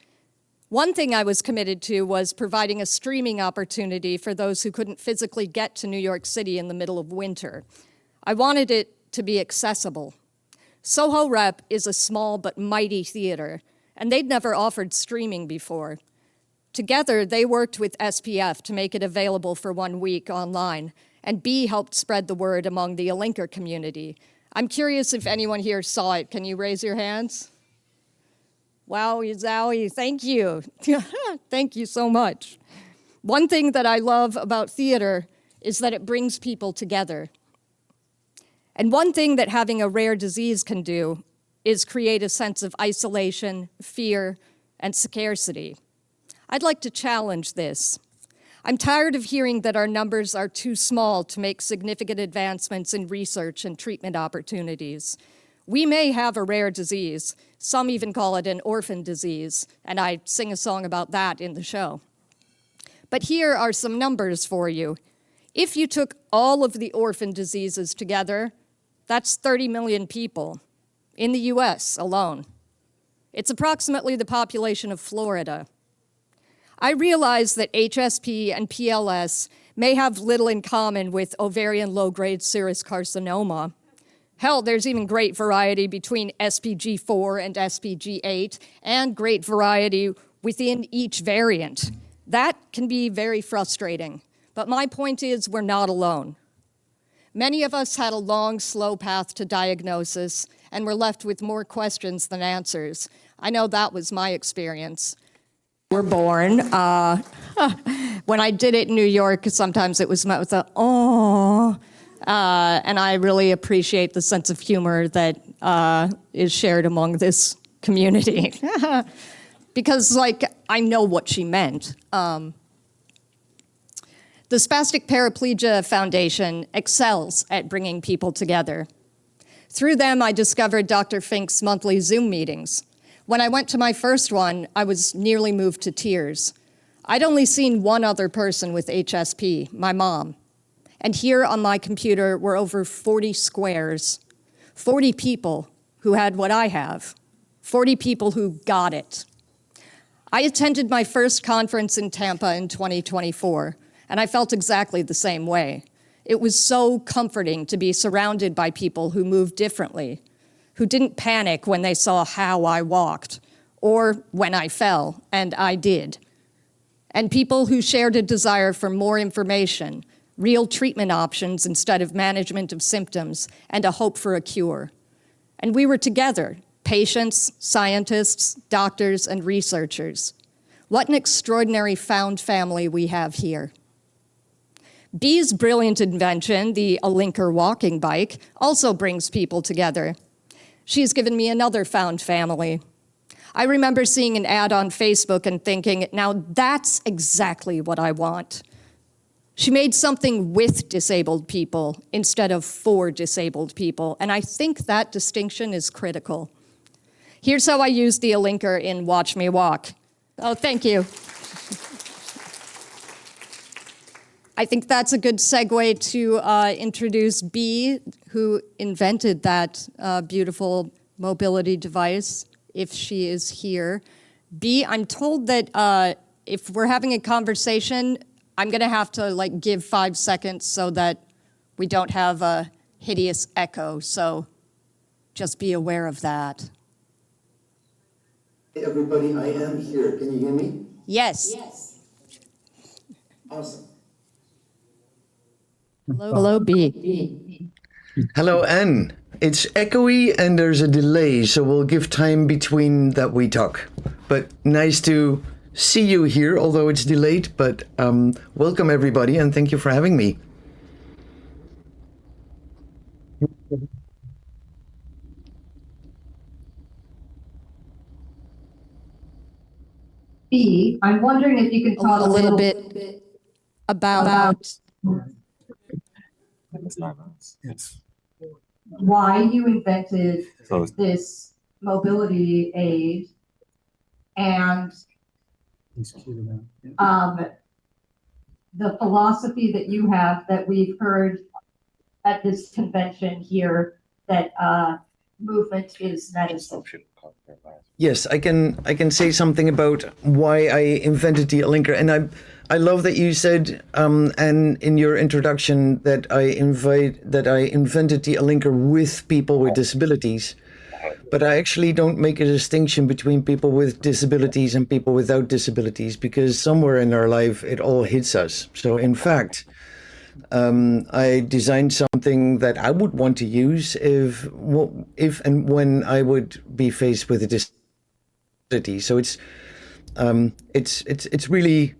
One thing I was committed to was providing a streaming opportunity for those who couldn't physically get to New York City in the middle of winter. I wanted it to be accessible. Soho Rep is a small but mighty theater, and they'd never offered streaming before. Together, they worked with SPF to make it available for 1 week online, and BE helped spread the word among the Alinker community. I'm curious if anyone here saw it. Can you raise your hands? Wowie zowie, thank you. Thank you so much. One thing that I love about theater is that it brings people together. And one thing that having a rare disease can do is create a sense of isolation, fear, and scarcity. I'd like to challenge this. I'm tired of hearing that our numbers are too small to make significant advancements in research and treatment opportunities. We may have a rare disease. Some even call it an orphan disease, and I sing a song about that in the show. But here are some numbers for you. If you took all of the orphan diseases together, that's 30 million people in the US alone. It's approximately the population of Florida. I realize that HSP and PLS may have little in common with ovarian low-grade serous carcinoma. Hell, there's even great variety between SPG4 and SPG8, and great variety within each variant. That can be very frustrating, but my point is we're not alone. Many of us had a long, slow path to diagnosis, and we're left with more questions than answers. I know that was my experience. We're born. When I did it in New York, sometimes it was met with a, oh, and I really appreciate the sense of humor that is shared among this community. Because, like, I know what she meant. The Spastic Paraplegia Foundation excels at bringing people together. Through them, I discovered Dr. Fink's monthly Zoom meetings. When I went to my first one, I was nearly moved to tears. I'd only seen one other person with HSP, my mom. And here on my computer were over 40 squares, 40 people who had what I have, 40 people who got it. I attended my first conference in Tampa in 2024, and I felt exactly the same way. It was so comforting to be surrounded by people who moved differently, who didn't panic when they saw how I walked, or when I fell, and I did. And people who shared a desire for more information, real treatment options instead of management of symptoms, and a hope for a cure. And we were together, patients, scientists, doctors, and researchers. What an extraordinary found family we have here. BE's brilliant invention, the Alinker walking bike, also brings people together. She's given me another found family. I remember seeing an ad on Facebook and thinking, now that's exactly what I want. She made something with disabled people instead of for disabled people, and I think that distinction is critical. Here's how I use the Alinker in Watch Me Walk. Oh, thank you. I think that's a good segue to introduce BE, who invented that beautiful mobility device, if she is here. BE, I'm told that if we're having a conversation, I'm gonna have to give 5 seconds so that we don't have a hideous echo, so just be aware of that. Hey everybody, I am here. Can you hear me? Yes. Yes. Awesome. Hello, BE. Hello, Anne. It's echoey and there's a delay, so we'll give time between that we talk. But nice to see you here, although it's delayed, but welcome everybody and thank you for having me. BE, I'm wondering if you could talk a little bit about why you invented this mobility aid and the philosophy that you have that we've heard at this convention here, that movement is medicine. Yes, I can say something about why I invented the Alinker, and I love that you said, and in your introduction, that I invented the Alinker with people with disabilities. But I actually don't make a distinction between people with disabilities and people without disabilities, because somewhere in our life it all hits us. So in fact, I designed something that I would want to use if and when I would be faced with a disability. So it's really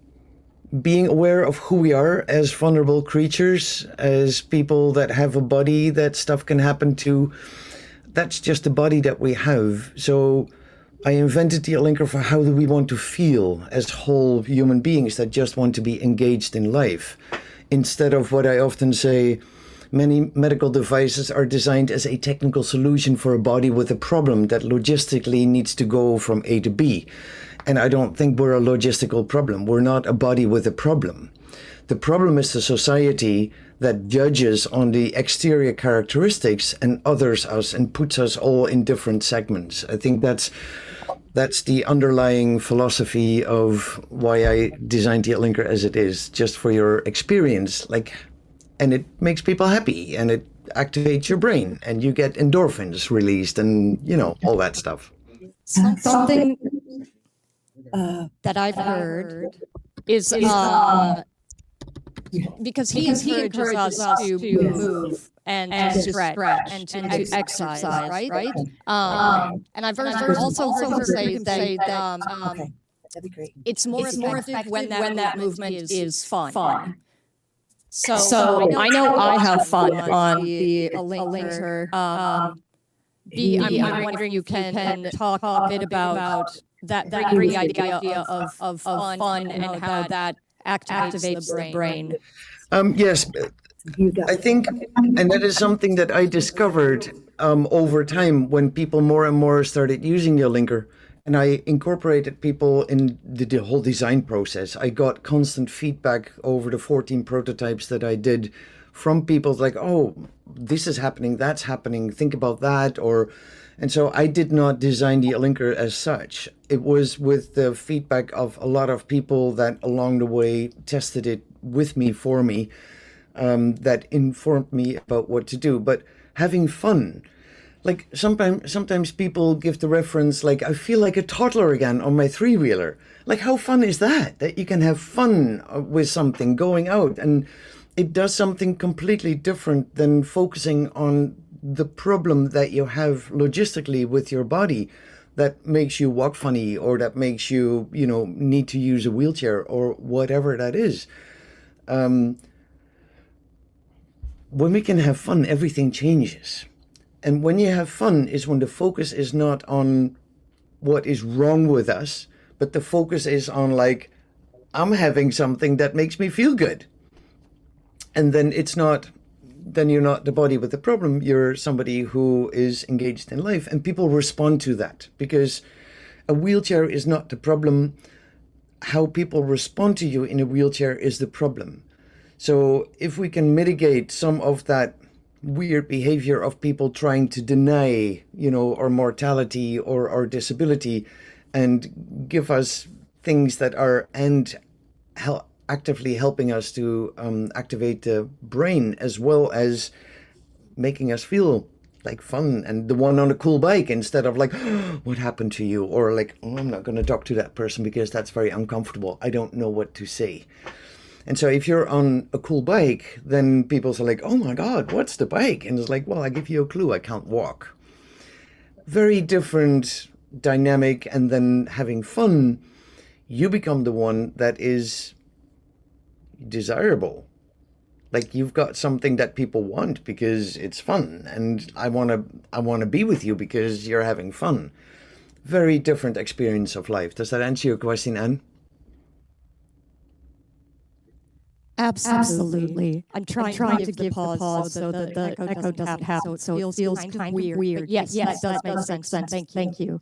being aware of who we are as vulnerable creatures, as people that have a body that stuff can happen to. That's just the body that we have. So I invented the Alinker for how do we want to feel as whole human beings that just want to be engaged in life. Instead of what I often say, many medical devices are designed as a technical solution for a body with a problem that logistically needs to go from A to B. And I don't think we're a logistical problem. We're not a body with a problem. The problem is the society that judges on the exterior characteristics and others us and puts us all in different segments. I think that's the underlying philosophy of why I designed the Alinker as it is, just for your experience. And it makes people happy, and it activates your brain, and you get endorphins released, and all that stuff. Something that I've heard is because he encourages us to move and to stretch and to exercise, right? And I've also heard him say that that'd be great. it's more effective when that movement is fun. So I know I have fun on the Alinker. I'm wondering if you can talk a bit about that great idea of fun and how that activates the brain. Yes, I think, and that is something that I discovered over time when people more and more started using the Alinker, and I incorporated people in the whole design process. I got constant feedback over the 14 prototypes that I did from people like, oh, this is happening, that's happening, think about that, and so I did not design the Alinker as such. It was with the feedback of a lot of people that along the way tested it with me, for me, that informed me about what to do. But having fun, like sometimes people give the reference, like, I feel like a toddler again on my three-wheeler. Like, how fun is that? That you can have fun with something, going out, and it does something completely different than focusing on the problem that you have logistically with your body that makes you walk funny, or that makes you, need to use a wheelchair, or whatever that is. When we can have fun, everything changes. And when you have fun is when the focus is not on what is wrong with us, but the focus is on, like, I'm having something that makes me feel good. And then then you're not the body with the problem, you're somebody who is engaged in life, and people respond to that, because a wheelchair is not the problem. How people respond to you in a wheelchair is the problem. So if we can mitigate some of that weird behavior of people trying to deny, our mortality or our disability, and give us things that are actively helping us to activate the brain, as well as making us feel like fun, and the one on a cool bike, instead of like, oh, what happened to you? Or like, oh, I'm not going to talk to that person because that's very uncomfortable. I don't know what to say. And so if you're on a cool bike, then people say like, oh my God, what's the bike? And it's like, well, I give you a clue, I can't walk. Very different dynamic. And then having fun, you become the one that is desirable. Like, you've got something that people want because it's fun, and I want to be with you because you're having fun. Very different experience of life. Does that answer your question, Anne? Absolutely. I'm trying to give the pause so that the echo doesn't happen. So it feels kind of weird. Yes, that does make sense. Thank you.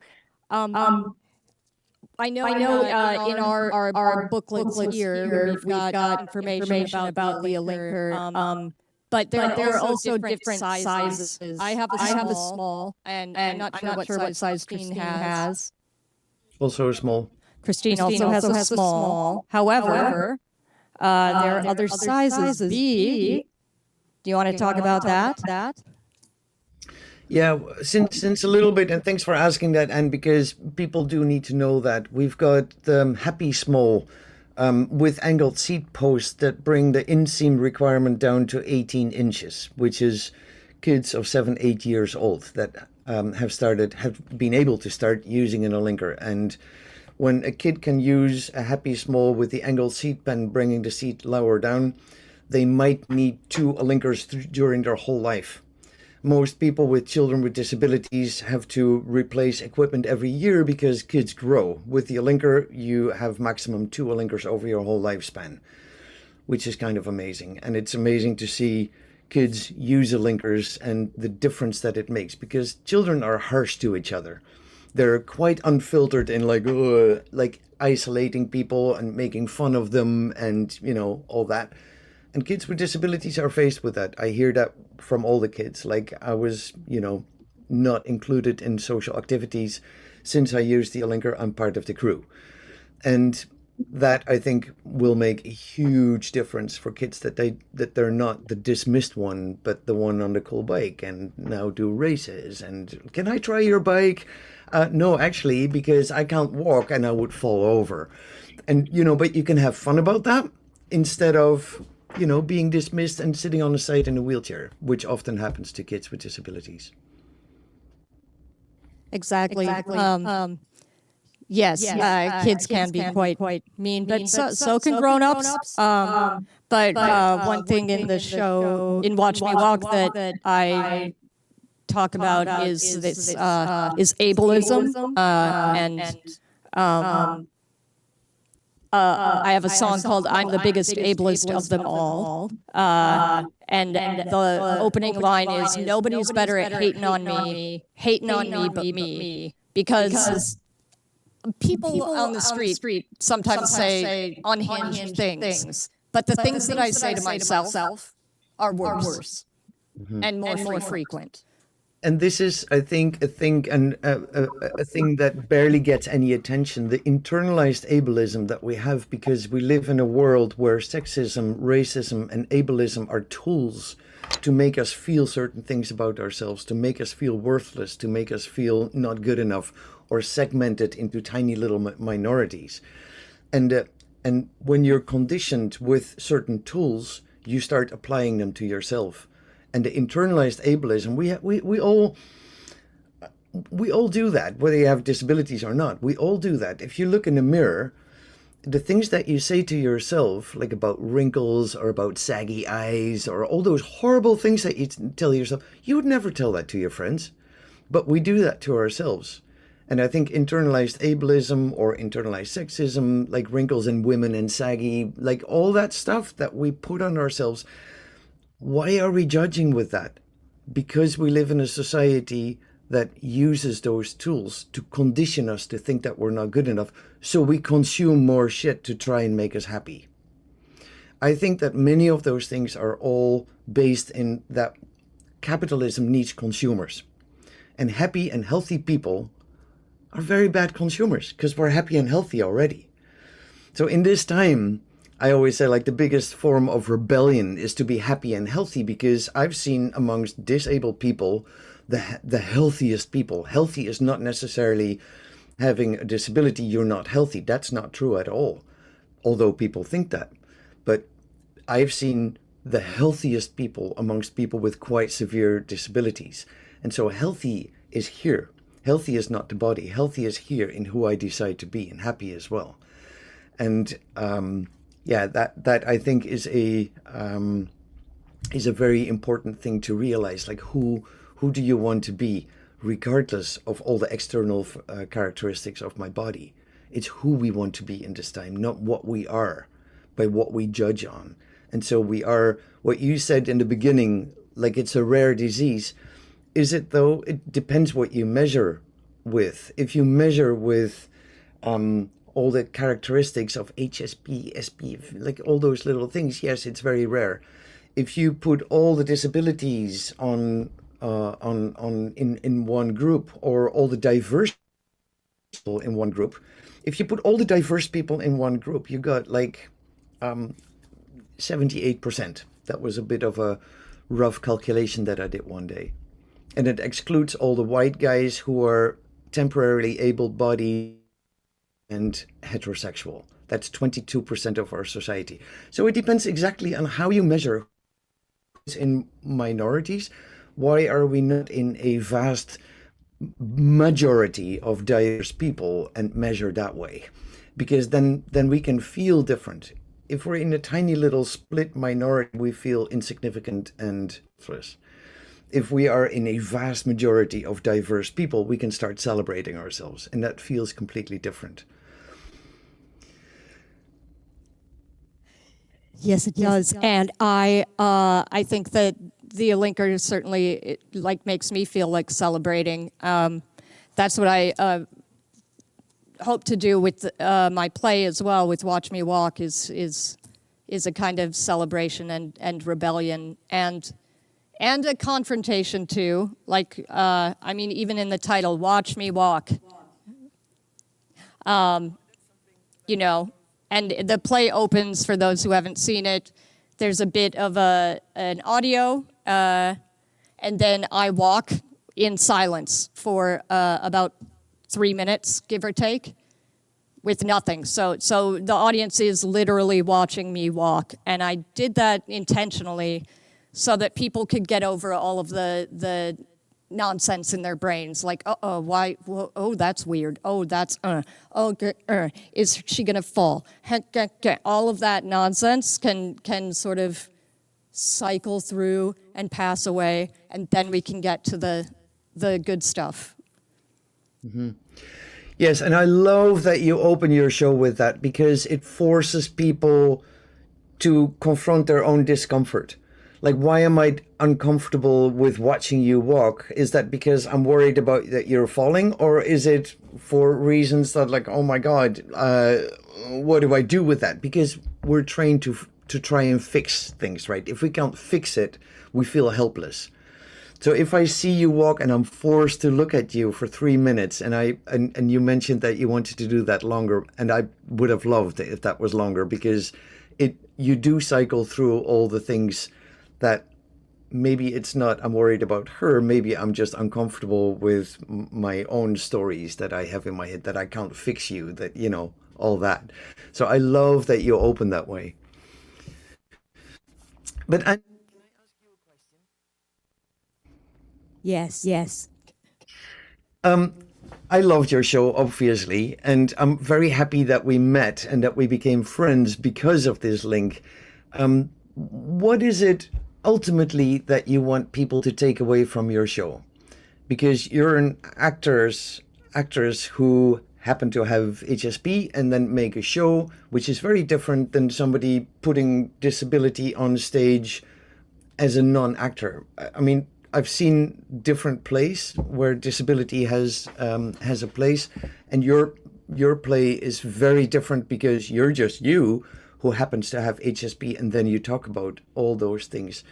I know in our booklets here, we've got information about the Alinker, but there are also different sizes. I have a small, and I'm not sure what size Christine has. Also a small. Christine also has a small. However, there are other sizes. B. Do you want to talk about that? Yeah, since a little bit, and thanks for asking that, and because people do need to know that we've got the Happy Small with angled seat posts that bring the inseam requirement down to 18 inches, which is kids of 7, 8 years old that have been able to start using an Alinker. And when a kid can use a Happy Small with the angled seat pen bringing the seat lower down, they might need 2 Alinkers during their whole life. Most people with children with disabilities have to replace equipment every year because kids grow. With the Alinker, you have maximum 2 Alinkers over your whole lifespan, which is kind of amazing. And it's amazing to see kids use Alinkers and the difference that it makes, because children are harsh to each other. They're quite unfiltered in like isolating people and making fun of them and, you know, all that. And kids with disabilities are faced with that. I hear that from all the kids. Like, I was, you know, not included in social activities. Since I used the Alinker, I'm part of the crew. And that, I think, will make a huge difference for kids, that they're not the dismissed one, but the one on the cool bike and now do races. And can I try your bike? No, actually, because I can't walk and I would fall over. And, you know, but you can have fun about that instead of, you know, being dismissed and sitting on the side in a wheelchair, which often happens to kids with disabilities. Exactly. Yes, kids can be quite mean, but so can grown-ups. But one thing in the show, in Watch Me Walk, that I talk about is this is ableism, and I have a song called "I'm the Biggest Ableist of Them All," and the opening line is, "Nobody's better at hating on me but me," because people on the street sometimes say unhinged things, but the things that I say to myself are worse and more frequent. And this is, I think, a thing that barely gets any attention, the internalized ableism that we have, because we live in a world where sexism, racism, and ableism are tools to make us feel certain things about ourselves, to make us feel worthless, to make us feel not good enough, or segmented into tiny little minorities. And when you're conditioned with certain tools, you start applying them to yourself. And the internalized ableism, we all do that, whether you have disabilities or not. We all do that. If you look in the mirror, the things that you say to yourself, like about wrinkles or about saggy eyes or all those horrible things that you tell yourself, you would never tell that to your friends. But we do that to ourselves. And I think internalized ableism or internalized sexism, like wrinkles in women and saggy, like all that stuff that we put on ourselves, why are we judging with that? Because we live in a society that uses those tools to condition us to think that we're not good enough, so we consume more shit to try and make us happy. I think that many of those things are all based in that capitalism needs consumers. And happy and healthy people are very bad consumers because we're happy and healthy already. So in this time, I always say, like, the biggest form of rebellion is to be happy and healthy, because I've seen amongst disabled people the healthiest people. Healthy is not necessarily having a disability, you're not healthy. That's not true at all, although people think that. But I've seen the healthiest people amongst people with quite severe disabilities. And so healthy is here. Healthy is not the body. Healthy is here in who I decide to be, and happy as well. And yeah, that I think is a very important thing to realize. Like, who do you want to be, regardless of all the external characteristics of my body? It's who we want to be in this time, not what we are, by what we judge on. And so we are, what you said in the beginning, like it's a rare disease. Is it though? It depends what you measure with. If you measure with all the characteristics of HSP, SPF, like all those little things, yes, it's very rare. If you put all the disabilities in one group, or all the diverse people in one group, if you put all the diverse people in one group, you got like 78%. That was a bit of a rough calculation that I did one day. and it excludes all the white guys who are temporarily able-bodied and heterosexual. That's 22% of our society. So it depends exactly on how you measure who's in minorities. Why are we not in a vast majority of diverse people and measure that way? Because then we can feel different. If we're in a tiny little split minority, we feel insignificant and worthless. If we are in a vast majority of diverse people, we can start celebrating ourselves, and that feels completely different. Yes, it does. And I think that the Alinker certainly makes me feel like celebrating. That's what I hope to do with my play as well, with Watch Me Walk, is a kind of celebration and rebellion and a confrontation too. I mean, even in the title, Watch Me Walk. You know, and the play opens, for those who haven't seen it, there's a bit of an audio, and then I walk in silence for about 3 minutes, give or take, with nothing. So the audience is literally watching me walk, and I did that intentionally so that people could get over all of the nonsense in their brains, like, why, oh, that's weird, oh, that's, is she gonna fall? All of that nonsense can sort of cycle through and pass away, and then we can get to the good stuff. Mm-hmm. Yes, and I love that you open your show with that, because it forces people to confront their own discomfort. Like, why am I uncomfortable with watching you walk? Is that because I'm worried about that you're falling? Or is it for reasons that, like, oh my God, what do I do with that? Because we're trained to try and fix things, right? If we can't fix it, we feel helpless. So if I see you walk and I'm forced to look at you for 3 minutes, and you mentioned that you wanted to do that longer, and I would have loved it if that was longer, because you do cycle through all the things that maybe it's not, I'm worried about her, maybe I'm just uncomfortable with my own stories that I have in my head, that I can't fix you, that, you know, all that. So I love that you open that way. But can I ask you a question? Yes. I loved your show, obviously, and I'm very happy that we met and that we became friends because of this link. What is it ultimately that you want people to take away from your show? Because you're an actors who happen to have HSP and then make a show, which is very different than somebody putting disability on stage as a non-actor. I mean, I've seen different plays where disability has a place, and your play is very different because you're just you who happens to have HSP, and then you talk about all those things.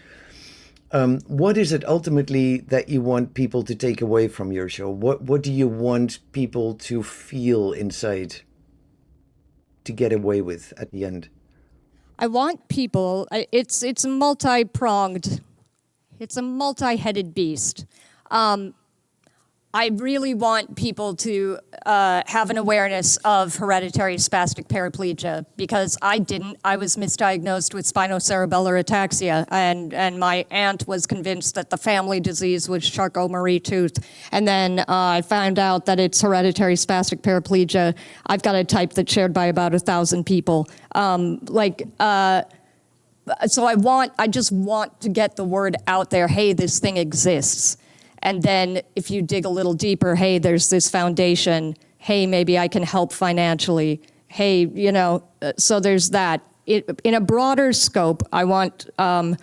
What is it ultimately that you want people to take away from your show? What do you want people to feel inside, to get away with at the end? I want people, it's multi-pronged, it's a multi-headed beast. I really want people to have an awareness of hereditary spastic paraplegia, because I didn't. I was misdiagnosed with spinocerebellar ataxia, and my aunt was convinced that the family disease was Charcot-Marie tooth. And then I found out that it's hereditary spastic paraplegia. I've got a type that's shared by about 1,000 people. So I just want to get the word out there, hey, this thing exists. And then if you dig a little deeper, hey, there's this foundation. Hey, maybe I can help financially. Hey, you know, so there's that. In a broader scope, I want the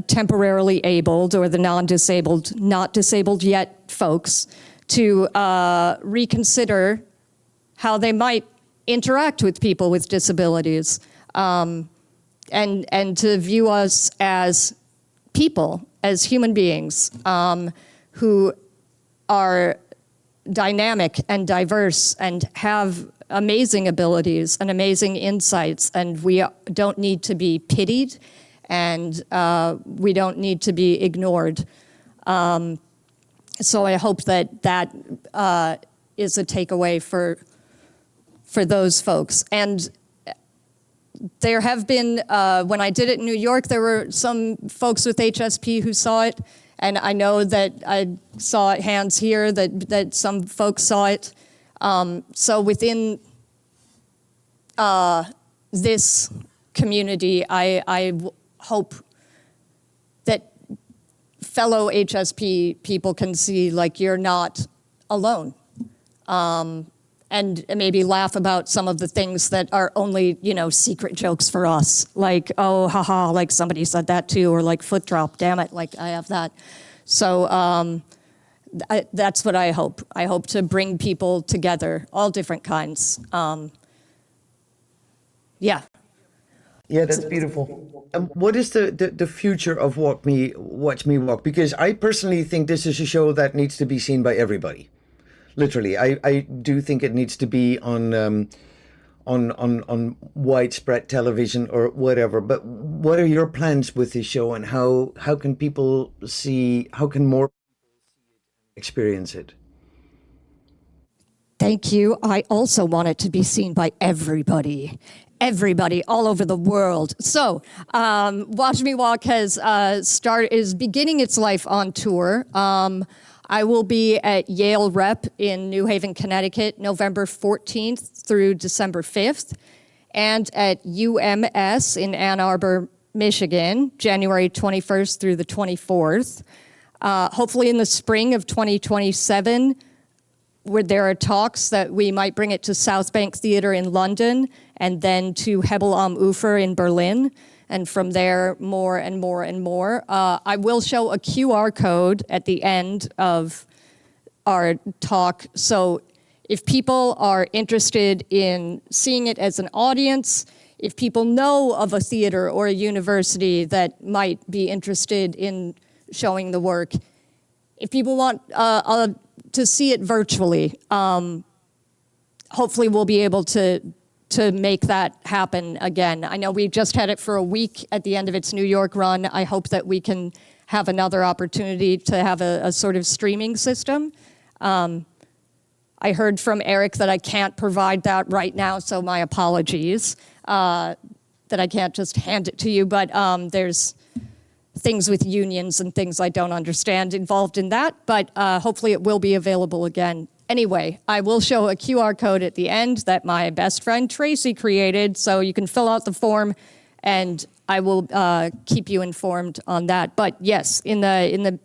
temporarily abled or the non-disabled, not disabled yet folks to reconsider how they might interact with people with disabilities, and to view us as people, as human beings who are dynamic and diverse and have amazing abilities and amazing insights, and we don't need to be pitied, and we don't need to be ignored. So I hope that is a takeaway for those folks. And there have been, when I did it in New York, there were some folks with HSP who saw it, and I know that I saw hands here that some folks saw it. So within this community, I hope that fellow HSP people can see, like, you're not alone. And maybe laugh about some of the things that are only, secret jokes for us. Like, oh, haha, like somebody said that too, or like foot drop, damn it, like I have that. So that's what I hope. I hope to bring people together, all different kinds. Yeah. Yeah, that's beautiful. What is the future of Watch Me Walk? Because I personally think this is a show that needs to be seen by everybody. Literally, I do think it needs to be on widespread television or whatever. But what are your plans with this show, and how can people see? How can more people experience it? Thank you. I also want it to be seen by everybody all over the world. So, Watch Me Walk is beginning its life on tour. I will be at Yale Rep in New Haven, Connecticut, November 14th through December 5th, and at UMS in Ann Arbor, Michigan, January 21st through the 24th. Hopefully in the spring of 2027, where there are talks that we might bring it to South Bank Theatre in London, and then to Hebel am Ufer in Berlin. And from there, more and more and more. I will show a QR code at the end of our talk. So if people are interested in seeing it as an audience, if people know of a theater or a university that might be interested in showing the work, if people want to see it virtually, hopefully we'll be able to make that happen again. I know we just had it for a week at the end of its New York run. I hope that we can have another opportunity to have a sort of streaming system. I heard from Eric that I can't provide that right now, so my apologies that I can't just hand it to you, but there's things with unions and things I don't understand involved in that, but hopefully it will be available again. Anyway, I will show a QR code at the end that my best friend Tracy created, so you can fill out the form, and I will keep you informed on that. But yes, in the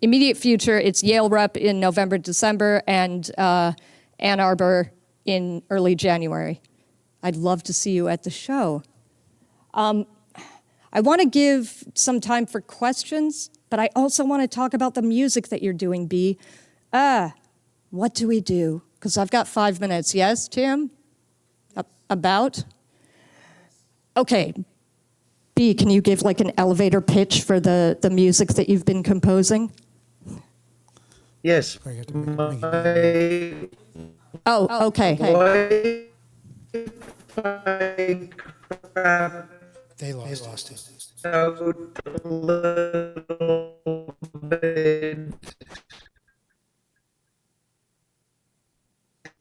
immediate future, it's Yale Rep in November, December, and Ann Arbor in early January. I'd love to see you at the show. I want to give some time for questions, but I also want to talk about the music that you're doing, B. What do we do? Because I've got 5 minutes. Yes, Tim? About? Okay. B, can you give like an elevator pitch for the music that you've been composing? Yes. Oh, okay. They lost it. Out a little bit.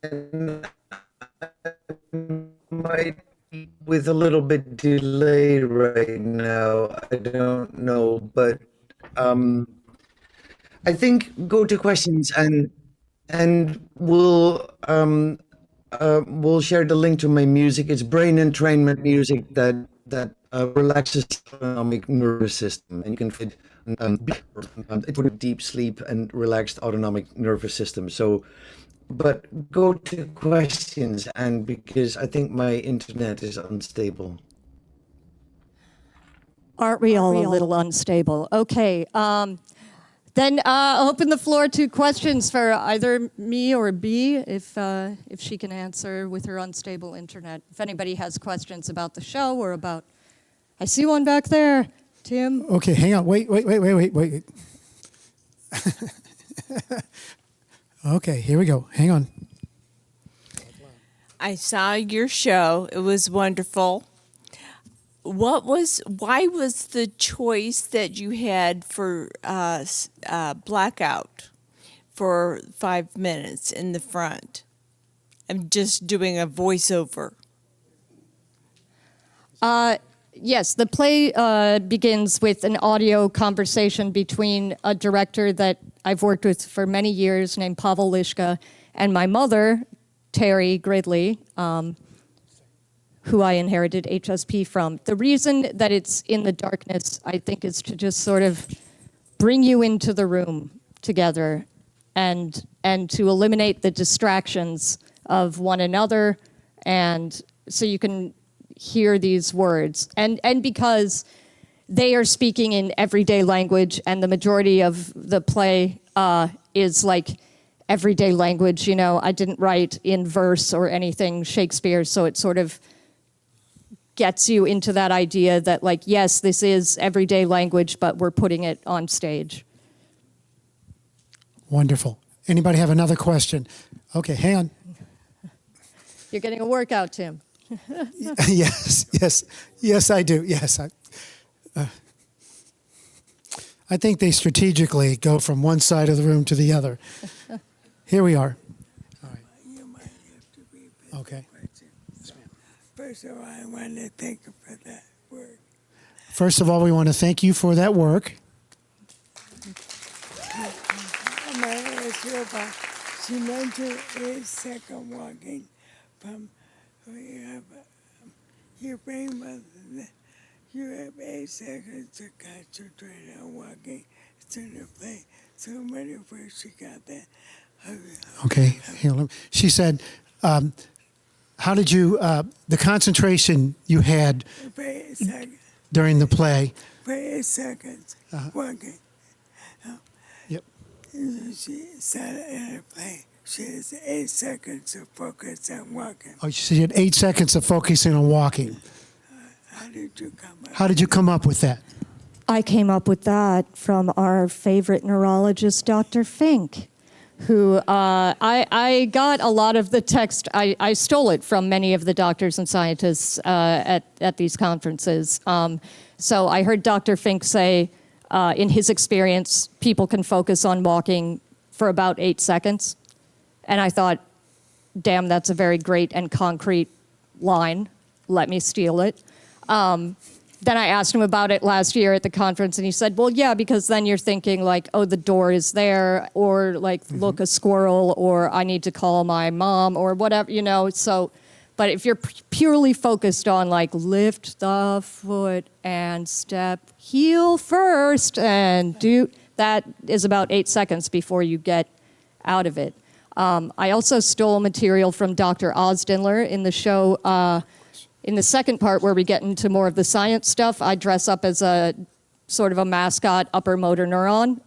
And might be with a little bit delay right now. I don't know, but I think go to questions and we'll share the link to my music. It's brain entrainment music that relaxes the autonomic nervous system, and you can fit deep sleep and relaxed autonomic nervous system. So. But go to questions, and because I think my internet is unstable. Aren't we all a little unstable? Okay. Then I'll open the floor to questions for either me or B, if she can answer with her unstable internet. If anybody has questions about the show or about... I see one back there. Tim? Okay, hang on. Wait. Okay, here we go. Hang on. I saw your show. It was wonderful. why was the choice that you had for blackout for 5 minutes in the front? I'm just doing a voiceover. Yes, the play begins with an audio conversation between a director that I've worked with for many years named Pavel Lishka and my mother, Terry Gridley, who I inherited HSP from. The reason that it's in the darkness, I think, is to just sort of bring you into the room together and to eliminate the distractions of one another, and so you can hear these words. And because they are speaking in everyday language, and the majority of the play is like everyday language. You know, I didn't write in verse or anything Shakespeare, so it sort of gets you into that idea that, like, yes, this is everyday language, but we're putting it on stage. Wonderful. Anybody have another question? Okay, hang on. You're getting a workout, Tim. Yes, I do. Yes, I think they strategically go from one side of the room to the other. Here we are. All right. Okay. First of all, I want to thank you for that work. First of all, we want to thank you for that work. I'm going to ask you about, she mentioned 8-second walking from, your brain was, you have 8 seconds to concentrate on walking to the play. So many where she got that. Okay. Here, she said, how did you, the concentration you had during the play? For 8 seconds, walking. Yep. She said in a play, she has 8 seconds to focus on walking. Oh, she had 8 seconds of focusing on walking. How did you come up with that? I came up with that from our favorite neurologist, Dr. Fink, who I got a lot of the text. I stole it from many of the doctors and scientists at these conferences. So I heard Dr. Fink say, in his experience, people can focus on walking for about 8 seconds. And I thought, damn, that's a very great and concrete line. Let me steal it. Then I asked him about it last year at the conference, and he said, well, yeah, because then you're thinking like, oh, the door is there, or like, look, a squirrel, or I need to call my mom, or whatever, you know. So, but if you're purely focused on like, lift the foot and step heel first and do, that is about 8 seconds before you get out of it. I also stole material from Dr. Ozdinler in the show. In the second part, where we get into more of the science stuff, I dress up as a sort of a mascot upper motor neuron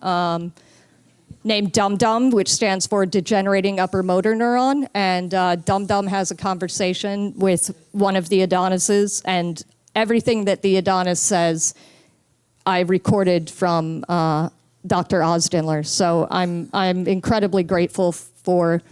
named Dum Dum, which stands for degenerating upper motor neuron. And Dum Dum has a conversation with one of the Adonises, and everything that the Adonis says, I recorded from Dr. Ozdinler. So I'm incredibly grateful for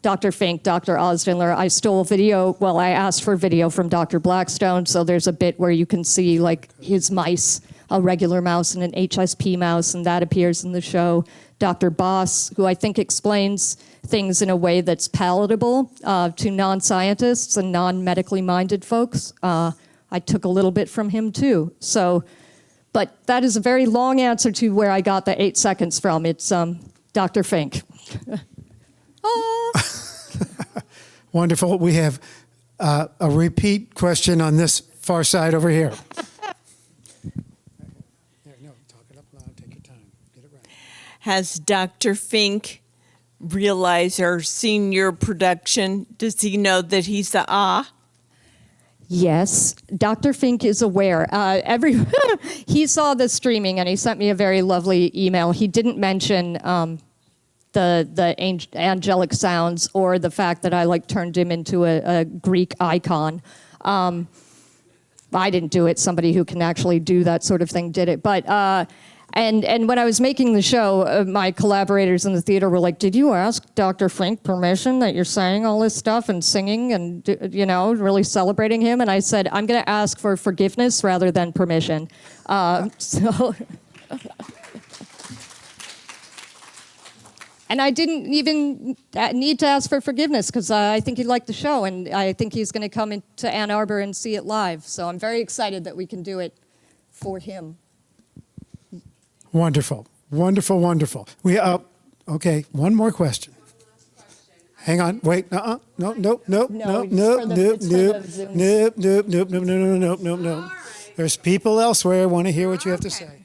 Dr. Fink, Dr. Ozdinler. I stole video, well, I asked for video from Dr. Blackstone, so there's a bit where you can see like his mice, a regular mouse and an HSP mouse, and that appears in the show. Dr. Baas, who I think explains things in a way that's palatable to non-scientists and non-medically minded folks. I took a little bit from him too. So, but that is a very long answer to where I got the 8 seconds from. It's Dr. Fink. Wonderful. We have a repeat question on this far side over here. Has Dr. Fink realized or seen your production? Does he know that he's the Yes, Dr. Fink is aware. He saw the streaming and he sent me a very lovely email. He didn't mention the angelic sounds or the fact that I like turned him into a Greek icon. I didn't do it. Somebody who can actually do that sort of thing did it. But And when I was making the show, my collaborators in the theater were like, "Did you ask Dr. Fink permission that you're saying all this stuff and singing and, you know, really celebrating him?" And I said, "I'm going to ask for forgiveness rather than permission." So, and I didn't even need to ask for forgiveness because I think he liked the show, and I think he's going to come into Ann Arbor and see it live. So I'm very excited that we can do it for him. Wonderful, wonderful, wonderful. Okay, one more question. Hang on, wait, nope. There's people elsewhere who want to hear what you have to say.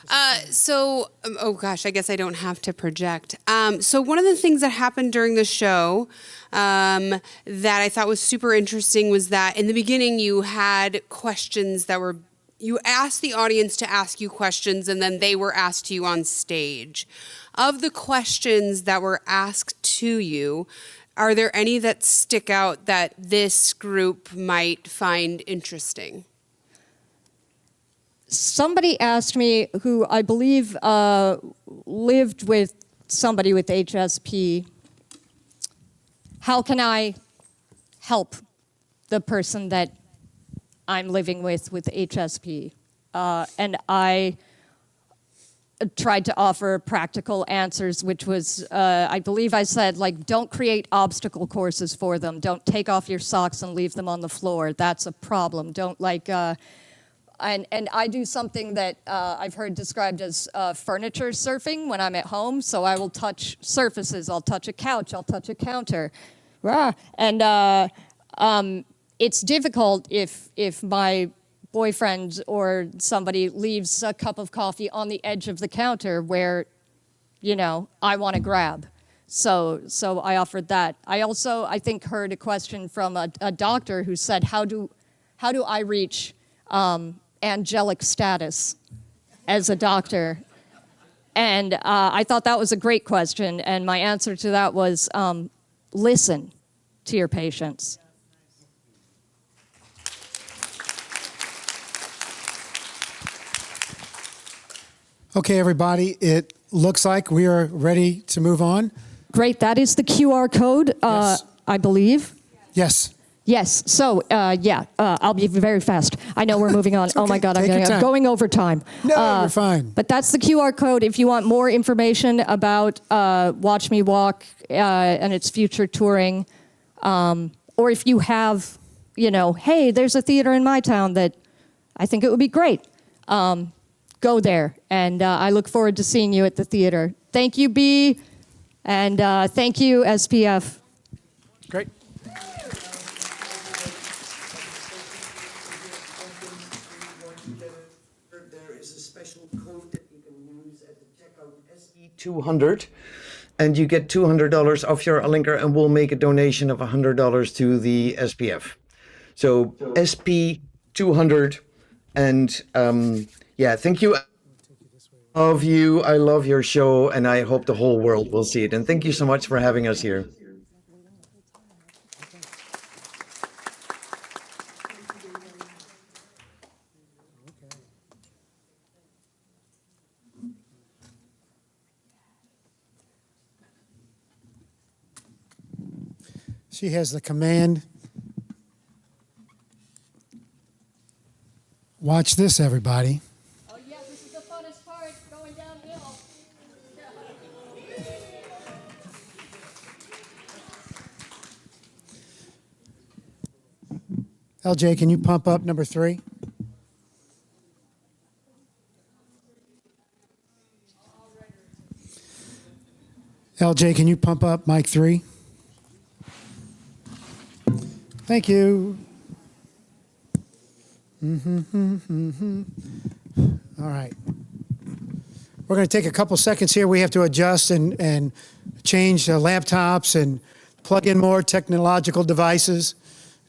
Oh gosh, I guess I don't have to project. So one of the things that happened during the show that I thought was super interesting was that in the beginning you had questions that were, you asked the audience to ask you questions and then they were asked to you on stage. Of the questions that were asked to you, are there any that stick out that this group might find interesting? Somebody asked me, who I believe lived with somebody with HSP, how can I help the person that I'm living with HSP? And I tried to offer practical answers, which was, I believe I said, like, don't create obstacle courses for them. Don't take off your socks and leave them on the floor. That's a problem. Don't, like, and I do something that I've heard described as furniture surfing when I'm at home. So I will touch surfaces. I'll touch a couch. I'll touch a counter. And it's difficult if my boyfriend or somebody leaves a cup of coffee on the edge of the counter where, you know, I want to grab. So I offered that. I also, I think, heard a question from a doctor who said, how do I reach angelic status as a doctor? And I thought that was a great question. And my answer to that was, listen to your patients. Okay, everybody, it looks like we are ready to move on. Great, that is the QR code, Yes. I believe. Yes. Yes, so, I'll be very fast. I know we're moving on. Oh my God, Take your I'm time. going over time. No, you're fine. But that's the QR code if you want more information about Watch Me Walk and its future touring. Or if you have, you know, hey, there's a theater in my town that I think it would be great. Go there, and I look forward to seeing you at the theater. Thank you, B, and thank you, SPF. Great. There is a special code that you can use at the checkout, SE200, and you get $200 off your Alinker, and we'll make a donation of $100 to the SPF. So SP200, and yeah, thank you. Love you. I love your show, and I hope the whole world will see it. And thank you so much for having us here. She has the command. Watch this, everybody. Oh yeah, this is the funnest part, going downhill. LJ, can you pump up number 3? LJ, can you pump up mic 3? Thank you. All right. We're going to take a couple seconds here. We have to adjust and change laptops and plug in more technological devices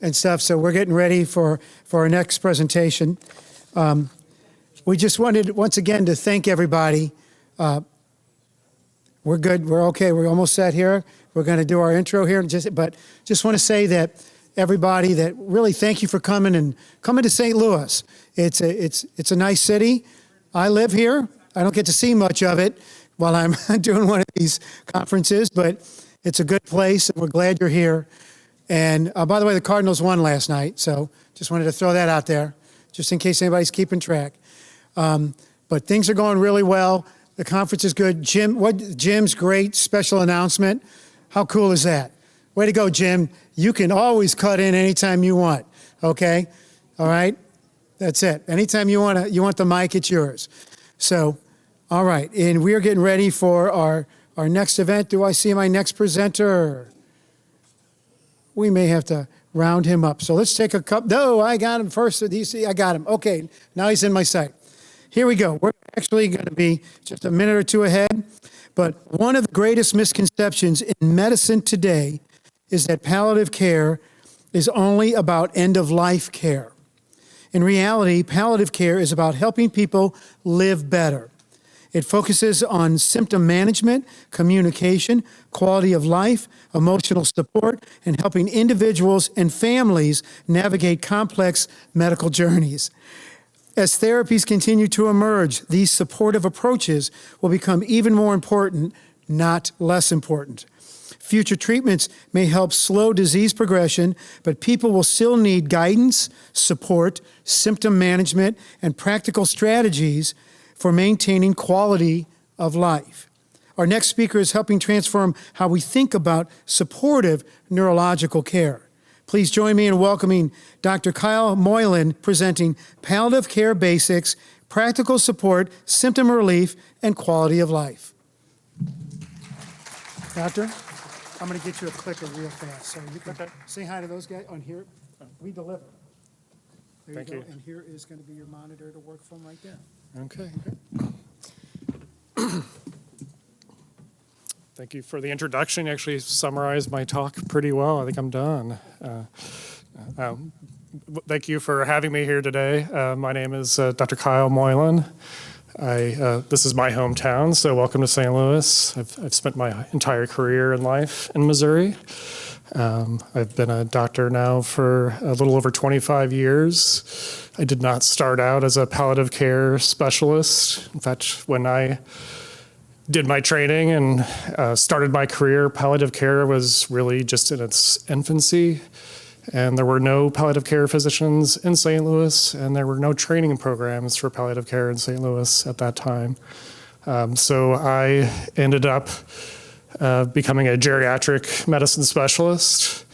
and stuff. So we're getting ready for our next presentation. We just wanted, once again, to thank everybody. We're good. We're okay. We're almost set here. We're going to do our intro here. But just want to say that everybody, that really thank you for coming to St. Louis. It's a nice city. I live here. I don't get to see much of it while I'm doing one of these conferences, but it's a good place, and we're glad you're here. And by the way, the Cardinals won last night, so just wanted to throw that out there, just in case anybody's keeping track. But things are going really well. The conference is good. Jim's great special announcement. How cool is that? Way to go, Jim. You can always cut in anytime you want, okay? All right? That's it. Anytime you want the mic, it's yours. So, all right. And we are getting ready for our next event. Do I see my next presenter? We may have to round him up. So let's take a cup. No, I got him first. I got him. Okay, now he's in my sight. Here we go. We're actually going to be just a minute or two ahead. But one of the greatest misconceptions in medicine today is that palliative care is only about end-of-life care. In reality, palliative care is about helping people live better. It focuses on symptom management, communication, quality of life, emotional support, and helping individuals and families navigate complex medical journeys. As therapies continue to emerge, these supportive approaches will become even more important, not less important. Future treatments may help slow disease progression, but people will still need guidance, support, symptom management, and practical strategies for maintaining quality of life. Our next speaker is helping transform how we think about supportive neurological care. Please join me in welcoming Dr. Kyle Moyan, presenting Palliative Care Basics, Practical Support, Symptom Relief, and Quality of Life. Doctor, I'm going to get you a clicker real fast. So you can say hi to those guys on here. We deliver. There Thank you go. you. And here is going to be your monitor to work from right there. Okay. Thank you for the introduction. You actually summarized my talk pretty well. I think I'm done. Thank you for having me here today. My name is Dr. Kyle Moyan. This is my hometown, so welcome to St. Louis. I've spent my entire career in life in Missouri. I've been a doctor now for a little over 25 years. I did not start out as a palliative care specialist. In fact, when I did my training and started my career, palliative care was really just in its infancy. And there were no palliative care physicians in St. Louis, and there were no training programs for palliative care in St. Louis at that time. So I ended up becoming a geriatric medicine specialist,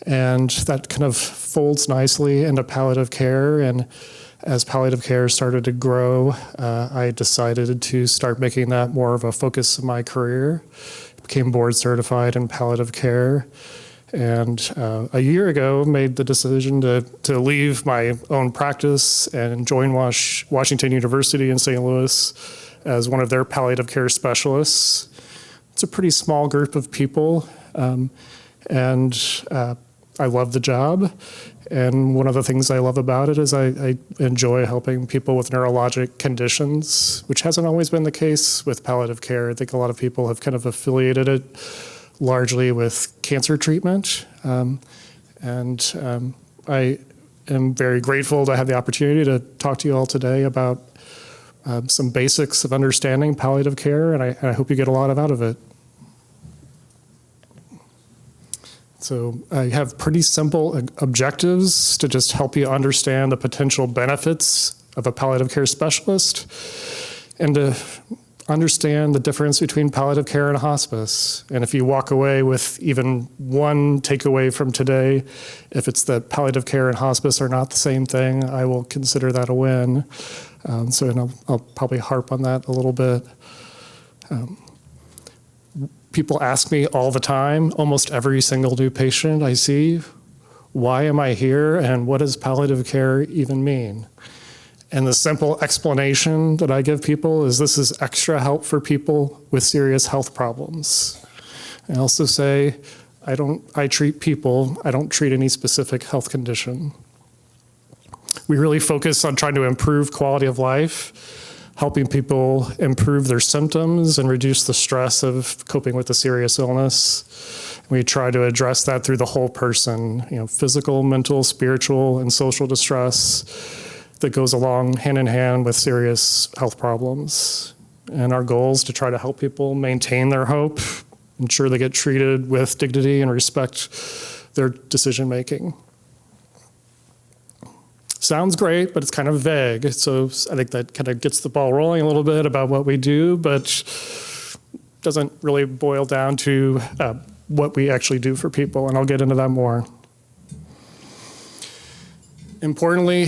and that kind of folds nicely into palliative care. And as palliative care started to grow, I decided to start making that more of a focus of my career. Became board certified in palliative care. And a year ago, made the decision to leave my own practice and join Washington University in St. Louis as one of their palliative care specialists. It's a pretty small group of people, and I love the job. And one of the things I love about it is I enjoy helping people with neurologic conditions, which hasn't always been the case with palliative care. I think a lot of people have kind of affiliated it largely with cancer treatment. I am very grateful to have the opportunity to talk to you all today about some basics of understanding palliative care, and I hope you get a lot out of it. So I have pretty simple objectives to just help you understand the potential benefits of a palliative care specialist and to understand the difference between palliative care and hospice. And if you walk away with even one takeaway from today, if it's that palliative care and hospice are not the same thing, I will consider that a win. And I'll probably harp on that a little bit. People ask me all the time, almost every single new patient I see, why am I here and what does palliative care even mean? And the simple explanation that I give people is this is extra help for people with serious health problems. I also say, I treat people, I don't treat any specific health condition. We really focus on trying to improve quality of life, helping people improve their symptoms and reduce the stress of coping with a serious illness. We try to address that through the whole person, physical, mental, spiritual, and social distress, that goes along hand in hand with serious health problems. And our goal is to try to help people maintain their hope, ensure they get treated with dignity and respect their decision making. Sounds great, but it's kind of vague. So I think that kind of gets the ball rolling a little bit about what we do, but doesn't really boil down to what we actually do for people, and I'll get into that more. Importantly,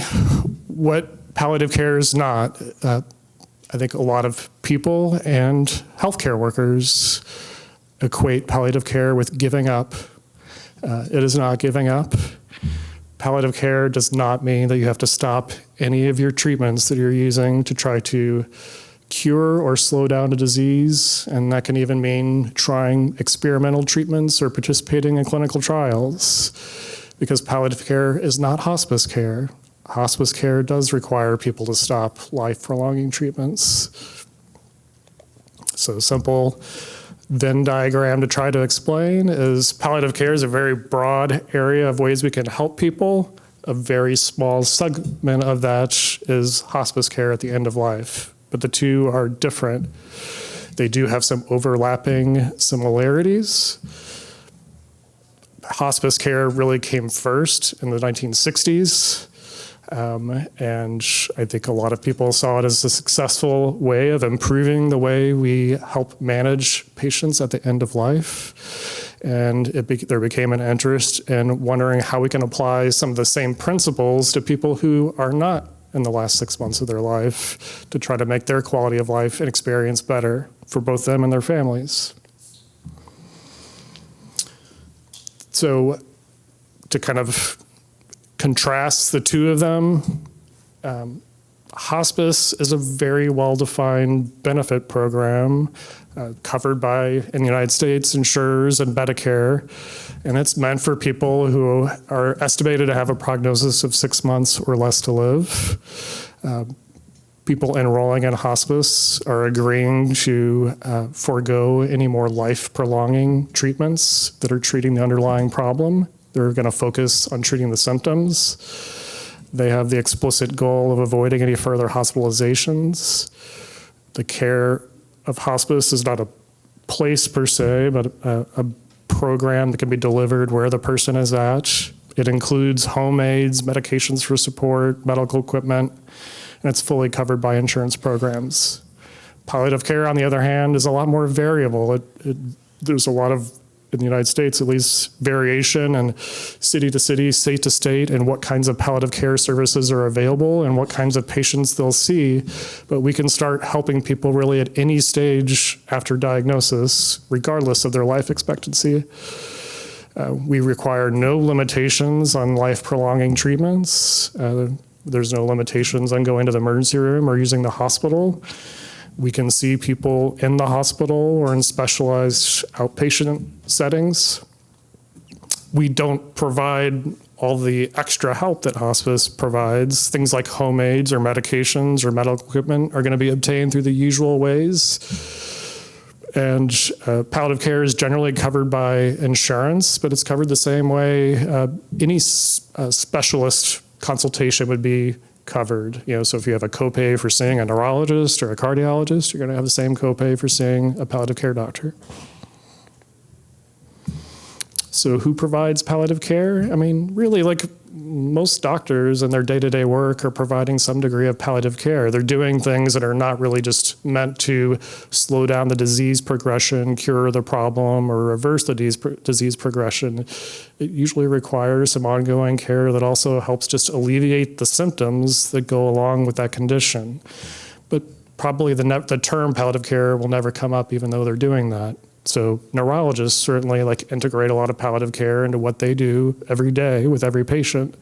what palliative care is not. I think a lot of people and healthcare workers equate palliative care with giving up. It is not giving up. Palliative care does not mean that you have to stop any of your treatments that you're using to try to cure or slow down a disease, and that can even mean trying experimental treatments or participating in clinical trials, because palliative care is not hospice care. Hospice care does require people to stop life-prolonging treatments. So simple Venn diagram to try to explain is palliative care is a very broad area of ways we can help people. A very small segment of that is hospice care at the end of life, but the two are different. They do have some overlapping similarities. Hospice care really came first in the 1960s. And I think a lot of people saw it as a successful way of improving the way we help manage patients at the end of life. And there became an interest in wondering how we can apply some of the same principles to people who are not in the last 6 months of their life to try to make their quality of life and experience better for both them and their families. So to kind of contrast the two of them, hospice is a very well-defined benefit program covered by, in the United States, insurers and Medicare, and it's meant for people who are estimated to have a prognosis of 6 months or less to live. People enrolling in hospice are agreeing to forego any more life-prolonging treatments that are treating the underlying problem. They're going to focus on treating the symptoms. They have the explicit goal of avoiding any further hospitalizations. The care of hospice is not a place per se, but a program that can be delivered where the person is at. It includes home aids, medications for support, medical equipment, and it's fully covered by insurance programs. Palliative care, on the other hand, is a lot more variable. There's a lot of, in the United States at least, variation and city to city, state to state, and what kinds of palliative care services are available and what kinds of patients they'll see. But we can start helping people really at any stage after diagnosis, regardless of their life expectancy. We require no limitations on life-prolonging treatments. There's no limitations on going to the emergency room or using the hospital. We can see people in the hospital or in specialized outpatient settings. We don't provide all the extra help that hospice provides. Things like home aids or medications or medical equipment are going to be obtained through the usual ways. And palliative care is generally covered by insurance, but it's covered the same way any specialist consultation would be covered. So if you have a copay for seeing a neurologist or a cardiologist, you're going to have the same copay for seeing a palliative care doctor. So who provides palliative care? I mean, really, like most doctors in their day-to-day work are providing some degree of palliative care. They're doing things that are not really just meant to slow down the disease progression, cure the problem, or reverse the disease progression. It usually requires some ongoing care that also helps just alleviate the symptoms that go along with that condition. But probably the term palliative care will never come up even though they're doing that. So neurologists certainly integrate a lot of palliative care into what they do every day with every patient.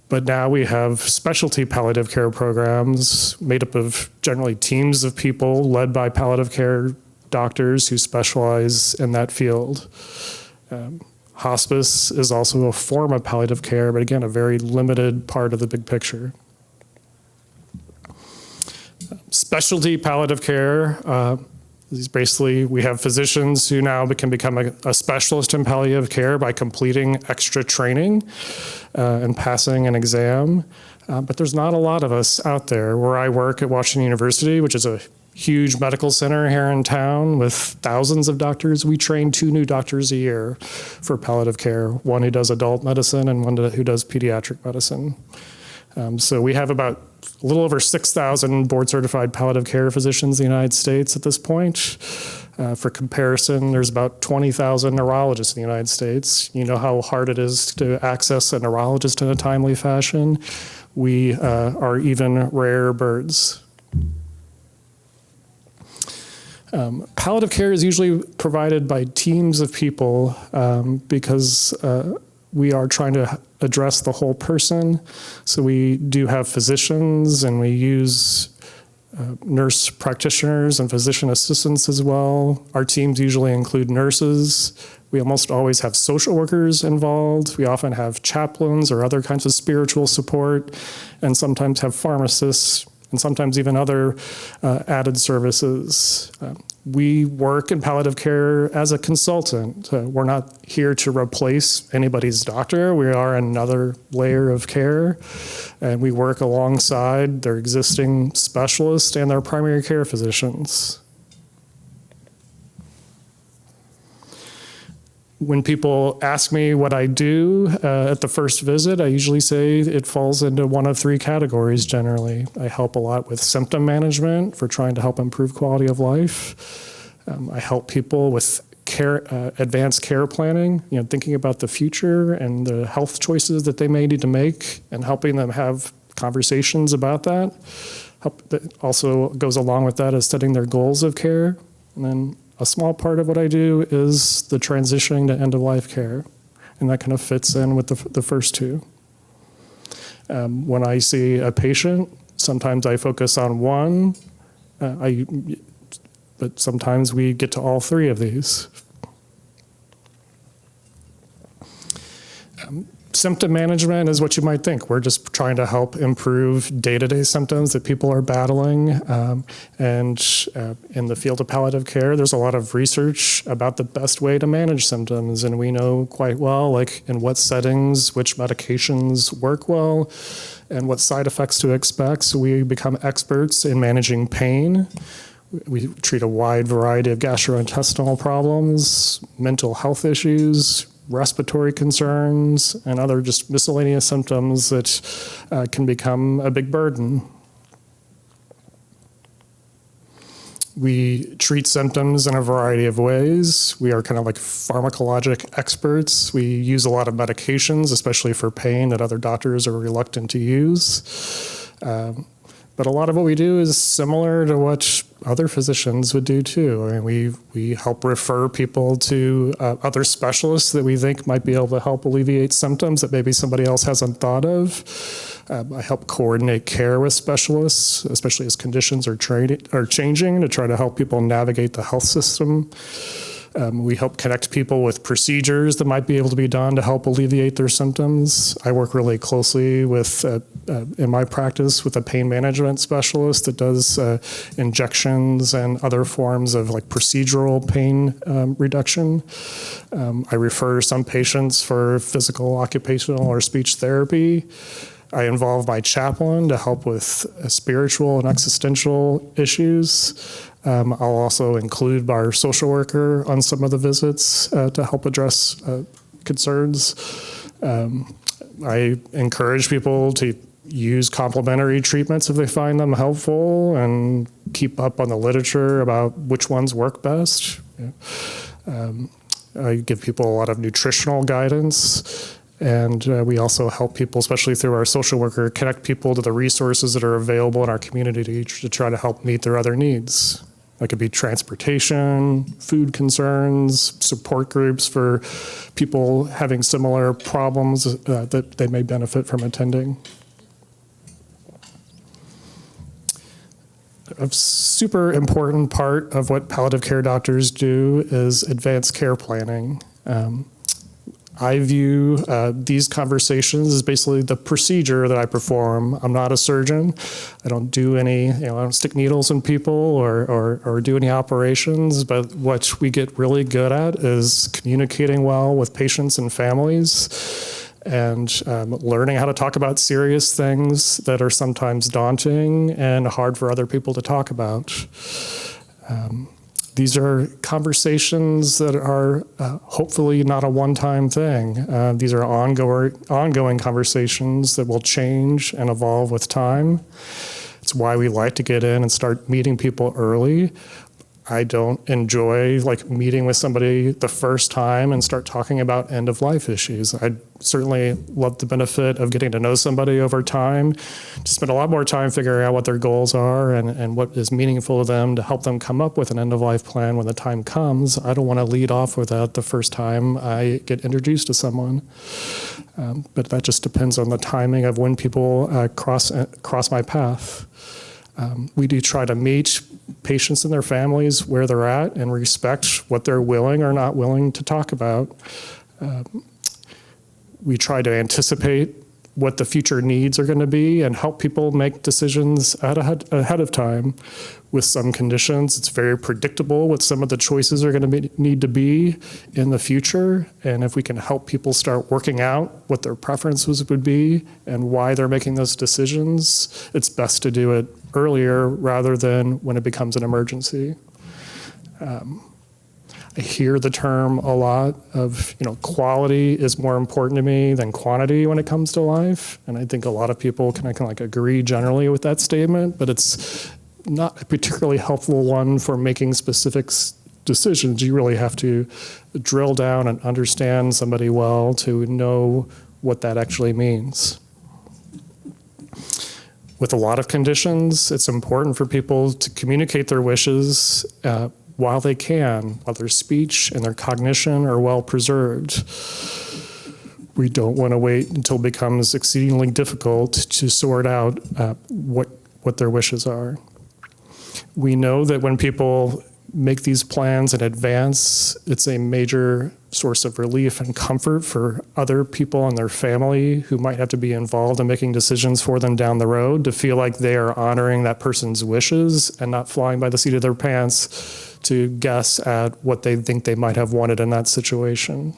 But now we have specialty palliative care programs made up of generally teams of people led by palliative care doctors who specialize in that field. Hospice is also a form of palliative care, but again, a very limited part of the big picture. Specialty palliative care, basically, we have physicians who now can become a specialist in palliative care by completing extra training and passing an exam. But there's not a lot of us out there. Where I work at Washington University, which is a huge medical center here in town with thousands of doctors, we train 2 new doctors a year for palliative care, one who does adult medicine and one who does pediatric medicine. So we have about a little over 6,000 board-certified palliative care physicians in the United States at this point. For comparison, there's about 20,000 neurologists in the United States. You know how hard it is to access a neurologist in a timely fashion. We are even rare birds. Palliative care is usually provided by teams of people because we are trying to address the whole person. So we do have physicians, and we use nurse practitioners and physician assistants as well. Our teams usually include nurses. We almost always have social workers involved. We often have chaplains or other kinds of spiritual support, and sometimes have pharmacists, and sometimes even other added services. We work in palliative care as a consultant. We're not here to replace anybody's doctor. We are another layer of care, and we work alongside their existing specialists and their primary care physicians. When people ask me what I do at the first visit, I usually say it falls into one of 3 categories generally. I help a lot with symptom management for trying to help improve quality of life. I help people with advanced care planning, thinking about the future and the health choices that they may need to make, and helping them have conversations about that. That also goes along with that is setting their goals of care. And then a small part of what I do is the transitioning to end-of-life care, and that kind of fits in with the first 2. When I see a patient, sometimes I focus on one, but sometimes we get to all 3 of these. Symptom management is what you might think. We're just trying to help improve day-to-day symptoms that people are battling. And in the field of palliative care, there's a lot of research about the best way to manage symptoms. And we know quite well, like in what settings, which medications work well, and what side effects to expect. So we become experts in managing pain. We treat a wide variety of gastrointestinal problems, mental health issues, respiratory concerns, and other just miscellaneous symptoms that can become a big burden. We treat symptoms in a variety of ways. We are kind of like pharmacologic experts. We use a lot of medications, especially for pain, that other doctors are reluctant to use. But a lot of what we do is similar to what other physicians would do too. I mean, we help refer people to other specialists that we think might be able to help alleviate symptoms that maybe somebody else hasn't thought of. I help coordinate care with specialists, especially as conditions are changing, to try to help people navigate the health system. We help connect people with procedures that might be able to be done to help alleviate their symptoms. I work really closely with, in my practice, with a pain management specialist that does injections and other forms of like procedural pain reduction. I refer some patients for physical, occupational, or speech therapy. I involve my chaplain to help with spiritual and existential issues. I'll also include our social worker on some of the visits to help address concerns. I encourage people to use complementary treatments if they find them helpful, and keep up on the literature about which ones work best. I give people a lot of nutritional guidance. And we also help people, especially through our social worker, connect people to the resources that are available in our community to try to help meet their other needs. That could be transportation, food concerns, support groups for people having similar problems that they may benefit from attending. A super important part of what palliative care doctors do is advanced care planning. I view these conversations as basically the procedure that I perform. I'm not a surgeon. I don't do any, I don't stick needles in people or do any operations, but what we get really good at is communicating well with patients and families, and learning how to talk about serious things that are sometimes daunting and hard for other people to talk about. These are conversations that are hopefully not a one-time thing. These are ongoing conversations that will change and evolve with time. It's why we like to get in and start meeting people early. I don't enjoy meeting with somebody the first time and start talking about end-of-life issues. I certainly love the benefit of getting to know somebody over time, to spend a lot more time figuring out what their goals are and what is meaningful to them, to help them come up with an end-of-life plan when the time comes. I don't want to lead off with that the first time I get introduced to someone. But that just depends on the timing of when people cross my path. We do try to meet patients and their families where they're at and respect what they're willing or not willing to talk about. We try to anticipate what the future needs are going to be and help people make decisions ahead of time. With some conditions, it's very predictable what some of the choices are going to need to be in the future. And if we can help people start working out what their preferences would be and why they're making those decisions, it's best to do it earlier rather than when it becomes an emergency. I hear the term a lot of, quality is more important to me than quantity when it comes to life. And I think a lot of people can agree generally with that statement, but it's not a particularly helpful one for making specific decisions. You really have to drill down and understand somebody well to know what that actually means. With a lot of conditions, it's important for people to communicate their wishes while they can, while their speech and their cognition are well preserved. We don't want to wait until it becomes exceedingly difficult to sort out what their wishes are. We know that when people make these plans in advance, it's a major source of relief and comfort for other people and their family who might have to be involved in making decisions for them down the road, to feel like they are honoring that person's wishes and not flying by the seat of their pants to guess at what they think they might have wanted in that situation.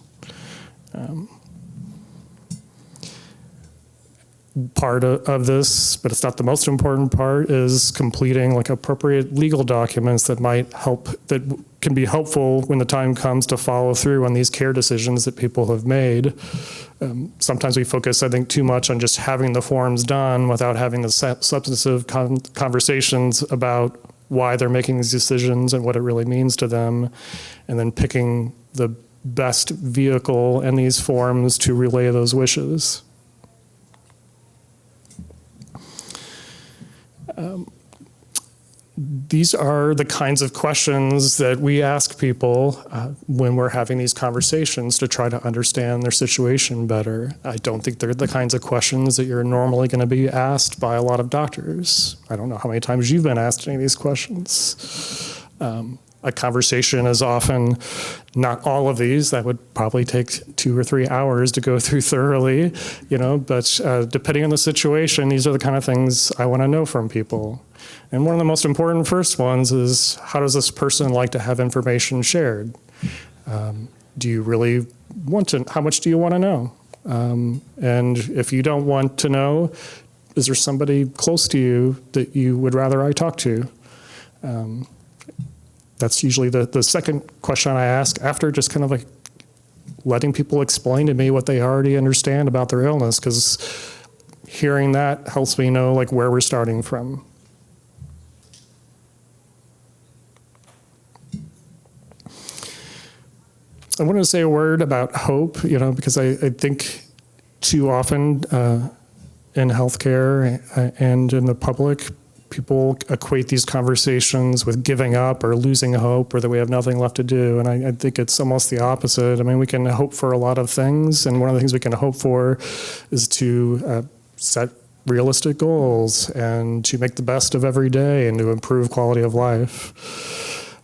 Part of this, but it's not the most important part, is completing appropriate legal documents that can be helpful when the time comes to follow through on these care decisions that people have made. Sometimes we focus, I think, too much on just having the forms done without having the substantive conversations about why they're making these decisions and what it really means to them, and then picking the best vehicle in these forms to relay those wishes. These are the kinds of questions that we ask people when we're having these conversations to try to understand their situation better. I don't think they're the kinds of questions that you're normally going to be asked by a lot of doctors. I don't know how many times you've been asked any of these questions. A conversation is often not all of these. That would probably take 2 or 3 hours to go through thoroughly, but depending on the situation, these are the kind of things I want to know from people. And one of the most important first ones is, how does this person like to have information shared? Do you really want to, how much do you want to know? And if you don't want to know, is there somebody close to you that you would rather I talk to? That's usually the second question I ask, after just kind of letting people explain to me what they already understand about their illness, because hearing that helps me know where we're starting from. I want to say a word about hope, because I think too often in healthcare and in the public, people equate these conversations with giving up or losing hope, or that we have nothing left to do. And I think it's almost the opposite. I mean, we can hope for a lot of things, and one of the things we can hope for is to set realistic goals and to make the best of every day and to improve quality of life.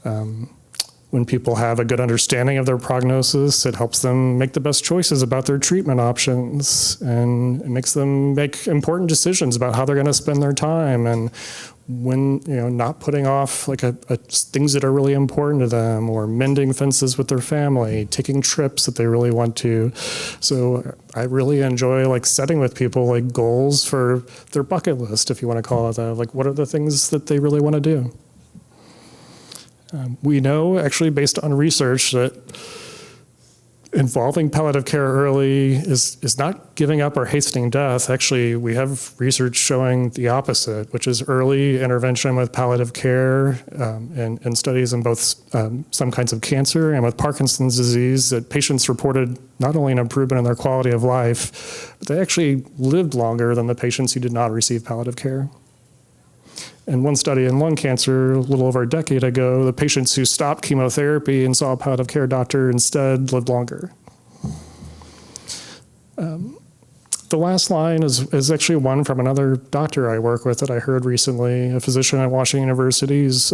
When people have a good understanding of their prognosis, it helps them make the best choices about their treatment options, and it makes them make important decisions about how they're going to spend their time and when, not putting off like things that are really important to them, or mending fences with their family, taking trips that they really want to. So I really enjoy like setting with people like goals for their bucket list, if you want to call it that. Like, what are the things that they really want to do? We know, actually, based on research, that involving palliative care early is not giving up or hastening death. Actually, we have research showing the opposite, which is early intervention with palliative care and studies in both some kinds of cancer and with Parkinson's disease, that patients reported not only an improvement in their quality of life, but they actually lived longer than the patients who did not receive palliative care. In one study in lung cancer, a little over a decade ago, the patients who stopped chemotherapy and saw a palliative care doctor instead lived longer. The last line is actually one from another doctor I work with that I heard recently, a physician at Washington University who's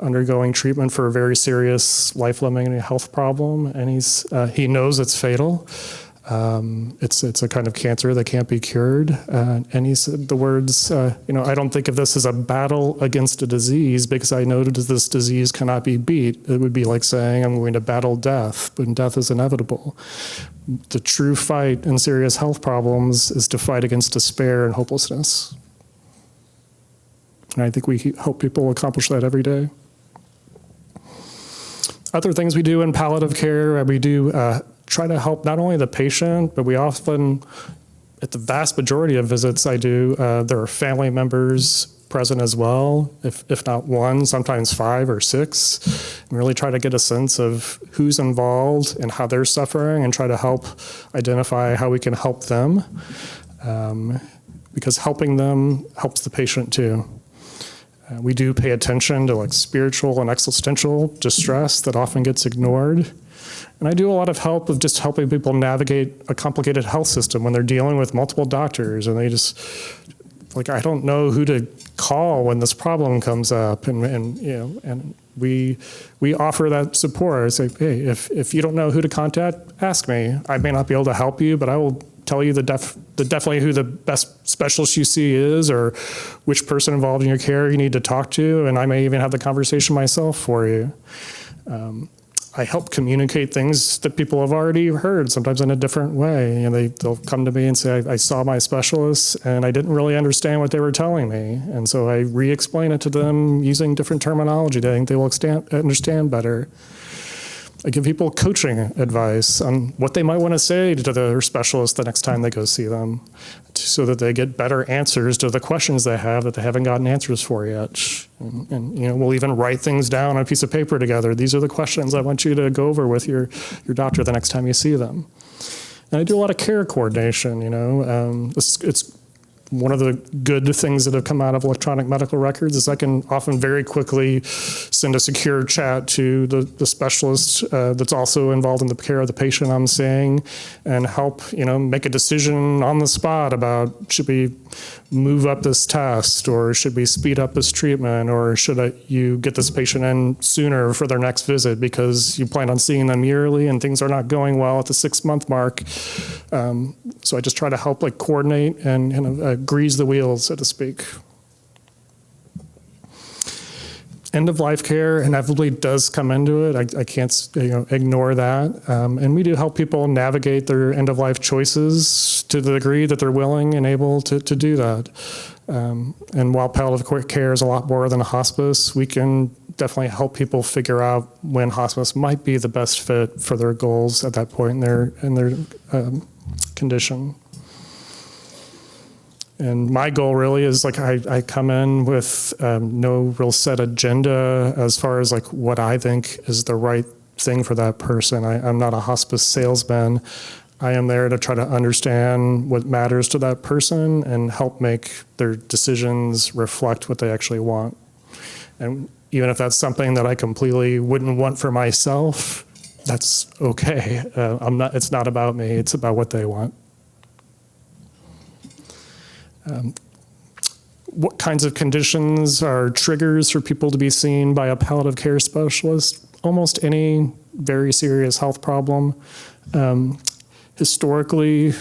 undergoing treatment for a very serious life-limiting health problem, and he knows it's fatal. It's a kind of cancer that can't be cured. And he said the words, I don't think of this as a battle against a disease because I know that this disease cannot be beat. It would be like saying I'm going to battle death, but death is inevitable. The true fight in serious health problems is to fight against despair and hopelessness. And I think we help people accomplish that every day. Other things we do in palliative care, we do try to help not only the patient, but we often, at the vast majority of visits I do, there are family members present as well, if not one, sometimes 5 or 6. And really try to get a sense of who's involved and how they're suffering and try to help identify how we can help them, because helping them helps the patient too. We do pay attention to like spiritual and existential distress that often gets ignored. And I do a lot of help of just helping people navigate a complicated health system when they're dealing with multiple doctors and they just, like, I don't know who to call when this problem comes up. And we offer that support. I say, hey, if you don't know who to contact, ask me. I may not be able to help you, but I will tell you definitely who the best specialist you see is, or which person involved in your care you need to talk to, and I may even have the conversation myself for you. I help communicate things that people have already heard, sometimes in a different way. And they'll come to me and say, I saw my specialist and I didn't really understand what they were telling me. And so I re-explain it to them using different terminology that I think they will understand better. I give people coaching advice on what they might want to say to their specialist the next time they go see them, so that they get better answers to the questions they have that they haven't gotten answers for yet. And we'll even write things down on a piece of paper together. These are the questions I want you to go over with your doctor the next time you see them. And I do a lot of care coordination. It's one of the good things that have come out of electronic medical records is I can often very quickly send a secure chat to the specialist that's also involved in the care of the patient I'm seeing, and help make a decision on the spot about, should we move up this test, or should we speed up this treatment, or should you get this patient in sooner for their next visit because you plan on seeing them yearly and things are not going well at the 6-month mark. So I just try to help coordinate and grease the wheels, so to speak. End-of-life care inevitably does come into it. I can't ignore that. And we do help people navigate their end-of-life choices to the degree that they're willing and able to do that. And while palliative care is a lot more than a hospice, we can definitely help people figure out when hospice might be the best fit for their goals at that point in their condition. And my goal really is I come in with no real set agenda as far as what I think is the right thing for that person. I'm not a hospice salesman. I am there to try to understand what matters to that person and help make their decisions reflect what they actually want. And even if that's something that I completely wouldn't want for myself, that's okay. It's not about me, it's about what they want. What kinds of conditions are triggers for people to be seen by a palliative care specialist? Almost any very serious health problem. Historically,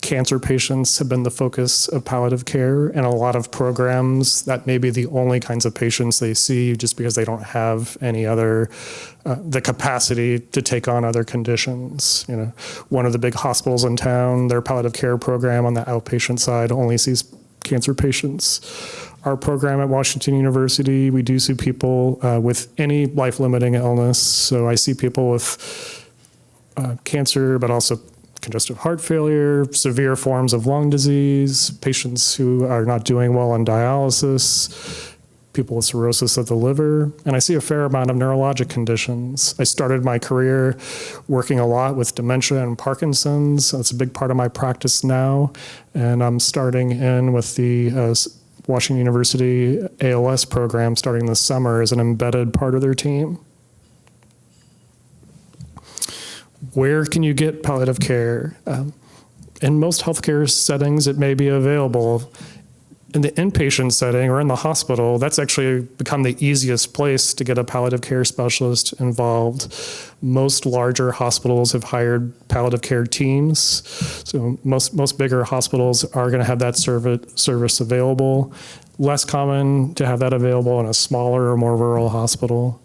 cancer patients have been the focus of palliative care, and a lot of programs that may be the only kinds of patients they see just because they don't have any other, the capacity to take on other conditions. You know, one of the big hospitals in town, their palliative care program on the outpatient side only sees cancer patients. Our program at Washington University, we do see people with any life-limiting illness. So I see people with cancer, but also congestive heart failure, severe forms of lung disease, patients who are not doing well on dialysis, people with cirrhosis of the liver, and I see a fair amount of neurologic conditions. I started my career working a lot with dementia and Parkinson's. That's a big part of my practice now, and I'm starting in with the Washington University ALS program starting this summer as an embedded part of their team. Where can you get palliative care? In most healthcare settings, it may be available. In the inpatient setting or in the hospital, that's actually become the easiest place to get a palliative care specialist involved. Most larger hospitals have hired palliative care teams. So most bigger hospitals are going to have that service available. Less common to have that available in a smaller or more rural hospital.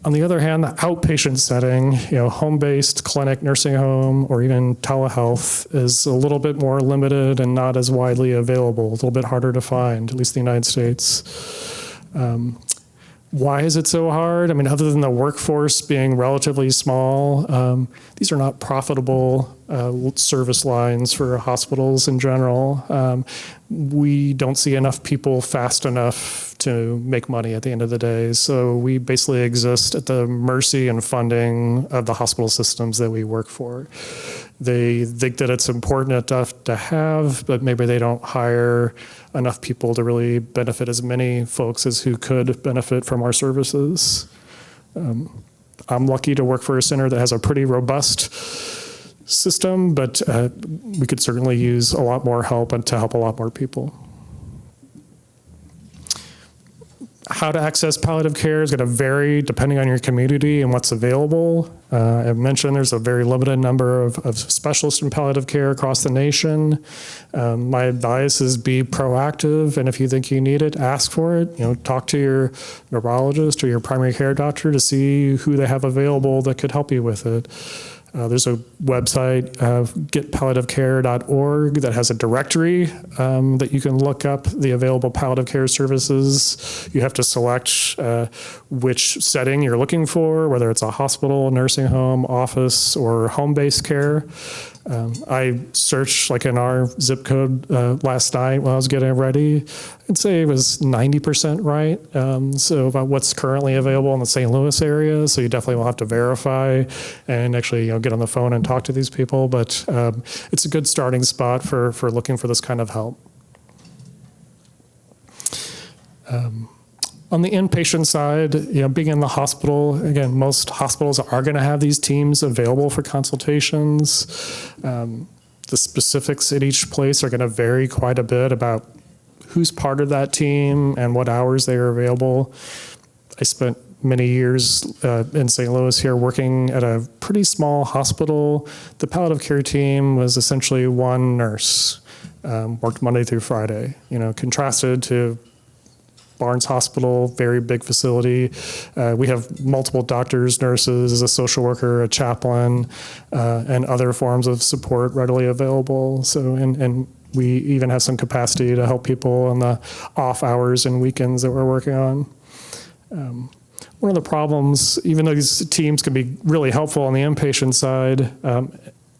On the other hand, the outpatient setting, home-based clinic, nursing home, or even telehealth is a little bit more limited and not as widely available, a little bit harder to find, at least in the United States. Why is it so hard? I mean, other than the workforce being relatively small, these are not profitable service lines for hospitals in general. We don't see enough people fast enough to make money at the end of the day. So we basically exist at the mercy and funding of the hospital systems that we work for. They think that it's important enough to have, but maybe they don't hire enough people to really benefit as many folks as who could benefit from our services. I'm lucky to work for a center that has a pretty robust system, but we could certainly use a lot more help and to help a lot more people. How to access palliative care is going to vary depending on your community and what's available. I mentioned there's a very limited number of specialists in palliative care across the nation. My advice is be proactive, and if you think you need it, ask for it. Talk to your neurologist or your primary care doctor to see who they have available that could help you with it. There's a website, getpalliativecare.org, that has a directory that you can look up the available palliative care services. You have to select which setting you're looking for, whether it's a hospital, nursing home, office, or home-based care. I searched in our zip code last night while I was getting ready. I'd say it was 90% right. So about what's currently available in the St. Louis area. So you definitely will have to verify and actually get on the phone and talk to these people. But it's a good starting spot for looking for this kind of help. On the inpatient side, being in the hospital, again, most hospitals are going to have these teams available for consultations. The specifics at each place are going to vary quite a bit about who's part of that team and what hours they are available. I spent many years in St. Louis here working at a pretty small hospital. The palliative care team was essentially one nurse, worked Monday through Friday, contrasted to Barnes Hospital, very big facility. We have multiple doctors, nurses, a social worker, a chaplain, and other forms of support readily available. So, and we even have some capacity to help people on the off hours and weekends that we're working on. One of the problems, even though these teams can be really helpful on the inpatient side,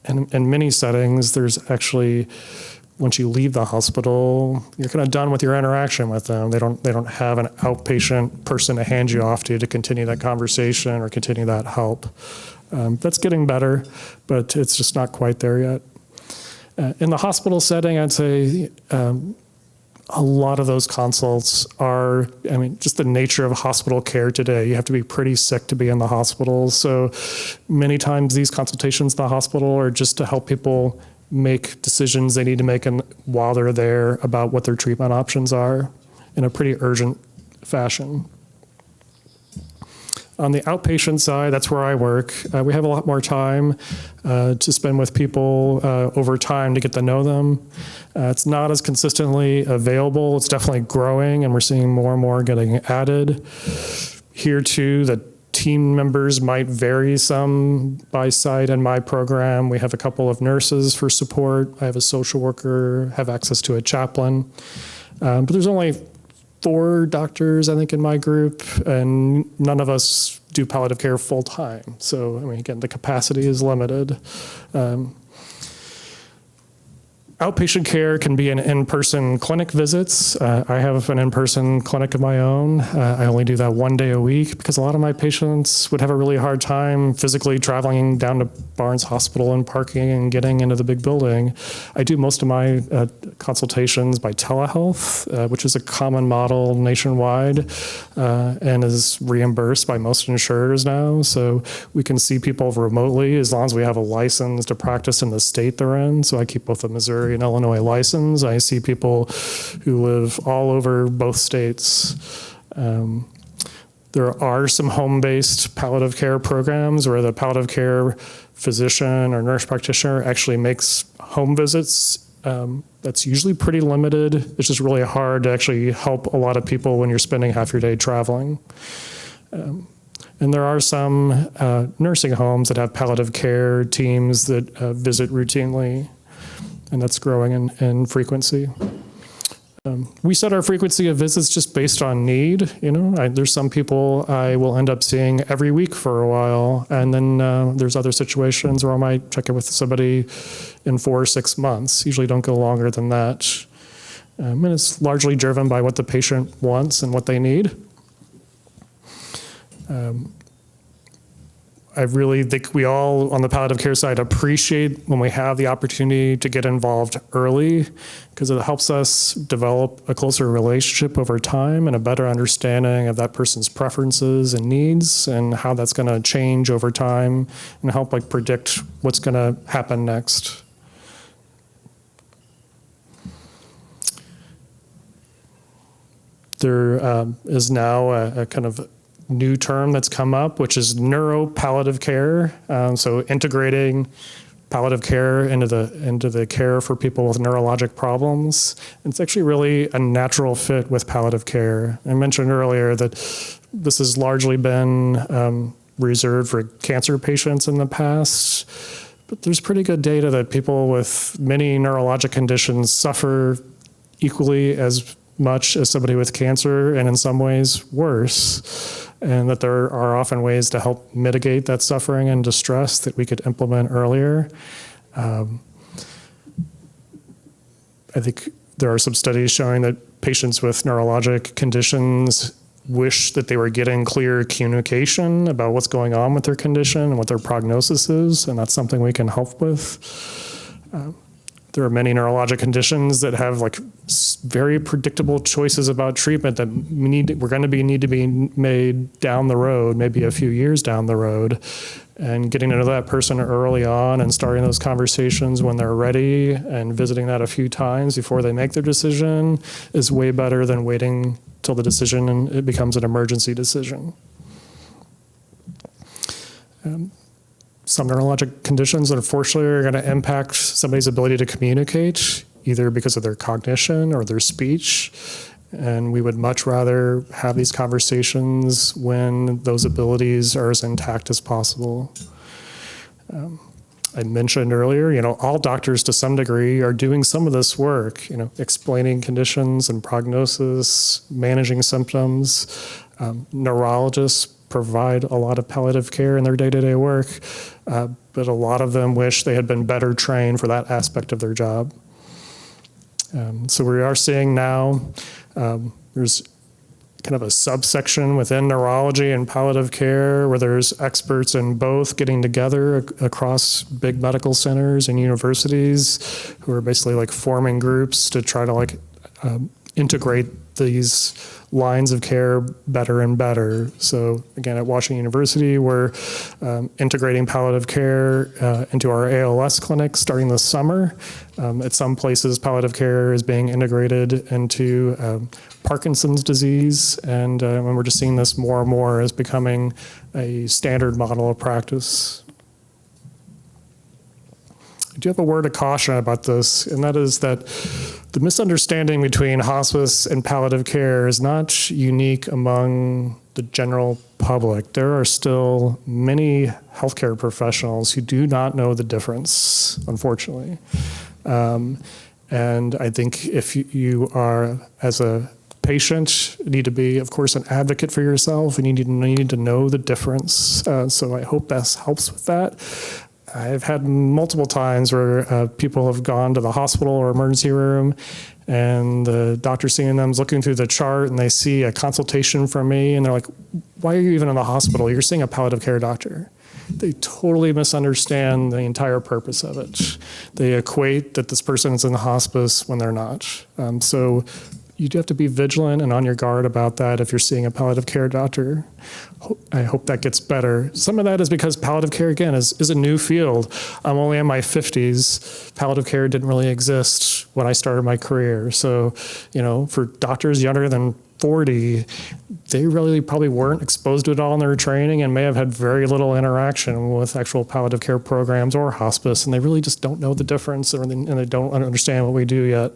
in many settings, there's actually, once you leave the hospital, you're kind of done with your interaction with them. They don't have an outpatient person to hand you off to continue that conversation or continue that help. That's getting better, but it's just not quite there yet. In the hospital setting, I'd say a lot of those consults are, just the nature of hospital care today. You have to be pretty sick to be in the hospital. So many times these consultations in the hospital are just to help people make decisions they need to make while they're there about what their treatment options are in a pretty urgent fashion. On the outpatient side, that's where I work. We have a lot more time to spend with people over time to get to know them. It's not as consistently available. It's definitely growing, and we're seeing more and more getting added. Here too, the team members might vary some by site. In my program, we have a couple of nurses for support. I have a social worker, have access to a chaplain. But there's only 4 doctors, I think, in my group, and none of us do palliative care full time. So, I mean, again, the capacity is limited. Outpatient care can be in-person clinic visits. I have an in-person clinic of my own. I only do that 1 day a week because a lot of my patients would have a really hard time physically traveling down to Barnes Hospital and parking and getting into the big building. I do most of my consultations by telehealth, which is a common model nationwide and is reimbursed by most insurers now. So we can see people remotely as long as we have a license to practice in the state they're in. So I keep both the Missouri and Illinois license. I see people who live all over both states. There are some home-based palliative care programs where the palliative care physician or nurse practitioner actually makes home visits. That's usually pretty limited. It's just really hard to actually help a lot of people when you're spending half your day traveling. And there are some nursing homes that have palliative care teams that visit routinely, and that's growing in frequency. We set our frequency of visits just based on need. You know, there's some people I will end up seeing every week for a while, and then there's other situations where I might check in with somebody in 4 or 6 months. Usually don't go longer than that. And it's largely driven by what the patient wants and what they need. I really think we all on the palliative care side appreciate when we have the opportunity to get involved early because it helps us develop a closer relationship over time and a better understanding of that person's preferences and needs and how that's going to change over time and help like predict what's going to happen next. There is now a kind of new term that's come up, which is neuropalliative care. So integrating palliative care into the care for people with neurologic problems. It's actually really a natural fit with palliative care. I mentioned earlier that this has largely been reserved for cancer patients in the past, but there's pretty good data that people with many neurologic conditions suffer equally as much as somebody with cancer, and in some ways worse. And that there are often ways to help mitigate that suffering and distress that we could implement earlier. I think there are some studies showing that patients with neurologic conditions wish that they were getting clear communication about what's going on with their condition and what their prognosis is, and that's something we can help with. There are many neurologic conditions that have like very predictable choices about treatment that need to be made down the road, maybe a few years down the road, and getting to know that person early on and starting those conversations when they're ready and visiting that a few times before they make their decision is way better than waiting till the decision and it becomes an emergency decision. Some neurologic conditions, unfortunately, are going to impact somebody's ability to communicate, either because of their cognition or their speech. And we would much rather have these conversations when those abilities are as intact as possible. I mentioned earlier, you know, all doctors to some degree are doing some of this work, you know, explaining conditions and prognosis, managing symptoms. Neurologists provide a lot of palliative care in their day-to-day work, but a lot of them wish they had been better trained for that aspect of their job. So we are seeing now there's kind of a subsection within neurology and palliative care where there's experts in both getting together across big medical centers and universities who are basically like forming groups to try to like integrate these lines of care better and better. So again, at Washington University, we're integrating palliative care into our ALS clinics starting this summer. At some places, palliative care is being integrated into Parkinson's disease, and we're just seeing this more and more as becoming a standard model of practice. I do have a word of caution about this, and that is that the misunderstanding between hospice and palliative care is not unique among the general public. There are still many healthcare professionals who do not know the difference, unfortunately. And I think if you are, as a patient, need to be, of course, an advocate for yourself, and you need to know the difference. So I hope that helps with that. I've had multiple times where people have gone to the hospital or emergency room, and the doctor seeing them is looking through the chart, and they see a consultation from me, and they're like, "Why are you even in the hospital? You're seeing a palliative care doctor." They totally misunderstand the entire purpose of it. They equate that this person is in the hospice when they're not. So you do have to be vigilant and on your guard about that if you're seeing a palliative care doctor. I hope that gets better. Some of that is because palliative care, again, is a new field. I'm only in my 50s. Palliative care didn't really exist when I started my career. So, for doctors younger than 40, they really probably weren't exposed to it all in their training and may have had very little interaction with actual palliative care programs or hospice, and they really just don't know the difference, and they don't understand what we do yet.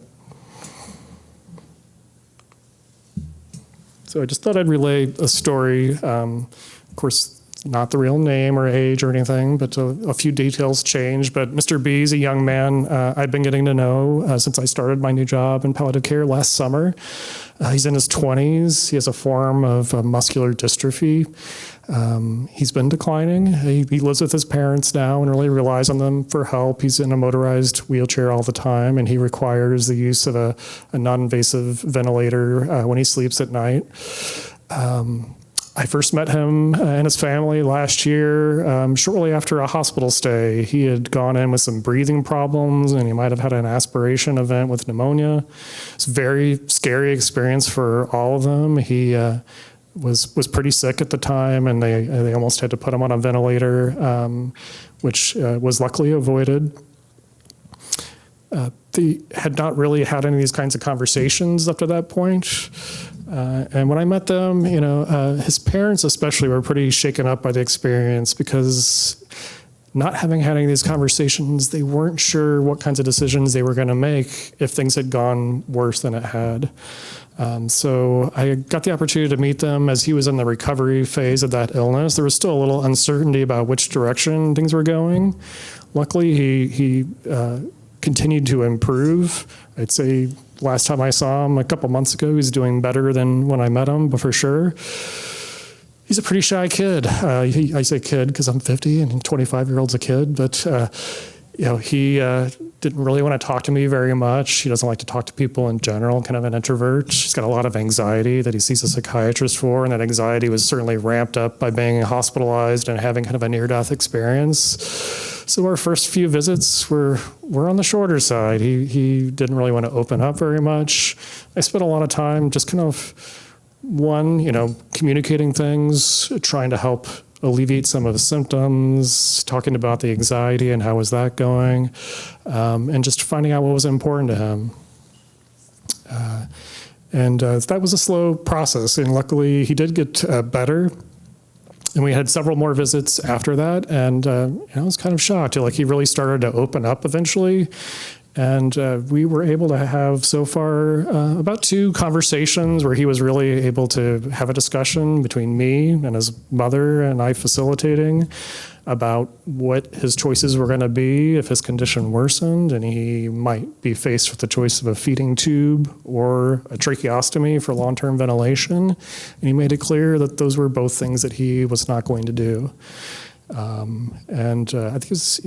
So I just thought I'd relay a story. Of course, not the real name or age or anything, but a few details changed. But Mr. B is a young man I've been getting to know since I started my new job in palliative care last summer. He's in his 20s. He has a form of muscular dystrophy. He's been declining. He lives with his parents now and really relies on them for help. He's in a motorized wheelchair all the time, and he requires the use of a non-invasive ventilator when he sleeps at night. I first met him and his family last year, shortly after a hospital stay. He had gone in with some breathing problems, and he might have had an aspiration event with pneumonia. It's a very scary experience for all of them. He was pretty sick at the time, and they almost had to put him on a ventilator, which was luckily avoided. They had not really had any of these kinds of conversations up to that point. And when I met them, his parents especially were pretty shaken up by the experience because not having had any of these conversations, they weren't sure what kinds of decisions they were going to make if things had gone worse than it had. So I got the opportunity to meet them as he was in the recovery phase of that illness. There was still a little uncertainty about which direction things were going. Luckily, he continued to improve. I'd say last time I saw him a couple months ago, he's doing better than when I met him, but for sure. He's a pretty shy kid. I say kid because I'm 50 and 25-year-old's a kid, but he didn't really want to talk to me very much. He doesn't like to talk to people in general, kind of an introvert. He's got a lot of anxiety that he sees a psychiatrist for, and that anxiety was certainly ramped up by being hospitalized and having kind of a near-death experience. So our first few visits were on the shorter side. He didn't really want to open up very much. I spent a lot of time just kind of, communicating things, trying to help alleviate some of the symptoms, talking about the anxiety and how was that going, and just finding out what was important to him. That was a slow process, and luckily he did get better. And we had several more visits after that, and I was kind of shocked. He really started to open up eventually. And we were able to have so far about 2 conversations where he was really able to have a discussion between me and his mother and I facilitating about what his choices were going to be if his condition worsened and he might be faced with the choice of a feeding tube or a tracheostomy for long-term ventilation. And he made it clear that those were both things that he was not going to do. I think he was,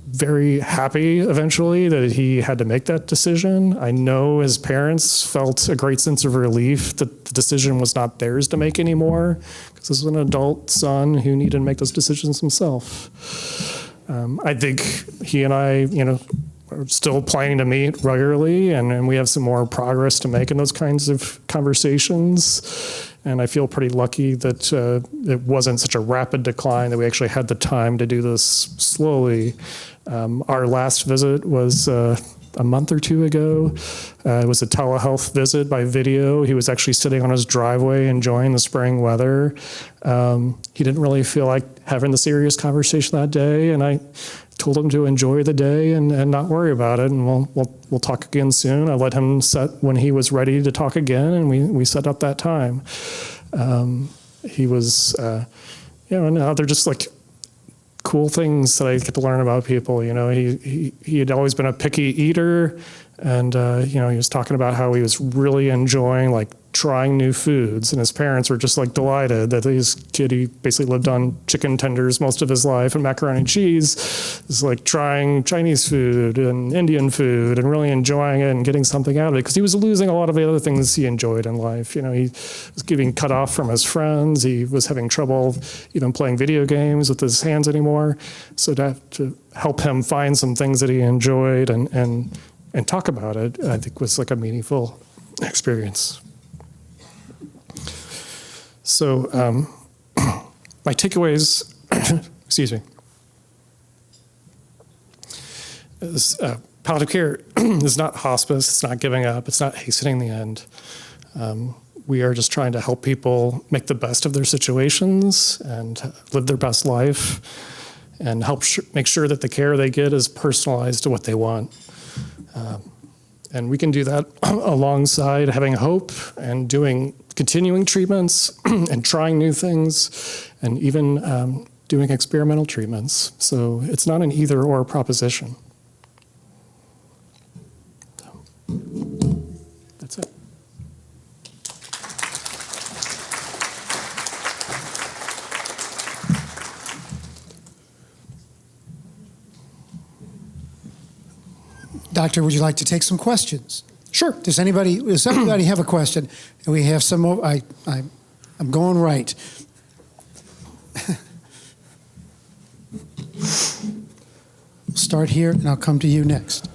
very happy eventually that he had to make that decision. I know his parents felt a great sense of relief that the decision was not theirs to make anymore, because this was an adult son who needed to make those decisions himself. I think he and I, we're still planning to meet regularly, and we have some more progress to make in those kinds of conversations. And I feel pretty lucky that it wasn't such a rapid decline, that we actually had the time to do this slowly. Our last visit was a month or two ago. It was a telehealth visit by video. He was actually sitting on his driveway enjoying the spring weather. He didn't really feel like having the serious conversation that day, and I told him to enjoy the day and not worry about it, and we'll talk again soon. I let him set when he was ready to talk again, and we set up that time. He was, and now they're just like cool things that I get to learn about people. He had always been a picky eater, and he was talking about how he was really enjoying like trying new foods, and his parents were just like delighted that his kid, he basically lived on chicken tenders most of his life and macaroni and cheese, is like trying Chinese food and Indian food and really enjoying it and getting something out of it, because he was losing a lot of the other things he enjoyed in life. He was getting cut off from his friends. He was having trouble even playing video games with his hands anymore. So to help him find some things that he enjoyed and talk about it, I think was like a meaningful experience. So my takeaways, excuse me, is palliative care is not hospice. It's not giving up. It's not hastening the end. We are just trying to help people make the best of their situations and live their best life, and help make sure that the care they get is personalized to what they want. And we can do that alongside having hope and doing continuing treatments and trying new things, and even doing experimental treatments. So it's not an either or proposition. That's it. Doctor, would you like to take some questions? Sure. Does anybody have a question? And we have some. I'm going right. We'll start here, and I'll come to you next.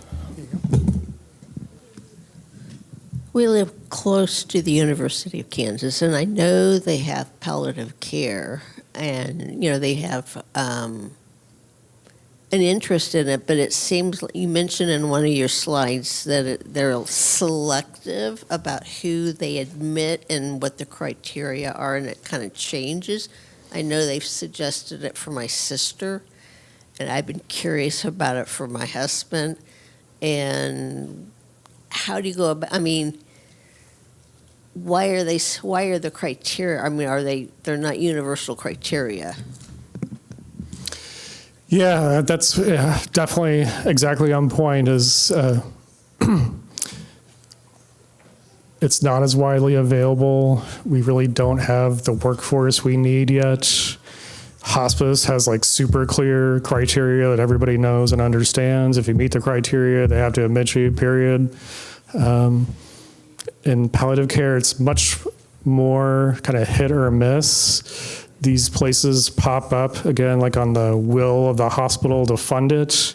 We live close to the University of Kansas, and I know they have palliative care, and they have an interest in it, but it seems like you mentioned in one of your slides that they're selective about who they admit and what the criteria are, and it kind of changes. I know they've suggested it for my sister, and I've been curious about it for my husband. And how do you go about, why are the criteria, they're not universal criteria? Yeah, that's definitely exactly on point. Is it's not as widely available. We really don't have the workforce we need yet. Hospice has like super clear criteria that everybody knows and understands. If you meet the criteria, they have to admit you, period. In palliative care, it's much more kind of hit or miss. These places pop up, again, like on the will of the hospital to fund it.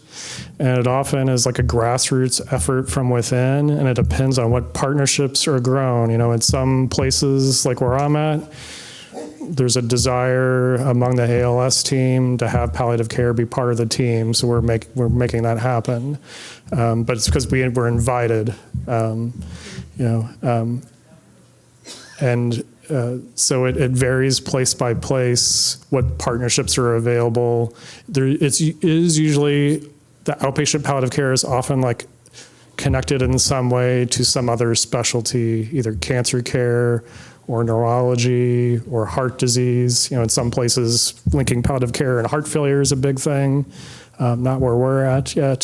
And it often is like a grassroots effort from within, and it depends on what partnerships are grown. In some places, like where I'm at, there's a desire among the ALS team to have palliative care be part of the team, so we're making that happen. But it's because we're invited, so it varies place by place what partnerships are available. It is usually the outpatient palliative care is often like connected in some way to some other specialty, either cancer care or neurology or heart disease. In some places, linking palliative care and heart failure is a big thing, not where we're at yet.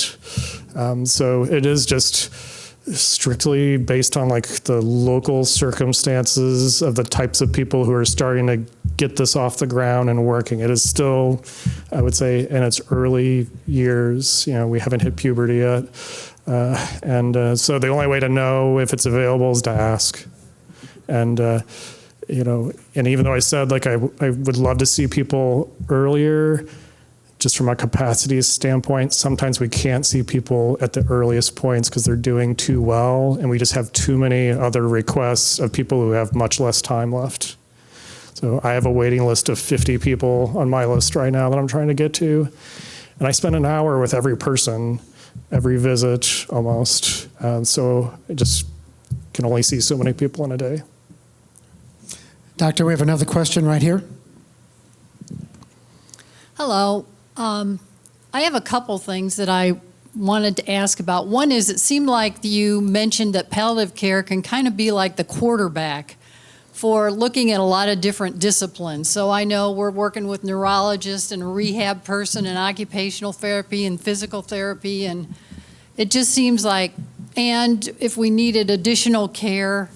So it is just strictly based on like the local circumstances of the types of people who are starting to get this off the ground and working. It is still, I would say, in its early years. We haven't hit puberty yet. So the only way to know if it's available is to ask. And even though I said like I would love to see people earlier, just from a capacity standpoint, sometimes we can't see people at the earliest points because they're doing too well, and we just have too many other requests of people who have much less time left. So I have a waiting list of 50 people on my list right now that I'm trying to get to, and I spend an hour with every person, every visit almost. So I just can only see so many people in a day. Doctor, we have another question right here. Hello. I have a couple things that I wanted to ask about. One is, it seemed like you mentioned that palliative care can kind of be like the quarterback for looking at a lot of different disciplines. So I know we're working with neurologists and a rehab person and occupational therapy and physical therapy, and it just seems like, and if we needed additional care,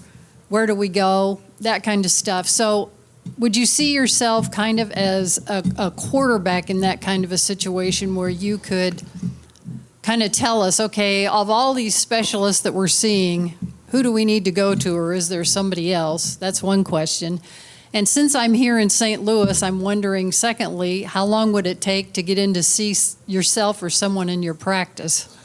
where do we go? That kind of stuff. So would you see yourself kind of as a quarterback in that kind of a situation where you could kind of tell us, okay, of all these specialists that we're seeing, who do we need to go to, or is there somebody else? That's one question. And since I'm here in St. Louis, I'm wondering, secondly, how long would it take to get in to see yourself or someone in your practice?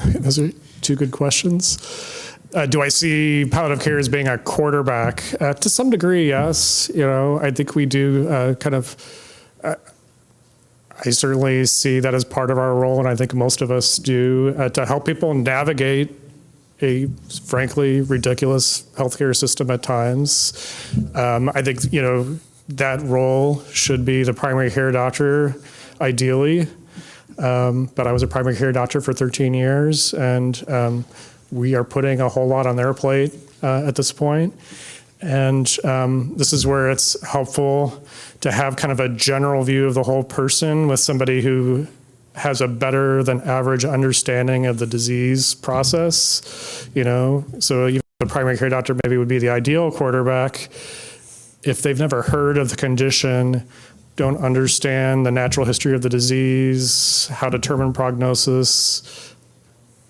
Those are two good questions. Do I see palliative care as being a quarterback? To some degree, yes. You know, I think we do I certainly see that as part of our role, and I think most of us do, to help people navigate a frankly ridiculous healthcare system at times. I think, you know, that role should be the primary care doctor, ideally. But I was a primary care doctor for 13 years, and we are putting a whole lot on their plate at this point. And this is where it's helpful to have kind of a general view of the whole person with somebody who has a better than average understanding of the disease process, you know. So even a primary care doctor maybe would be the ideal quarterback if they've never heard of the condition, don't understand the natural history of the disease, how to determine prognosis,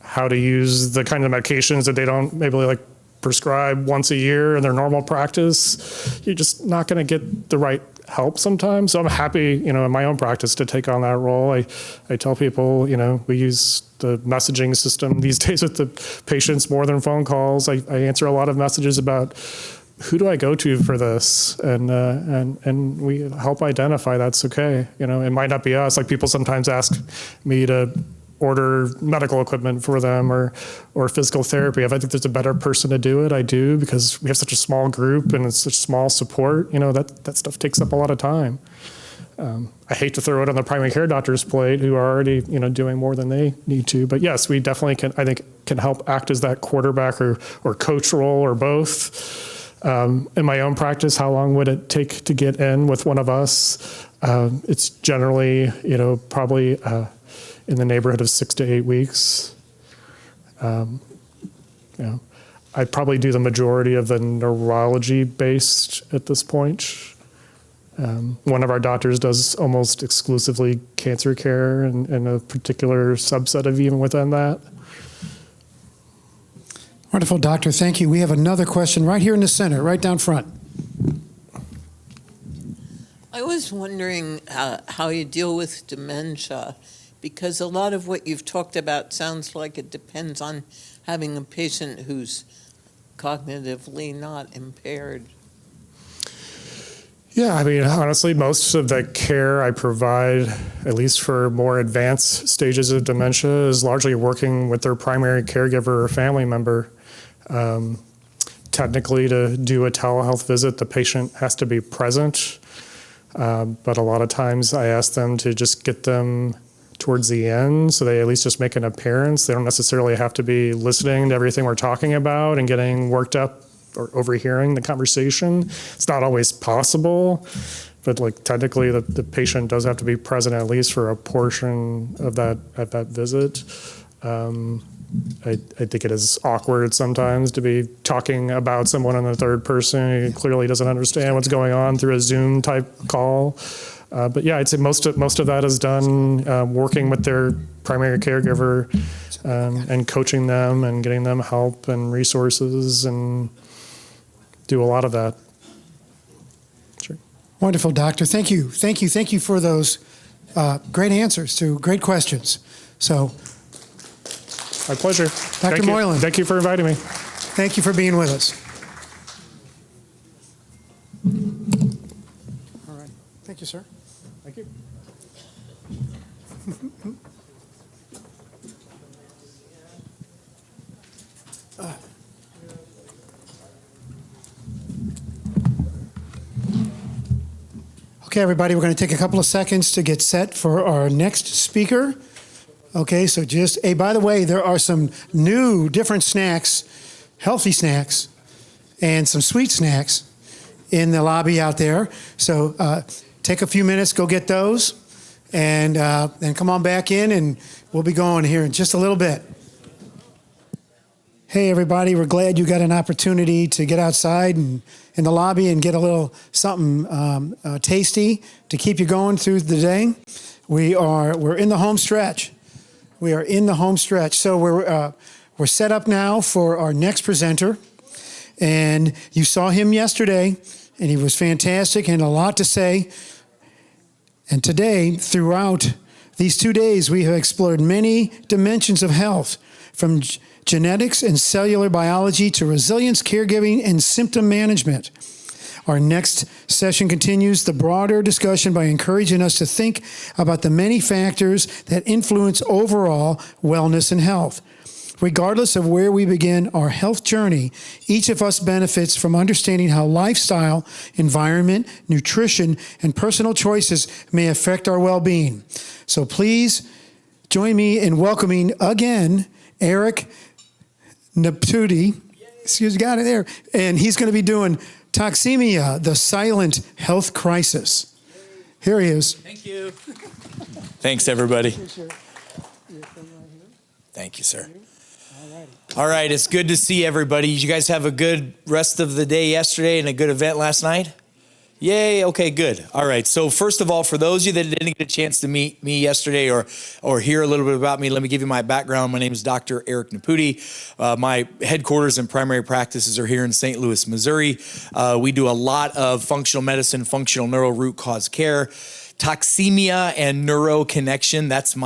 how to use the kind of medications that they don't maybe like prescribe once a year in their normal practice. You're just not going to get the right help sometimes. So I'm happy, you know, in my own practice to take on that role. I tell people, you know, we use the messaging system these days with the patients more than phone calls. I answer a lot of messages about who do I go to for this, and we help identify that's okay. You know, it might not be us. Like people sometimes ask me to order medical equipment for them or physical therapy. If I think there's a better person to do it, I do, because we have such a small group and it's such small support. You know, that stuff takes up a lot of time. I hate to throw it on the primary care doctor's plate who are already, you know, doing more than they need to. But yes, we definitely can, I think, can help act as that quarterback or coach role or both. In my own practice, how long would it take to get in with one of us? It's generally, you know, probably in the neighborhood of 6 to 8 weeks. You know, I'd probably do the majority of the neurology based at this point. One of our doctors does almost exclusively cancer care and a particular subset of even within that. Wonderful, doctor. Thank you. We have another question right here in the center, right down front. I was wondering how you deal with dementia, because a lot of what you've talked about sounds like it depends on having a patient who's cognitively not impaired. Yeah, I mean, honestly, most of the care I provide, at least for more advanced stages of dementia, is largely working with their primary caregiver or family member. Technically, to do a telehealth visit, the patient has to be present, but a lot of times I ask them to just get them towards the end so they at least just make an appearance. They don't necessarily have to be listening to everything we're talking about and getting worked up or overhearing the conversation. It's not always possible, but like technically the patient does have to be present at least for a portion of that visit. I think it is awkward sometimes to be talking about someone in the third person who clearly doesn't understand what's going on through a Zoom type call. But yeah, I'd say most of that is done working with their primary caregiver and coaching them and getting them help and resources, and do a lot of that. Sure. Wonderful, Doctor. Thank you. Thank you. Thank you for those great answers to great questions. So, My pleasure. Dr. Moyan. Thank you for inviting me. Thank you for being with us. All right. Thank you, sir. Thank you. Okay, everybody, we're going to take a couple of seconds to get set for our next speaker. Okay, so just, hey, by the way, there are some new, different snacks, healthy snacks, and some sweet snacks in the lobby out there. So take a few minutes, go get those, and then come on back in, and we'll be going here in just a little bit. Hey, everybody, we're glad you got an opportunity to get outside and in the lobby and get a little something tasty to keep you going through the day. We're in the home stretch. We are in the home stretch. So we're set up now for our next presenter. And you saw him yesterday, and he was fantastic and a lot to say. And today, throughout these 2 days, we have explored many dimensions of health, from genetics and cellular biology to resilience, caregiving, and symptom management. Our next session continues the broader discussion by encouraging us to think about the many factors that influence overall wellness and health. Regardless of where we begin our health journey, each of us benefits from understanding how lifestyle, environment, nutrition, and personal choices may affect our well-being. So please join me in welcoming again Eric Nepute. Excuse me, got it there. And he's going to be doing Toxemia, the Silent Health Crisis. Here he is. Thank you. Thanks, everybody. Thank you, sir. All right, it's good to see everybody. Did you guys have a good rest of the day yesterday and a good event last night? Yay, okay, good. All right, so first of all, for those of you that didn't get a chance to meet me yesterday or hear a little bit about me, let me give you my background. My name is Dr. Eric Nepute. My headquarters and primary practices are here in St. Louis, Missouri. We do a lot of functional medicine, functional neuro root cause care, toxemia and neuro connection. That's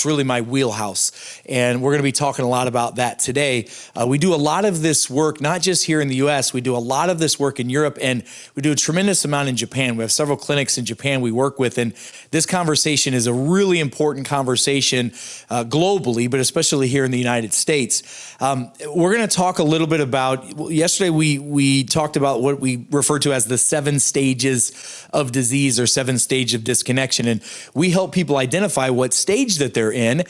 really my wheelhouse. And we're going to be talking a lot about that today. We do a lot of this work, not just here in the US, we do a lot of this work in Europe, and we do a tremendous amount in Japan. We have several clinics in Japan we work with, and this conversation is a really important conversation globally, but especially here in the United States. We're going to talk a little bit about, yesterday we talked about what we refer to as the 7 stages of disease or 7 stages of disconnection. And we help people identify what stage that they're in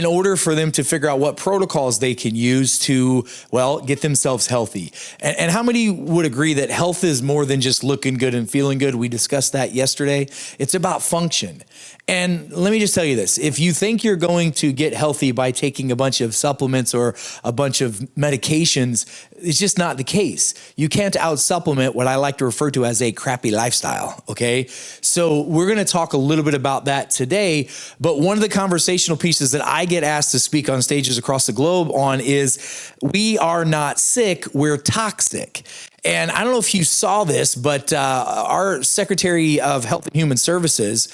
order for them to figure out what protocols they can use to, well, get themselves healthy. And how many would agree that health is more than just looking good and feeling good? We discussed that yesterday. It's about function. And let me just tell you this, if you think you're going to get healthy by taking a bunch of supplements or a bunch of medications, it's just not the case. You can't out-supplement what I like to refer to as a crappy lifestyle, okay? So we're going to talk a little bit about that today, but one of the conversational pieces that I get asked to speak on stages across the globe on is we are not sick, we're toxic. And I don't know if you saw this, but our Secretary of Health and Human Services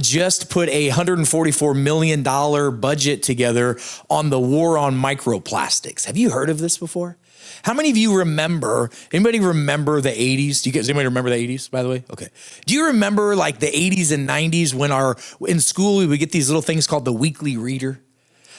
just put a $144 million budget together on the war on microplastics. Have you heard of this before? How many of you remember, anybody remember the 80s? Does anybody remember the 80s, by the way? Okay. Do you remember like the 80s and 90s when in school we would get these little things called the weekly reader?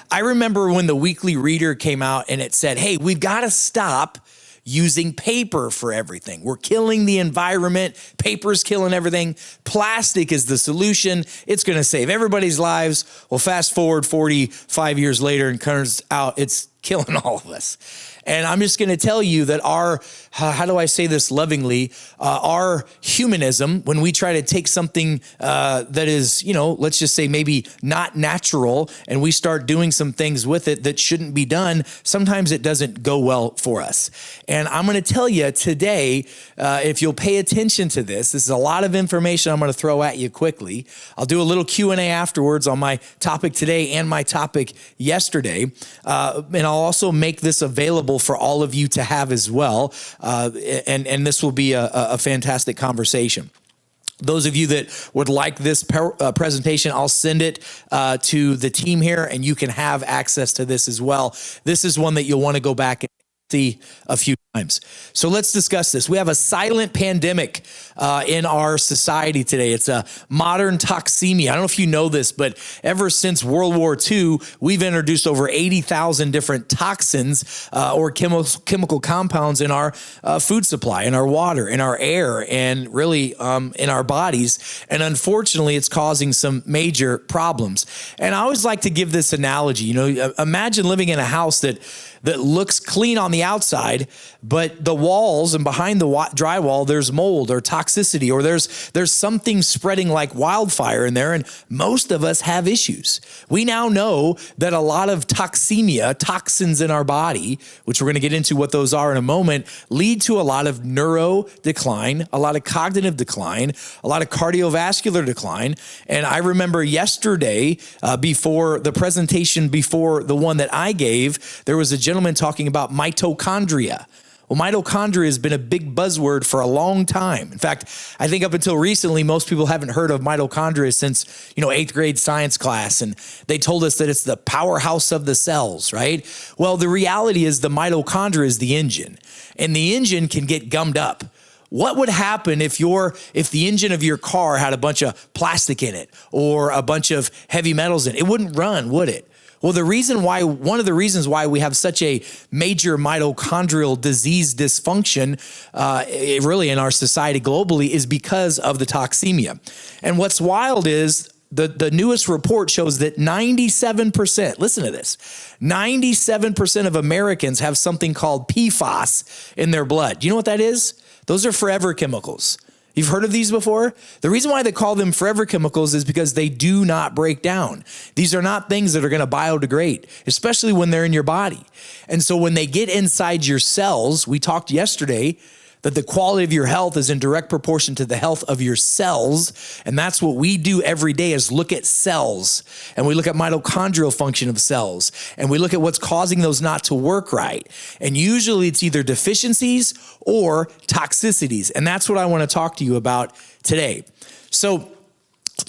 I remember when the weekly reader came out and it said, hey, we've got to stop using paper for everything. We're killing the environment. Paper's killing everything. Plastic is the solution. It's going to save everybody's lives. Well, fast forward 45 years later and turns out it's killing all of us. And I'm just going to tell you that our, how do I say this lovingly, our humanism, when we try to take something that is, let's just say maybe not natural, and we start doing some things with it that shouldn't be done, sometimes it doesn't go well for us. And I'm going to tell you today, if you'll pay attention to this is a lot of information I'm going to throw at you quickly. I'll do a little Q&A afterwards on my topic today and my topic yesterday. And I'll also make this available for all of you to have as well. And this will be a fantastic conversation. Those of you that would like this presentation, I'll send it to the team here, and you can have access to this as well. This is one that you'll want to go back and see a few times. So let's discuss this. We have a silent pandemic in our society today. It's a modern toxemia. I don't know if you know this, but ever since World War II, we've introduced over 80,000 different toxins or chemical compounds in our food supply, in our water, in our air, and really in our bodies. And unfortunately, it's causing some major problems. And I always like to give this analogy. You know, imagine living in a house that looks clean on the outside, but the walls and behind the drywall, there's mold or toxicity, or there's something spreading like wildfire in there. And most of us have issues. We now know that a lot of toxemia, toxins in our body, which we're going to get into what those are in a moment, lead to a lot of neuro decline, a lot of cognitive decline, a lot of cardiovascular decline. And I remember yesterday, before the presentation, before the one that I gave, there was a gentleman talking about mitochondria. Well, mitochondria has been a big buzzword for a long time. In fact, I think up until recently, most people haven't heard of mitochondria since, 8th grade science class. And they told us that it's the powerhouse of the cells, right? Well, the reality is the mitochondria is the engine, and the engine can get gummed up. What would happen if the engine of your car had a bunch of plastic in it or a bunch of heavy metals in it? It wouldn't run, would it? Well, one of the reasons why we have such a major mitochondrial disease dysfunction, really in our society globally, is because of the toxemia. And what's wild is the newest report shows that 97%, listen to this, 97% of Americans have something called PFAS in their blood. Do you know what that is? Those are forever chemicals. You've heard of these before? The reason why they call them forever chemicals is because they do not break down. These are not things that are going to biodegrade, especially when they're in your body. And so when they get inside your cells, we talked yesterday that the quality of your health is in direct proportion to the health of your cells. And that's what we do every day, is look at cells, and we look at mitochondrial function of cells, and we look at what's causing those not to work right. And usually it's either deficiencies or toxicities. And that's what I want to talk to you about today. So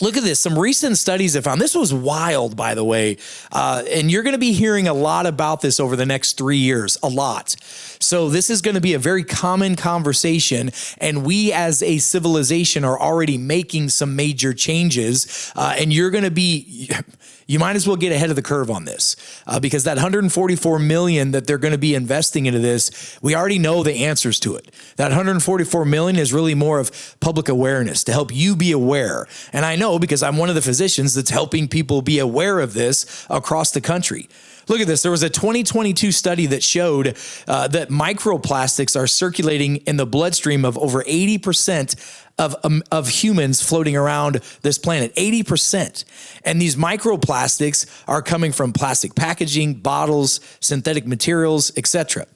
look at this. Some recent studies have found, this was wild, by the way, and you're going to be hearing a lot about this over the next 3 years, a lot. So this is going to be a very common conversation, and we as a civilization are already making some major changes, and you might as well get ahead of the curve on this, because that $144 million that they're going to be investing into this, we already know the answers to it. That $144 million is really more of public awareness to help you be aware. And I know because I'm one of the physicians that's helping people be aware of this across the country. Look at this. There was a 2022 study that showed that microplastics are circulating in the bloodstream of over 80% of humans floating around this planet, 80%. And these microplastics are coming from plastic packaging, bottles, synthetic materials, etc.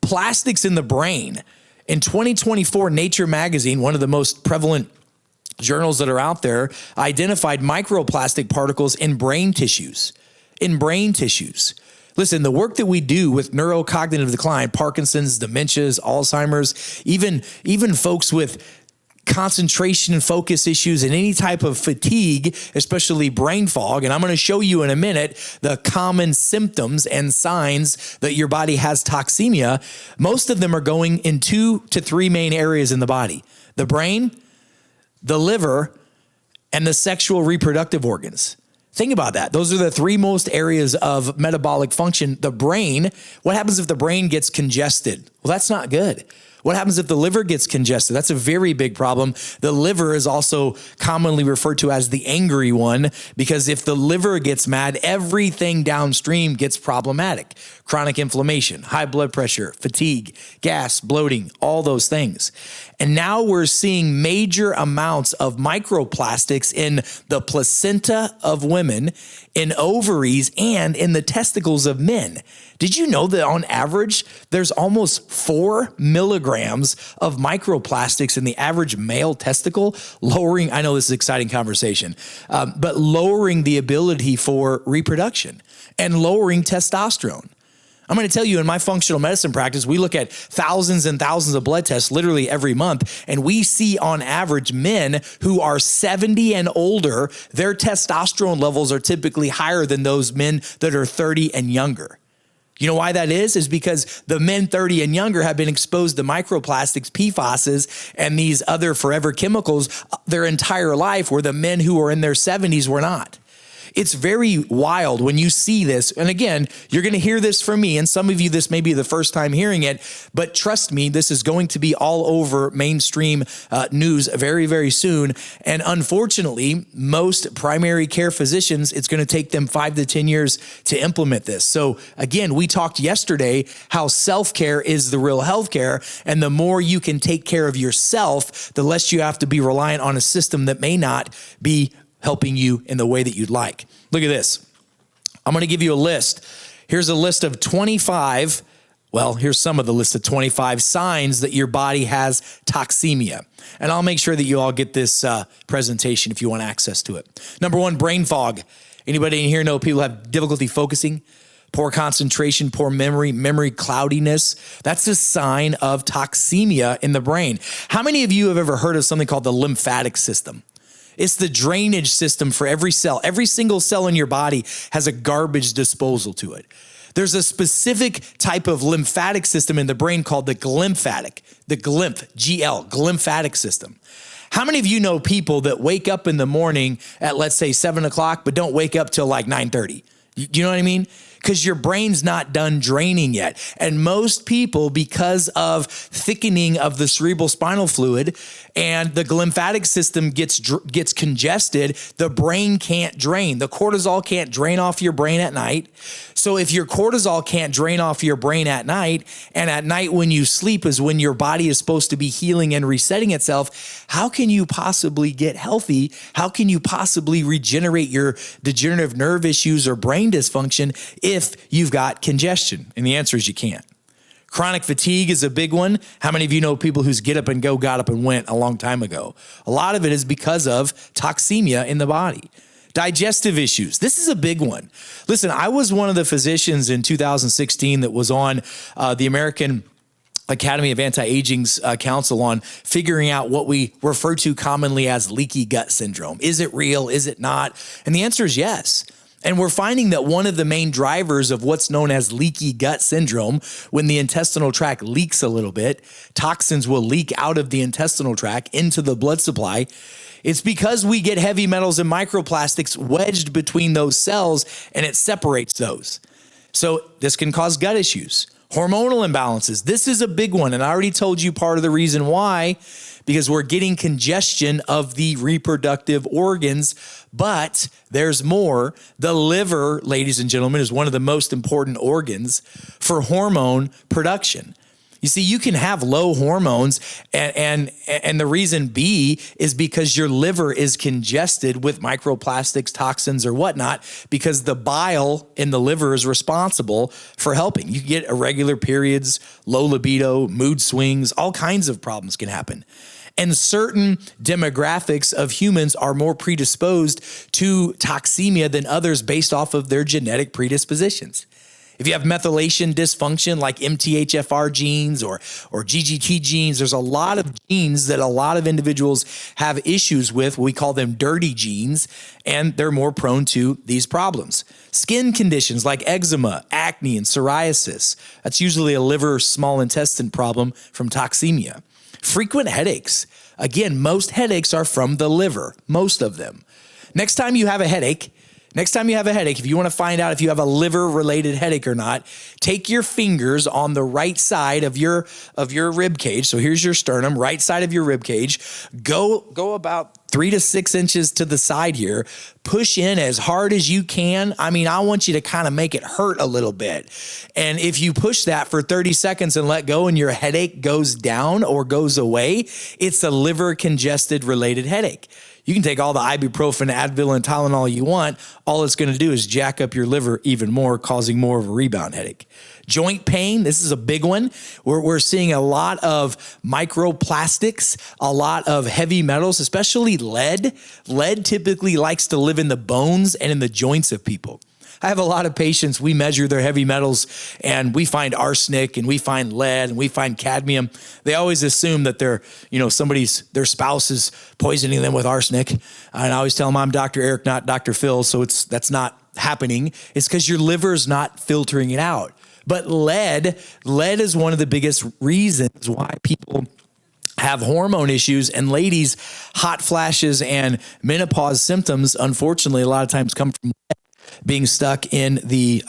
Plastics in the brain. In 2024, Nature magazine, one of the most prevalent journals that are out there, identified microplastic particles in brain tissues. Listen, the work that we do with neurocognitive decline, Parkinson's, dementias, Alzheimer's, even folks with concentration and focus issues and any type of fatigue, especially brain fog. And I'm going to show you in a minute the common symptoms and signs that your body has toxemia. Most of them are going in 2 to 3 main areas in the body: the brain, the liver, and the sexual reproductive organs. Think about that. Those are the 3 most areas of metabolic function. The brain, what happens if the brain gets congested? Well, that's not good. What happens if the liver gets congested? That's a very big problem. The liver is also commonly referred to as the angry one, because if the liver gets mad, everything downstream gets problematic. Chronic inflammation, high blood pressure, fatigue, gas, bloating, all those things. And now we're seeing major amounts of microplastics in the placenta of women, in ovaries, and in the testicles of men. Did you know that on average, there's almost 4 milligrams of microplastics in the average male testicle, lowering, I know this is an exciting conversation, but lowering the ability for reproduction and lowering testosterone. I'm going to tell you, in my functional medicine practice, we look at thousands and thousands of blood tests literally every month, and we see on average men who are 70 and older, their testosterone levels are typically higher than those men that are 30 and younger. You know why that is because the men 30 and younger have been exposed to microplastics, PFASs, and these other forever chemicals their entire life, where the men who are in their 70s were not. It's very wild when you see this. And again, you're going to hear this from me, and some of you, this may be the first time hearing it, but trust me, this is going to be all over mainstream news very, very soon. And unfortunately, most primary care physicians, it's going to take them 5 to 10 years to implement this. So again, we talked yesterday how self-care is the real healthcare, and the more you can take care of yourself, the less you have to be reliant on a system that may not be helping you in the way that you'd like. Look at this. I'm going to give you a list. Here's a list of 25. Well, here's some of the list of 25 signs that your body has toxemia. And I'll make sure that you all get this presentation if you want access to it. Number 1, brain fog. Anybody in here know people have difficulty focusing? Poor concentration, poor memory cloudiness. That's a sign of toxemia in the brain. How many of you have ever heard of something called the lymphatic system? It's the drainage system for every cell. Every single cell in your body has a garbage disposal to it. There's a specific type of lymphatic system in the brain called the glymphatic, glymphatic system. How many of you know people that wake up in the morning at, let's say, 7 o'clock, but don't wake up till like 9:30? You know what I mean? Because your brain's not done draining yet. And most people, because of thickening of the cerebral spinal fluid and the glymphatic system gets congested, the brain can't drain. The cortisol can't drain off your brain at night. So if your cortisol can't drain off your brain at night, and at night when you sleep is when your body is supposed to be healing and resetting itself, how can you possibly get healthy? How can you possibly regenerate your degenerative nerve issues or brain dysfunction if you've got congestion? And the answer is you can't. Chronic fatigue is a big one. How many of you know people whose get up and go got up and went a long time ago? A lot of it is because of toxemia in the body. Digestive issues. This is a big one. Listen, I was one of the physicians in 2016 that was on the American Academy of Anti-Aging's council on figuring out what we refer to commonly as leaky gut syndrome. Is it real? Is it not? And the answer is yes. And we're finding that one of the main drivers of what's known as leaky gut syndrome, when the intestinal tract leaks a little bit, toxins will leak out of the intestinal tract into the blood supply. It's because we get heavy metals and microplastics wedged between those cells, and it separates those. So this can cause gut issues. Hormonal imbalances. This is a big one. And I already told you part of the reason why, because we're getting congestion of the reproductive organs, but there's more. The liver, ladies and gentlemen, is one of the most important organs for hormone production. You see, you can have low hormones, and the reason B is because your liver is congested with microplastics, toxins, or whatnot, because the bile in the liver is responsible for helping. You get irregular periods, low libido, mood swings, all kinds of problems can happen. And certain demographics of humans are more predisposed to toxemia than others based off of their genetic predispositions. If you have methylation dysfunction like MTHFR genes or GGT genes, there's a lot of genes that a lot of individuals have issues with. We call them dirty genes, and they're more prone to these problems. Skin conditions like eczema, acne, and psoriasis. That's usually a liver, small intestine problem from toxemia. Frequent headaches. Again, most headaches are from the liver, most of them. Next time you have a headache, if you want to find out if you have a liver-related headache or not, take your fingers on the right side of your rib cage. So here's your sternum, right side of your rib cage. Go about 3 to 6 inches to the side here. Push in as hard as you can. I mean, I want you to kind of make it hurt a little bit. And if you push that for 30 seconds and let go and your headache goes down or goes away, it's a liver congested related headache. You can take all the ibuprofen, Advil, and Tylenol you want. All it's going to do is jack up your liver even more, causing more of a rebound headache. Joint pain, this is a big one. We're seeing a lot of microplastics, a lot of heavy metals, especially lead. Lead typically likes to live in the bones and in the joints of people. I have a lot of patients, we measure their heavy metals and we find arsenic and we find lead and we find cadmium. They always assume that their spouse is poisoning them with arsenic. And I always tell them I'm Dr. Eric, not Dr. Phil. So that's not happening. It's because your liver's not filtering it out. But lead is one of the biggest reasons why people have hormone issues, and ladies, hot flashes and menopause symptoms, unfortunately, a lot of times come from being stuck in the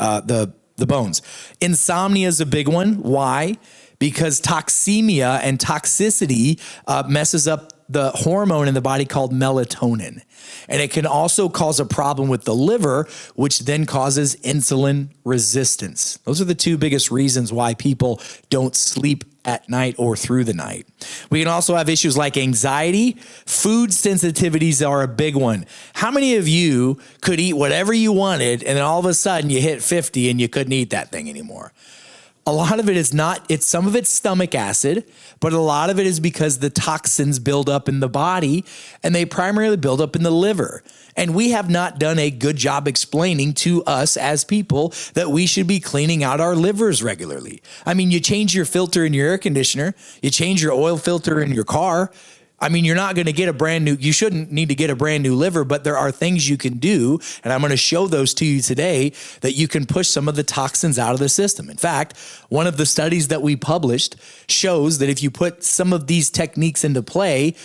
bones. Insomnia is a big one. Why? Because toxemia and toxicity messes up the hormone in the body called melatonin. And it can also cause a problem with the liver, which then causes insulin resistance. Those are the two biggest reasons why people don't sleep at night or through the night. We can also have issues like anxiety. Food sensitivities are a big one. How many of you could eat whatever you wanted and then all of a sudden you hit 50 and you couldn't eat that thing anymore? A lot of it is some of it's stomach acid, but a lot of it is because the toxins build up in the body and they primarily build up in the liver. And we have not done a good job explaining to us as people that we should be cleaning out our livers regularly. I mean, you change your filter in your air conditioner, you change your oil filter in your car. I mean, you're not going to get you shouldn't need to get a brand new liver, but there are things you can do. And I'm going to show those to you today that you can push some of the toxins out of the system. In fact, one of the studies that we published shows that if you put some of these techniques into play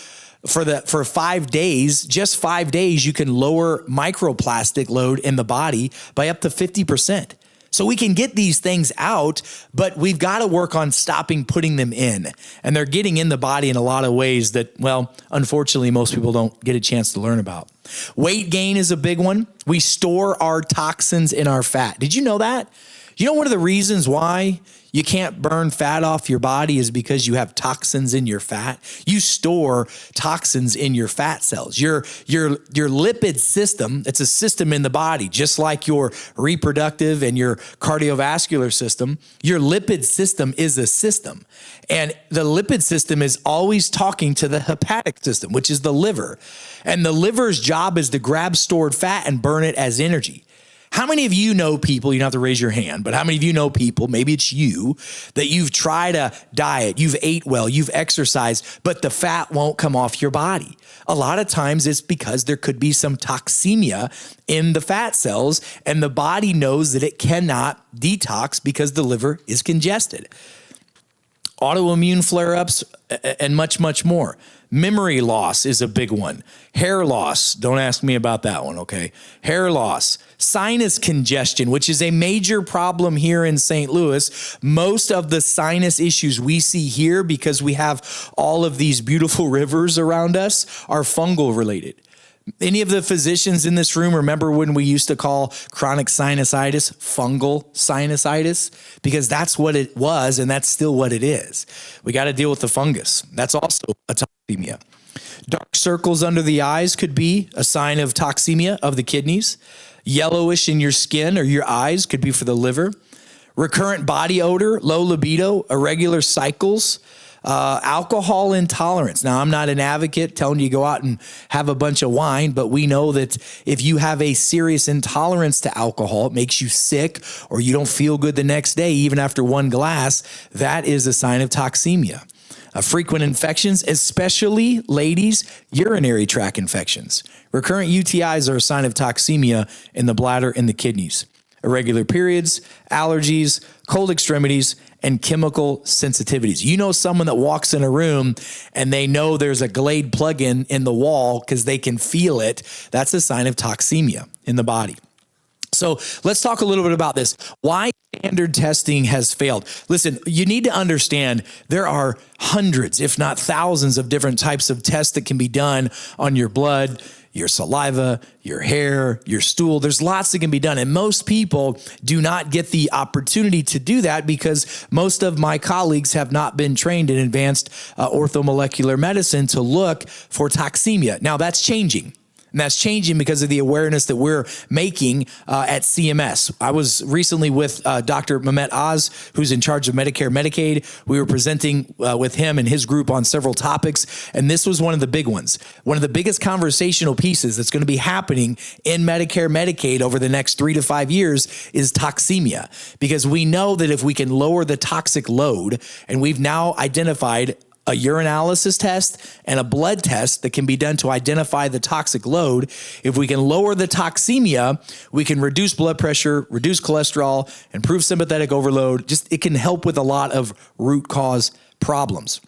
for 5 days, just 5 days, you can lower microplastic load in the body by up to 50%. So we can get these things out, but we've got to work on stopping putting them in. And they're getting in the body in a lot of ways that, well, unfortunately, most people don't get a chance to learn about. Weight gain is a big one. We store our toxins in our fat. Did you know that? You know, one of the reasons why you can't burn fat off your body is because you have toxins in your fat. You store toxins in your fat cells. Your lipid system, it's a system in the body, just like your reproductive and your cardiovascular system. Your lipid system is a system. And the lipid system is always talking to the hepatic system, which is the liver. And the liver's job is to grab stored fat and burn it as energy. How many of you know people, you don't have to raise your hand, but how many of you know people, maybe it's you, that you've tried a diet, you've ate well, you've exercised, but the fat won't come off your body? A lot of times it's because there could be some toxemia in the fat cells, and the body knows that it cannot detox because the liver is congested. Autoimmune flare-ups and much, much more. Memory loss is a big one. Hair loss. Don't ask me about that one, okay? Hair loss. Sinus congestion, which is a major problem here in St. Louis. Most of the sinus issues we see here, because we have all of these beautiful rivers around us, are fungal related. Any of the physicians in this room remember when we used to call chronic sinusitis fungal sinusitis? Because that's what it was, and that's still what it is. We got to deal with the fungus. That's also a toxemia. Dark circles under the eyes could be a sign of toxemia of the kidneys. Yellowish in your skin or your eyes could be for the liver. Recurrent body odor, low libido, irregular cycles. Alcohol intolerance. Now, I'm not an advocate telling you to go out and have a bunch of wine, but we know that if you have a serious intolerance to alcohol, it makes you sick or you don't feel good the next day, even after one glass, that is a sign of toxemia. Frequent infections, especially ladies, urinary tract infections. Recurrent UTIs are a sign of toxemia in the bladder and the kidneys. Irregular periods, allergies, cold extremities, and chemical sensitivities. You know someone that walks in a room and they know there's a Glade plug-in in the wall because they can feel it. That's a sign of toxemia in the body. So let's talk a little bit about this. Why standard testing has failed. Listen, you need to understand there are hundreds, if not thousands, of different types of tests that can be done on your blood, your saliva, your hair, your stool. There's lots that can be done. And most people do not get the opportunity to do that because most of my colleagues have not been trained in advanced orthomolecular medicine to look for toxemia. Now that's changing. And that's changing because of the awareness that we're making at CMS. I was recently with Dr. Mehmet Oz, who's in charge of Medicare, Medicaid. We were presenting with him and his group on several topics, and this was one of the big ones. One of the biggest conversational pieces that's going to be happening in Medicare, Medicaid over the next 3 to 5 years is toxemia, because we know that if we can lower the toxic load, and we've now identified a urinalysis test and a blood test that can be done to identify the toxic load. If we can lower the toxemia, we can reduce blood pressure, reduce cholesterol, improve sympathetic overload. It can help with a lot of root cause problems.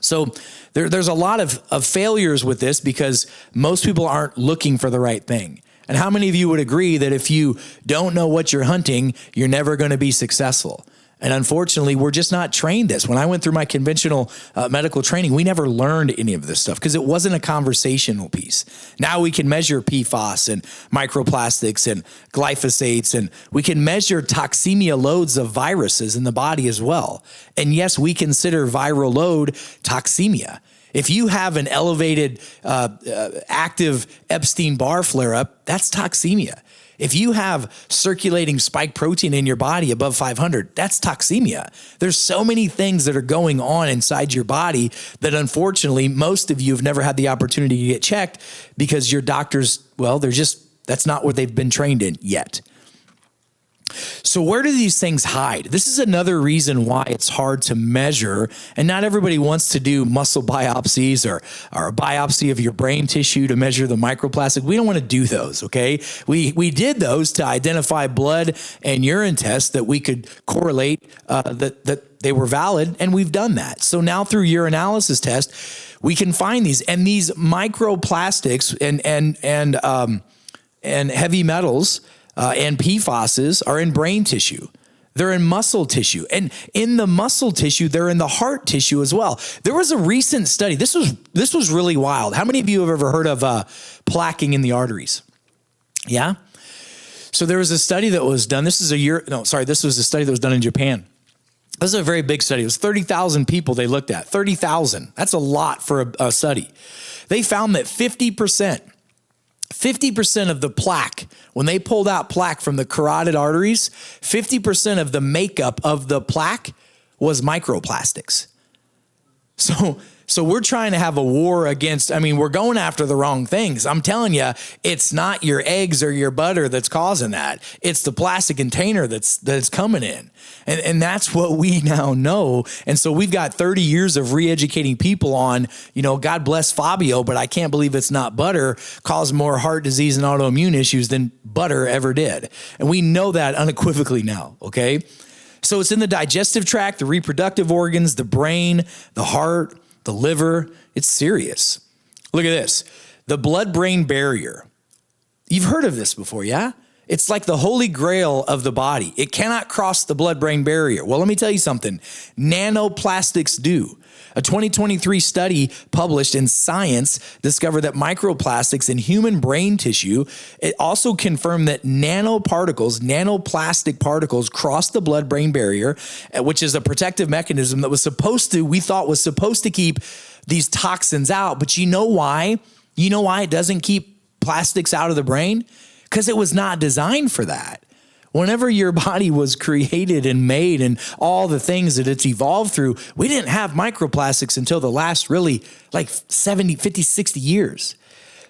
So there's a lot of failures with this because most people aren't looking for the right thing. And how many of you would agree that if you don't know what you're hunting, you're never going to be successful? And unfortunately, we're just not trained this. When I went through my conventional medical training, we never learned any of this stuff because it wasn't a conversational piece. Now we can measure PFAS and microplastics and glyphosates, and we can measure toxemia loads of viruses in the body as well. And yes, we consider viral load toxemia. If you have an elevated active Epstein-Barr flare-up, that's toxemia. If you have circulating spike protein in your body above 500, that's toxemia. There's so many things that are going on inside your body that most of you have never had the opportunity to get checked because your doctors, that's not what they've been trained in yet. So where do these things hide? This is another reason why it's hard to measure, and not everybody wants to do muscle biopsies or a biopsy of your brain tissue to measure the microplastic. We don't want to do those, okay? We did those to identify blood and urine tests that we could correlate that they were valid, and we've done that. So now through urinalysis test, we can find these, and these microplastics and heavy metals and PFASs are in brain tissue. They're in muscle tissue. And in the muscle tissue, they're in the heart tissue as well. There was a recent study. This was really wild. How many of you have ever heard of plaquing in the arteries? Yeah? So there was a study that was done. This was a study that was done in Japan. This is a very big study. It was 30,000 people they looked at. 30,000. That's a lot for a study. They found that 50% of the plaque, when they pulled out plaque from the carotid arteries, 50% of the makeup of the plaque was microplastics. So we're trying to have a war against, we're going after the wrong things. I'm telling you, it's not your eggs or your butter that's causing that. It's the plastic container that's coming in. And that's what we now know. And so we've got 30 years of re-educating people on, God bless Fabio, but I can't believe it's not butter, caused more heart disease and autoimmune issues than butter ever did. And we know that unequivocally now, okay? So it's in the digestive tract, the reproductive organs, the brain, the heart, the liver. It's serious. Look at this. The blood-brain barrier. You've heard of this before, yeah? It's like the holy grail of the body. It cannot cross the blood-brain barrier. Well, let me tell you something. Nanoplastics do. A 2023 study published in Science discovered that microplastics in human brain tissue, it also confirmed that nanoplastic particles cross the blood-brain barrier, which is a protective mechanism that we thought was supposed to keep these toxins out. But you know why? You know why it doesn't keep plastics out of the brain? Because it was not designed for that. Whenever your body was created and made and all the things that it's evolved through, we didn't have microplastics until the last really 50, 60 years.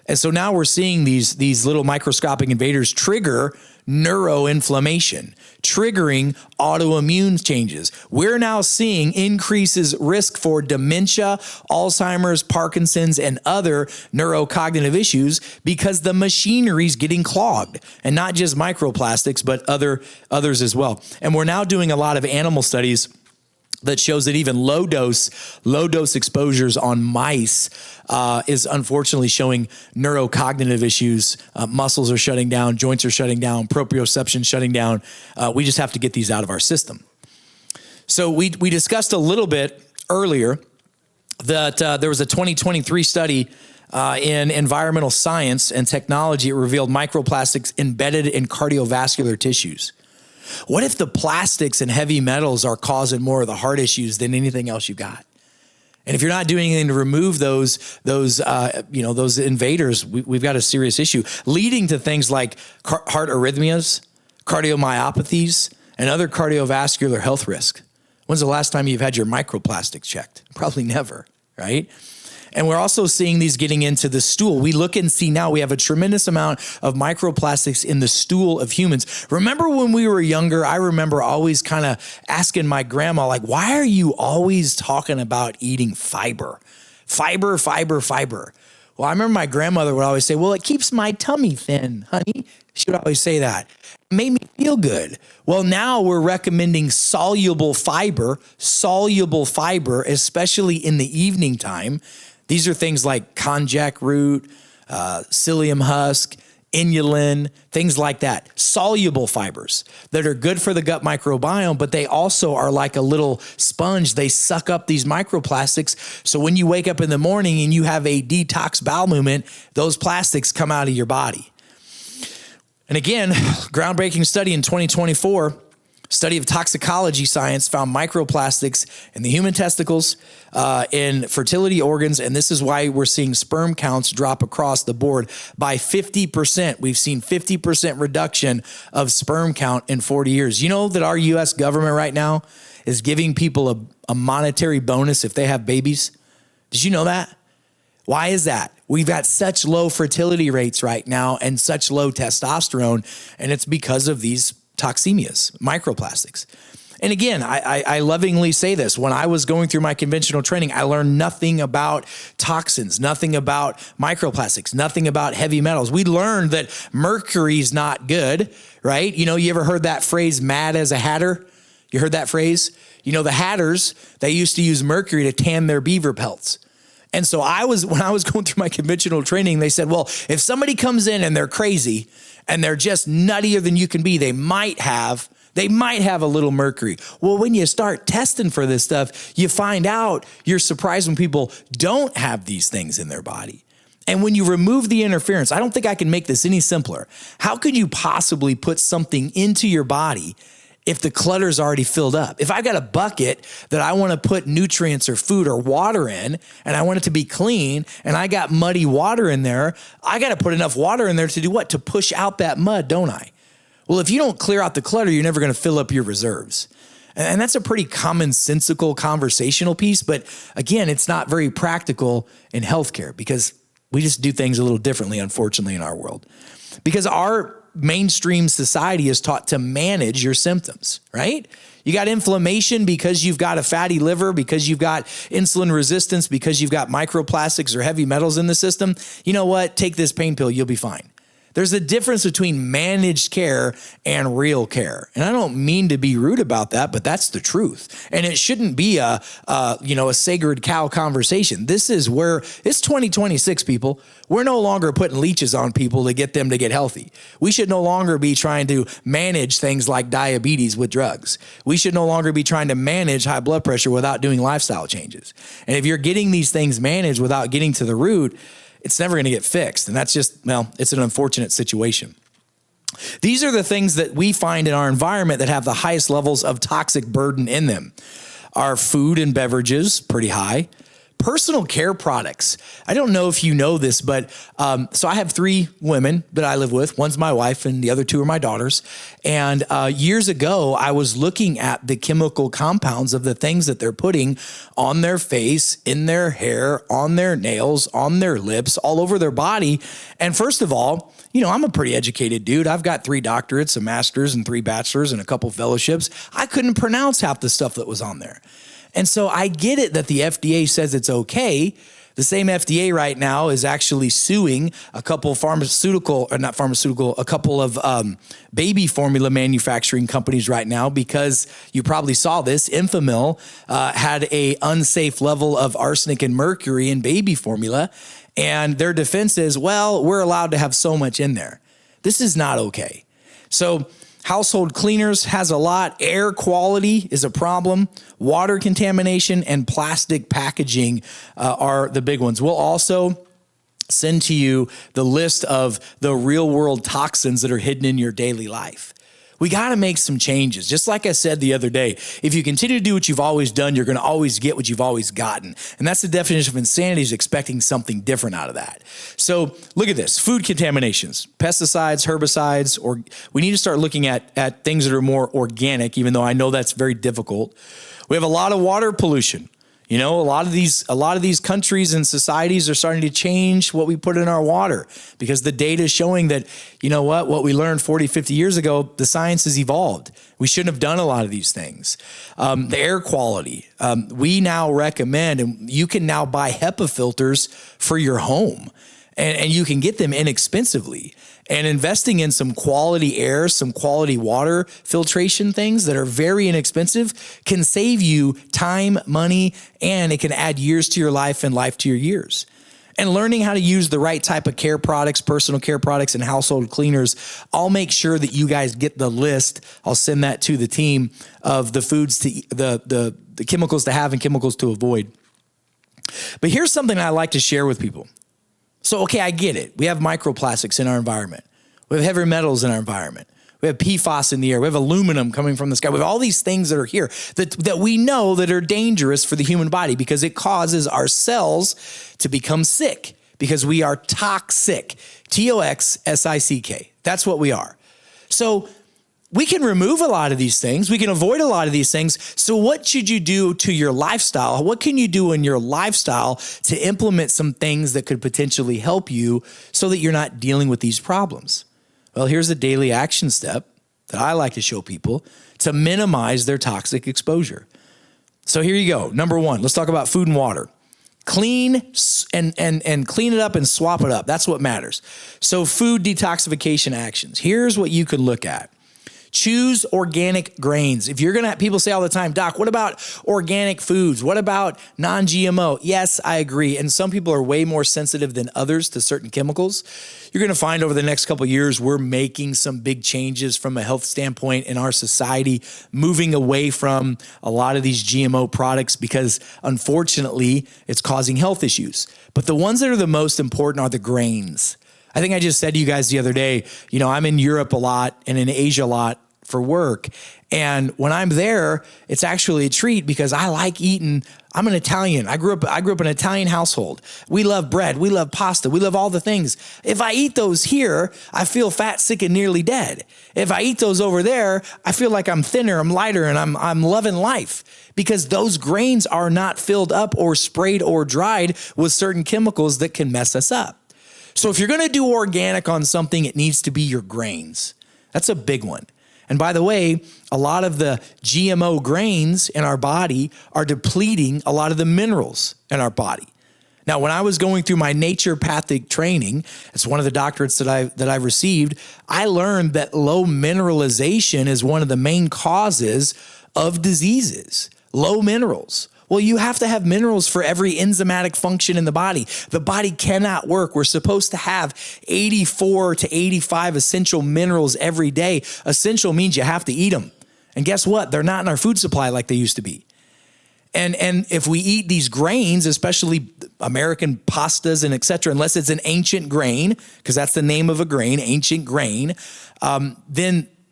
And so now we're seeing these little microscopic invaders trigger neuroinflammation, triggering autoimmune changes. We're now seeing increases risk for dementia, Alzheimer's, Parkinson's, and other neurocognitive issues because the machinery is getting clogged, and not just microplastics, but others as well. And we're now doing a lot of animal studies that shows that even low dose exposures on mice is unfortunately showing neurocognitive issues. Muscles are shutting down, joints are shutting down, proprioception shutting down. We just have to get these out of our system. So we discussed a little bit earlier that there was a 2023 study in environmental science and technology. It revealed microplastics embedded in cardiovascular tissues. What if the plastics and heavy metals are causing more of the heart issues than anything else you got? And if you're not doing anything to remove those invaders, we've got a serious issue, leading to things like heart arrhythmias, cardiomyopathies, and other cardiovascular health risk. When's the last time you've had your microplastics checked? Probably never, right? And we're also seeing these getting into the stool. We look and see now we have a tremendous amount of microplastics in the stool of humans. Remember when we were younger, I remember always kind of asking my grandma, like, why are you always talking about eating fiber? Fiber, fiber, fiber. Well, I remember my grandmother would always say, well, it keeps my tummy thin, honey. She would always say that. It made me feel good. Well, now we're recommending soluble fiber, especially in the evening time. These are things like konjac root, psyllium husk, inulin, things like that. Soluble fibers that are good for the gut microbiome, but they also are like a little sponge. They suck up these microplastics. So when you wake up in the morning and you have a detox bowel movement, those plastics come out of your body. And again, groundbreaking study in 2024, study of toxicology science found microplastics in the human testicles, in fertility organs, and this is why we're seeing sperm counts drop across the board by 50%. We've seen 50% reduction of sperm count in 40 years. You know that our U.S. government right now is giving people a monetary bonus if they have babies? Did you know that? Why is that? We've got such low fertility rates right now and such low testosterone, and it's because of these toxemias, microplastics. And again, I lovingly say this. When I was going through my conventional training, I learned nothing about toxins, nothing about microplastics, nothing about heavy metals. We learned that mercury's not good, right? You know, you ever heard that phrase, mad as a hatter? You heard that phrase? You know, the hatters, they used to use mercury to tan their beaver pelts. And so when I was going through my conventional training, they said, well, if somebody comes in and they're crazy and they're just nuttier than you can be, they might have a little mercury. Well, when you start testing for this stuff, you find out, you're surprised when people don't have these things in their body. And when you remove the interference, I don't think I can make this any simpler. How could you possibly put something into your body if the clutter's already filled up? If I've got a bucket that I want to put nutrients or food or water in, and I want it to be clean, and I got muddy water in there, I got to put enough water in there to do what? To push out that mud, don't I? Well, if you don't clear out the clutter, you're never going to fill up your reserves. And that's a pretty commonsensical conversational piece. But again, it's not very practical in healthcare because we just do things a little differently, unfortunately, in our world. Because our mainstream society is taught to manage your symptoms, right? You got inflammation because you've got a fatty liver, because you've got insulin resistance, because you've got microplastics or heavy metals in the system. You know what? Take this pain pill, you'll be fine. There's a difference between managed care and real care. And I don't mean to be rude about that, but that's the truth. And it shouldn't be a sacred cow conversation. This is where it's 2026, people. We're no longer putting leeches on people to get them to get healthy. We should no longer be trying to manage things like diabetes with drugs. We should no longer be trying to manage high blood pressure without doing lifestyle changes. And if you're getting these things managed without getting to the root, it's never going to get fixed. And that's just, it's an unfortunate situation. These are the things that we find in our environment that have the highest levels of toxic burden in them. Our food and beverages, pretty high. Personal care products. I don't know if you know this, but so I have 3 women that I live with. One's my wife and the other 2 are my daughters. And years ago, I was looking at the chemical compounds of the things that they're putting on their face, in their hair, on their nails, on their lips, all over their body. And first of all, you know, I'm a pretty educated dude. I've got 3 doctorates, a master's and 3 bachelors and a couple fellowships. I couldn't pronounce half the stuff that was on there. And so I get it that the FDA says it's okay. The same FDA right now is actually suing a couple of a couple of baby formula manufacturing companies right now because you probably saw this. Enfamil had a unsafe level of arsenic and mercury in baby formula. And their defense is, well, we're allowed to have so much in there. This is not okay. So household cleaners has a lot. Air quality is a problem. Water contamination and plastic packaging are the big ones. We'll also send to you the list of the real world toxins that are hidden in your daily life. We got to make some changes. Just like I said the other day, if you continue to do what you've always done, you're going to always get what you've always gotten. And that's the definition of insanity, is expecting something different out of that. So look at this, food contaminations, pesticides, herbicides, or we need to start looking at things that are more organic, even though I know that's very difficult. We have a lot of water pollution. You know, a lot of these countries and societies are starting to change what we put in our water, because the data is showing that, you know what we learned 40, 50 years ago, the science has evolved. We shouldn't have done a lot of these things. The air quality, we now recommend, and you can now buy HEPA filters for your home, and you can get them inexpensively. And investing in some quality air, some quality water filtration things that are very inexpensive can save you time, money, and it can add years to your life and life to your years. And learning how to use the right type of care products, personal care products, and household cleaners. I'll make sure that you guys get the list. I'll send that to the team of the foods to the chemicals to have and chemicals to avoid. But here's something I like to share with people. So, okay, I get it. We have microplastics in our environment. We have heavy metals in our environment. We have PFAS in the air. We have aluminum coming from the sky. We have all these things that are here that we know that are dangerous for the human body, because it causes our cells to become sick, because we are toxic. Toxic. That's what we are. So we can remove a lot of these things. We can avoid a lot of these things. So what should you do to your lifestyle? What can you do in your lifestyle to implement some things that could potentially help you so that you're not dealing with these problems? Well, here's a daily action step that I like to show people to minimize their toxic exposure. So here you go. Number one, let's talk about food and water. Clean and clean it up and swap it up. That's what matters. So food detoxification actions. Here's what you can look at. Choose organic grains. If you're going to, people say all the time, Doc, what about organic foods? What about non-GMO? Yes, I agree. And some people are way more sensitive than others to certain chemicals. You're going to find over the next couple of years, we're making some big changes from a health standpoint in our society, moving away from a lot of these GMO products, because unfortunately it's causing health issues. But the ones that are the most important are the grains. I think I just said to you guys the other day, you know, I'm in Europe a lot and in Asia a lot for work. And when I'm there, it's actually a treat, because I like eating. I'm an Italian. I grew up in an Italian household. We love bread. We love pasta. We love all the things. If I eat those here, I feel fat, sick, and nearly dead. If I eat those over there, I feel like I'm thinner, I'm lighter, and I'm loving life, because those grains are not filled up or sprayed or dried with certain chemicals that can mess us up. So if you're going to do organic on something, it needs to be your grains. That's a big one. And by the way, a lot of the GMO grains in our body are depleting a lot of the minerals in our body. Now, when I was going through my naturopathic training, it's one of the doctorates that I've received, I learned that low mineralization is one of the main causes of diseases. Low minerals. Well, you have to have minerals for every enzymatic function in the body. The body cannot work. We're supposed to have 84 to 85 essential minerals every day. Essential means you have to eat them. And guess what? They're not in our food supply like they used to be. And if we eat these grains, especially American pastas and et cetera, unless it's an ancient grain, because that's the name of a grain, ancient grain,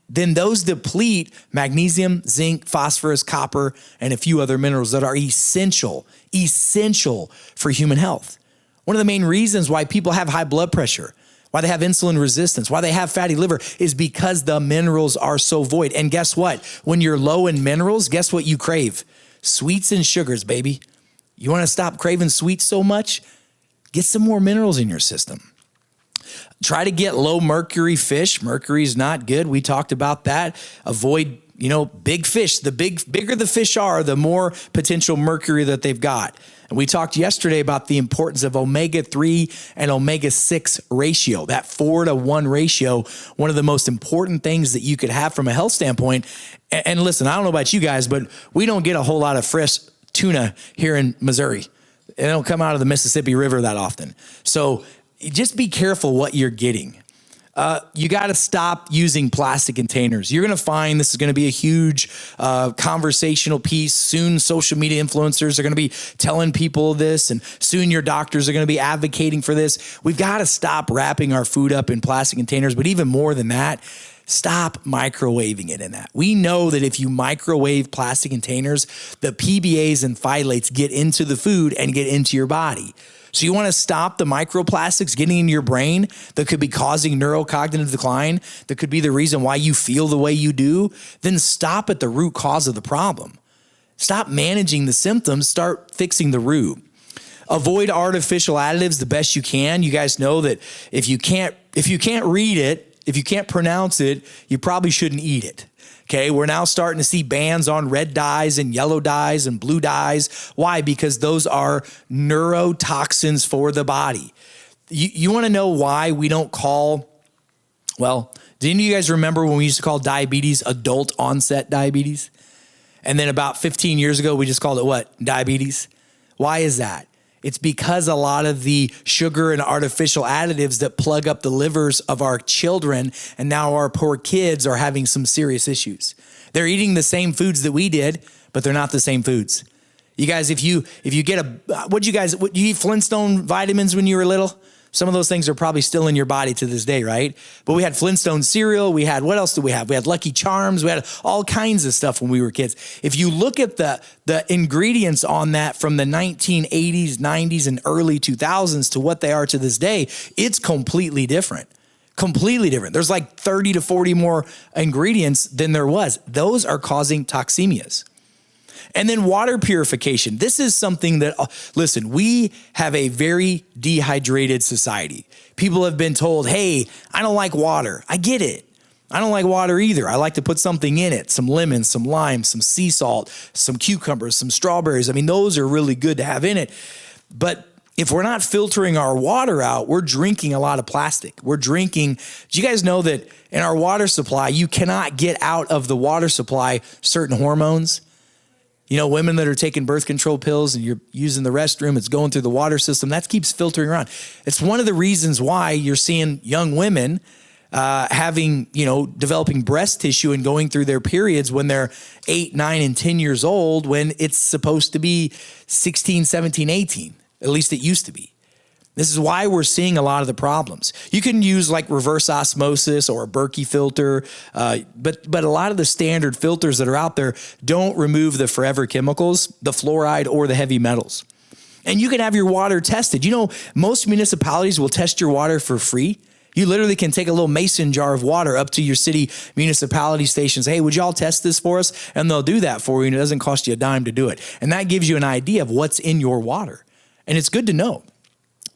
then those deplete magnesium, zinc, phosphorus, copper, and a few other minerals that are essential for human health. One of the main reasons why people have high blood pressure, why they have insulin resistance, why they have fatty liver, is because the minerals are so void. And guess what? When you're low in minerals, guess what you crave? Sweets and sugars, baby. You want to stop craving sweets so much? Get some more minerals in your system. Try to get low mercury fish. Mercury is not good. We talked about that. Avoid, big fish. The bigger the fish are, the more potential mercury that they've got. And we talked yesterday about the importance of omega-3 and omega-6 ratio, that 4-to-1 ratio, one of the most important things that you could have from a health standpoint. And listen, I don't know about you guys, but we don't get a whole lot of fresh tuna here in Missouri. It don't come out of the Mississippi River that often. So just be careful what you're getting. You got to stop using plastic containers. You're going to find this is going to be a huge conversational piece. Soon social media influencers are going to be telling people this, and soon your doctors are going to be advocating for this. We've got to stop wrapping our food up in plastic containers, but even more than that, Stop microwaving it in that. We know that if you microwave plastic containers, the PBAs and phthalates get into the food and get into your body. So you want to stop the microplastics getting in your brain that could be causing neurocognitive decline, that could be the reason why you feel the way you do, then stop at the root cause of the problem. Stop managing the symptoms, start fixing the root. Avoid artificial additives the best you can. You guys know that if you can't read it, if you can't pronounce it, you probably shouldn't eat it. Okay, we're now starting to see bans on red dyes and yellow dyes and blue dyes. Why? Because those are neurotoxins for the body. You want to know why we don't call, well, do any of you guys remember when we used to call diabetes adult onset diabetes? And then about 15 years ago, we just called it what? Diabetes. Why is that? It's because a lot of the sugar and artificial additives that plug up the livers of our children, and now our poor kids are having some serious issues. They're eating the same foods that we did, but they're not the same foods. You guys, if you get you eat Flintstone vitamins when you were little? Some of those things are probably still in your body to this day, right? But we had Flintstone cereal. We had, what else did we have? We had Lucky Charms. We had all kinds of stuff when we were kids. If you look at the ingredients on that from the 1980s, 90s, and early 2000s to what they are to this day, it's completely different. Completely different. There's like 30 to 40 more ingredients than there was. Those are causing toxemias. And then water purification. This is something that, listen, we have a very dehydrated society. People have been told, hey, I don't like water. I get it. I don't like water either. I like to put something in it, some lemons, some lime, some sea salt, some cucumbers, some strawberries. I mean, those are really good to have in it. But if we're not filtering our water out, we're drinking a lot of plastic. Do you guys know that in our water supply, you cannot get out of the water supply certain hormones? You know, women that are taking birth control pills and you're using the restroom, it's going through the water system, that keeps filtering around. It's one of the reasons why you're seeing young women developing breast tissue and going through their periods when they're 8, 9, and 10 years old, when it's supposed to be 16, 17, 18. At least it used to be. This is why we're seeing a lot of the problems. You can use like reverse osmosis or a Berkey filter, but a lot of the standard filters that are out there don't remove the forever chemicals, the fluoride or the heavy metals. And you can have your water tested. You know, most municipalities will test your water for free. You literally can take a little mason jar of water up to your city municipality stations. Hey, would y'all test this for us? And they'll do that for you, and it doesn't cost you a dime to do it. And that gives you an idea of what's in your water. And it's good to know.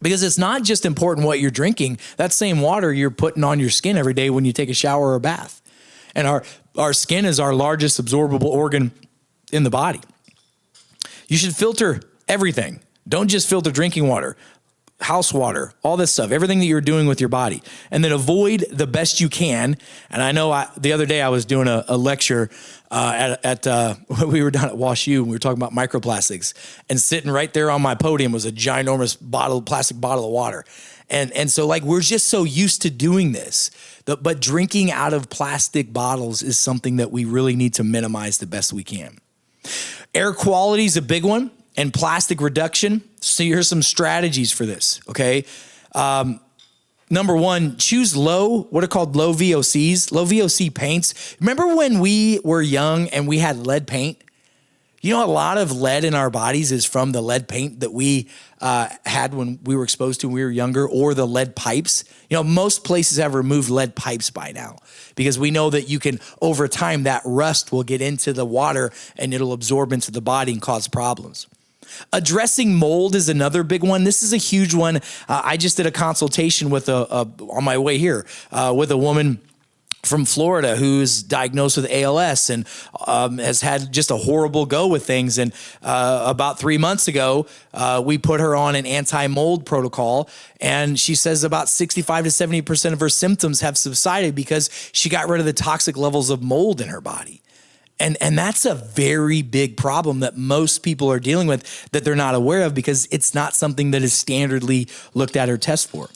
Because it's not just important what you're drinking. That same water you're putting on your skin every day when you take a shower or a bath. And our skin is our largest absorbable organ in the body. You should filter everything. Don't just filter drinking water, house water, all this stuff, everything that you're doing with your body. And then avoid the best you can. And I know the other day I was doing a lecture we were down at WashU and we were talking about microplastics, and sitting right there on my podium was a ginormous plastic bottle of water. And so like, we're just so used to doing this, but drinking out of plastic bottles is something that we really need to minimize the best we can. Air quality is a big one, and plastic reduction. So here's some strategies for this. Okay. Number one, choose what are called low VOCs, low VOC paints. Remember when we were young and we had lead paint? You know, a lot of lead in our bodies is from the lead paint that we had when we were exposed to when we were younger, or the lead pipes. You know, most places have removed lead pipes by now because we know that you can, over time, that rust will get into the water and it'll absorb into the body and cause problems. Addressing mold is another big one. This is a huge one. I just did a consultation with on my way here with a woman from Florida who's diagnosed with ALS and has had just a horrible go with things. And about 3 months ago, we put her on an anti-mold protocol. And she says about 65 to 70% of her symptoms have subsided because she got rid of the toxic levels of mold in her body. And that's a very big problem that most people are dealing with that they're not aware of because it's not something that is standardly looked at or tested for.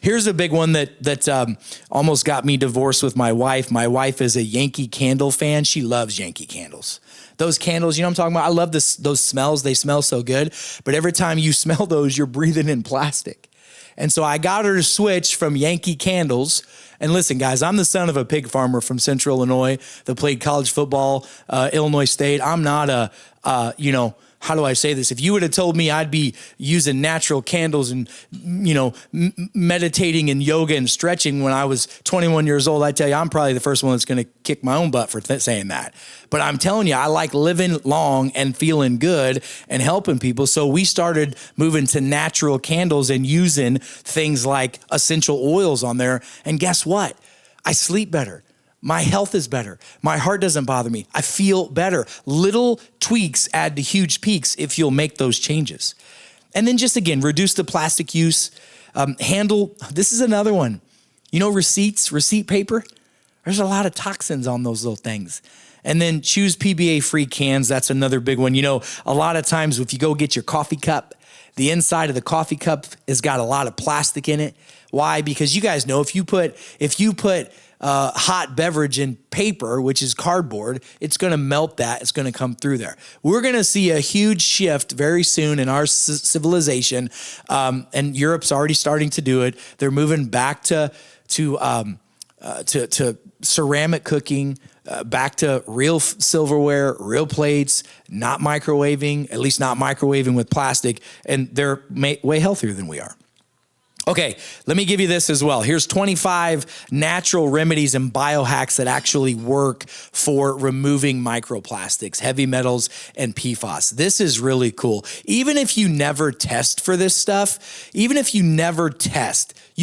Here's a big one that almost got me divorced with my wife. My wife is a Yankee Candle fan. She loves Yankee candles. Those candles, you know what I'm talking about? I love those smells. They smell so good. But every time you smell those, you're breathing in plastic. And so I got her to switch from Yankee candles. And listen, guys, I'm the son of a pig farmer from Central Illinois that played college football, Illinois State. I'm not how do I say this? If you would have told me I'd be using natural candles and, meditating and yoga and stretching when I was 21 years old, I tell you, I'm probably the first one that's going to kick my own butt for saying that. But I'm telling you, I like living long and feeling good and helping people. So we started moving to natural candles and using things like essential oils on there. And guess what? I sleep better. My health is better. My heart doesn't bother me. I feel better. Little tweaks add to huge peaks if you'll make those changes. And then just again, reduce the plastic use. This is another one. Receipt paper. There's a lot of toxins on those little things. And then choose PBA-free cans. That's another big one. A lot of times if you go get your coffee cup, the inside of the coffee cup has got a lot of plastic in it. Why? Because you guys know if you put hot beverage in paper, which is cardboard, it's going to melt that. It's going to come through there. We're going to see a huge shift very soon in our civilization, and Europe's already starting to do it. They're moving back to ceramic cooking, back to real silverware, real plates, not microwaving, at least not microwaving with plastic, and they're way healthier than we are. Okay, let me give you this as well. Here's 25 natural remedies and biohacks that actually work for removing microplastics, heavy metals, and PFAS. This is really cool. Even if you never test for this stuff, you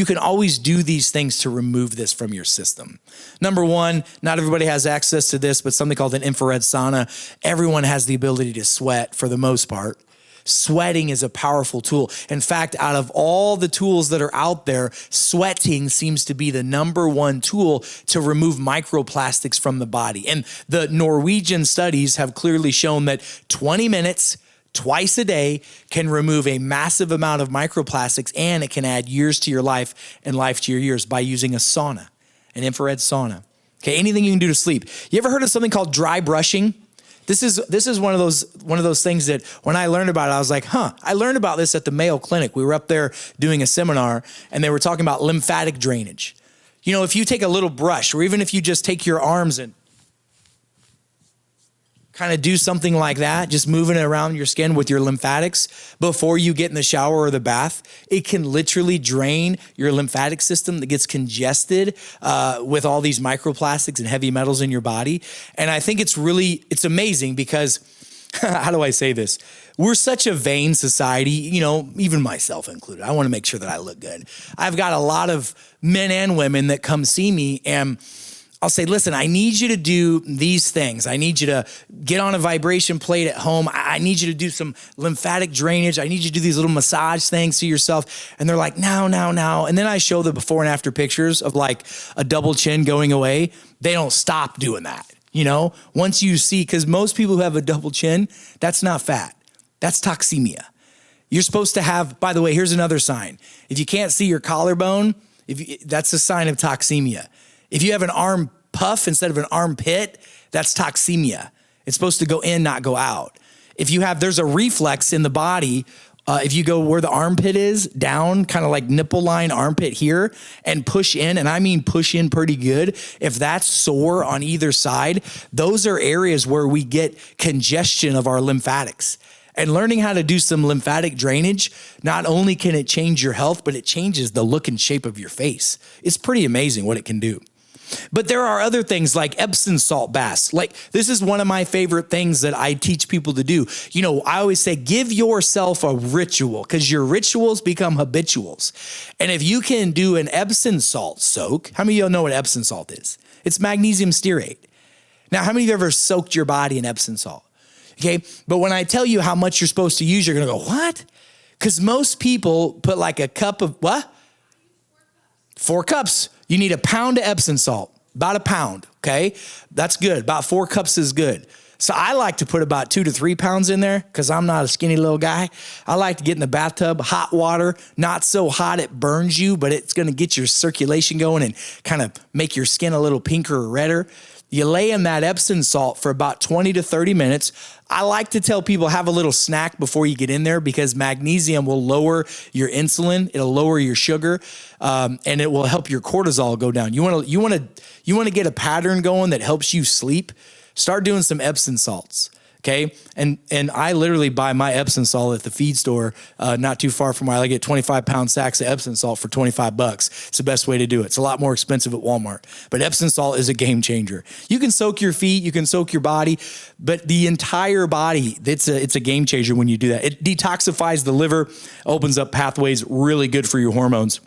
can always do these things to remove this from your system. Number one, not everybody has access to this, but something called an infrared sauna. Everyone has the ability to sweat for the most part. Sweating is a powerful tool. In fact, out of all the tools that are out there, sweating seems to be the number one tool to remove microplastics from the body. And the Norwegian studies have clearly shown that 20 minutes twice a day can remove a massive amount of microplastics, and it can add years to your life and life to your years by using a sauna, an infrared sauna. Okay, anything you can do to sleep. You ever heard of something called dry brushing? This is one of those things that when I learned about it, I was like, I learned about this at the Mayo Clinic. We were up there doing a seminar and they were talking about lymphatic drainage. If you take a little brush, or even if you just take your arms and kind of do something like that, just moving it around your skin with your lymphatics before you get in the shower or the bath, it can literally drain your lymphatic system that gets congested with all these microplastics and heavy metals in your body. And I think it's amazing because, how do I say this? We're such a vain society, even myself included. I want to make sure that I look good. I've got a lot of men and women that come see me and I'll say, listen, I need you to do these things. I need you to get on a vibration plate at home. I need you to do some lymphatic drainage. I need you to do these little massage things to yourself. And they're like, no. And then I show the before and after pictures of like a double chin going away. They don't stop doing that. Once you see, because most people who have a double chin, that's not fat. That's toxemia. You're supposed to have, by the way, here's another sign. If you can't see your collarbone, that's a sign of toxemia. If you have an arm puff instead of an armpit, that's toxemia. It's supposed to go in, not go out. There's a reflex in the body. If you go where the armpit is, down, kind of like nipple line armpit here, and push in, and I mean push in pretty good. If that's sore on either side, those are areas where we get congestion of our lymphatics. And learning how to do some lymphatic drainage, not only can it change your health, but it changes the look and shape of your face. It's pretty amazing what it can do. But there are other things like Epsom salt baths. Like this is one of my favorite things that I teach people to do. I always say, give yourself a ritual because your rituals become habituals. And if you can do an Epsom salt soak, how many of y'all know what Epsom salt is? It's magnesium stearate. Now, how many of you have ever soaked your body in Epsom salt? Okay. But when I tell you how much you're supposed to use, you're going to go, what? Because most people put like a cup of what? 4 cups. You need a pound of Epsom salt, about a pound, okay? That's good. About 4 cups is good. So I like to put about 2 to 3 pounds in there because I'm not a skinny little guy. I like to get in the bathtub, hot water, not so hot it burns you, but it's going to get your circulation going and kind of make your skin a little pinker or redder. You lay in that Epsom salt for about 20 to 30 minutes. I like to tell people have a little snack before you get in there because magnesium will lower your insulin. It'll lower your sugar, and it will help your cortisol go down. You want to get a pattern going that helps you sleep. Start doing some Epsom salts. Okay. And I literally buy my Epsom salt at the feed store, not too far from where I get 25-pound sacks of Epsom salt for $25. It's the best way to do it. It's a lot more expensive at Walmart, but Epsom salt is a game changer. You can soak your feet, you can soak your body, but the entire body, it's a game changer when you do that. It detoxifies the liver, opens up pathways, really good for your hormones.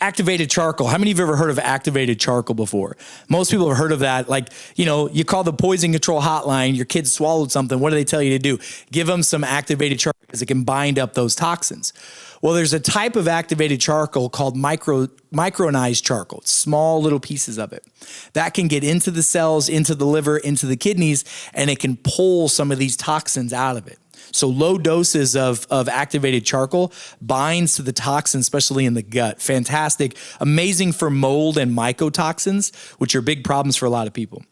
Activated charcoal. How many of you have ever heard of activated charcoal before? Most people have heard of that. Like, you call the poison control hotline, your kids swallowed something. What do they tell you to do? Give them some activated charcoal because it can bind up those toxins. Well, there's a type of activated charcoal called micronized charcoal. It's small little pieces of it that can get into the cells, into the liver, into the kidneys, and it can pull some of these toxins out of it. So low doses of activated charcoal binds to the toxins, especially in the gut. Fantastic. Amazing for mold and mycotoxins, which are big problems for a lot of people.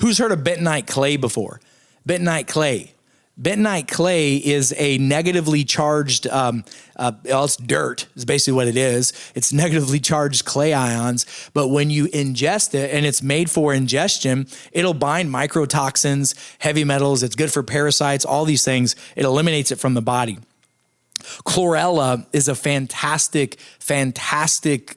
Who's heard of bentonite clay before? Bentonite clay. Bentonite clay is a negatively charged, it's dirt is basically what it is. It's negatively charged clay ions, but when you ingest it, and it's made for ingestion, it'll bind microtoxins, heavy metals, it's good for parasites, all these things. It eliminates it from the body. Chlorella is a fantastic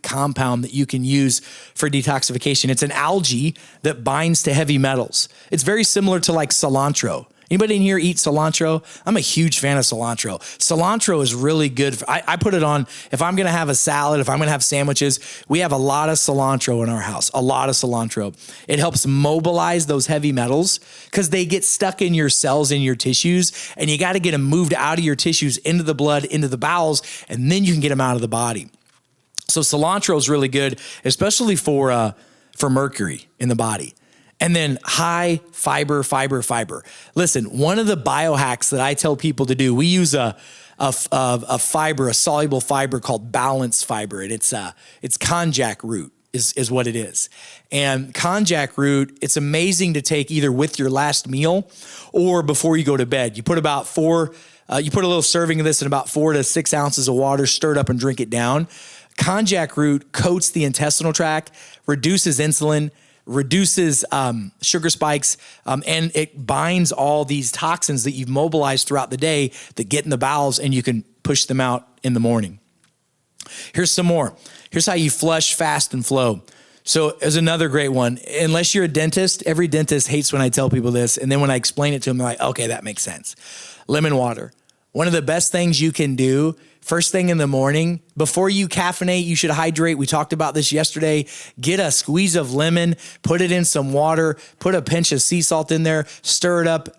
compound that you can use for detoxification. It's an algae that binds to heavy metals. It's very similar to like cilantro. Anybody in here eat cilantro? I'm a huge fan of cilantro. Cilantro is really good. I put it on, if I'm going to have a salad, if I'm going to have sandwiches, we have a lot of cilantro in our house, a lot of cilantro. It helps mobilize those heavy metals because they get stuck in your cells, in your tissues, and you got to get them moved out of your tissues into the blood, into the bowels, and then you can get them out of the body. So cilantro is really good, especially for mercury in the body. And then high fiber. Listen, one of the biohacks that I tell people to do, we use a fiber, a soluble fiber called balance fiber. And it's konjac root is what it is. And konjac root, it's amazing to take either with your last meal or before you go to bed. You put about you put a little serving of this in about 4 to 6 ounces of water, stir it up and drink it down. Konjac root coats the intestinal tract, reduces insulin, reduces sugar spikes, and it binds all these toxins that you've mobilized throughout the day that get in the bowels, and you can push them out in the morning. Here's some more. Here's how you flush, fast, and flow. So there's another great one. Unless you're a dentist, every dentist hates when I tell people this, and then when I explain it to them, they're like, okay, that makes sense. Lemon water. One of the best things you can do first thing in the morning, before you caffeinate, you should hydrate. We talked about this yesterday. Get a squeeze of lemon, put it in some water, put a pinch of sea salt in there, stir it up,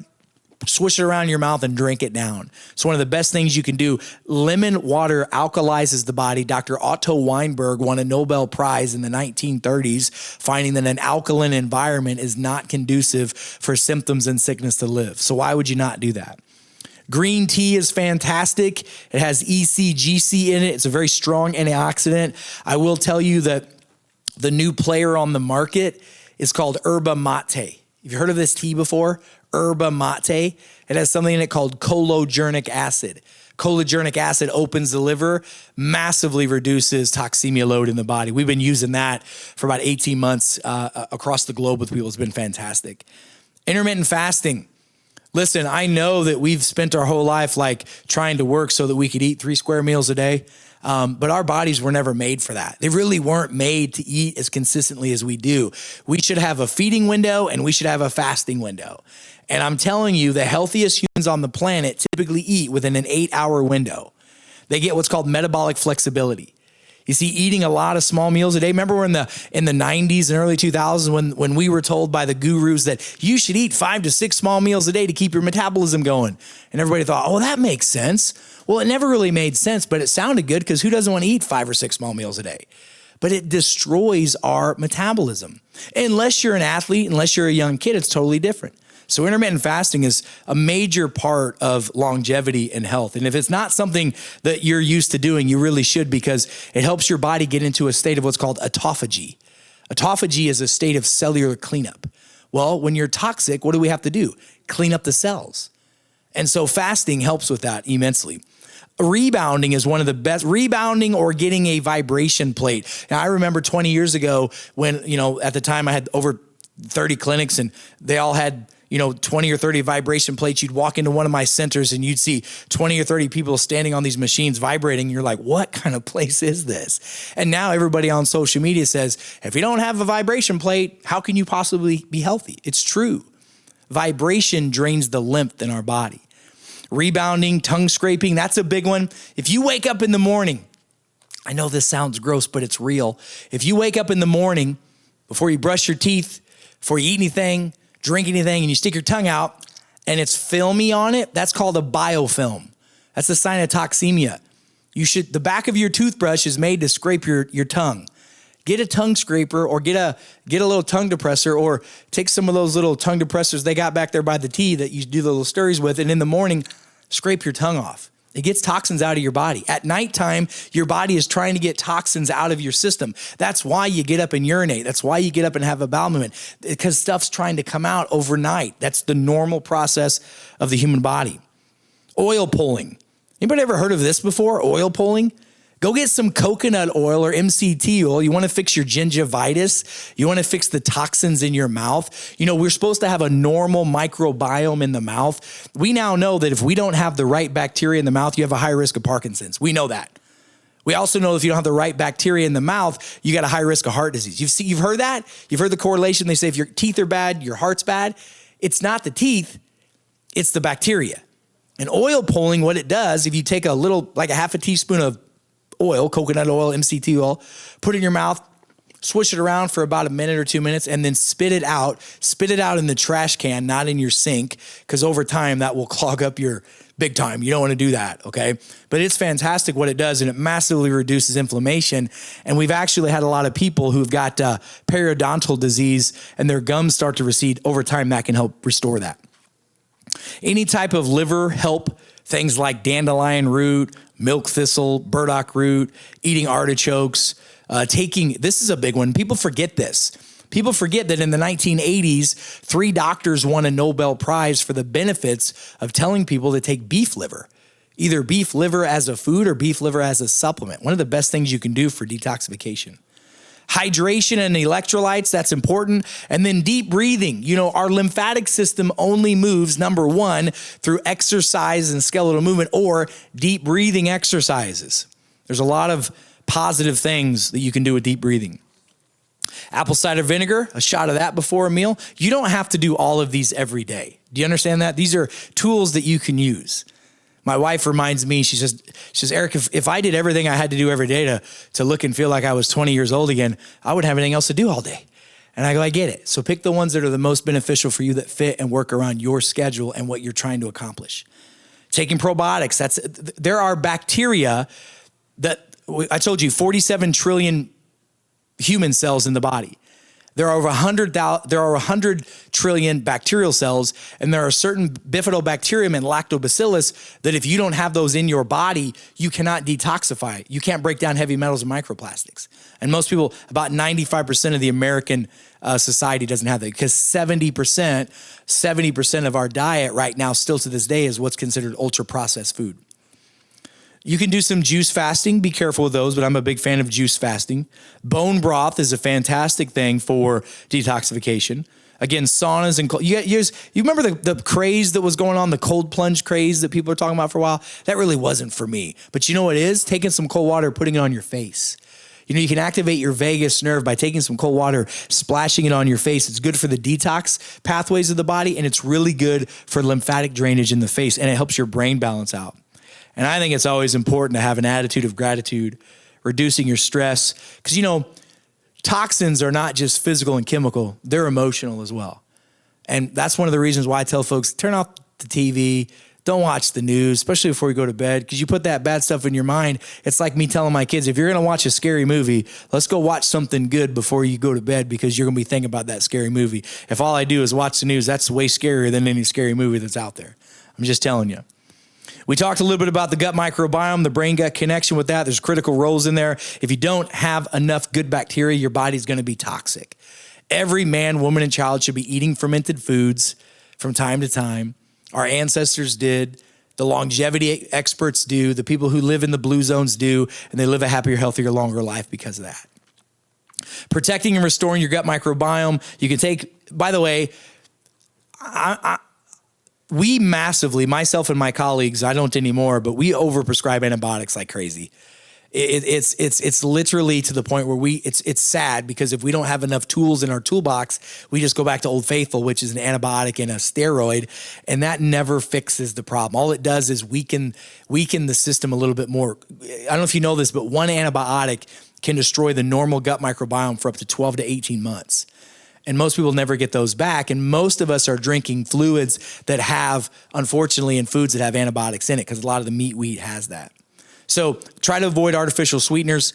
swish it around your mouth and drink it down. It's one of the best things you can do. Lemon water alkalizes the body. Dr. Otto Weinberg won a Nobel Prize in the 1930s, finding that an alkaline environment is not conducive for symptoms and sickness to live. So why would you not do that? Green tea is fantastic. It has ECGC in it. It's a very strong antioxidant. I will tell you that the new player on the market is called yerba mate. Have you heard of this tea before? Yerba mate. It has something in it called cholinergic acid. Cholinergic acid opens the liver, massively reduces toxemia load in the body. We've been using that for about 18 months across the globe with people. It's been fantastic. Intermittent fasting. Listen, I know that we've spent our whole life like trying to work so that we could eat 3 square meals a day, but our bodies were never made for that. They really weren't made to eat as consistently as we do. We should have a feeding window and we should have a fasting window. And I'm telling you, the healthiest humans on the planet typically eat within an 8-hour window. They get what's called metabolic flexibility. You see, eating a lot of small meals a day. Remember in the 90s and early 2000s when we were told by the gurus that you should eat 5 to 6 small meals a day to keep your metabolism going. And everybody thought, oh, that makes sense. Well, it never really made sense, but it sounded good because who doesn't want to eat 5 or 6 small meals a day? But it destroys our metabolism. Unless you're an athlete, unless you're a young kid, it's totally different. So intermittent fasting is a major part of longevity and health. And if it's not something that you're used to doing, you really should, because it helps your body get into a state of what's called autophagy. Autophagy is a state of cellular cleanup. Well, when you're toxic, what do we have to do? Clean up the cells. And so fasting helps with that immensely. Rebounding is one of the best. Rebounding or getting a vibration plate. Now, I remember 20 years ago when, at the time I had over 30 clinics and they all had, 20 or 30 vibration plates. You'd walk into one of my centers and you'd see 20 or 30 people standing on these machines vibrating. You're like, what kind of place is this? And now everybody on social media says, if you don't have a vibration plate, how can you possibly be healthy? It's true. Vibration drains the lymph in our body. Rebounding, tongue scraping, that's a big one. If you wake up in the morning, I know this sounds gross, but it's real. If you wake up in the morning, before you brush your teeth, before you eat anything, drink anything, and you stick your tongue out and it's filmy on it, that's called a biofilm. That's a sign of toxemia. The back of your toothbrush is made to scrape your tongue. Get a tongue scraper or get a little tongue depressor, or take some of those little tongue depressors they got back there by the tea that you do the little stirries with, and in the morning, scrape your tongue off. It gets toxins out of your body. At nighttime, your body is trying to get toxins out of your system. That's why you get up and urinate. That's why you get up and have a bowel movement, because stuff's trying to come out overnight. That's the normal process of the human body. Oil pulling. Anybody ever heard of this before? Oil pulling? Go get some coconut oil or MCT oil. You want to fix your gingivitis. You want to fix the toxins in your mouth. We're supposed to have a normal microbiome in the mouth. We now know that if we don't have the right bacteria in the mouth, you have a high risk of Parkinson's. We know that. We also know if you don't have the right bacteria in the mouth, you got a high risk of heart disease. You've heard that? You've heard the correlation. They say if your teeth are bad, your heart's bad. It's not the teeth, it's the bacteria. And oil pulling, what it does, if you take a little, like a half a teaspoon of oil, coconut oil, MCT oil, put it in your mouth, swish it around for about a minute or 2 minutes, and then spit it out. Spit it out in the trash can, not in your sink, because over time that will clog up your big time. You don't want to do that, okay? But it's fantastic what it does, and it massively reduces inflammation. And we've actually had a lot of people who've got periodontal disease and their gums start to recede. Over time, that can help restore that. Any type of liver help, things like dandelion root, milk thistle, burdock root, eating artichokes, this is a big one. People forget this. People forget that in the 1980s, 3 doctors won a Nobel Prize for the benefits of telling people to take beef liver, either beef liver as a food or beef liver as a supplement. One of the best things you can do for detoxification. Hydration and electrolytes, that's important. And then deep breathing. Our lymphatic system only moves, number one, through exercise and skeletal movement or deep breathing exercises. There's a lot of positive things that you can do with deep breathing. Apple cider vinegar, a shot of that before a meal. You don't have to do all of these every day. Do you understand that? These are tools that you can use. My wife reminds me, she says, Eric, if I did everything I had to do every day to look and feel like I was 20 years old again, I wouldn't have anything else to do all day. And I go, I get it. So pick the ones that are the most beneficial for you, that fit and work around your schedule and what you're trying to accomplish. Taking probiotics, there are bacteria that, I told you, 47 trillion human cells in the body. There are over 100 trillion bacterial cells, and there are certain bifidobacterium and lactobacillus that if you don't have those in your body, you cannot detoxify. You can't break down heavy metals and microplastics. And most people, about 95% of the American society doesn't have that, because 70% of our diet right now, still to this day, is what's considered ultra-processed food. You can do some juice fasting. Be careful with those, but I'm a big fan of juice fasting. Bone broth is a fantastic thing for detoxification. Again, saunas and cold. You remember the craze that was going on, the cold plunge craze that people are talking about for a while? That really wasn't for me. But you know what it is? Taking some cold water, putting it on your face. You can activate your vagus nerve by taking some cold water, splashing it on your face. It's good for the detox pathways of the body, and it's really good for lymphatic drainage in the face, and it helps your brain balance out. And I think it's always important to have an attitude of gratitude, reducing your stress. Because, toxins are not just physical and chemical, they're emotional as well. And that's one of the reasons why I tell folks, turn off the TV, don't watch the news, especially before you go to bed, because you put that bad stuff in your mind. It's like me telling my kids, if you're going to watch a scary movie, let's go watch something good before you go to bed, because you're going to be thinking about that scary movie. If all I do is watch the news, that's way scarier than any scary movie that's out there. I'm just telling you. We talked a little bit about the gut microbiome, the brain-gut connection with that. There's critical roles in there. If you don't have enough good bacteria, your body's going to be toxic. Every man, woman, and child should be eating fermented foods from time to time. Our ancestors did. The longevity experts do. The people who live in the blue zones do. And they live a happier, healthier, longer life because of that. Protecting and restoring your gut microbiome. You can take, by the way, we massively, myself and my colleagues, I don't anymore, but we overprescribe antibiotics like crazy. It's literally to the point where it's sad because if we don't have enough tools in our toolbox, we just go back to Old Faithful, which is an antibiotic and a steroid, and that never fixes the problem. All it does is weaken the system a little bit more. I don't know if you know this, but one antibiotic can destroy the normal gut microbiome for up to 12 to 18 months. And most people never get those back. And most of us are drinking fluids that have, unfortunately, in foods that have antibiotics in it because a lot of the meat we eat has that. So try to avoid artificial sweeteners.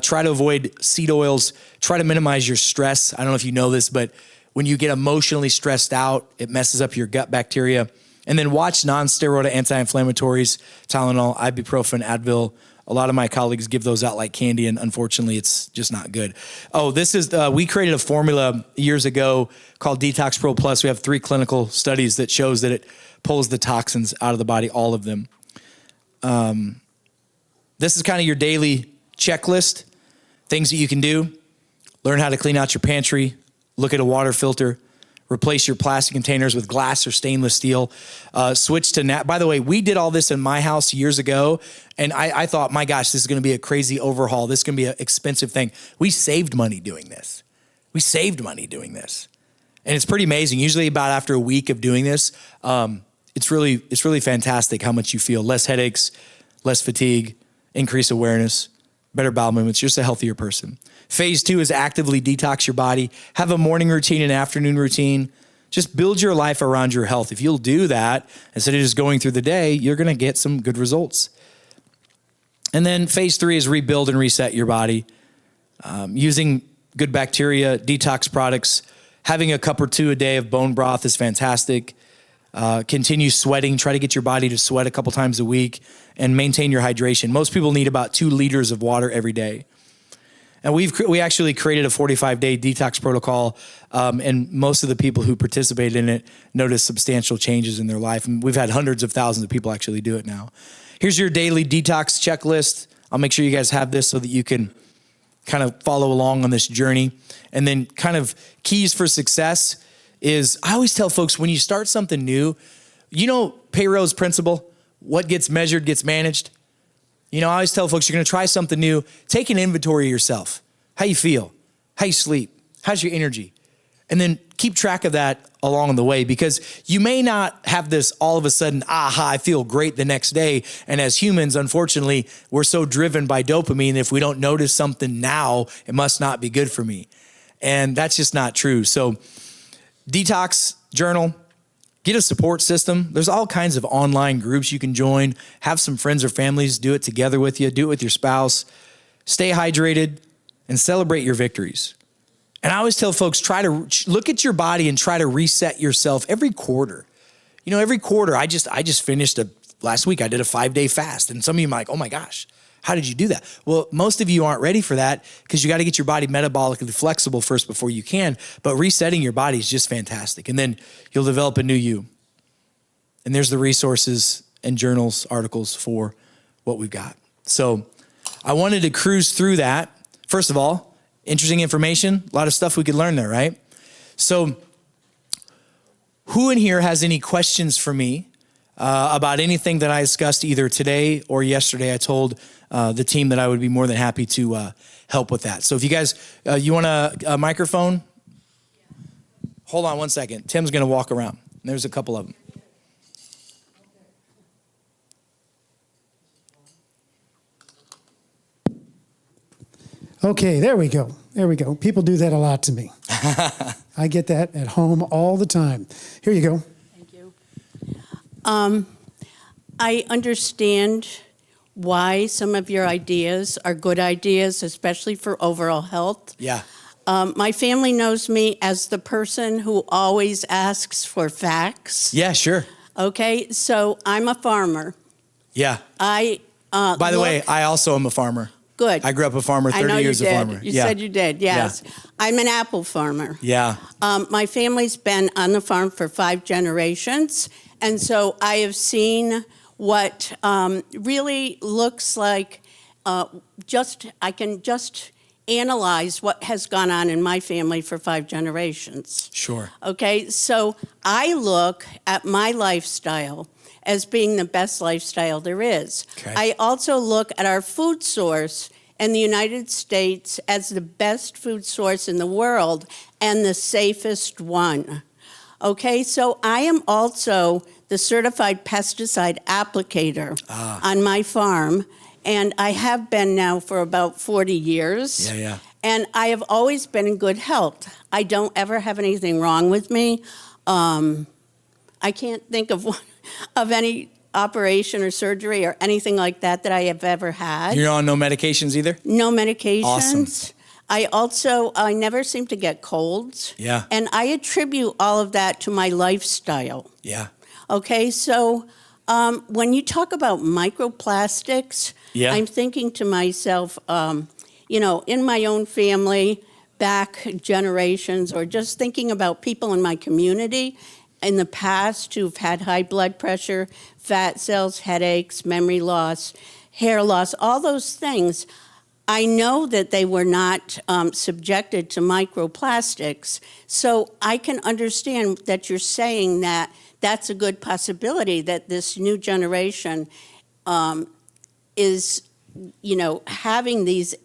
Try to avoid seed oils. Try to minimize your stress. I don't know if you know this, but when you get emotionally stressed out, it messes up your gut bacteria. And then watch non-steroidal anti-inflammatories, Tylenol, ibuprofen, Advil. A lot of my colleagues give those out like candy, and unfortunately, it's just not good. Oh, this is, we created a formula years ago called Detox Pro Plus. We have 3 clinical studies that shows that it pulls the toxins out of the body, all of them. This is kind of your daily checklist, things that you can do. Learn how to clean out your pantry, look at a water filter, replace your plastic containers with glass or stainless steel, switch to by the way, we did all this in my house years ago, and I thought, my gosh, this is going to be a crazy overhaul. This is going to be an expensive thing. We saved money doing this. And it's pretty amazing. Usually about after a week of doing this, it's really fantastic how much you feel. Less headaches, less fatigue, increased awareness, better bowel movements, just a healthier person. Phase 2 is actively detox your body. Have a morning routine and afternoon routine. Just build your life around your health. If you'll do that, instead of just going through the day, you're going to get some good results. And then phase 3 is rebuild and reset your body. Using good bacteria, detox products. Having a cup or 2 a day of bone broth is fantastic. Continue sweating. Try to get your body to sweat a couple times a week and maintain your hydration. Most people need about 2 liters of water every day. And we actually created a 45-day detox protocol, and most of the people who participated in it noticed substantial changes in their life. And we've had hundreds of thousands of people actually do it now. Here's your daily detox checklist. I'll make sure you guys have this so that you can kind of follow along on this journey. And then kind of keys for success is, I always tell folks, when you start something new, you know Peyro's principle, what gets measured gets managed. You know, I always tell folks, you're going to try something new. Take an inventory of yourself. How you feel, how you sleep, how's your energy? And then keep track of that along the way, because you may not have this all of a sudden, I feel great the next day. And as humans, unfortunately, we're so driven by dopamine. If we don't notice something now, it must not be good for me. And that's just not true. So detox journal. Get a support system. There's all kinds of online groups you can join. Have some friends or families do it together with you. Do it with your spouse. Stay hydrated and celebrate your victories. And I always tell folks, try to look at your body and try to reset yourself every quarter. You know, every quarter, I just finished last week, I did a 5-day fast. And some of you might, oh my gosh, how did you do that? Well, most of you aren't ready for that because you got to get your body metabolically flexible first before you can. But resetting your body is just fantastic. And then you'll develop a new you. And there's the resources and journals, articles for what we've got. So I wanted to cruise through that. First of all, interesting information, a lot of stuff we could learn there, right? So who in here has any questions for me about anything that I discussed either today or yesterday? I told the team that I would be more than happy to help with that. So if you guys, you want a microphone? Hold on one second. Tim's going to walk around. There's a couple of them. Okay, there we go. There we go. People do that a lot to me. I get that at home all the time. Here you go. Thank you. I understand why some of your ideas are good ideas, especially for overall health. Yeah. My family knows me as the person who always asks for facts. Yeah, sure. Okay, so I'm a farmer. Yeah. I By the way, I also am a farmer. Good. I grew up a farmer, 30 years a farmer. You said you did, yes. Yeah. I'm an apple farmer. Yeah. My family's been on the farm for 5 generations, and so I have seen what really looks like I can just analyze what has gone on in my family for 5 generations. Sure. Okay, so I look at my lifestyle as being the best lifestyle there is. Okay. I also look at our food source in the United States as the best food source in the world and the safest one. Okay, so I am also the certified pesticide applicator on my farm, and I have been now for about 40 years. Yeah. And I have always been in good health. I don't ever have anything wrong with me. I can't think of any operation or surgery or anything like that I have ever had. You're on no medications either? No medications. Awesome. I never seem to get colds. Yeah. And I attribute all of that to my lifestyle. Yeah. Okay, so when you talk about microplastics, Yeah. I'm thinking to myself, in my own family, back generations, or just thinking about people in my community in the past who've had high blood pressure, fat cells, headaches, memory loss, hair loss, all those things. I know that they were not subjected to microplastics, so I can understand that you're saying that that's a good possibility that this new generation is, having these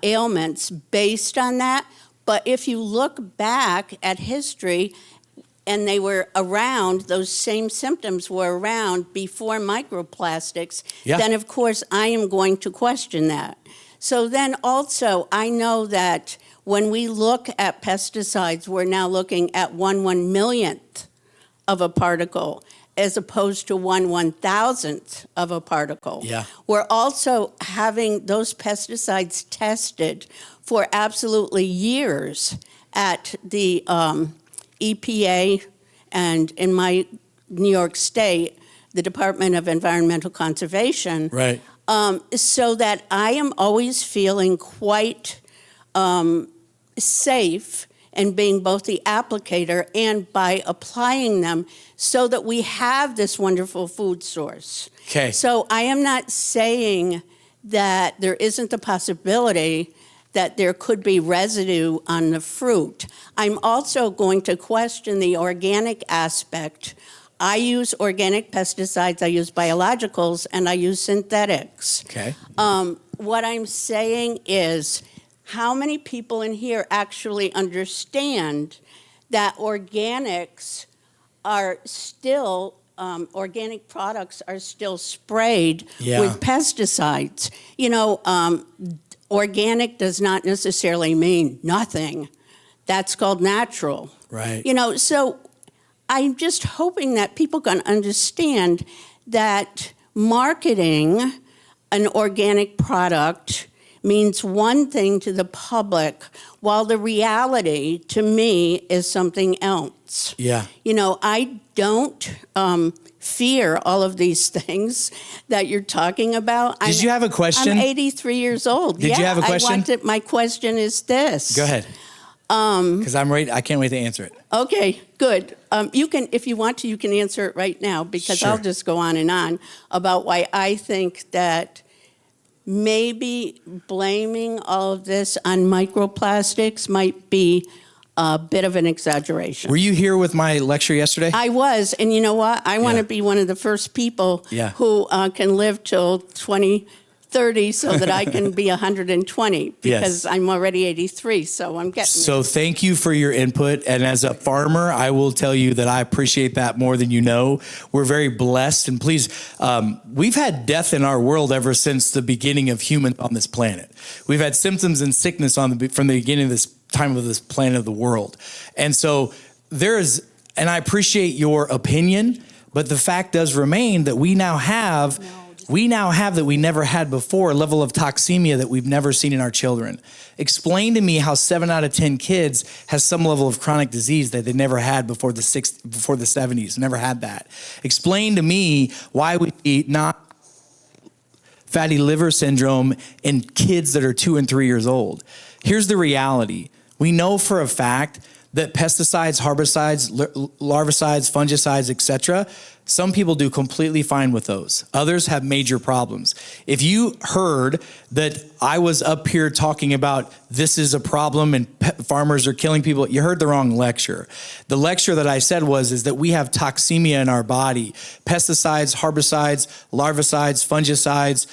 ailments based on that. But if you look back at history, and they were around, those same symptoms were around before microplastics, then of course I am going to question that. So then also, I know that when we look at pesticides, we're now looking at 1/1,000,000th of a particle as opposed to 1/1,000th of a particle. Yeah. We're also having those pesticides tested for absolutely years at the EPA and in my New York State, the Department of Environmental Conservation. Right. So that I am always feeling quite safe in being both the applicator and by applying them so that we have this wonderful food source. Okay. So I am not saying that there isn't the possibility that there could be residue on the fruit. I'm also going to question the organic aspect. I use organic pesticides, I use biologicals, and I use synthetics. Okay. What I'm saying is, how many people in here actually understand that organics are still, organic products are still sprayed with pesticides? Organic does not necessarily mean nothing. That's called natural. Right. So I'm just hoping that people can understand that marketing an organic product means one thing to the public, while the reality to me is something else. Yeah. I don't fear all of these things that you're talking about. Did you have a question? I'm 83 years old. Did you have a question? My question is this. Go ahead. Because I'm ready. I can't wait to answer it. Okay, good. You can, if you want to, you can answer it right now, because Sure. I'll just go on and on about why I think that maybe blaming all of this on microplastics might be a bit of an exaggeration. Were you here with my lecture yesterday? I was, and you know what? I want to be one of the first people who can live till 2030 so that I can be 120, because I'm already 83, so I'm getting So thank you for your input. And as a farmer, I will tell you that I appreciate that more than you know. We're very blessed. And please, we've had death in our world ever since the beginning of humans on this planet. We've had symptoms and sickness from the beginning of this time of this planet of the world. And so and I appreciate your opinion, but the fact does remain that we now have that we never had before, a level of toxemia that we've never seen in our children. Explain to me how 7 out of 10 kids has some level of chronic disease that they never had before the 70s, never had that. Explain to me why we not fatty liver syndrome in kids that are 2 and 3 years old. Here's the reality. We know for a fact that pesticides, herbicides, larvicides, fungicides, etc., some people do completely fine with those. Others have major problems. If you heard that I was up here talking about this is a problem and farmers are killing people, you heard the wrong lecture. The lecture that I said is that we have toxemia in our body. Pesticides, herbicides, larvicides, fungicides,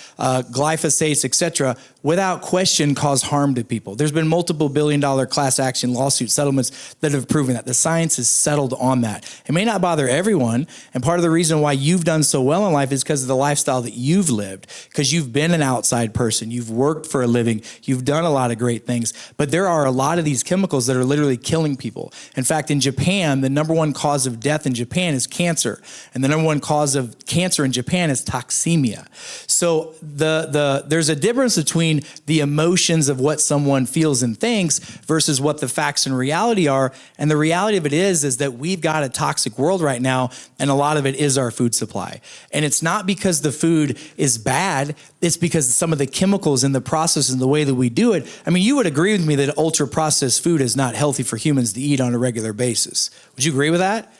glyphosates, etc., without question cause harm to people. There's been multiple billion-dollar class action lawsuit settlements that have proven that. The science is settled on that. It may not bother everyone, and part of the reason why you've done so well in life is because of the lifestyle that you've lived, because you've been an outside person, you've worked for a living, you've done a lot of great things, but there are a lot of these chemicals that are literally killing people. In fact, in Japan, the number one cause of death in Japan is cancer, and the number one cause of cancer in Japan is toxemia. So there's a difference between the emotions of what someone feels and thinks versus what the facts and reality are. And the reality of it is that we've got a toxic world right now, and a lot of it is our food supply. And it's not because the food is bad, it's because some of the chemicals in the process and the way that we do it. I mean, you would agree with me that ultra processed food is not healthy for humans to eat on a regular basis. Would you agree with that?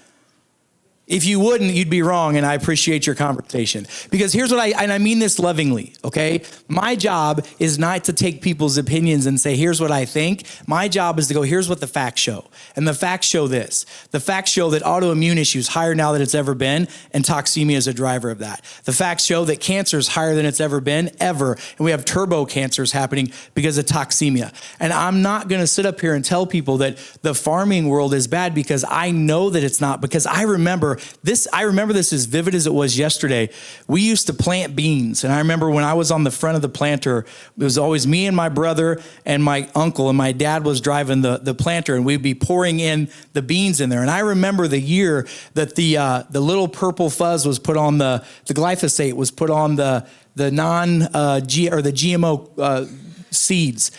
If you wouldn't, you'd be wrong, and I appreciate your conversation. Because here's what and I mean this lovingly, okay? My job is not to take people's opinions and say, here's what I think. My job is to go, here's what the facts show. And the facts show this. The facts show that autoimmune issues higher now than it's ever been, and toxemia is a driver of that. The facts show that cancer is higher than it's ever been, ever. And we have turbo cancers happening because of toxemia. And I'm not going to sit up here and tell people that the farming world is bad, because I know that it's not, because I remember this as vivid as it was yesterday. We used to plant beans, and I remember when I was on the front of the planter, it was always me and my brother and my uncle, and my dad was driving the planter, and we'd be pouring in the beans in there. And I remember the year that the little purple fuzz was put on the glyphosate was put on the GMO seeds,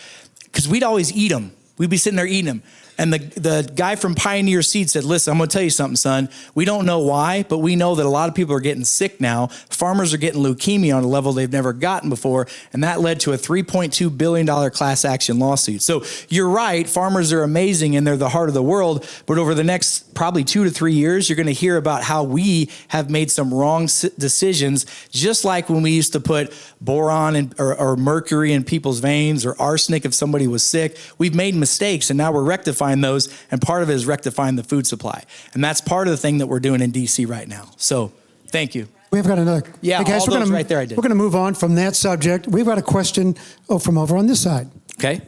because we'd always eat them. We'd be sitting there eating them. And the guy from Pioneer Seed said, listen, I'm going to tell you something, son. We don't know why, but we know that a lot of people are getting sick now. Farmers are getting leukemia on a level they've never gotten before. And that led to a $3.2 billion class action lawsuit. So you're right. Farmers are amazing and they're the heart of the world. But over the next probably 2 to 3 years, you're going to hear about how we have made some wrong decisions, just like when we used to put boron or mercury in people's veins, or arsenic if somebody was sick. We've made mistakes, and now we're rectifying those, and part of it is rectifying the food supply. And that's part of the thing that we're doing in DC right now. So thank you. We've got another. Yeah, hey guys, all those right there I did. We're going to move on from that subject. We've got a question from over on this side. Okay.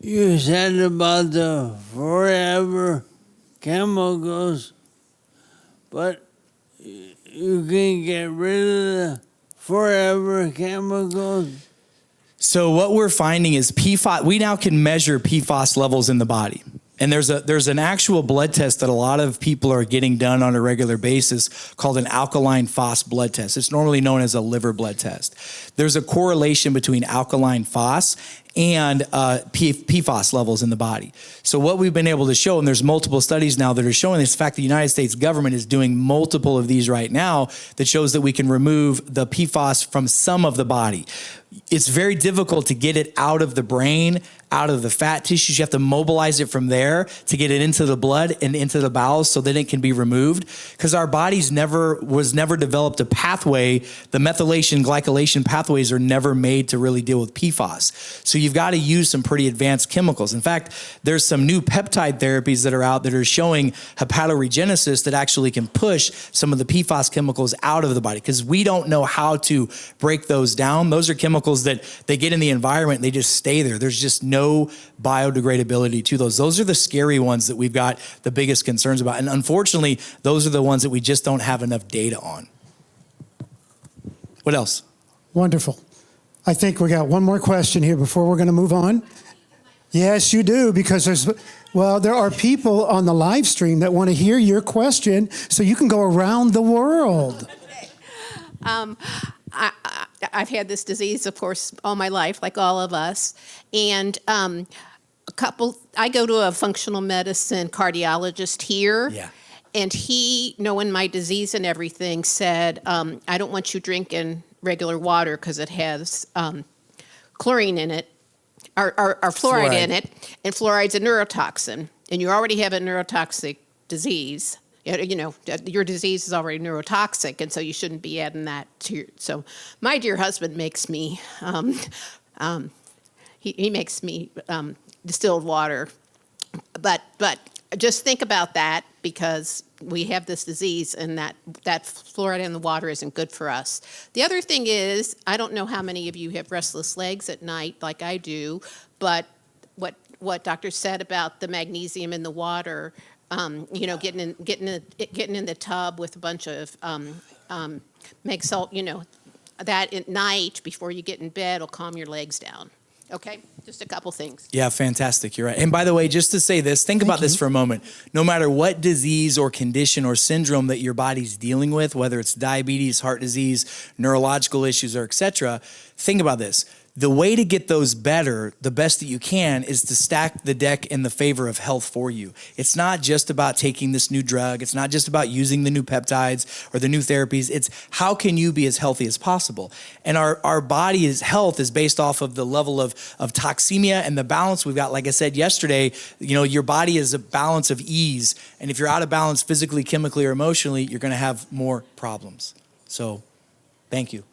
You said about the forever chemicals, but you can get rid of the forever chemicals. So what we're finding is PFAS. We now can measure PFAS levels in the body. And there's an actual blood test that a lot of people are getting done on a regular basis called an alkaline phos blood test. It's normally known as a liver blood test. There's a correlation between alkaline phos and PFAS levels in the body. So what we've been able to show, and there's multiple studies now that are showing this, in fact, the United States government is doing multiple of these right now that shows that we can remove the PFAS from some of the body. It's very difficult to get it out of the brain, out of the fat tissues. You have to mobilize it from there to get it into the blood and into the bowels so that it can be removed, because our bodies never developed a pathway. The methylation, glycylation pathways are never made to really deal with PFAS. So you've got to use some pretty advanced chemicals. In fact, there's some new peptide therapies that are out that are showing hepatoregenesis that actually can push some of the PFAS chemicals out of the body, because we don't know how to break those down. Those are chemicals that they get in the environment and they just stay there. There's just no biodegradability to those. Those are the scary ones that we've got the biggest concerns about. And unfortunately, those are the ones that we just don't have enough data on. What else? Wonderful. I think we got one more question here before we're going to move on. Yes, you do, because there are people on the live stream that want to hear your question, so you can go around the world. I've had this disease, of course, all my life, like all of us. And I go to a functional medicine cardiologist here. Yeah. And he, knowing my disease and everything, said, I don't want you drinking regular water because it has chlorine in it, or fluoride in it, and fluoride's a neurotoxin, and you already have a neurotoxic disease. You know, your disease is already neurotoxic, and so you shouldn't be adding that to your. So, my dear husband makes me, he makes me distilled water, but just think about that because we have this disease, and that fluoride in the water isn't good for us. The other thing is, I don't know how many of you have restless legs at night like I do, but what Doctor said about the magnesium in the water. You know, getting in the tub with a bunch of make salt. You know, that at night before you get in bed will calm your legs down. Okay, just a couple things. Yeah, fantastic. You're right. And by the way, just to say this, think about this for a moment. No matter what disease or condition or syndrome that your body's dealing with, whether it's diabetes, heart disease, neurological issues, or etc., think about this. The way to get those better, the best that you can, is to stack the deck in the favor of health for you. It's not just about taking this new drug. It's not just about using the new peptides or the new therapies. It's how can you be as healthy as possible? And our body's health is based off of the level of toxemia and the balance we've got. Like I said yesterday, you know, your body is a balance of ease. And if you're out of balance physically, chemically, or emotionally, you're going to have more problems. So thank you.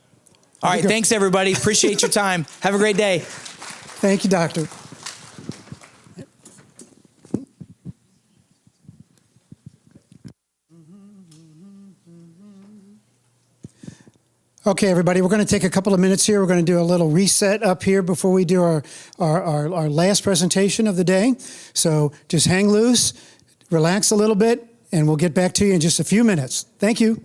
All right, thanks everybody. Appreciate your time. Have a great day. Thank you, Doctor. Okay, everybody, we're going to take a couple of minutes here. We're going to do a little reset up here before we do our last presentation of the day. So just hang loose, relax a little bit, and we'll get back to you in just a few minutes. Thank you.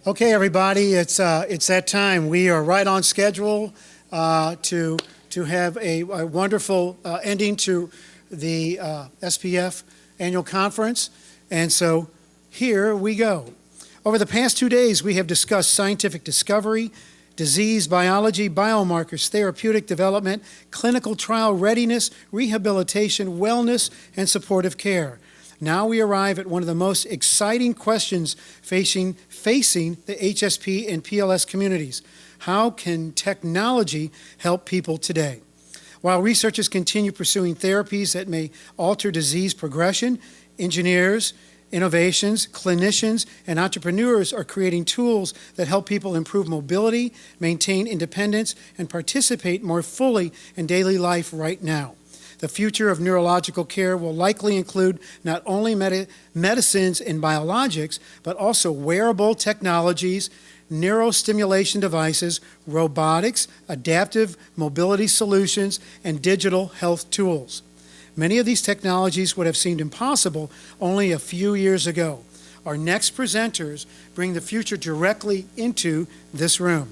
Okay, everybody, it's that time. We are right on schedule to have a wonderful ending to the SPF annual conference. And so here we go. Over the past 2 days, we have discussed scientific discovery, disease biology, biomarkers, therapeutic development, clinical trial readiness, rehabilitation, wellness, and supportive care. Now we arrive at one of the most exciting questions facing the HSP and PLS communities. How can technology help people today? While researchers continue pursuing therapies that may alter disease progression, engineers, innovations, clinicians, and entrepreneurs are creating tools that help people improve mobility, maintain independence, and participate more fully in daily life right now. The future of neurological care will likely include not only medicines and biologics, but also wearable technologies, neurostimulation devices, robotics, adaptive mobility solutions, and digital health tools. Many of these technologies would have seemed impossible only a few years ago. Our next presenters bring the future directly into this room.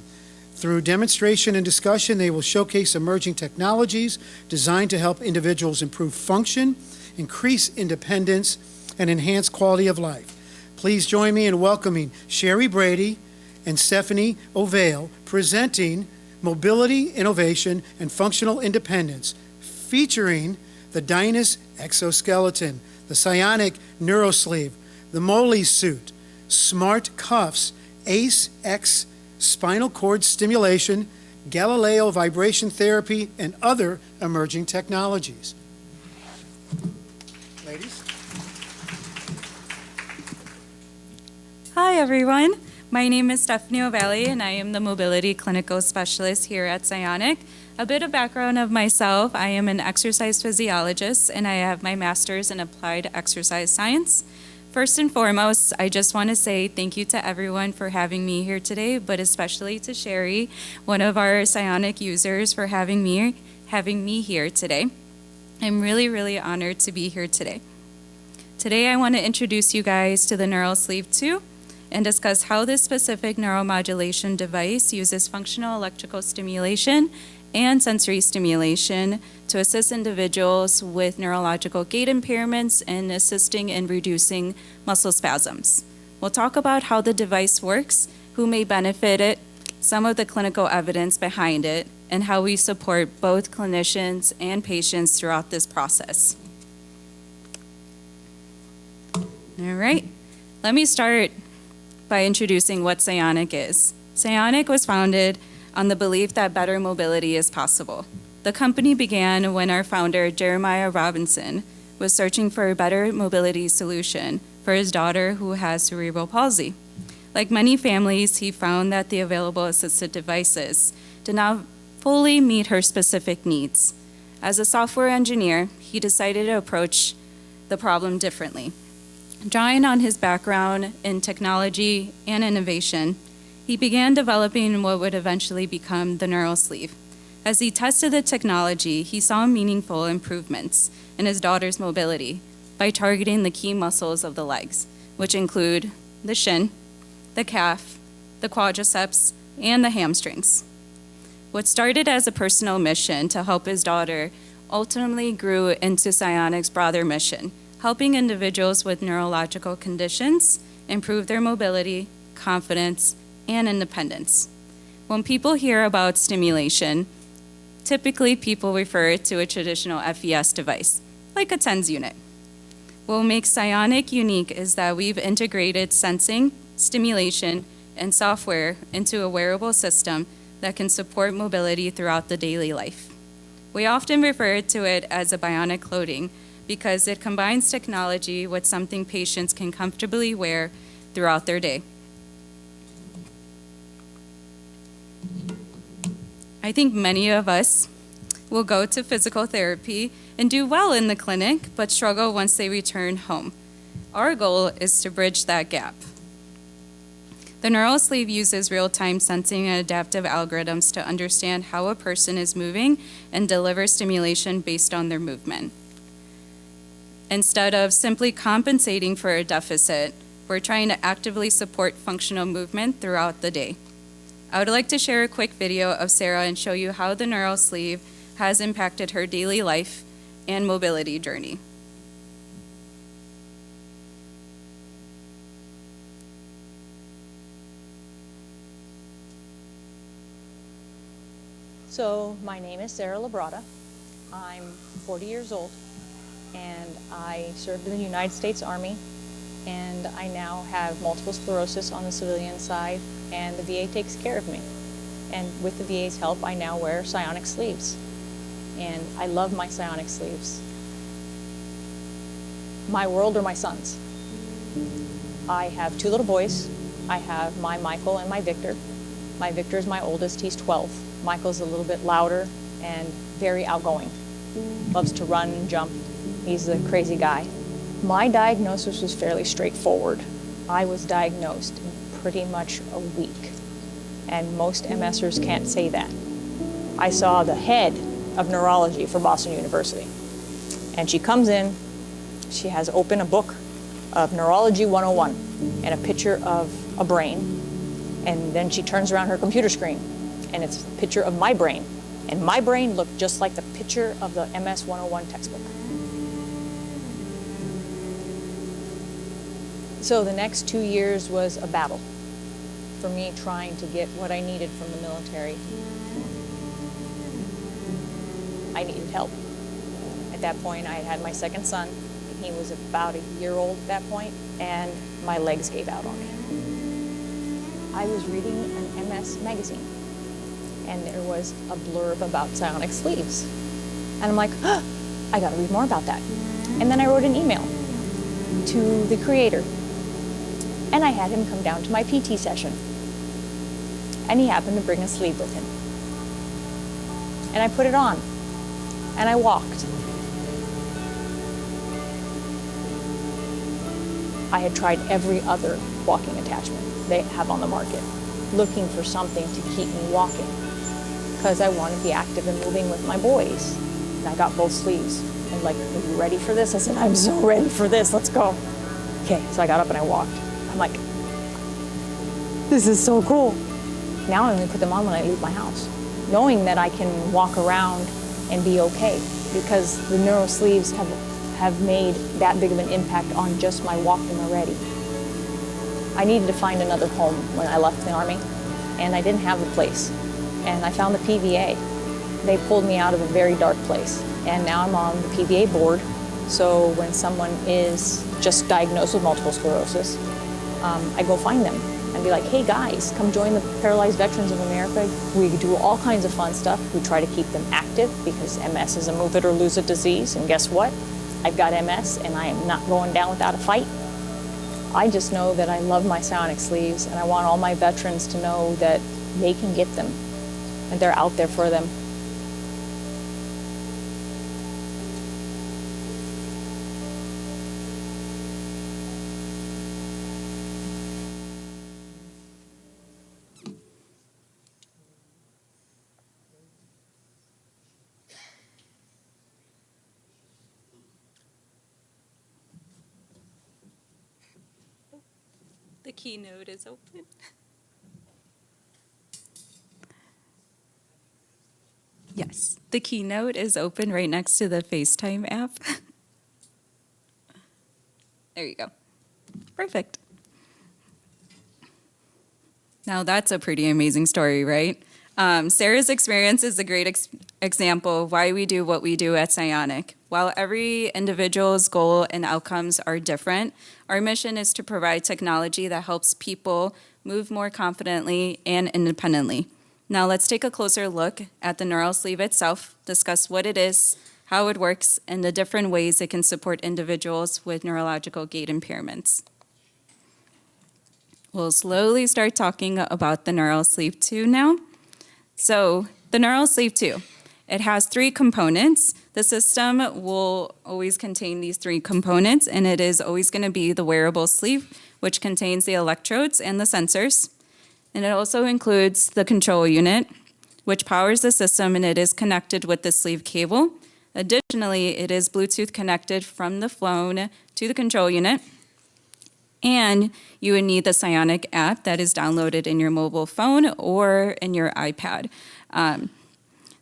Through demonstration and discussion, they will showcase emerging technologies designed to help individuals improve function, increase independence, and enhance quality of life. Please join me in welcoming Sherry Brady and Stephanie Ovalle, presenting Mobility, Innovation, and Functional Independence, featuring the Dynas exoskeleton, the Psionic neurosleeve, the Moly suit, smart cuffs, ACE X spinal cord stimulation, Galileo vibration therapy, and other emerging technologies. Ladies. Hi, everyone. My name is Stephanie Ovalle, and I am the Mobility Clinical Specialist here at Psionic. A bit of background of myself: I am an exercise physiologist, and I have my master's in applied exercise science. First and foremost, I just want to say thank you to everyone for having me here today, but especially to Sherry, one of our Psionic users, for having me here today. I'm really, really honored to be here today. Today, I want to introduce you guys to the NeuroSleeve 2 and discuss how this specific neuromodulation device uses functional electrical stimulation and sensory stimulation to assist individuals with neurological gait impairments and assisting in reducing muscle spasms. We'll talk about how the device works, who may benefit it, some of the clinical evidence behind it, and how we support both clinicians and patients throughout this process. All right, let me start by introducing what Psionic is. Psionic was founded on the belief that better mobility is possible. The company began when our founder, Jeremiah Robinson, was searching for a better mobility solution for his daughter who has cerebral palsy. Like many families, he found that the available assistive devices did not fully meet her specific needs. As a software engineer, he decided to approach the problem differently. Drawing on his background in technology and innovation, he began developing what would eventually become the neural sleeve. As he tested the technology, he saw meaningful improvements in his daughter's mobility by targeting the key muscles of the legs, which include the shin, the calf, the quadriceps, and the hamstrings. What started as a personal mission to help his daughter ultimately grew into Psionic's broader mission, helping individuals with neurological conditions improve their mobility, confidence, and independence. When people hear about stimulation, typically people refer to a traditional FES device, like a TENS unit. What makes Psionic unique is that we've integrated sensing, stimulation, and software into a wearable system that can support mobility throughout the daily life. We often refer to it as a bionic clothing because it combines technology with something patients can comfortably wear throughout their day. I think many of us will go to physical therapy and do well in the clinic, but struggle once they return home. Our goal is to bridge that gap. The neural sleeve uses real-time sensing and adaptive algorithms to understand how a person is moving and deliver stimulation based on their movement. Instead of simply compensating for a deficit, we're trying to actively support functional movement throughout the day. I would like to share a quick video of Sarah and show you how the neural sleeve has impacted her daily life and mobility journey. So my name is Sarah Labrada. I'm 40 years old and I served in the United States Army, and I now have multiple sclerosis on the civilian side, and the VA takes care of me. And with the VA's help, I now wear Psionic sleeves. And I love my Psionic sleeves. My world are my sons. I have 2 little boys. I have my Michael and my Victor. My Victor is my oldest, he's 12. Michael's a little bit louder and very outgoing. Loves to run and jump. He's a crazy guy. My diagnosis was fairly straightforward. I was diagnosed in pretty much a week, and most MSers can't say that. I saw the head of neurology for Boston University, and she comes in, she has open a book of Neurology 101 and a picture of a brain, and then she turns around her computer screen, and it's a picture of my brain, and my brain looked just like the picture of the MS 101 textbook. So the next 2 years was a battle for me trying to get what I needed from the military. I needed help. At that point, I had my second son. He was about a year old at that point, and my legs gave out on me. I was reading an MS magazine, and there was a blurb about Psionic sleeves. And I'm like, oh, I gotta read more about that. And then I wrote an email to the creator, and I had him come down to my PT session. And he happened to bring a sleeve with him. And I put it on, and I walked. I had tried every other walking attachment they have on the market, looking for something to keep me walking, because I wanted to be active and moving with my boys. And I got both sleeves. And like, are you ready for this? I said, I'm so ready for this, let's go. Okay, so I got up and I walked. I'm like, this is so cool. Now I only put them on when I leave my house, knowing that I can walk around and be okay, because the neuro sleeves have made that big of an impact on just my walking already. I needed to find another home when I left the Army, and I didn't have a place. And I found the PVA. They pulled me out of a very dark place, and now I'm on the PVA board. So when someone is just diagnosed with multiple sclerosis, I go find them and be like, hey guys, come join the Paralyzed Veterans of America. We do all kinds of fun stuff. We try to keep them active because MS is a move it or lose it disease. And guess what? I've got MS and I am not going down without a fight. I just know that I love my psionic sleeves, and I want all my veterans to know that they can get them and they're out there for them. The keynote is open. Yes, the keynote is open right next to the FaceTime app. There you go. Perfect. Now that's a pretty amazing story, right? Sarah's experience is a great example of why we do what we do at Psionic. While every individual's goal and outcomes are different, our mission is to provide technology that helps people move more confidently and independently. Now let's take a closer look at the neural sleeve itself, discuss what it is, how it works, and the different ways it can support individuals with neurological gait impairments. We'll slowly start talking about the neural sleeve 2 now. So the neural sleeve 2, it has 3 components. The system will always contain these 3 components, and it is always going to be the wearable sleeve, which contains the electrodes and the sensors. And it also includes the control unit, which powers the system, and it is connected with the sleeve cable. Additionally, it is Bluetooth connected from the phone to the control unit. And you would need the Psionic app that is downloaded in your mobile phone or in your iPad.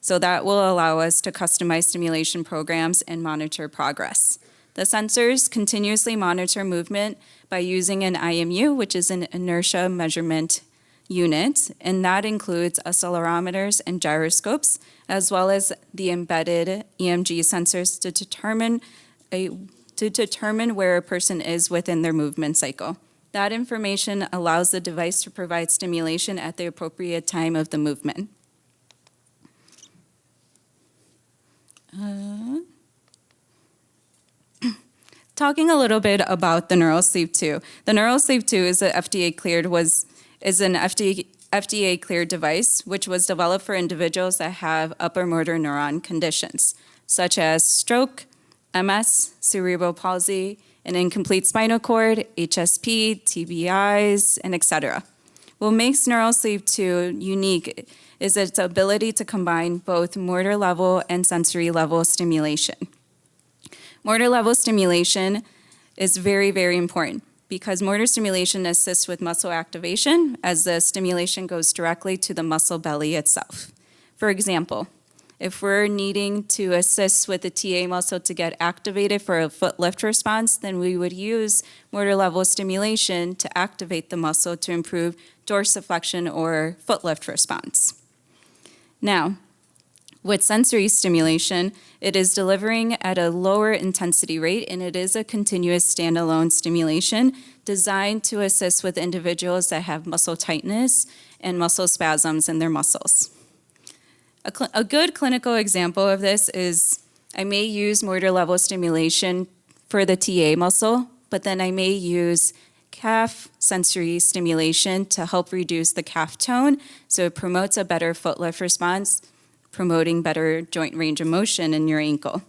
So that will allow us to customize stimulation programs and monitor progress. The sensors continuously monitor movement by using an IMU, which is an inertia measurement unit, and that includes accelerometers and gyroscopes, as well as the embedded EMG sensors to determine where a person is within their movement cycle. That information allows the device to provide stimulation at the appropriate time of the movement. Talking a little bit about the neural sleeve 2. The neural sleeve 2 is an FDA cleared device, which was developed for individuals that have upper motor neuron conditions, such as stroke, MS, cerebral palsy, an incomplete spinal cord, HSP, TBIs, and etc. What makes neural sleeve 2 unique is its ability to combine both motor level and sensory level stimulation. Motor level stimulation is very, very important because motor stimulation assists with muscle activation as the stimulation goes directly to the muscle belly itself. For example, if we're needing to assist with the TA muscle to get activated for a foot lift response, then we would use motor level stimulation to activate the muscle to improve dorsiflexion or foot lift response. Now, with sensory stimulation, it is delivering at a lower intensity rate, and it is a continuous standalone stimulation designed to assist with individuals that have muscle tightness and muscle spasms in their muscles. A good clinical example of this is I may use motor level stimulation for the TA muscle, but then I may use calf sensory stimulation to help reduce the calf tone, so it promotes a better foot lift response, promoting better joint range of motion in your ankle.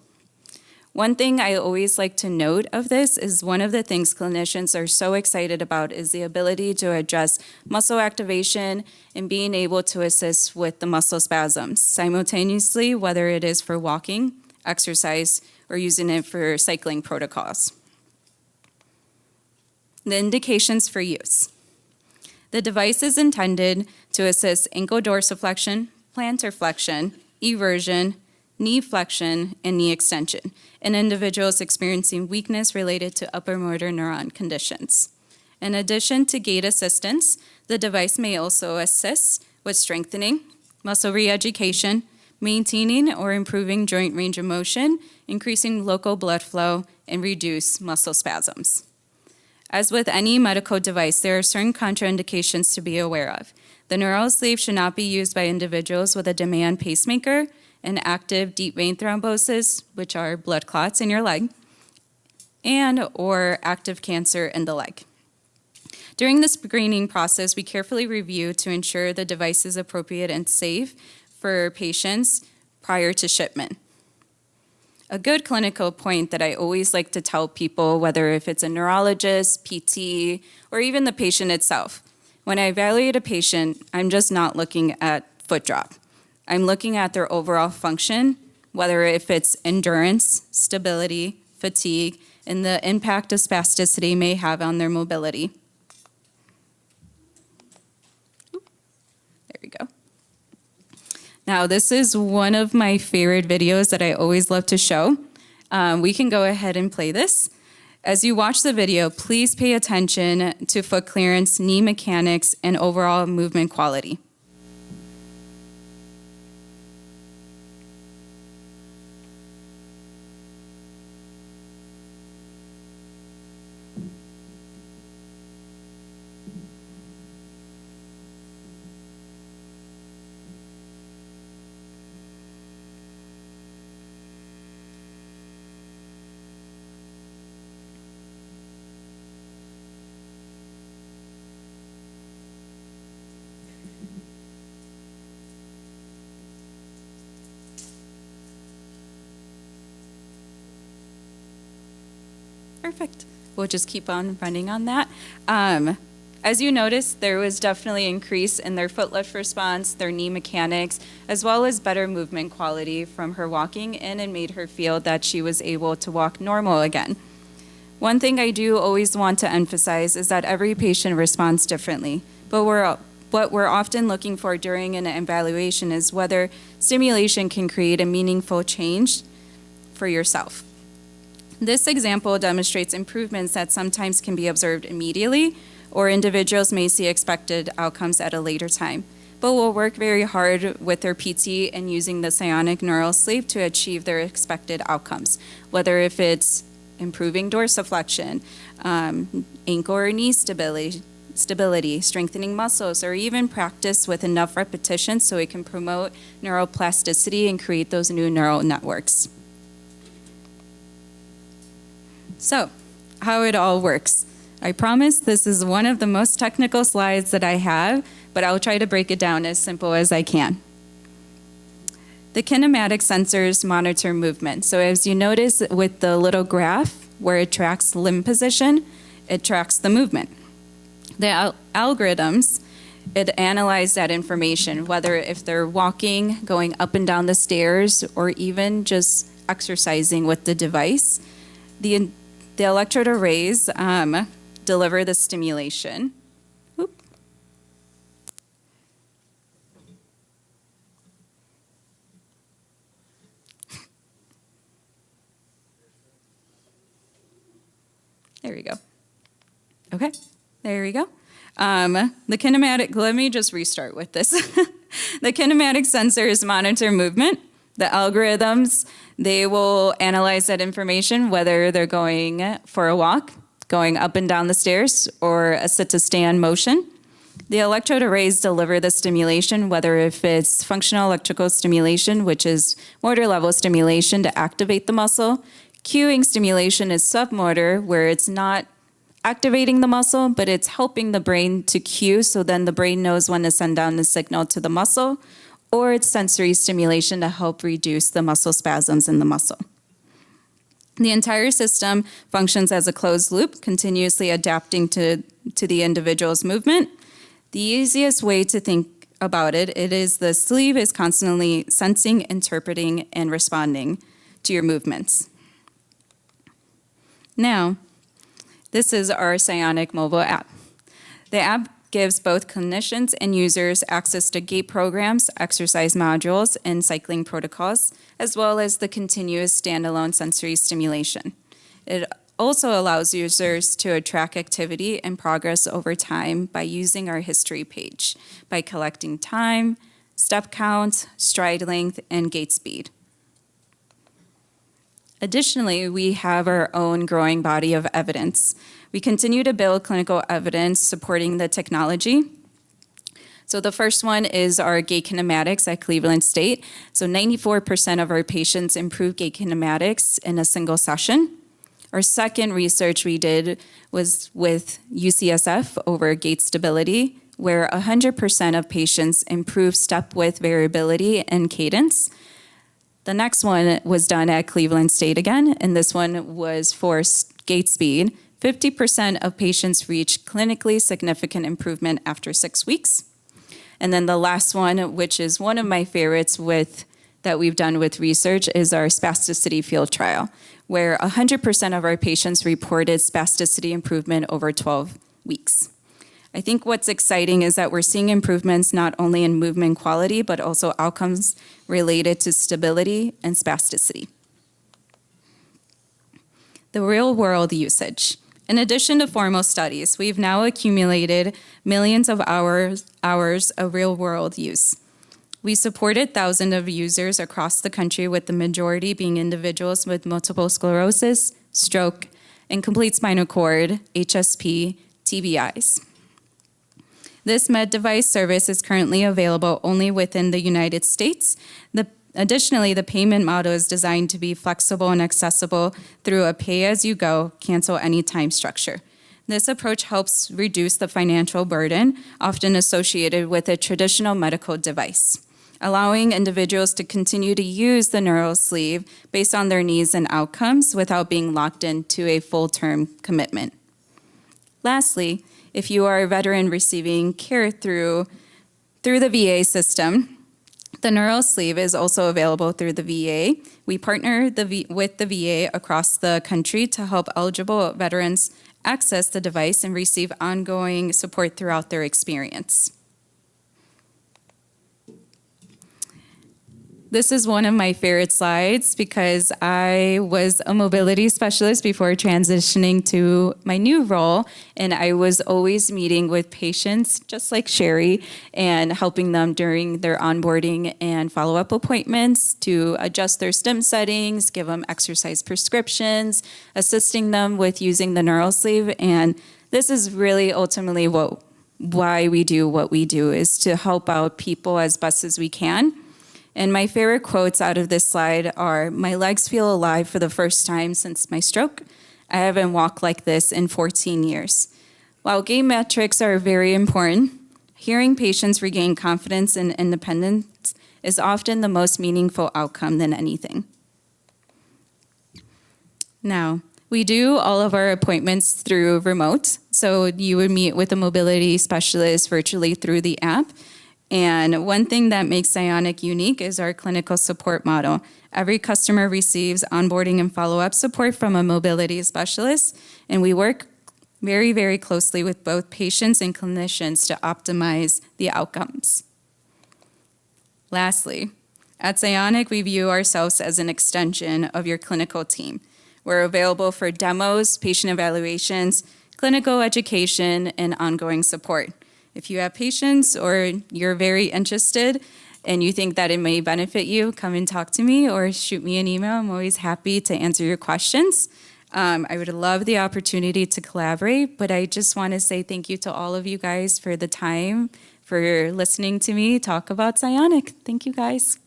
One thing I always like to note of this is one of the things clinicians are so excited about is the ability to address muscle activation and being able to assist with the muscle spasms simultaneously, whether it is for walking, exercise, or using it for cycling protocols. The indications for use. The device is intended to assist ankle dorsiflexion, plantar flexion, eversion, knee flexion, and knee extension in individuals experiencing weakness related to upper motor neuron conditions. In addition to gait assistance, the device may also assist with strengthening, muscle re-education, maintaining or improving joint range of motion, increasing local blood flow, and reduce muscle spasms. As with any medical device, there are certain contraindications to be aware of. The neural sleeve should not be used by individuals with a demand pacemaker, an active deep vein thrombosis, which are blood clots in your leg, and or active cancer in the leg. During the screening process, we carefully review to ensure the device is appropriate and safe for patients prior to shipment. A good clinical point that I always like to tell people, whether if it's a neurologist, PT, or even the patient itself, when I evaluate a patient, I'm just not looking at foot drop. I'm looking at their overall function, whether if it's endurance, stability, fatigue, and the impact of spasticity may have on their mobility. There we go. Now, this is one of my favorite videos that I always love to show. We can go ahead and play this. As you watch the video, please pay attention to foot clearance, knee mechanics, and overall movement quality. Perfect. We'll just keep on running on that. As you noticed, there was definitely an increase in their foot lift response, their knee mechanics, as well as better movement quality from her walking in, and made her feel that she was able to walk normal again. One thing I do always want to emphasize is that every patient responds differently, but what we're often looking for during an evaluation is whether stimulation can create a meaningful change for yourself. This example demonstrates improvements that sometimes can be observed immediately, or individuals may see expected outcomes at a later time, but will work very hard with their PT and using the psionic neural sleeve to achieve their expected outcomes, whether if it's improving dorsiflexion, ankle or knee stability, strengthening muscles, or even practice with enough repetitions so it can promote neuroplasticity and create those new neural networks. So, how it all works. I promise this is one of the most technical slides that I have, but I'll try to break it down as simple as I can. The kinematic sensors monitor movement. So as you notice with the little graph where it tracks limb position, it tracks the movement. The algorithms, it analyzes that information, whether if they're walking, going up and down the stairs, or even just exercising with the device. The electrode arrays deliver the stimulation. Oop. There we go. Okay, there we go. The kinematic, let me just restart with this. The kinematic sensors monitor movement. The algorithms, they will analyze that information, whether they're going for a walk, going up and down the stairs, or a sit-to-stand motion. The electrode arrays deliver the stimulation, whether if it's functional electrical stimulation, which is motor level stimulation to activate the muscle. Cueing stimulation is submotor, where it's not activating the muscle, but it's helping the brain to cue, so then the brain knows when to send down the signal to the muscle. Or it's sensory stimulation to help reduce the muscle spasms in the muscle. The entire system functions as a closed loop, continuously adapting to the individual's movement. The easiest way to think about it is the sleeve is constantly sensing, interpreting, and responding to your movements. Now, this is our Psionic mobile app. The app gives both clinicians and users access to gait programs, exercise modules, and cycling protocols, as well as the continuous standalone sensory stimulation. It also allows users to track activity and progress over time by using our history page, by collecting time, step count, stride length, and gait speed. Additionally, we have our own growing body of evidence. We continue to build clinical evidence supporting the technology. So the first one is our gait kinematics at Cleveland State. So 94% of our patients improved gait kinematics in a single session. Our second research we did was with UCSF over gait stability, where 100% of patients improved step width variability and cadence. The next one was done at Cleveland State again, and this one was for gait speed. 50% of patients reached clinically significant improvement after 6 weeks. And then the last one, which is one of my favorites that we've done with research, is our spasticity field trial, where 100% of our patients reported spasticity improvement over 12 weeks. I think what's exciting is that we're seeing improvements not only in movement quality, but also outcomes related to stability and spasticity. The real-world usage. In addition to formal studies, we've now accumulated millions of hours of real-world use. We supported thousands of users across the country, with the majority being individuals with multiple sclerosis, stroke, incomplete spinal cord, HSP, TBIs. This med device service is currently available only within the United States. Additionally, the payment model is designed to be flexible and accessible through a pay-as-you-go, cancel-anytime structure. This approach helps reduce the financial burden often associated with a traditional medical device, allowing individuals to continue to use the neural sleeve based on their needs and outcomes without being locked into a full-term commitment. Lastly, if you are a veteran receiving care through the VA system, the neural sleeve is also available through the VA. We partner with the VA across the country to help eligible veterans access the device and receive ongoing support throughout their experience. This is one of my favorite slides because I was a mobility specialist before transitioning to my new role, and I was always meeting with patients just like Sherry and helping them during their onboarding and follow-up appointments to adjust their stim settings, give them exercise prescriptions, assisting them with using the neural sleeve. And this is really ultimately why we do what we do, is to help out people as best as we can. And my favorite quotes out of this slide are, "My legs feel alive for the first time since my stroke. I haven't walked like this in 14 years." While gait metrics are very important, hearing patients regain confidence and independence is often the most meaningful outcome than anything. Now, we do all of our appointments through remote. So you would meet with a mobility specialist virtually through the app. And one thing that makes Psionic unique is our clinical support model. Every customer receives onboarding and follow-up support from a mobility specialist, and we work very, very closely with both patients and clinicians to optimize the outcomes. Lastly, at Psionic, we view ourselves as an extension of your clinical team. We're available for demos, patient evaluations, clinical education, and ongoing support. If you have patients or you're very interested and you think that it may benefit you, come and talk to me or shoot me an email. I'm always happy to answer your questions. I would love the opportunity to collaborate, but I just want to say thank you to all of you guys for the time, for listening to me talk about Psionic. Thank you, guys.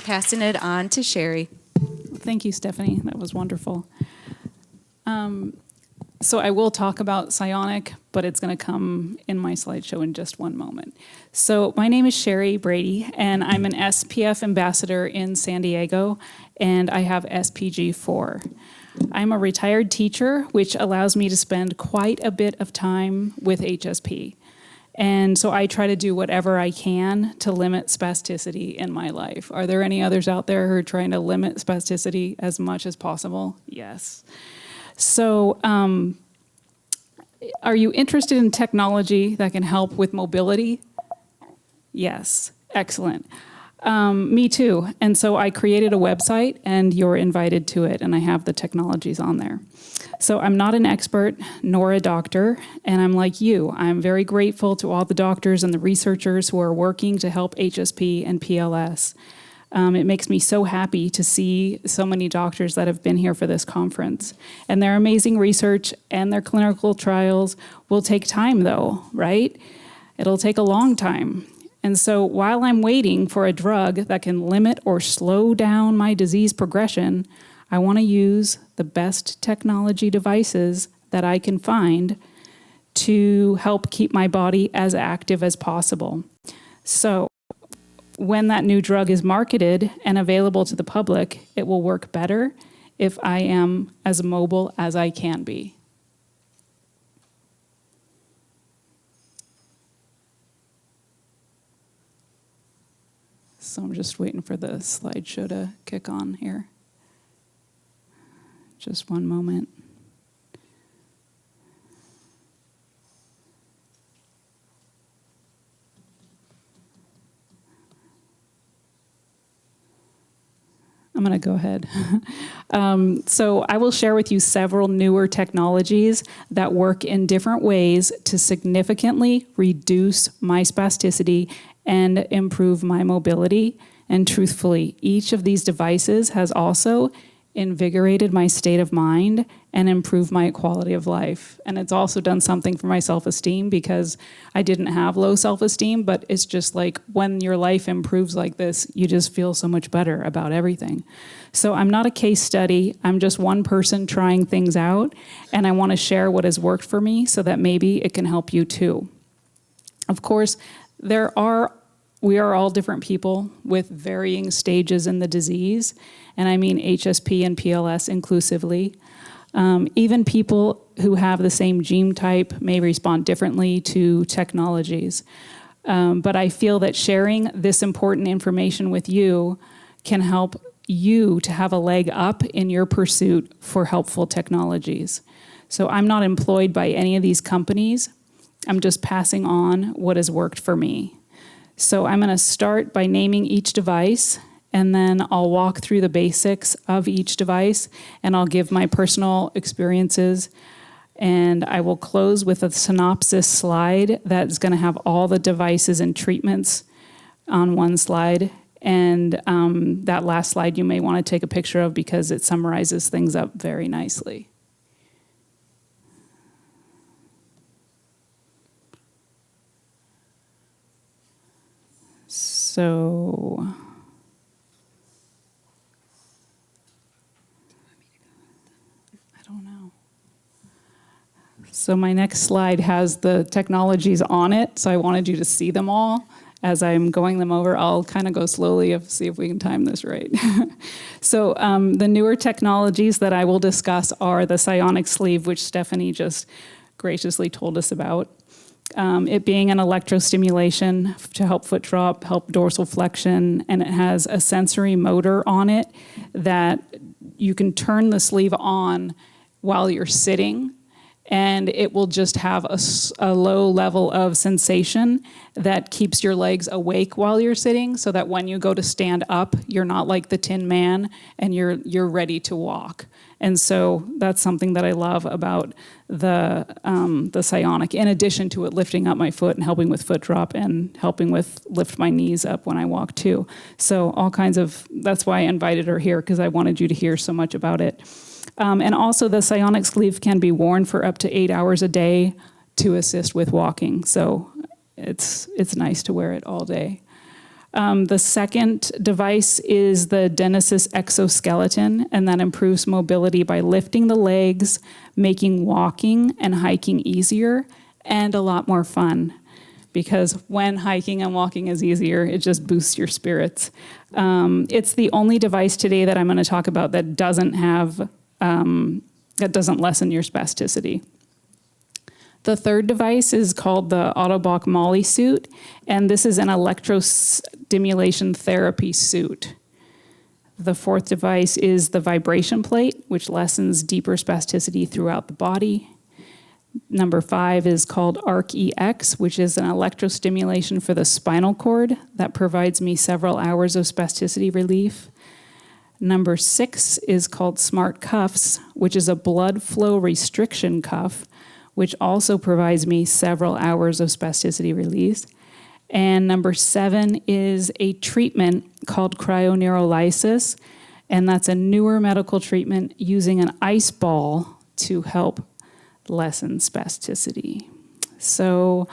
Passing it on to Sherry. Thank you, Stephanie. That was wonderful. So I will talk about Psionic, but it's going to come in my slideshow in just one moment. So my name is Sherry Brady, and I'm an SPF ambassador in San Diego, and I have SPG4. I'm a retired teacher, which allows me to spend quite a bit of time with HSP. And so I try to do whatever I can to limit spasticity in my life. Are there any others out there who are trying to limit spasticity as much as possible? Yes. So are you interested in technology that can help with mobility? Yes. Excellent. Me too. And so I created a website, and you're invited to it, and I have the technologies on there. So I'm not an expert nor a doctor, and I'm like you. I'm very grateful to all the doctors and the researchers who are working to help HSP and PLS. It makes me so happy to see so many doctors that have been here for this conference. And their amazing research and their clinical trials will take time though, right? It'll take a long time. And so while I'm waiting for a drug that can limit or slow down my disease progression, I want to use the best technology devices that I can find to help keep my body as active as possible. So when that new drug is marketed and available to the public, it will work better if I am as mobile as I can be. So I'm just waiting for the slideshow to kick on here. Just one moment. I'm going to go ahead. So I will share with you several newer technologies that work in different ways to significantly reduce my spasticity and improve my mobility. And truthfully, each of these devices has also invigorated my state of mind and improved my quality of life. And it's also done something for my self-esteem because I didn't have low self-esteem, but it's just like when your life improves like this, you just feel so much better about everything. So I'm not a case study. I'm just one person trying things out, and I want to share what has worked for me so that maybe it can help you too. Of course, we are all different people with varying stages in the disease, and I mean HSP and PLS inclusively. Even people who have the same gene type may respond differently to technologies. But I feel that sharing this important information with you can help you to have a leg up in your pursuit for helpful technologies. So I'm not employed by any of these companies. I'm just passing on what has worked for me. So I'm going to start by naming each device, and then I'll walk through the basics of each device, and I'll give my personal experiences, and I will close with a synopsis slide that's going to have all the devices and treatments on one slide. And that last slide you may want to take a picture of because it summarizes things up very nicely. So I don't know. So my next slide has the technologies on it, so I wanted you to see them all. As I'm going them over, I'll kind of go slowly, see if we can time this right. So the newer technologies that I will discuss are the Psionic sleeve, which Stephanie just graciously told us about. It being an electrostimulation to help foot drop, help dorsal flexion, and it has a sensory motor on it that you can turn the sleeve on while you're sitting, and it will just have a low level of sensation that keeps your legs awake while you're sitting, so that when you go to stand up, you're not like the Tin Man and you're ready to walk. And so that's something that I love about the Psionic, in addition to it lifting up my foot and helping with foot drop and helping with lift my knees up when I walk too. So all kinds of, that's why I invited her here, because I wanted you to hear so much about it. And also the Psionic sleeve can be worn for up to 8 hours a day to assist with walking. So it's nice to wear it all day. The second device is the Genesis exoskeleton, and that improves mobility by lifting the legs, making walking and hiking easier and a lot more fun. Because when hiking and walking is easier, it just boosts your spirits. It's the only device today that I'm going to talk about that doesn't lessen your spasticity. The third device is called the Autobach Molly suit, and this is an electrostimulation therapy suit. The fourth device is the vibration plate, which lessens deeper spasticity throughout the body. Number 5 is called ARC-EX, which is an electrostimulation for the spinal cord that provides me several hours of spasticity relief. Number 6 is called Smart Cuffs, which is a blood flow restriction cuff, which also provides me several hours of spasticity release. And number 7 is a treatment called cryoneurolysis, and that's a newer medical treatment using an ice ball to help lessen spasticity. So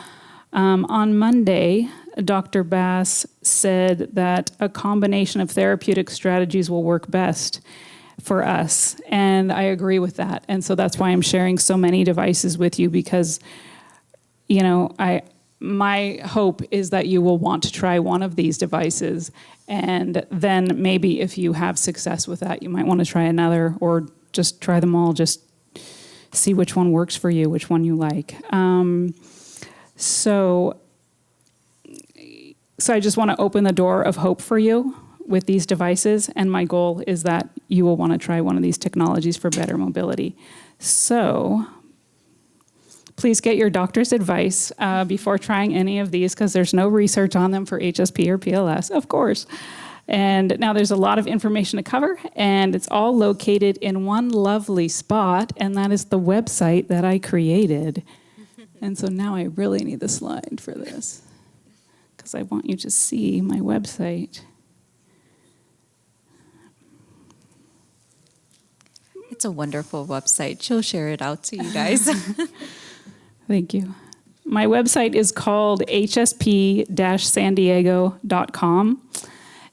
on Monday, Dr. Baas said that a combination of therapeutic strategies will work best for us, and I agree with that. And so that's why I'm sharing so many devices with you, because, you know, my hope is that you will want to try one of these devices, and then maybe if you have success with that, you might want to try another, or just try them all, just see which one works for you, which one you like. So I just want to open the door of hope for you with these devices, and my goal is that you will want to try one of these technologies for better mobility. So please get your doctor's advice before trying any of these, because there's no research on them for HSP or PLS, of course. And now there's a lot of information to cover, and it's all located in one lovely spot, and that is the website that I created. And so now I really need the slide for this, because I want you to see my website. It's a wonderful website. She'll share it out to you guys. Thank you. My website is called hsp-sandiego.com,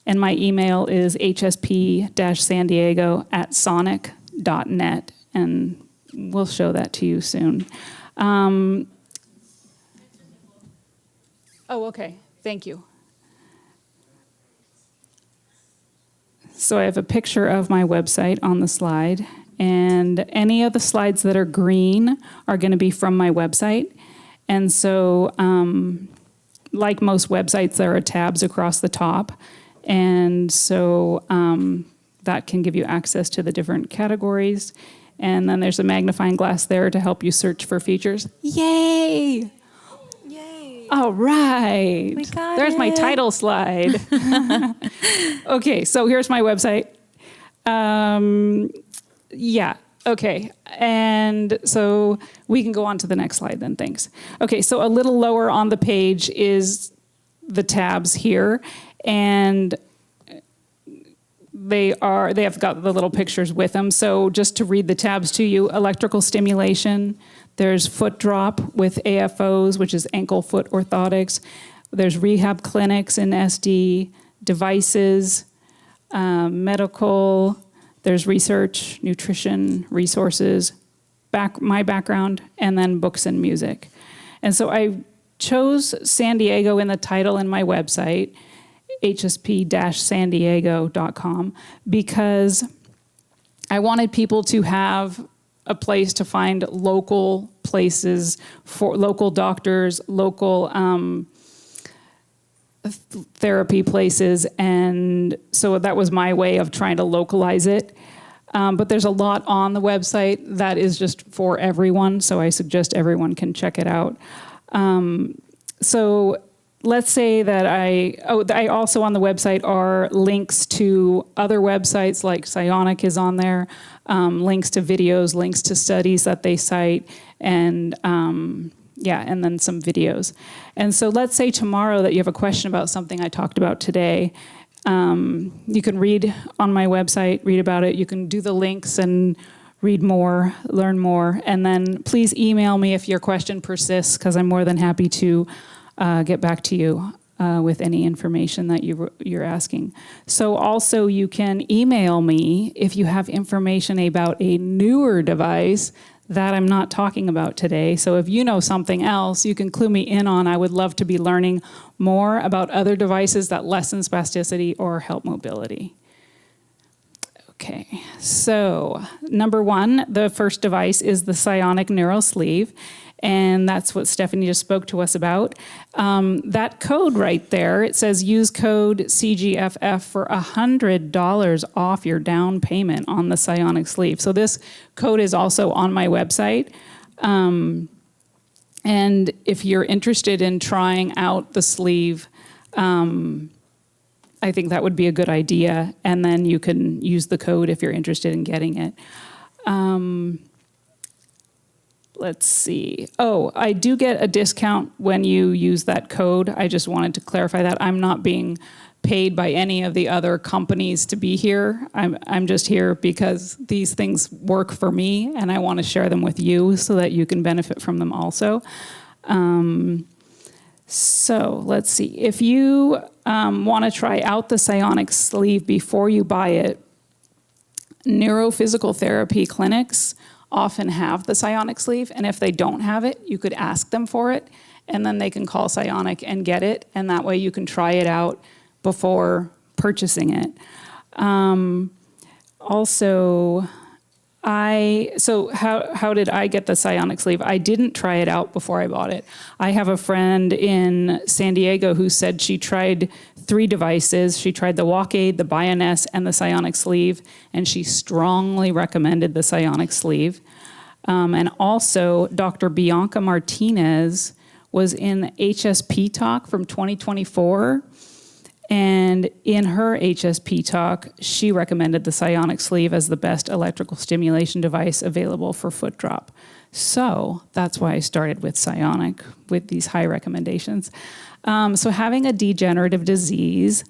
and my email is hsp-sandiego@sonic.net, and we'll show that to you soon. Oh, okay. Thank you. So I have a picture of my website on the slide, and any of the slides that are green are going to be from my website. And so, like most websites, there are tabs across the top. And so that can give you access to the different categories. And then there's a magnifying glass there to help you search for features. Yay! Yay! All right. We got There's my it. title slide. Okay, so here's my website. Yeah, okay. And so we can go on to the next slide then, thanks. Okay, so a little lower on the page is the tabs here, and they have got the little pictures with them. So just to read the tabs to you: electrical stimulation, there's foot drop with AFOs, which is ankle foot orthotics. There's rehab clinics in SD, devices, medical, there's research, nutrition, resources, my background, and then books and music. And so I chose San Diego in the title in my website, hsp-sandiego.com, because I wanted people to have a place to find local places for local doctors, local therapy places, and so that was my way of trying to localize it. But there's a lot on the website that is just for everyone, so I suggest everyone can check it out. So let's say that I also on the website are links to other websites, like Psionic is on there, links to videos, links to studies that they cite, and and then some videos. And so let's say tomorrow that you have a question about something I talked about today. You can read on my website, read about it. You can do the links and read more, learn more. And then please email me if your question persists, because I'm more than happy to get back to you with any information that you're asking. So also you can email me if you have information about a newer device that I'm not talking about today. So if you know something else, you can clue me in on. I would love to be learning more about other devices that lessen spasticity or help mobility. Okay, so number 1, the first device is the Psionic Neural Sleeve, and that's what Stephanie just spoke to us about. That code right there, it says use code CGFF for $100 off your down payment on the Psionic Sleeve. So this code is also on my website. And if you're interested in trying out the sleeve, I think that would be a good idea. And then you can use the code if you're interested in getting it. let's see. Oh, I do get a discount when you use that code. I just wanted to clarify that. I'm not being paid by any of the other companies to be here. I'm just here because these things work for me, and I want to share them with you so that you can benefit from them also. So let's see. If you want to try out the Psionic sleeve before you buy it, neurophysical therapy clinics often have the Psionic sleeve, and if they don't have it, you could ask them for it, and then they can call Psionic and get it, and that way you can try it out before purchasing it. Also, how did I get the Psionic sleeve? I didn't try it out before I bought it. I have a friend in San Diego who said she tried 3 devices. She tried the Walk-Aid, the Bioness, and the Psionic sleeve, and she strongly recommended the Psionic sleeve. And also, Dr. Bianca Martinez was in HSP Talk from 2024, and in her HSP talk, she recommended the Psionic sleeve as the best electrical stimulation device available for foot drop. So that's why I started with Psionic, with these high recommendations. So having a degenerative disease,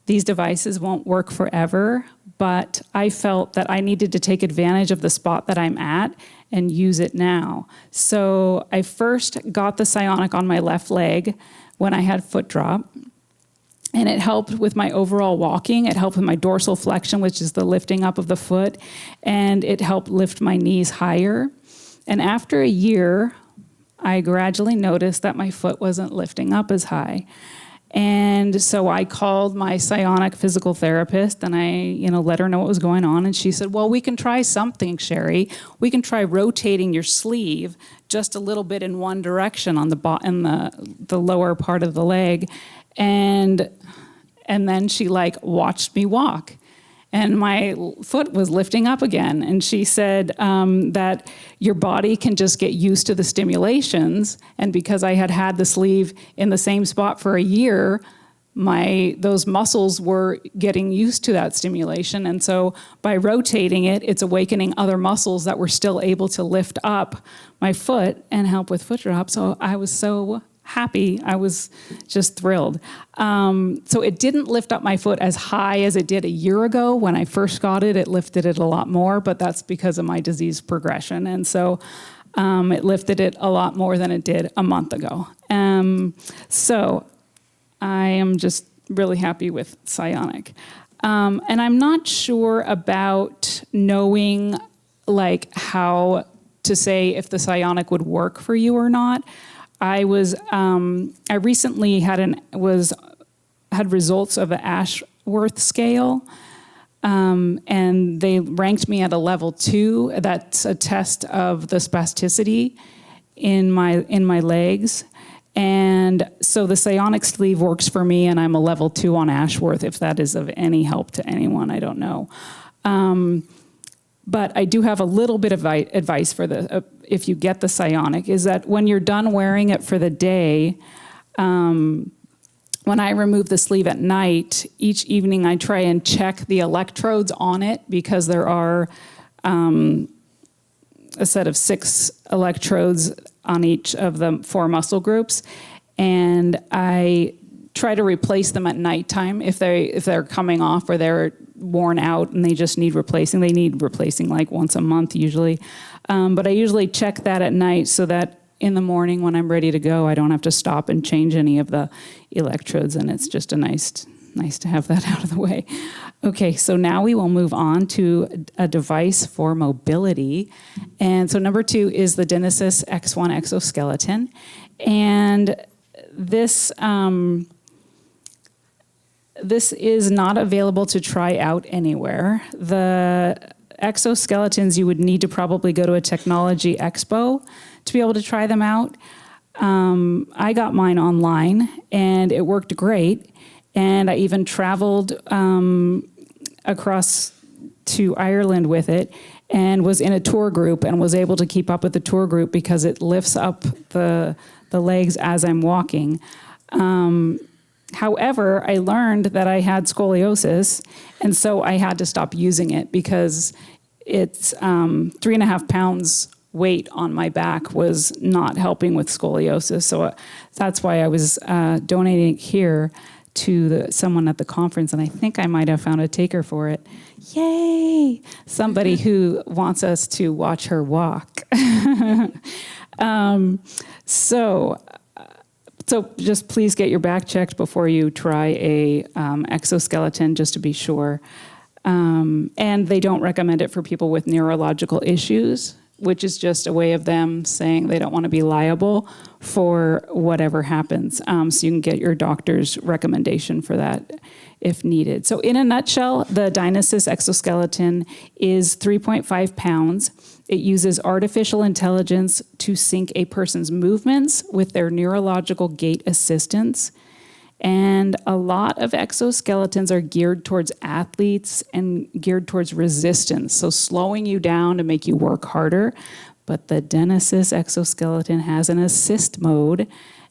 these devices won't work forever, but I felt that I needed to take advantage of the spot that I'm at and use it now. So I first got the Psionic on my left leg when I had foot drop. And it helped with my overall walking. It helped with my dorsal flexion, which is the lifting up of the foot. And it helped lift my knees higher. And after a year, I gradually noticed that my foot wasn't lifting up as high. And so I called my Psionic physical therapist, and I, let her know what was going on. And she said, well, we can try something, Sherry. We can try rotating your sleeve just a little bit in one direction on the lower part of the leg. And then she watched me walk, and my foot was lifting up again. And she said that your body can just get used to the stimulations. And because I had the sleeve in the same spot for a year, those muscles were getting used to that stimulation. And so by rotating it, it's awakening other muscles that were still able to lift up my foot and help with foot drop. So I was so happy. I was just thrilled. So it didn't lift up my foot as high as it did a year ago. When I first got it, it lifted it a lot more, but that's because of my disease progression. And so it lifted it a lot more than it did a month ago. So I am just really happy with Psionic. And I'm not sure about knowing how to say if the Psionic would work for you or not. I recently had results of the Ashworth scale, and they ranked me at a level 2. That's a test of the spasticity in my legs. And so the Psionic sleeve works for me, and I'm a level 2 on Ashworth. If that is of any help to anyone, I don't know. But I do have a little bit of advice for if you get the Psionic, is that when you're done wearing it for the day, when I remove the sleeve at night, each evening I try and check the electrodes on it, because there are a set of 6 electrodes on each of the 4 muscle groups, and I try to replace them at nighttime if they're coming off or they're worn out and they just need replacing. They need replacing once a month usually. But I usually check that at night so that in the morning when I'm ready to go, I don't have to stop and change any of the electrodes, and it's just nice to have that out of the way. Okay, so now we will move on to a device for mobility. And so number 2 is the Genesis X1 exoskeleton. And this is not available to try out anywhere. The exoskeletons, you would need to probably go to a technology expo to be able to try them out. I got mine online, and it worked great. And I even traveled across to Ireland with it, and was in a tour group and was able to keep up with the tour group because it lifts up the legs as I'm walking. However, I learned that I had scoliosis, and so I had to stop using it because it's 3.5 pounds weight on my back was not helping with scoliosis. So that's why I was donating here to someone at the conference, and I think I might have found a taker for it. Yay! Somebody who wants us to watch her walk. So just please get your back checked before you try a exoskeleton, just to be sure. And they don't recommend it for people with neurological issues, which is just a way of them saying they don't want to be liable for whatever happens. So you can get your doctor's recommendation for that if needed. So in a nutshell, the Dynasys exoskeleton is 3.5 pounds. It uses artificial intelligence to sync a person's movements with their neurological gait assistance. And a lot of exoskeletons are geared towards athletes and geared towards resistance, so slowing you down to make you work harder. But the Dynasys exoskeleton has an assist mode,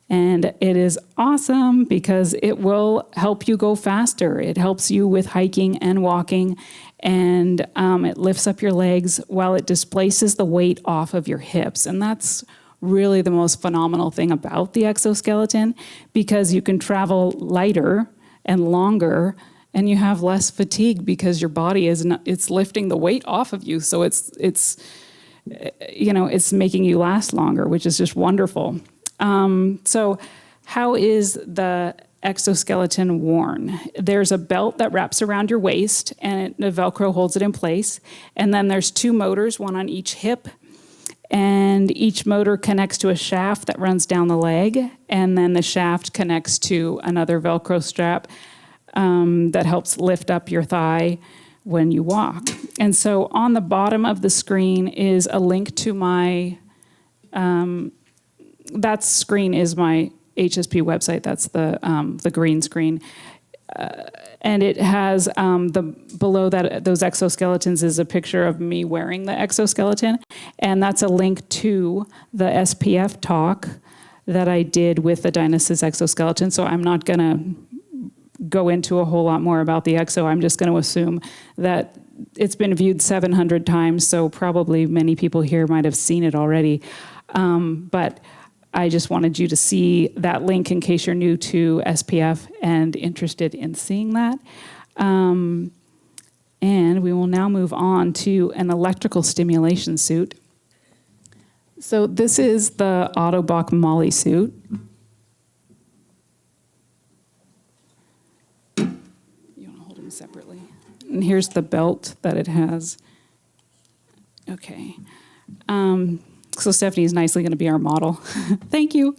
and it is awesome because it will help you go faster. It helps you with hiking and walking, and it lifts up your legs while it displaces the weight off of your hips. And that's really the most phenomenal thing about the exoskeleton, because you can travel lighter and longer and you have less fatigue because your body it's lifting the weight off of you. So it's making you last longer, which is just wonderful. So how is the exoskeleton worn? There's a belt that wraps around your waist and the Velcro holds it in place. And then there's 2 motors, one on each hip. And each motor connects to a shaft that runs down the leg, and then the shaft connects to another Velcro strap that helps lift up your thigh when you walk. And so on the bottom of the screen is a link to my, that screen is my HSP website. That's the green screen. And it has below that those exoskeletons is a picture of me wearing the exoskeleton, and that's a link to the SPF talk that I did with the Dynasys exoskeleton. So I'm not going to go into a whole lot more about the exo. I'm just going to assume that it's been viewed 700 times, so probably many people here might have seen it already. But I just wanted you to see that link in case you're new to SPF and interested in seeing that. And we will now move on to an electrical stimulation suit. So this is the Ottobock Molly suit. You want to hold them separately? And here's the belt that it has. Okay. So Stephanie is nicely going to be our model. Thank you.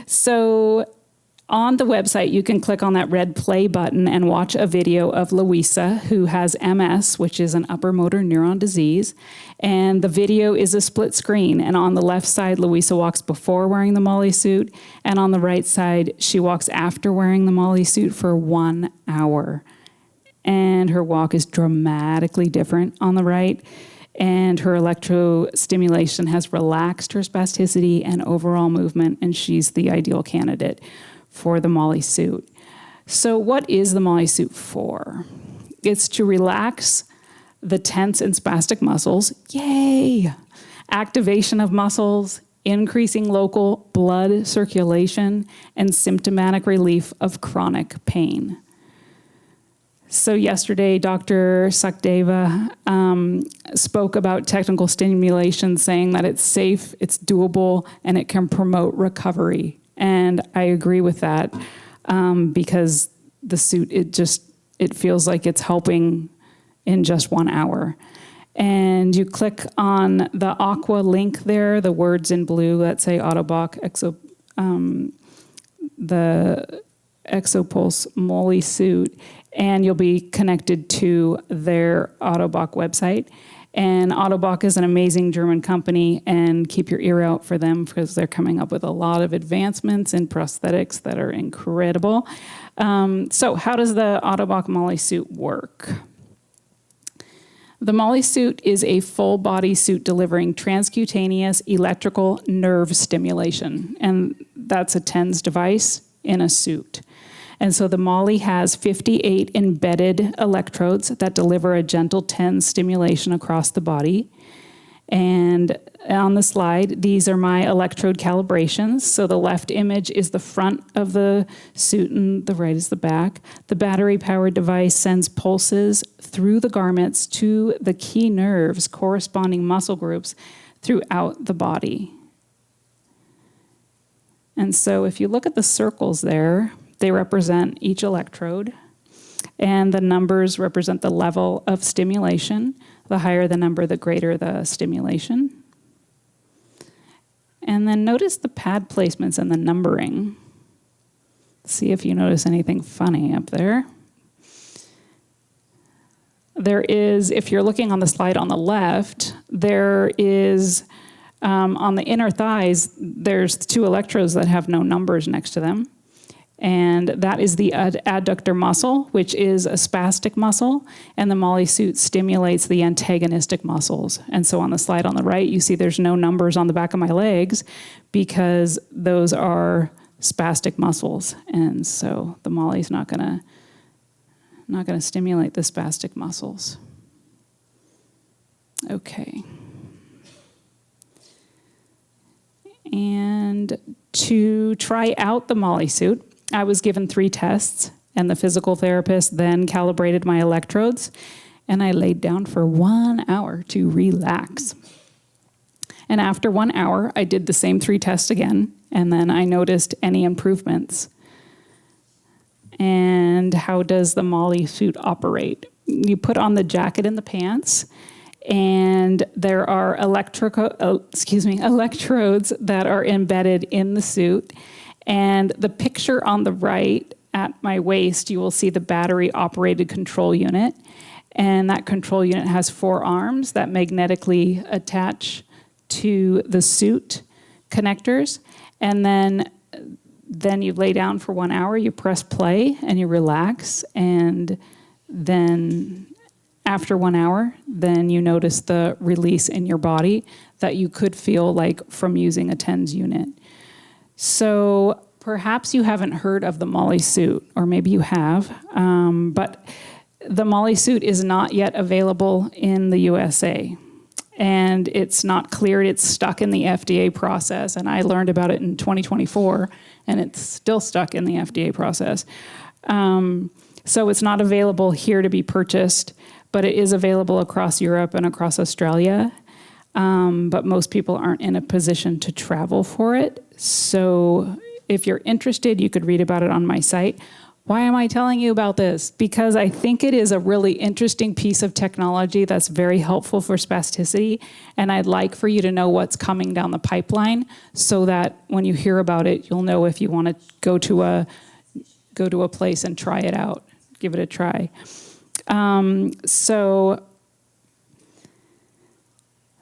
So on the website, you can click on that red play button and watch a video of Louisa, who has MS, which is an upper motor neuron disease. And the video is a split screen. And on the left side, Louisa walks before wearing the Molly suit. And on the right side, she walks after wearing the Molly suit for 1 hour. And her walk is dramatically different on the right. And her electrostimulation has relaxed her spasticity and overall movement, and she's the ideal candidate for the Molly suit. So what is the Molly suit for? It's to relax the tense and spastic muscles, yay! Activation of muscles, increasing local blood circulation, and symptomatic relief of chronic pain. So yesterday, Dr. Sakdeva spoke about technical stimulation, saying that it's safe, it's doable, and it can promote recovery. And I agree with that because the suit, it feels like it's helping in just 1 hour. And you click on the aqua link there, the words in blue that say Ottobock the Exopulse Molly suit, and you'll be connected to their Ottobock website. And Ottobock is an amazing German company, and keep your ear out for them because they're coming up with a lot of advancements in prosthetics that are incredible. So how does the Ottobock Molly suit work? The Molly suit is a full body suit delivering transcutaneous electrical nerve stimulation, and that's a TENS device in a suit. And so the Molly has 58 embedded electrodes that deliver a gentle TENS stimulation across the body. And on the slide, these are my electrode calibrations. So the left image is the front of the suit and the right is the back. The battery-powered device sends pulses through the garments to the key nerves, corresponding muscle groups throughout the body. And so if you look at the circles there, they represent each electrode, and the numbers represent the level of stimulation. The higher the number, the greater the stimulation. And then notice the pad placements and the numbering. See if you notice anything funny up there. There is, if you're looking on the slide on the left, there is, on the inner thighs, there's 2 electrodes that have no numbers next to them. And that is the adductor muscle, which is a spastic muscle, and the Molly suit stimulates the antagonistic muscles. And so on the slide on the right, you see there's no numbers on the back of my legs because those are spastic muscles. And so the Molly's not gonna stimulate the spastic muscles. Okay. And to try out the Molly suit, I was given 3 tests, and the physical therapist then calibrated my electrodes, and I laid down for 1 hour to relax. And after 1 hour, I did the same 3 tests again, and then I noticed any improvements. And how does the Molly suit operate? You put on the jacket and the pants, and there are electrodes that are embedded in the suit. And the picture on the right at my waist, you will see the battery-operated control unit. And that control unit has 4 arms that magnetically attach to the suit connectors. And then you lay down for 1 hour, you press play, and you relax. And then after 1 hour, then you notice the release in your body that you could feel like from using a TENS unit. So perhaps you haven't heard of the Molly suit, or maybe you have, but the Molly suit is not yet available in the USA. And it's not cleared, it's stuck in the FDA process. And I learned about it in 2024, and it's still stuck in the FDA process. So it's not available here to be purchased, but it is available across Europe and across Australia. But most people aren't in a position to travel for it. So if you're interested, you could read about it on my site. Why am I telling you about this? Because I think it is a really interesting piece of technology that's very helpful for spasticity. And I'd like for you to know what's coming down the pipeline so that when you hear about it, you'll know if you want to go to a place and try it out, give it a try. So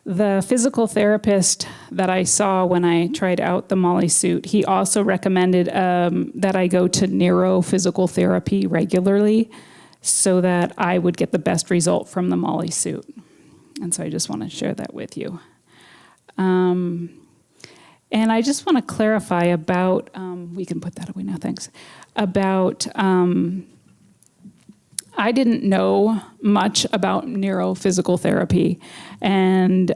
the physical therapist that I saw when I tried out the Molly suit, he also recommended that I go to neurophysical therapy regularly so that I would get the best result from the Molly suit. And so I just want to share that with you. And I just want to clarify about, we can put that away now, thanks, about I didn't know much about neurophysical therapy, and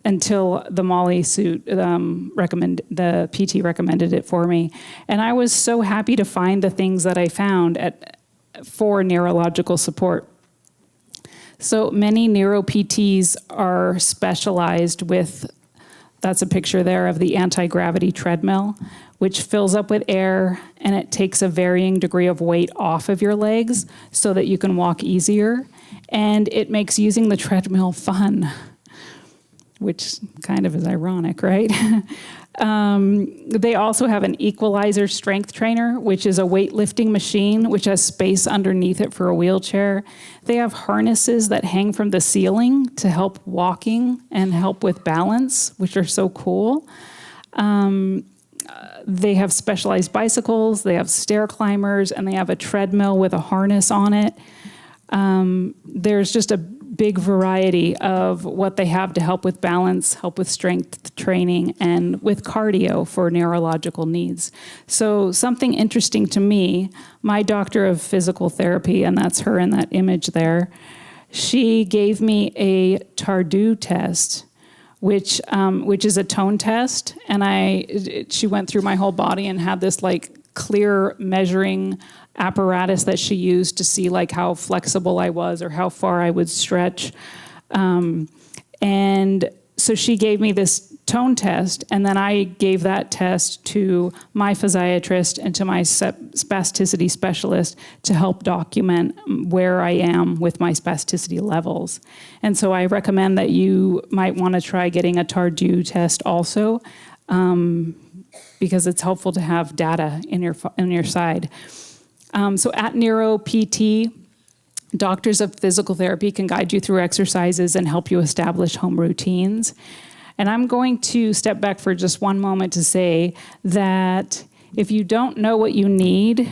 until the Molly suit the PT recommended it for me, and I was so happy to find the things that I found for neurological support. So many neuro PTs are specialized with. That's a picture there of the anti-gravity treadmill, which fills up with air, and it takes a varying degree of weight off of your legs so that you can walk easier. And it makes using the treadmill fun, which kind of is ironic, right? They also have an equalizer strength trainer, which is a weightlifting machine, which has space underneath it for a wheelchair. They have harnesses that hang from the ceiling to help walking and help with balance, which are so cool. They have specialized bicycles, they have stair climbers, and they have a treadmill with a harness on it. There's just a big variety of what they have to help with balance, help with strength training, and with cardio for neurological needs. So something interesting to me, my doctor of physical therapy, and that's her in that image there, she gave me a Tardieu test, which is a tone test. And she went through my whole body and had this like clear measuring apparatus that she used to see like how flexible I was or how far I would stretch. And so she gave me this tone test, and then I gave that test to my physiatrist and to my spasticity specialist to help document where I am with my spasticity levels. And so I recommend that you might want to try getting a Tardieu test also, because it's helpful to have data in your side. So at Neuro PT, doctors of physical therapy can guide you through exercises and help you establish home routines. And I'm going to step back for just one moment to say that if you don't know what you need,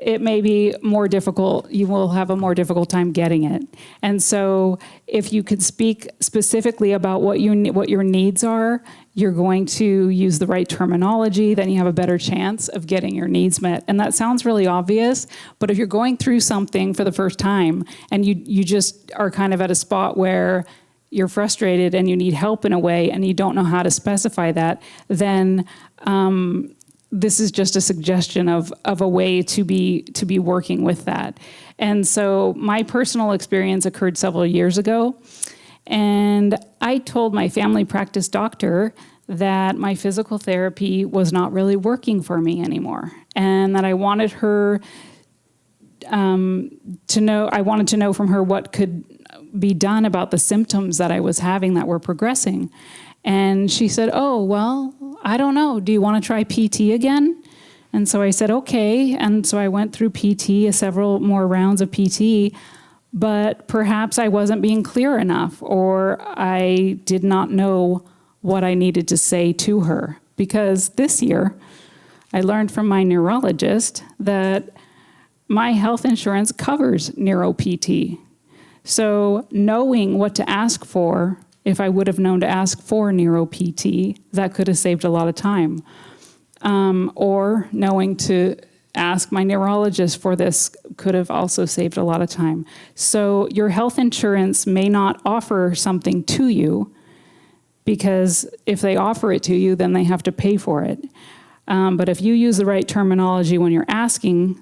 it may be more difficult. You will have a more difficult time getting it. And so if you could speak specifically about what your needs are, you're going to use the right terminology, then you have a better chance of getting your needs met. And that sounds really obvious, but if you're going through something for the first time and you just are kind of at a spot where you're frustrated and you need help in a way and you don't know how to specify that, then this is just a suggestion of a way to be working with that. And so my personal experience occurred several years ago, and I told my family practice doctor that my physical therapy was not really working for me anymore, and that I wanted her to know from her what could be done about the symptoms that I was having that were progressing. And she said, "Oh, well, I don't know. Do you want to try PT again?" And so I said, okay. And so I went through PT, several more rounds of PT, but perhaps I wasn't being clear enough, or I did not know what I needed to say to her. Because this year, I learned from my neurologist that my health insurance covers Neuro PT. So knowing what to ask for, if I would have known to ask for Neuro PT, that could have saved a lot of time. Or knowing to ask my neurologist for this could have also saved a lot of time. So your health insurance may not offer something to you, because if they offer it to you, then they have to pay for it. But if you use the right terminology when you're asking,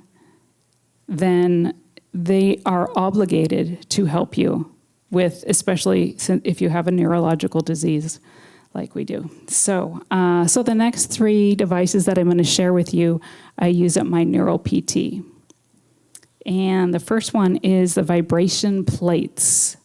then they are obligated to help you with, especially if you have a neurological disease like we do. So the next 3 devices that I'm going to share with you, I use at my Neuro PT. And the first one is the vibration plates.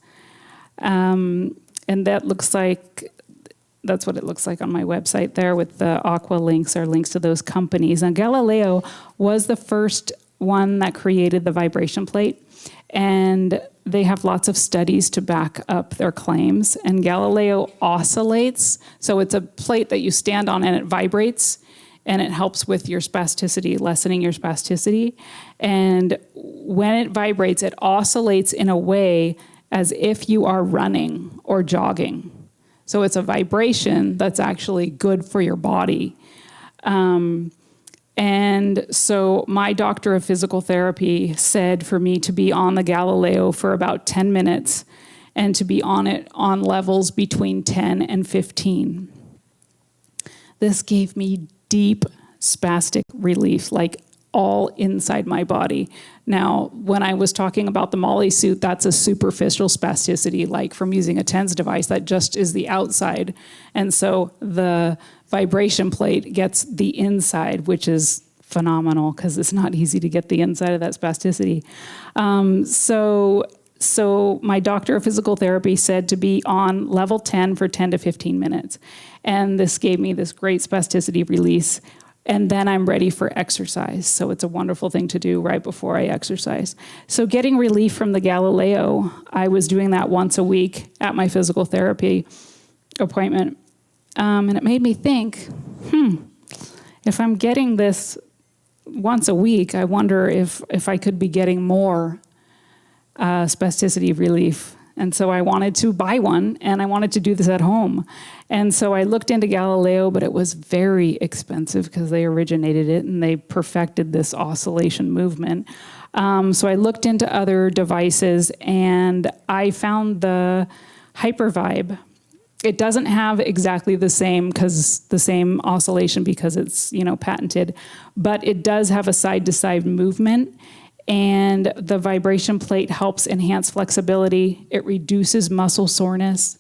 And that's what it looks like on my website there, with the aqua links or links to those companies. And Galileo was the first one that created the vibration plate. And they have lots of studies to back up their claims. And Galileo oscillates. So it's a plate that you stand on and it vibrates, and it helps with your spasticity, lessening your spasticity. And when it vibrates, it oscillates in a way as if you are running or jogging. So it's a vibration that's actually good for your body. And so my doctor of physical therapy said for me to be on the Galileo for about 10 minutes and to be on it on levels between 10 and 15. This gave me deep spastic relief, like all inside my body. Now, when I was talking about the Molly suit, that's a superficial spasticity, like from using a TENS device that just is the outside. And so the vibration plate gets the inside, which is phenomenal because it's not easy to get the inside of that spasticity. So my doctor of physical therapy said to be on level 10 for 10 to 15 minutes. And this gave me this great spasticity release. And then I'm ready for exercise. So it's a wonderful thing to do right before I exercise. So getting relief from the Galileo, I was doing that once a week at my physical therapy appointment. And it made me think, if I'm getting this once a week, I wonder if I could be getting more spasticity relief. And so I wanted to buy one, and I wanted to do this at home. And so I looked into Galileo, but it was very expensive because they originated it and they perfected this oscillation movement. So I looked into other devices, and I found the Hypervibe. It doesn't have exactly the same oscillation because it's, patented, but it does have a side-to-side movement, and the vibration plate helps enhance flexibility. It reduces muscle soreness.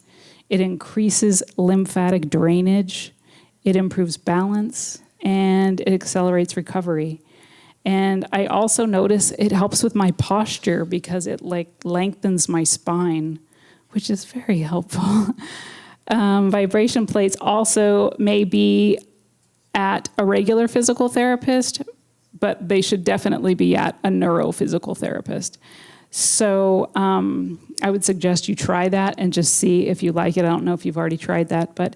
It increases lymphatic drainage. It improves balance, and it accelerates recovery. And I also notice it helps with my posture because it lengthens my spine, which is very helpful. Vibration plates also may be at a regular physical therapist, but they should definitely be at a neurophysical therapist. So I would suggest you try that and just see if you like it. I don't know if you've already tried that, but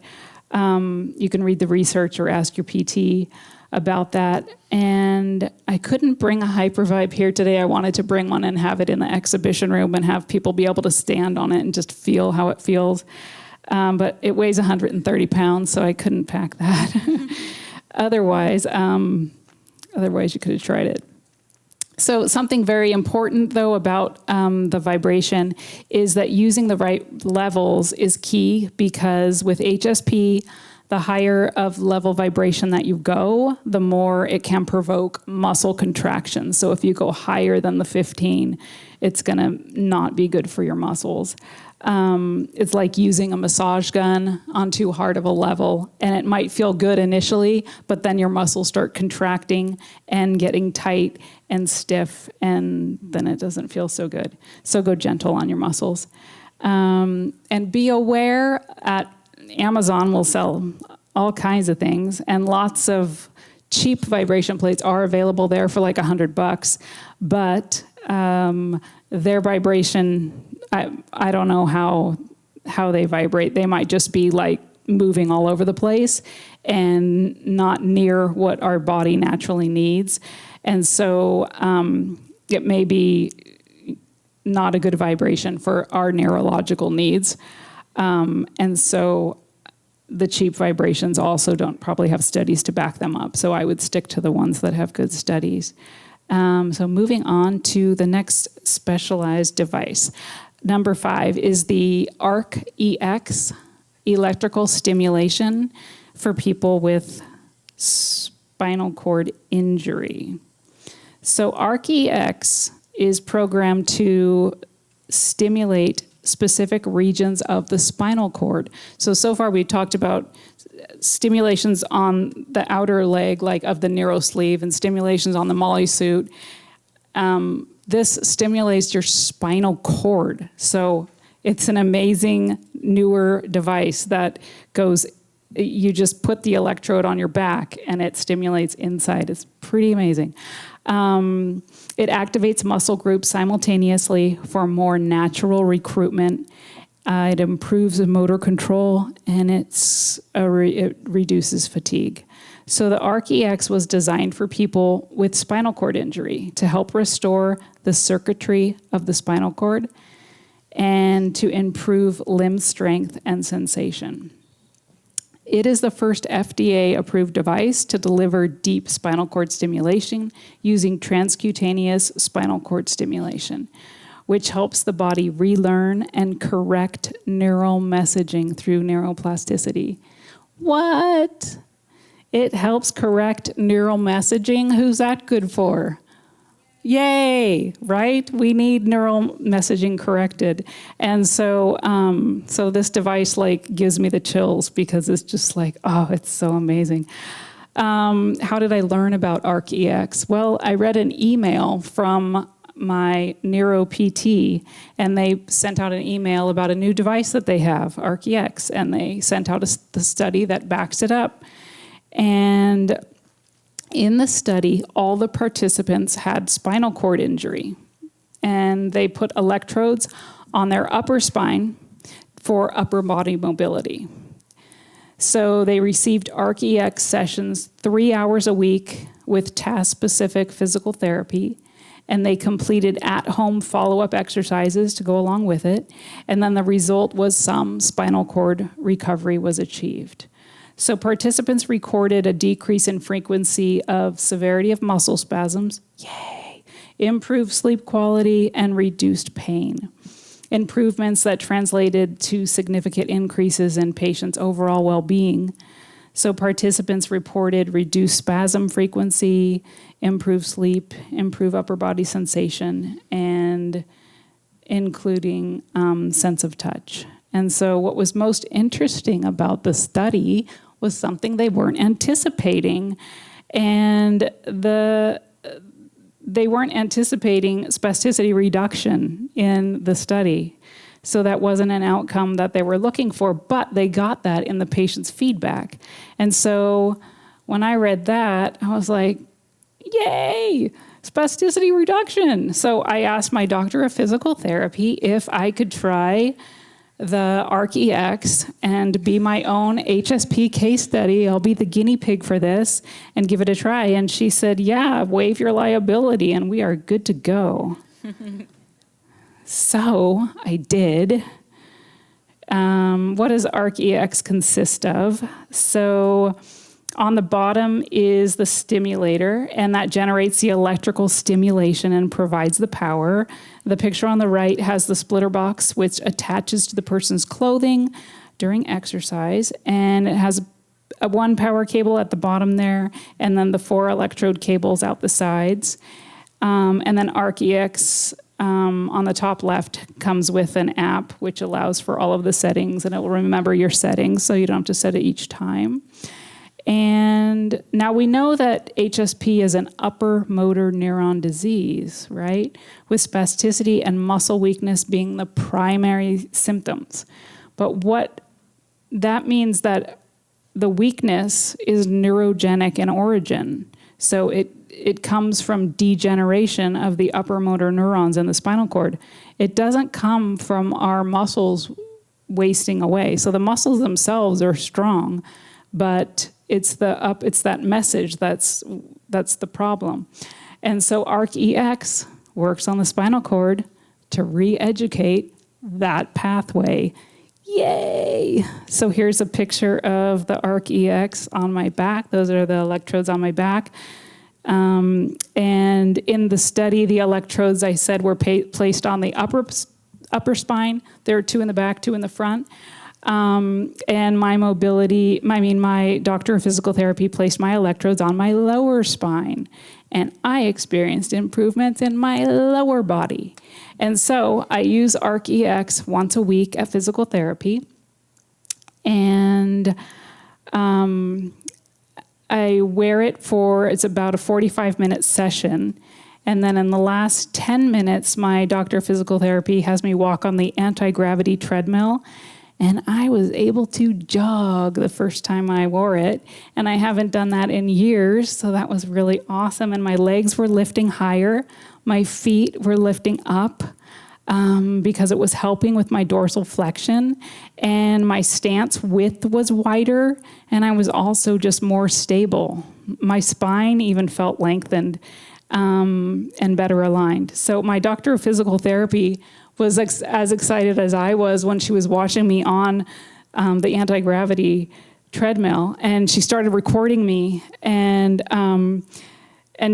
you can read the research or ask your PT about that. And I couldn't bring a Hypervibe here today. I wanted to bring one and have it in the exhibition room and have people be able to stand on it and just feel how it feels. But it weighs 130 pounds, so I couldn't pack that. Otherwise, you could have tried it. So something very important, though, about the vibration is that using the right levels is key, because with HSP, the higher of level vibration that you go, the more it can provoke muscle contraction. So if you go higher than the 15, it's going to not be good for your muscles. It's like using a massage gun on too hard of a level, and it might feel good initially, but then your muscles start contracting and getting tight and stiff, and then it doesn't feel so good. So go gentle on your muscles. And be aware, at Amazon will sell all kinds of things, and lots of cheap vibration plates are available there for like $100, but their vibration, I don't know how they vibrate. They might just be like moving all over the place and not near what our body naturally needs. And so it may be not a good vibration for our neurological needs. And so the cheap vibrations also don't probably have studies to back them up. So I would stick to the ones that have good studies. So moving on to the next specialized device. Number 5 is the ARC-EX, electrical stimulation for people with spinal cord injury. So ARC-EX is programmed to stimulate specific regions of the spinal cord. So far we talked about stimulations on the outer leg, like of the neurosleeve, and stimulations on the molly suit. This stimulates your spinal cord. So it's an amazing newer device that goes, you just put the electrode on your back and it stimulates inside. It's pretty amazing. It activates muscle groups simultaneously for more natural recruitment. It improves motor control, and it reduces fatigue. So the ARC-EX was designed for people with spinal cord injury to help restore the circuitry of the spinal cord and to improve limb strength and sensation. It is the first FDA-approved device to deliver deep spinal cord stimulation using transcutaneous spinal cord stimulation, which helps the body relearn and correct neural messaging through neuroplasticity. What? It helps correct neural messaging? Who's that good for? Yay, right? We need neural messaging corrected. And so so this device gives me the chills, because it's just it's so amazing. How did I learn about ARC-EX? Well, I read an email from my neuro PT, and they sent out an email about a new device that they have, ARC-EX, and they sent out the study that backs it up. And in the study, all the participants had spinal cord injury, and they put electrodes on their upper spine for upper body mobility. So they received ARC-EX sessions 3 hours a week with task-specific physical therapy, and they completed at-home follow-up exercises to go along with it, and then the result was some spinal cord recovery was achieved. So participants recorded a decrease in frequency of severity of muscle spasms, yay, improved sleep quality, and reduced pain. improvements that translated to significant increases in patients' overall well-being. So participants reported reduced spasm frequency, improved sleep, improved upper body sensation, and including sense of touch. And so what was most interesting about the study was something they weren't anticipating. And they weren't anticipating spasticity reduction in the study. So that wasn't an outcome that they were looking for, but they got that in the patient's feedback. And so when I read that, I was like, yay, spasticity reduction. So I asked my doctor of physical therapy if I could try the ARC-EX and be my own HSP case study. I'll be the guinea pig for this and give it a try. And she said, yeah, waive your liability and we are good to go. So I did. What does ARC-EX consist of? So on the bottom is the stimulator, and that generates the electrical stimulation and provides the power. The picture on the right has the splitter box, which attaches to the person's clothing during exercise, and it has one power cable at the bottom there, and then the 4 electrode cables out the sides. And then ARC-EX on the top left comes with an app which allows for all of the settings, and it will remember your settings so you don't have to set it each time. And now we know that HSP is an upper motor neuron disease, right? With spasticity and muscle weakness being the primary symptoms. But what that means that the weakness is neurogenic in origin. So it comes from degeneration of the upper motor neurons in the spinal cord. It doesn't come from our muscles wasting away. So the muscles themselves are strong, but it's that message that's the problem. And so ARC-EX works on the spinal cord to re-educate that pathway. Yay! So here's a picture of the ARC-EX on my back. Those are the electrodes on my back. And in the study, the electrodes, I said, were placed on the upper spine. There are 2 in the back, 2 in the front. And my doctor of physical therapy placed my electrodes on my lower spine. And I experienced improvements in my lower body. And so I use ARC-EX once a week at physical therapy. And I wear it it's about a 45-minute session. And then in the last 10 minutes, my doctor of physical therapy has me walk on the anti-gravity treadmill. And I was able to jog the first time I wore it. And I haven't done that in years, so that was really awesome. And my legs were lifting higher. My feet were lifting up because it was helping with my dorsal flexion. And my stance width was wider, and I was also just more stable. My spine even felt lengthened and better aligned. So my doctor of physical therapy was as excited as I was when she was watching me on the anti-gravity treadmill, and she started recording me, and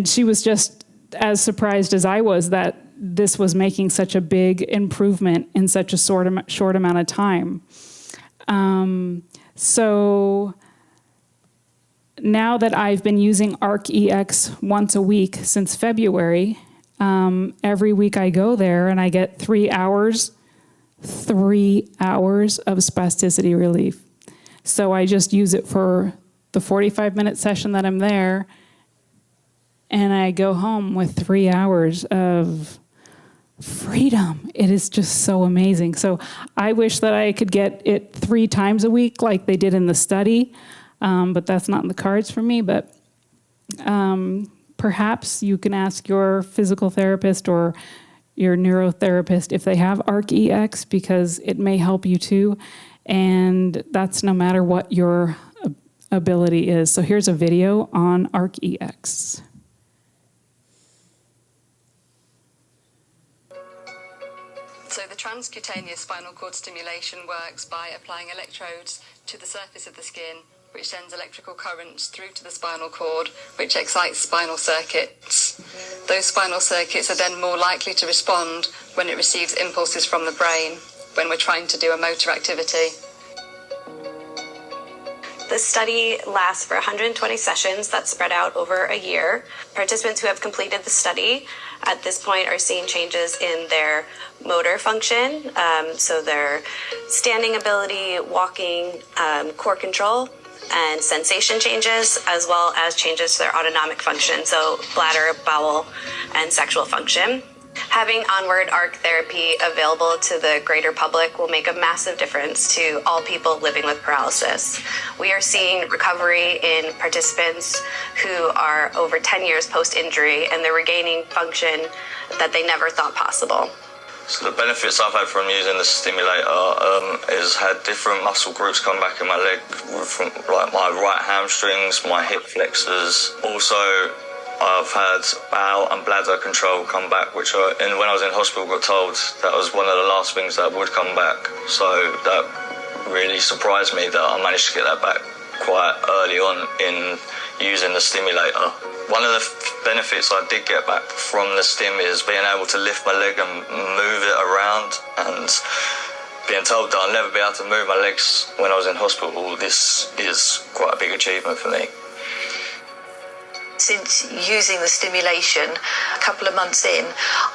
she was just as surprised as I was that this was making such a big improvement in such a short amount of time. So now that I've been using ARC-EX once a week since February, every week I go there and I get 3 hours of spasticity relief. So I just use it for the 45-minute session that I'm there, and I go home with 3 hours of freedom. It is just so amazing. So I wish that I could get it 3 times a week like they did in the study, but that's not in the cards for me. But perhaps you can ask your physical therapist or your neurotherapist if they have ARC-EX, because it may help you too. And that's no matter what your ability is. So here's a video on ARC-EX. So the transcutaneous spinal cord stimulation works by applying electrodes to the surface of the skin, which sends electrical currents through to the spinal cord, which excites spinal circuits. Those spinal circuits are then more likely to respond when it receives impulses from the brain, when we're trying to do a motor activity. The study lasts for 120 sessions that's spread out over a year. Participants who have completed the study at this point are seeing changes in their motor function, so their standing ability, walking, core control, and sensation changes, as well as changes to their autonomic function, so bladder, bowel, and sexual function. Having onward arc therapy available to the greater public will make a massive difference to all people living with paralysis. We are seeing recovery in participants who are over 10 years post-injury, and they're regaining function that they never thought possible. So the benefits I've had from using the stimulator is had different muscle groups come back in my leg, from like my right hamstrings, my hip flexors. Also, I've had bowel and bladder control come back, when I was in hospital got told that was one of the last things that would come back. So that really surprised me that I managed to get that back quite early on in using the stimulator. One of the benefits I did get back from the stim is being able to lift my leg and move it around, and being told that I'll never be able to move my legs when I was in hospital. This is quite a big achievement for me. Since using the stimulation, a couple of months in,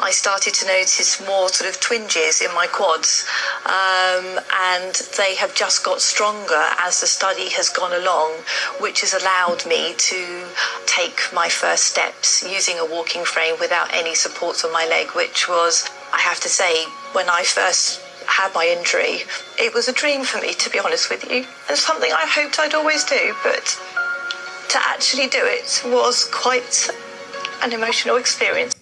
I started to notice more sort of twinges in my quads, and they have just got stronger as the study has gone along, which has allowed me to take my first steps using a walking frame without any supports on my leg, which was, I have to say, when I first had my injury, it was a dream for me, to be honest with you. It's something I hoped I'd always do, but to actually do it was quite an emotional experience.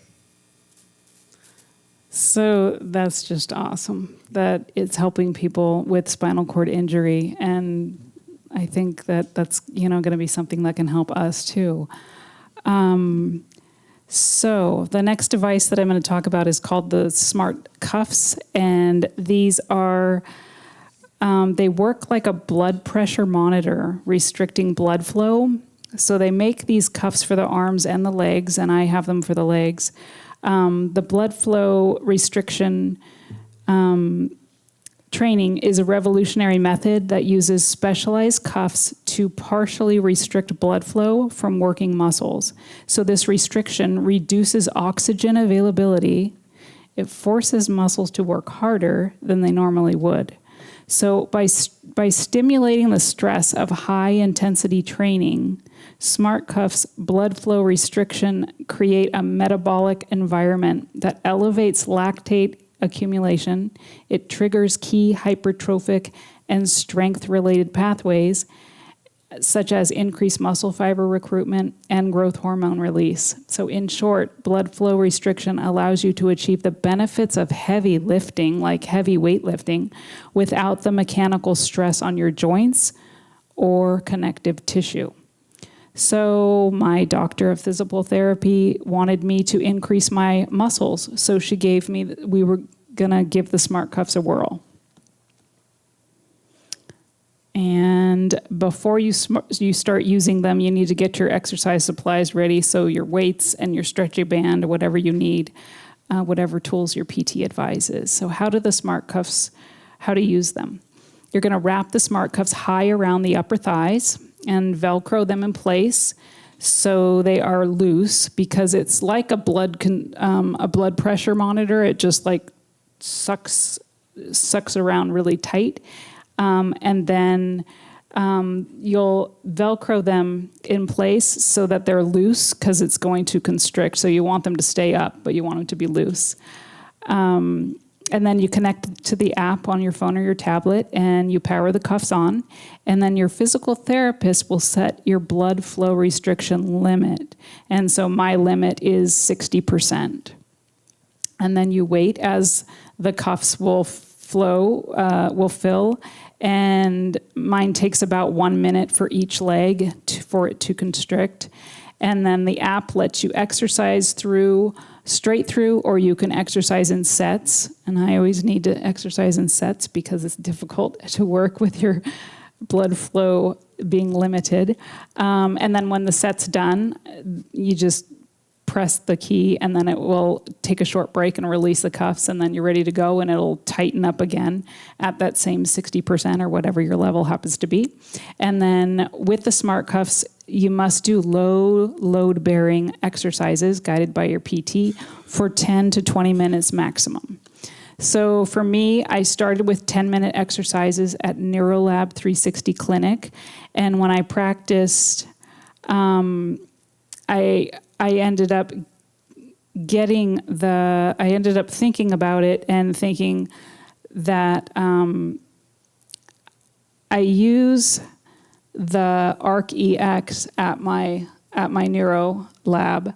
So that's just awesome that it's helping people with spinal cord injury, and I think that that's going to be something that can help us too. So the next device that I'm going to talk about is called the Smart Cuffs, and these are they work like a blood pressure monitor, restricting blood flow. So they make these cuffs for the arms and the legs, and I have them for the legs. The blood flow restriction training is a revolutionary method that uses specialized cuffs to partially restrict blood flow from working muscles. So this restriction reduces oxygen availability. It forces muscles to work harder than they normally would. So by stimulating the stress of high-intensity training, Smart Cuffs blood flow restriction create a metabolic environment that elevates lactate accumulation. It triggers key hypertrophic and strength-related pathways, such as increased muscle fiber recruitment and growth hormone release. So in short, blood flow restriction allows you to achieve the benefits of heavy lifting, like heavy weightlifting, without the mechanical stress on your joints or connective tissue. So my doctor of physical therapy wanted me to increase my muscles. So we were gonna give the Smart Cuffs a whirl. And before you start using them, you need to get your exercise supplies ready. So your weights and your stretchy band, or whatever you need, whatever tools your PT advises. So how to use them? You're gonna wrap the Smart Cuffs high around the upper thighs and Velcro them in place so they are loose, because it's like a blood pressure monitor. It just like sucks around really tight. And then you'll Velcro them in place so that they're loose, because it's going to constrict. So you want them to stay up, but you want them to be loose. And then you connect to the app on your phone or your tablet, and you power the cuffs on. And then your physical therapist will set your blood flow restriction limit. And so my limit is 60%. And then you wait as the cuffs will fill. And mine takes about 1 minute for each leg for it to constrict. And then the app lets you exercise straight through, or you can exercise in sets. And I always need to exercise in sets because it's difficult to work with your blood flow being limited. And then when the set's done, you just press the key, and then it will take a short break and release the cuffs, and then you're ready to go, and it'll tighten up again at that same 60% or whatever your level happens to be. And then with the smart cuffs, you must do low load-bearing exercises guided by your PT for 10 to 20 minutes maximum. So for me, I started with 10-minute exercises at NeuroLab 360 Clinic, and when I practiced, I ended up thinking about it and thinking that I use the ARC-EX at my neuro lab,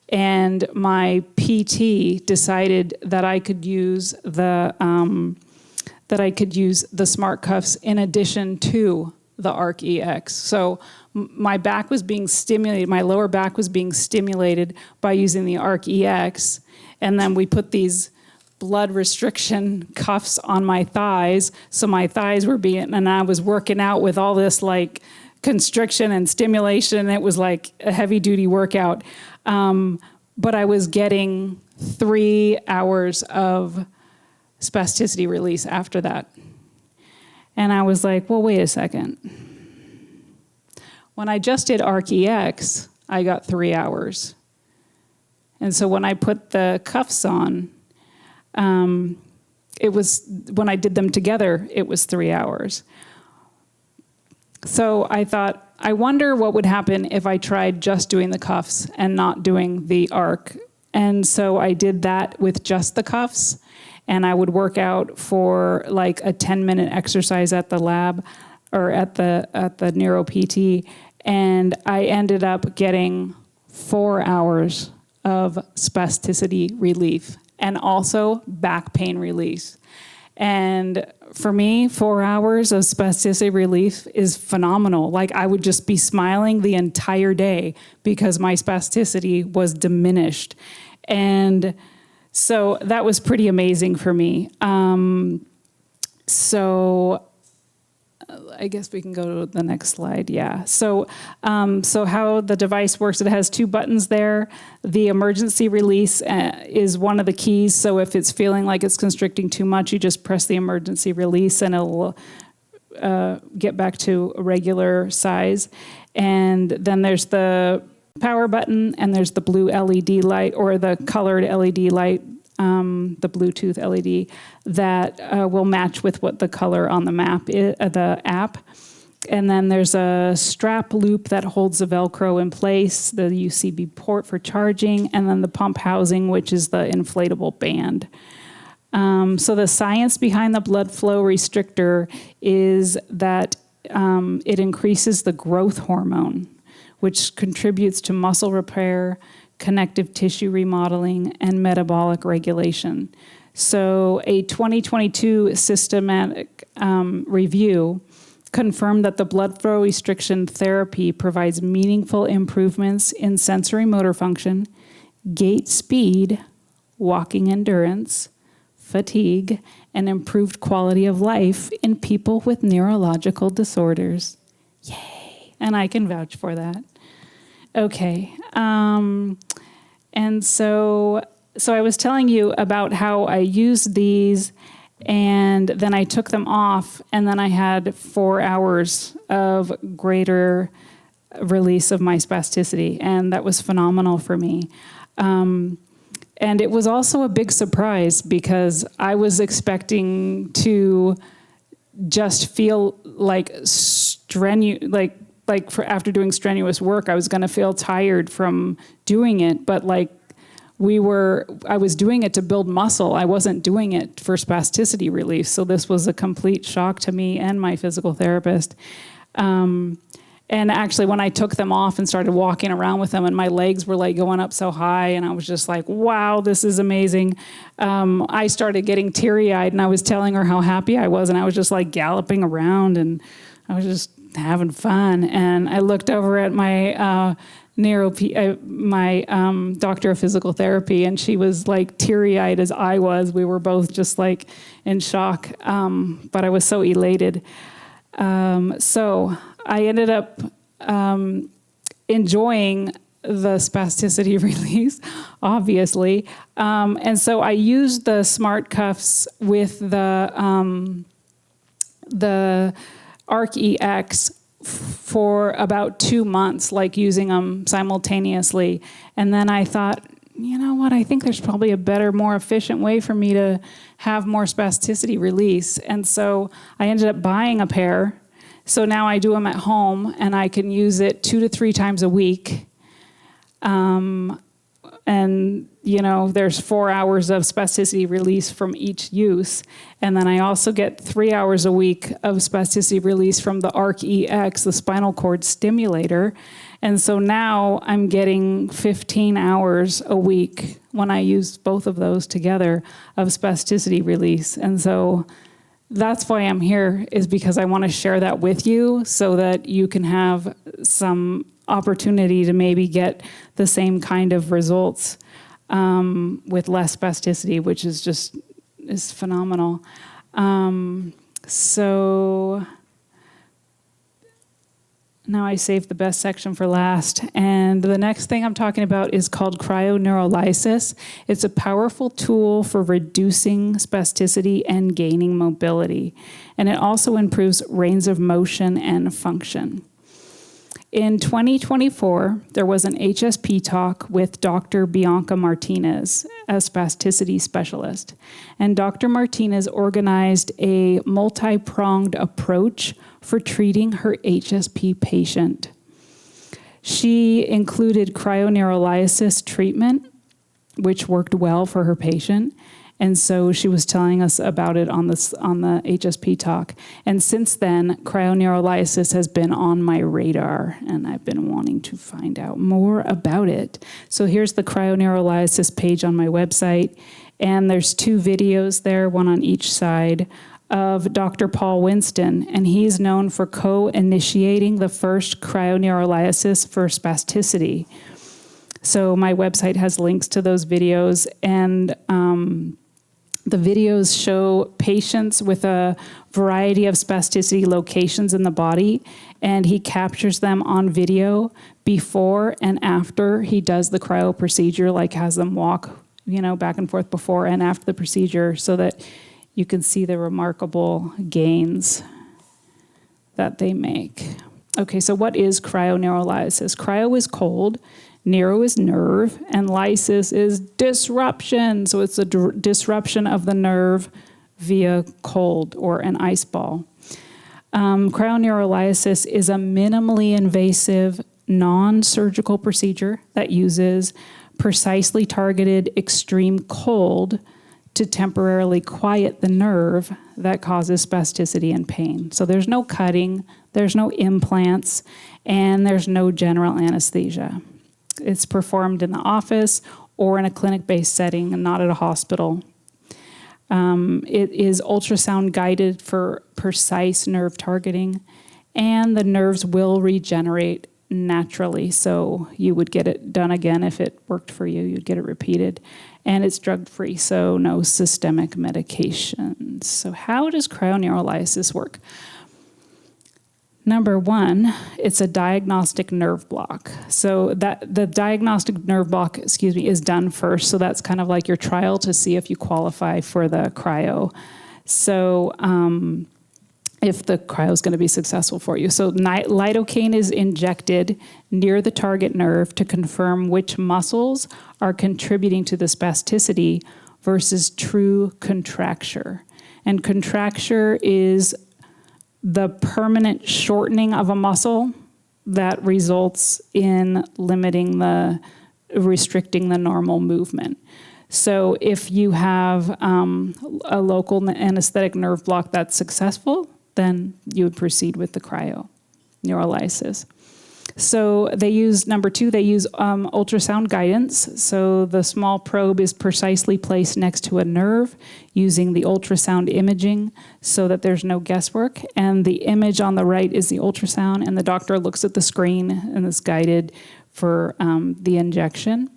and my PT decided that I could use the smart cuffs in addition to the ARC-EX. So my back was being stimulated, my lower back was being stimulated by using the ARC-EX, and then we put these blood restriction cuffs on my thighs, so my thighs were being, and I was working out with all this like constriction and stimulation, and it was like a heavy duty workout. But I was getting 3 hours of spasticity release after that. And I was like, well, wait a second. When I just did ARC-EX, I got 3 hours. And so when I put the cuffs on, it was, when I did them together, it was 3 hours. So I thought, I wonder what would happen if I tried just doing the cuffs and not doing the ARC. And so I did that with just the cuffs, and I would work out for like a 10-minute exercise at the lab or at the neuro PT, and I ended up getting 4 hours of spasticity relief and also back pain release. And for me, 4 hours of spasticity relief is phenomenal. Like, I would just be smiling the entire day because my spasticity was diminished. And so that was pretty amazing for me. So I guess we can go to the next slide. Yeah. So how the device works, it has 2 buttons there. The emergency release is one of the keys. So if it's feeling like it's constricting too much, you just press the emergency release and it'll get back to a regular size. And then there's the power button, and there's the blue LED light, or the colored LED light, the Bluetooth LED that will match with what the color on the map is, the app. And then there's a strap loop that holds the Velcro in place, the USB port for charging, and then the pump housing, which is the inflatable band. So the science behind the blood flow restrictor is that it increases the growth hormone, which contributes to muscle repair, connective tissue remodeling, and metabolic regulation. So a 2022 systematic review confirmed that the blood flow restriction therapy provides meaningful improvements in sensory motor function, gait speed, walking endurance, fatigue, and improved quality of life in people with neurological disorders. Yay! And I can vouch for that. Okay. And so I was telling you about how I used these, and then I took them off, and then I had 4 hours of greater release of my spasticity, and that was phenomenal for me. And it was also a big surprise because I was expecting to just feel like for after doing strenuous work, I was going to feel tired from doing it, but I was doing it to build muscle. I wasn't doing it for spasticity relief. So this was a complete shock to me and my physical therapist. And actually, when I took them off and started walking around with them, and my legs were like going up so high, and I was just like, wow, this is amazing. I started getting teary-eyed, and I was telling her how happy I was, and I was just like galloping around, and I was just having fun. And I looked over at my doctor of physical therapy, and she was like teary-eyed as I was. We were both just like in shock, but I was so elated. So I ended up enjoying the spasticity release, obviously. And so I used the smart cuffs with the Arc EX for about 2 months, like using them simultaneously. And then I thought, you know what, I think there's probably a better, more efficient way for me to have more spasticity release. And so I ended up buying a pair. So now I do them at home, and I can use it 2 to 3 times a week. And, you know, there's 4 hours of spasticity release from each use. And then I also get 3 hours a week of spasticity release from the Arc EX, the spinal cord stimulator. And so now I'm getting 15 hours a week when I use both of those together of spasticity release. And so that's why I'm here, is because I want to share that with you so that you can have some opportunity to maybe get the same kind of results with less spasticity, which is phenomenal. So now I saved the best section for last. And the next thing I'm talking about is called cryoneurolysis. It's a powerful tool for reducing spasticity and gaining mobility. And it also improves range of motion and function. In 2024, there was an HSP talk with Dr. Bianca Martinez, a spasticity specialist. And Dr. Martinez organized a multi-pronged approach for treating her HSP patient. She included cryoneurolysis treatment, which worked well for her patient. And so she was telling us about it on the HSP talk. And since then, cryoneurolysis has been on my radar, and I've been wanting to find out more about it. So here's the cryoneurolysis page on my website, and there's 2 videos there, one on each side, of Dr. Paul Winston, and he's known for co-initiating the first cryoneurolysis for spasticity. So my website has links to those videos, and the videos show patients with a variety of spasticity locations in the body, and he captures them on video before and after he does the cryo procedure, like has them walk, you know, back and forth before and after the procedure, so that you can see the remarkable gains that they make. Okay, so what is cryoneurolysis? Cryo is cold, neuro is nerve, and lysis is disruption. So it's a disruption of the nerve via cold or an ice ball. Cryoneurolysis is a minimally invasive, non-surgical procedure that uses precisely targeted extreme cold to temporarily quiet the nerve that causes spasticity and pain. So there's no cutting, there's no implants, and there's no general anesthesia. It's performed in the office or in a clinic-based setting and not at a hospital. It is ultrasound guided for precise nerve targeting, and the nerves will regenerate naturally. So you would get it done again if it worked for you. You'd get it repeated. And it's drug-free, so no systemic medications. So how does cryoneurolysis work? Number 1, it's a diagnostic nerve block. So that the diagnostic nerve block, is done first. So that's kind of like your trial to see if you qualify for the cryo. So if the cryo is going to be successful for you. So lidocaine is injected near the target nerve to confirm which muscles are contributing to the spasticity versus true contracture. And contracture is the permanent shortening of a muscle that results in restricting the normal movement. So if you have a local anesthetic nerve block that's successful, then you would proceed with the cryoneurolysis. So they use, number 2, they use ultrasound guidance. So the small probe is precisely placed next to a nerve using the ultrasound imaging so that there's no guesswork. And the image on the right is the ultrasound, and the doctor looks at the screen and is guided for the injection.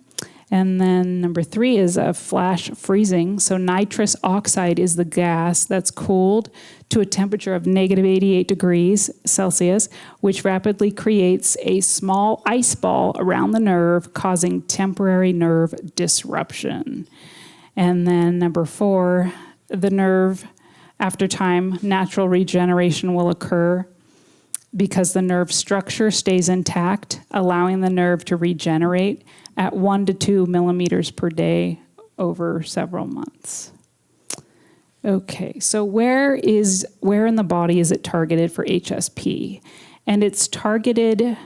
And then number 3 is a flash freezing. So nitrous oxide is the gas that's cooled to a temperature of negative 88 degrees Celsius, which rapidly creates a small ice ball around the nerve, causing temporary nerve disruption. And then number 4, the nerve, after time, natural regeneration will occur because the nerve structure stays intact, allowing the nerve to regenerate at 1 to 2 millimeters per day over several months. Okay, so where in the body is it targeted for HSP? And it's targeted,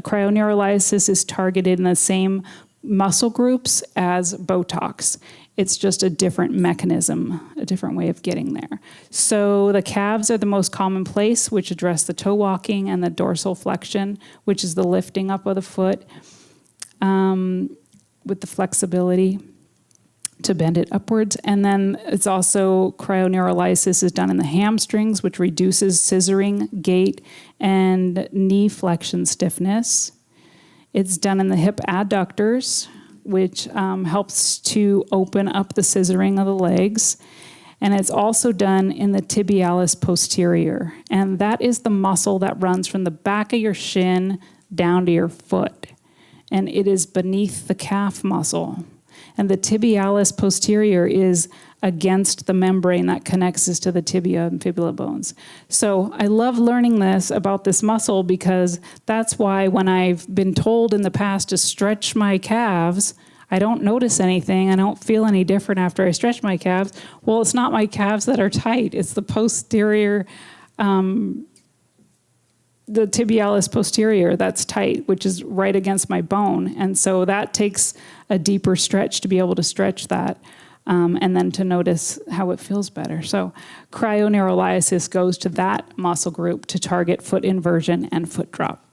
cryoneurolysis is targeted in the same muscle groups as Botox. It's just a different mechanism, a different way of getting there. So the calves are the most common place, which address the toe walking, and the dorsal flexion, which is the lifting up of the foot with the flexibility to bend it upwards. And then it's also cryoneurolysis is done in the hamstrings, which reduces scissoring, gait, and knee flexion stiffness. It's done in the hip adductors, which helps to open up the scissoring of the legs. And it's also done in the tibialis posterior. And that is the muscle that runs from the back of your shin down to your foot. And it is beneath the calf muscle. And the tibialis posterior is against the membrane that connects us to the tibia and fibula bones. So I love learning this about this muscle, because that's why when I've been told in the past to stretch my calves, I don't notice anything. I don't feel any different after I stretch my calves. Well, it's not my calves that are tight. It's the posterior, the tibialis posterior that's tight, which is right against my bone. And so that takes a deeper stretch to be able to stretch that. And then to notice how it feels better. So cryoneurolysis goes to that muscle group to target foot inversion and foot drop.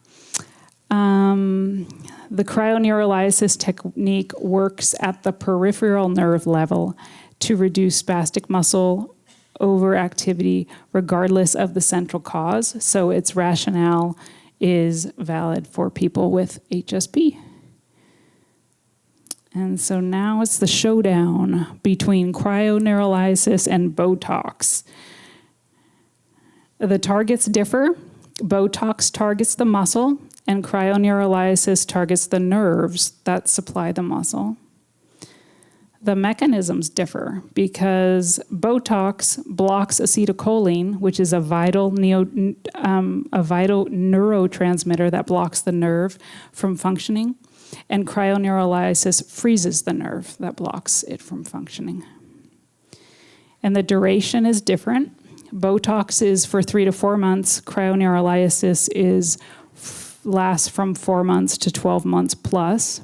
The cryoneurolysis technique works at the peripheral nerve level to reduce spastic muscle overactivity regardless of the central cause. So its rationale is valid for people with HSP. And so now it's the showdown between cryoneurolysis and Botox. The targets differ. Botox targets the muscle, and cryoneurolysis targets the nerves that supply the muscle. The mechanisms differ because Botox blocks acetylcholine, which is a vital neurotransmitter that blocks the nerve from functioning. And cryoneurolysis freezes the nerve that blocks it from functioning. And the duration is different. Botox is for 3 to 4 months. Cryoneurolysis lasts from 4 months to 12 months plus.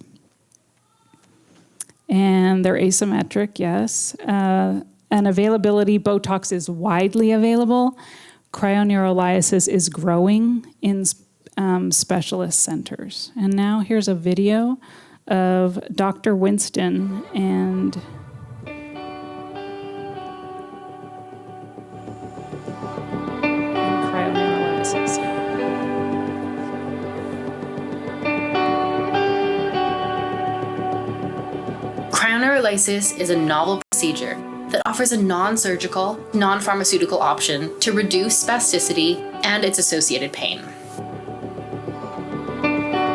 And they're asymmetric, yes. And availability, Botox is widely available. Cryoneurolysis is growing in specialist centers. And now here's a video of Dr. Winston and cryoneurolysis. Cryoneurolysis is a novel procedure that offers a non-surgical, non-pharmaceutical option to reduce spasticity and its associated pain.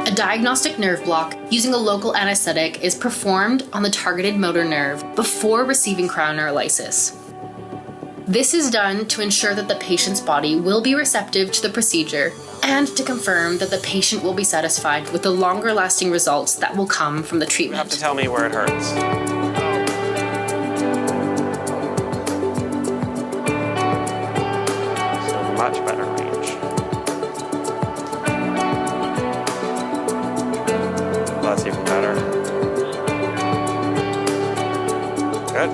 A diagnostic nerve block using a local anesthetic is performed on the targeted motor nerve before receiving cryoneurolysis. This is done to ensure that the patient's body will be receptive to the procedure and to confirm that the patient will be satisfied with the longer-lasting results that will come from the treatment. You have to tell me where it hurts. So much better range. That's even better. Good.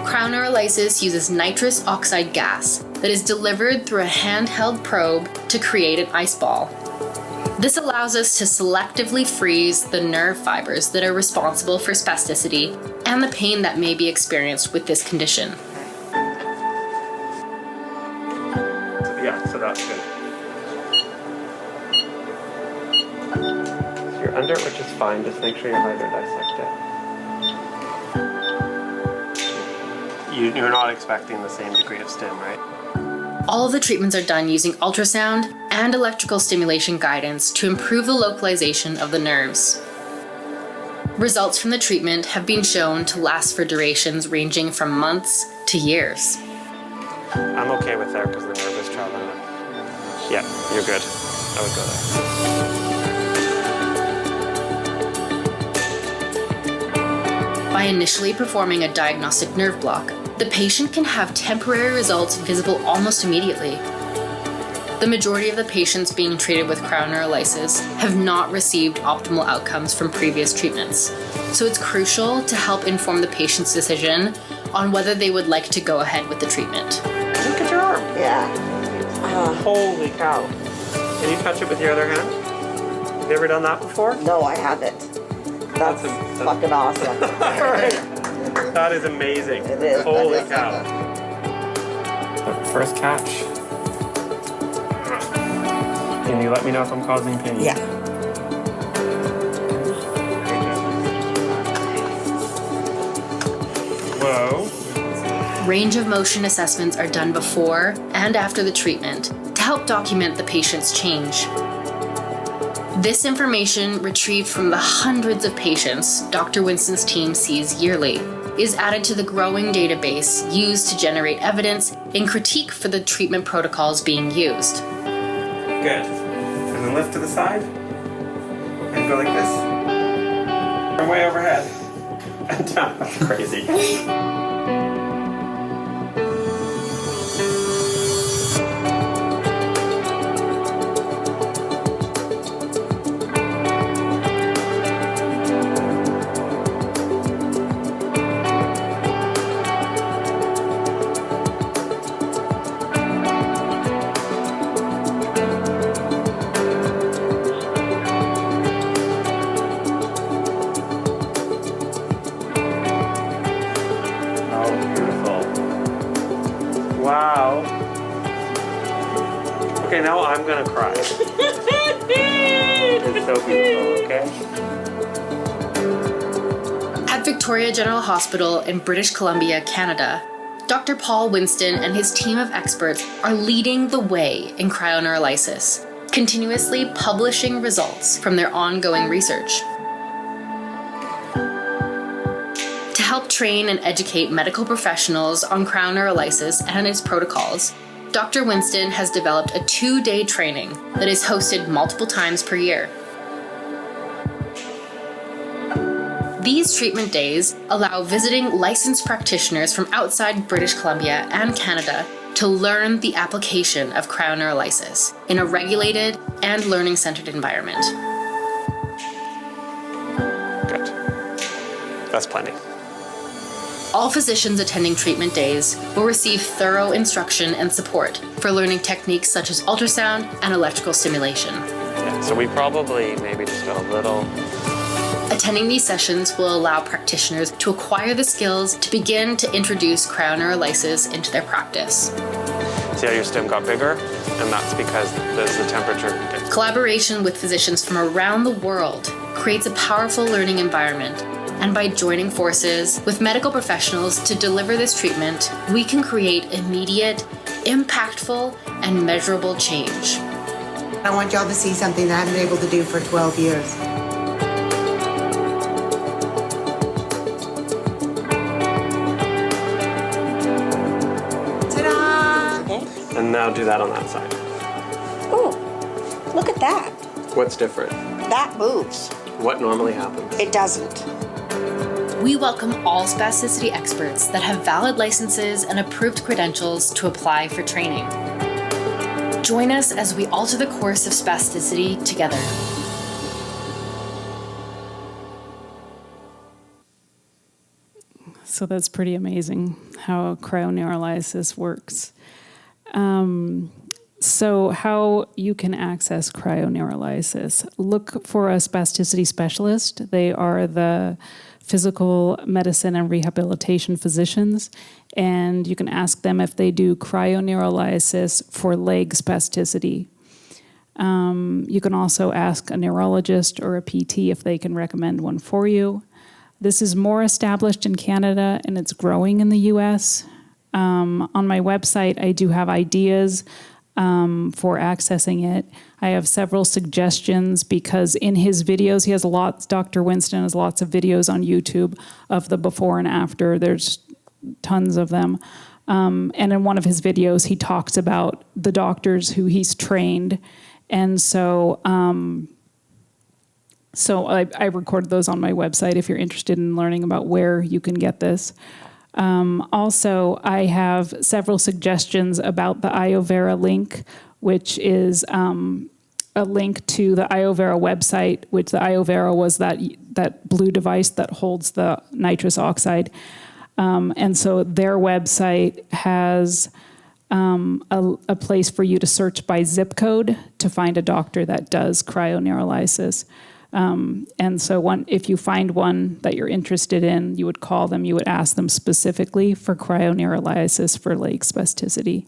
Cryoneurolysis uses nitrous oxide gas that is delivered through a handheld probe to create an ice ball. This allows us to selectively freeze the nerve fibers that are responsible for spasticity and the pain that may be experienced with this condition. Yeah, so that's good. You're you're under, which is fine. Just make sure you hydrodissect it. You're not expecting the same degree of stim, right? All of the treatments are done using ultrasound and electrical stimulation guidance to improve the localization of the nerves. Results from the treatment have been shown to last for durations ranging from months to years. I'm okay with there because the nerve is traveling. Yeah, you're good. I would go there. By initially performing a diagnostic nerve block, the patient can have temporary results visible almost immediately. The majority of the patients being treated with cryoneurolysis have not received optimal outcomes from previous treatments, so it's crucial to help inform the patient's decision on whether they would like to go ahead with the treatment. Look at your arm. Yeah. Holy cow. Can you touch it with your other hand? Have you ever done that before? No, I haven't. That's fucking awesome. That is amazing. It is. Holy cow. First catch. Can you let me know if I'm causing pain? Yeah. Whoa. Range of motion assessments are done before and after the treatment to help document the patient's change. This information, retrieved from the hundreds of patients Dr. Winston's team sees yearly, is added to the growing database used to generate evidence and critique for the treatment protocols being used. Good. And then lift to the side. And go like this. From way overhead. And down. That's crazy. Okay, now I'm gonna cry. It's so beautiful, okay? At Victoria General Hospital in British Columbia, Canada, Dr. Paul Winston and his team of experts are leading the way in cryoneurolysis, continuously publishing results from their ongoing research. To help train and educate medical professionals on cryoneurolysis and its protocols, Dr. Winston has developed a 2-day training that is hosted multiple times per year. These treatment days allow visiting licensed practitioners from outside British Columbia and Canada to learn the application of cryoneurolysis in a regulated and learning-centered environment. Good. That's plenty. All physicians attending treatment days will receive thorough instruction and support for learning techniques such as ultrasound and electrical stimulation. Yeah, so we probably maybe just got a little... Attending these sessions will allow practitioners to acquire the skills to begin to introduce cryoneurolysis into their practice. See how your stim got bigger? And that's because there's the temperature. Collaboration with physicians from around the world creates a powerful learning environment. And by joining forces with medical professionals to deliver this treatment, we can create immediate, impactful, and measurable change. I want y'all to see something that I've been able to do for 12 years. Ta-da! Okay. And now do that on that side. Oh, look at that. What's different? That moves. What normally happens? It doesn't. We welcome all spasticity experts that have valid licenses and approved credentials to apply for training. Join us as we alter the course of spasticity together. So that's pretty amazing how cryoneurolysis works. So how you can access cryoneurolysis. Look for a spasticity specialist. They are the physical medicine and rehabilitation physicians, and you can ask them if they do cryoneurolysis for leg spasticity. You can also ask a neurologist or a PT if they can recommend one for you. This is more established in Canada and it's growing in the US. On my website, I do have ideas for accessing it. I have several suggestions because in his videos, he has lots, Dr. Winston has lots of videos on YouTube of the before and after. There's tons of them. And in one of his videos, he talks about the doctors who he's trained. And so I recorded those on my website if you're interested in learning about where you can get this. Also, I have several suggestions about the iovera link, which is a link to the iovera website, which the iovera was that blue device that holds the nitrous oxide. And so their website has a place for you to search by zip code to find a doctor that does cryoneurolysis. And so if you find one that you're interested in, you would call them, you would ask them specifically for cryoneurolysis for leg spasticity.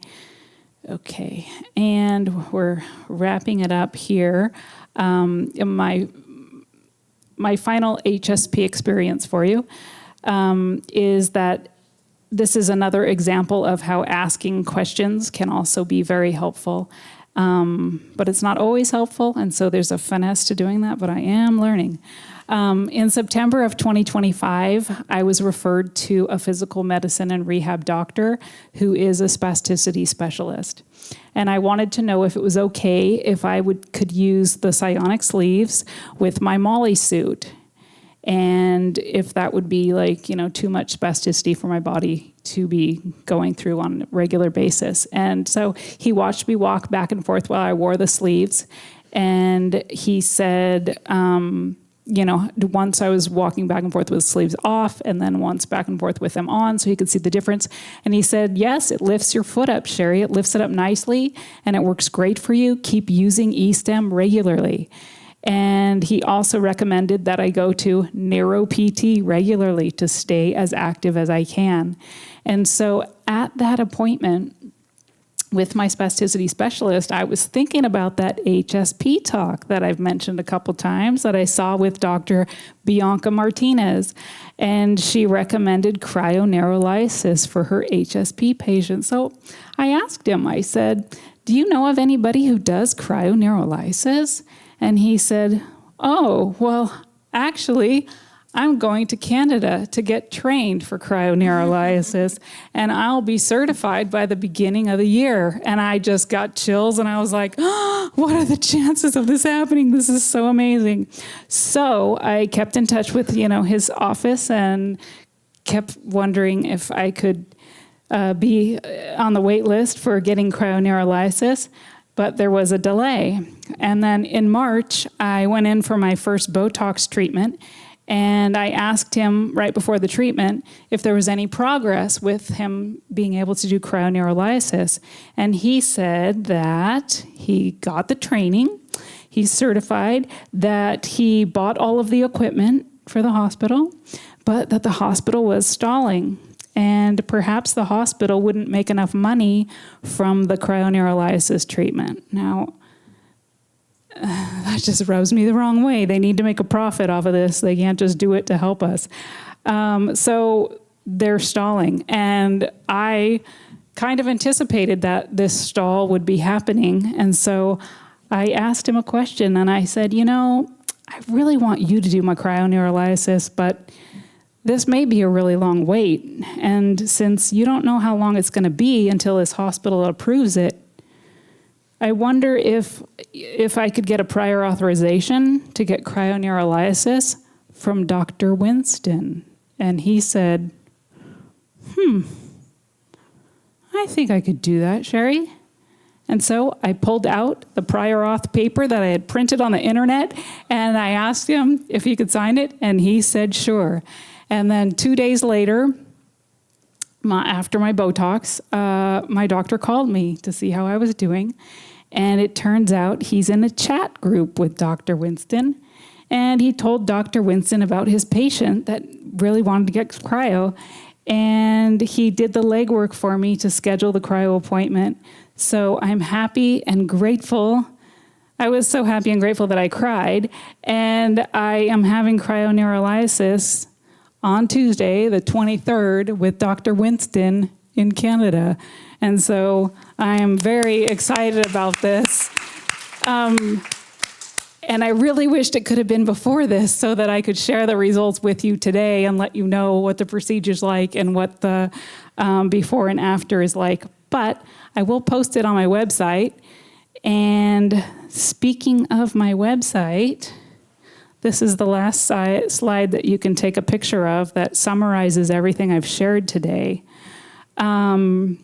Okay, and we're wrapping it up here. My final HSP experience for you is that this is another example of how asking questions can also be very helpful. But it's not always helpful, and so there's a finesse to doing that, but I am learning. In September of 2025, I was referred to a physical medicine and rehab doctor who is a spasticity specialist. And I wanted to know if it was okay if I could use the psionic sleeves with my Molly suit. And if that would be too much spasticity for my body to be going through on a regular basis. And so he watched me walk back and forth while I wore the sleeves. And he said, once I was walking back and forth with the sleeves off and then once back and forth with them on so he could see the difference. And he said, yes, it lifts your foot up, Sherry. It lifts it up nicely and it works great for you. Keep using E-stem regularly. And he also recommended that I go to NeuroPT regularly to stay as active as I can. And so at that appointment with my spasticity specialist, I was thinking about that HSP talk that I've mentioned a couple times that I saw with Dr. Bianca Martinez. And she recommended cryoneurolysis for her HSP patients. So I asked him, I said, do you know of anybody who does cryoneurolysis? And he said, oh, well, actually, I'm going to Canada to get trained for cryoneurolysis, and I'll be certified by the beginning of the year. And I just got chills, and I was like, oh, what are the chances of this happening? This is so amazing. So I kept in touch with, his office and kept wondering if I could be on the wait list for getting cryoneurolysis. But there was a delay. And then in March, I went in for my first Botox treatment, and I asked him right before the treatment if there was any progress with him being able to do cryoneurolysis. And he said that he got the training, he's certified, that he bought all of the equipment for the hospital, but that the hospital was stalling. And perhaps the hospital wouldn't make enough money from the cryoneurolysis treatment. Now, that just rubs me the wrong way. They need to make a profit off of this. They can't just do it to help us. So they're stalling. And I kind of anticipated that this stall would be happening. And so I asked him a question, and I said, I really want you to do my cryoneurolysis, but this may be a really long wait, and since you don't know how long it's going to be until this hospital approves it, I wonder if I could get a prior authorization to get cryoneurolysis from Dr. Winston. And he said, I think I could do that, Sherry. And so I pulled out the prior auth paper that I had printed on the internet, and I asked him if he could sign it, and he said sure. And then 2 days later, after my Botox, my doctor called me to see how I was doing. And it turns out he's in a chat group with Dr. Winston. And he told Dr. Winston about his patient that really wanted to get cryo. And he did the legwork for me to schedule the cryo appointment. So I'm happy and grateful. I was so happy and grateful that I cried. And I am having cryoneurolysis on Tuesday, the 23rd, with Dr. Winston in Canada. And so I am very excited about this. And I really wished it could have been before this so that I could share the results with you today and let you know what the procedure's like and what the before and after is like. But I will post it on my website. And speaking of my website, this is the last slide that you can take a picture of that summarizes everything I've shared today. So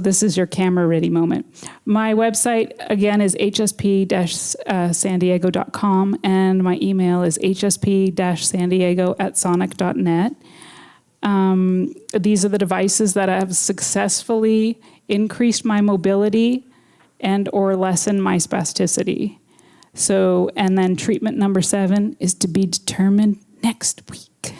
this is your camera-ready moment. My website, again, is hsp-sandiego.com, and my email is hsp-sandiego@sonic.net. These are the devices that have successfully increased my mobility and or lessened my spasticity. So, and then treatment number 7 is to be determined next week.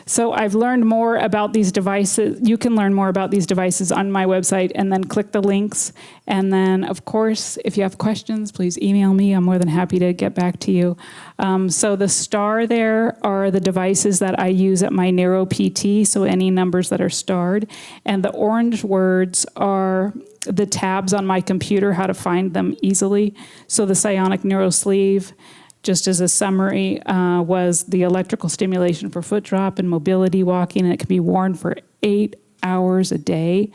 So I've learned more about these devices. You can learn more about these devices on my website and then click the links. And then, of course, if you have questions, please email me. I'm more than happy to get back to you. So the star there are the devices that I use at my Neuro PT, so any numbers that are starred. And the orange words are the tabs on my computer, how to find them easily. So the Psionic Neuro Sleeve, just as a summary, was the electrical stimulation for foot drop and mobility walking, and it can be worn for 8 hours a day.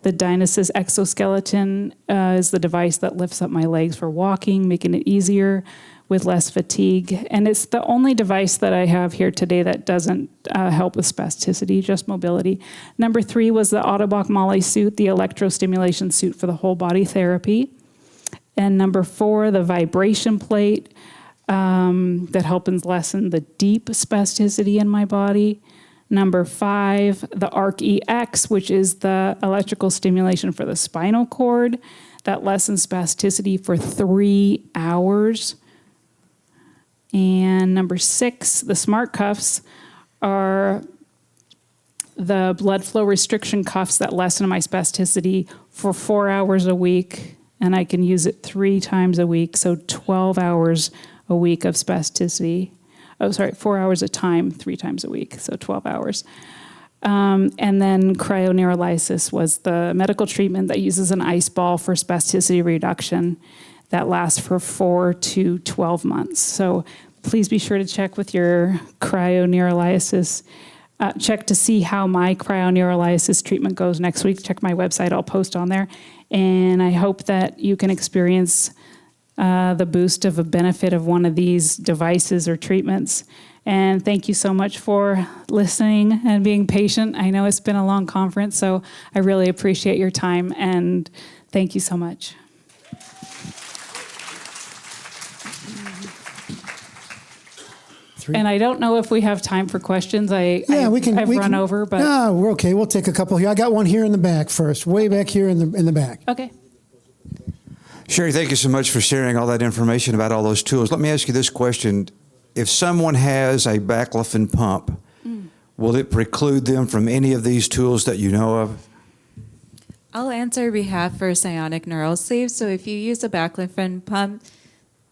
The Dynasys exoskeleton is the device that lifts up my legs for walking, making it easier with less fatigue. And it's the only device that I have here today that doesn't help with spasticity, just mobility. Number 3 was the Autobach Molly suit, the electrostimulation suit for the whole body therapy. And number 4, the vibration plate, that helps lessen the deep spasticity in my body. Number 5, the ARC EX, which is the electrical stimulation for the spinal cord that lessens spasticity for 3 hours. And number 6, the smart cuffs are the blood flow restriction cuffs that lessen my spasticity for 4 hours a week. And I can use it 3 times a week, so 12 hours a week of spasticity. 4 hours a time, 3 times a week, so 12 hours. And then cryoneurolysis was the medical treatment that uses an ice ball for spasticity reduction that lasts for 4 to 12 months. So please be sure to check with your cryoneurolysis. Check to see how my cryoneurolysis treatment goes next week. Check my website, I'll post on there. And I hope that you can experience the boost of a benefit of one of these devices or treatments. And thank you so much for listening and being patient. I know it's been a long conference, so I really appreciate your time, and thank you so much. And I don't know if we have time for questions. I've run over, but no, we're okay. We'll take a couple here. I got one here in the back first, way back here in the back. Okay. Sherry, thank you so much for sharing all that information about all those tools. Let me ask you this question. If someone has a baclofen pump, will it preclude them from any of these tools that you know of? I'll answer behalf for Psionic Neural Sleeve. So if you use a baclofen pump,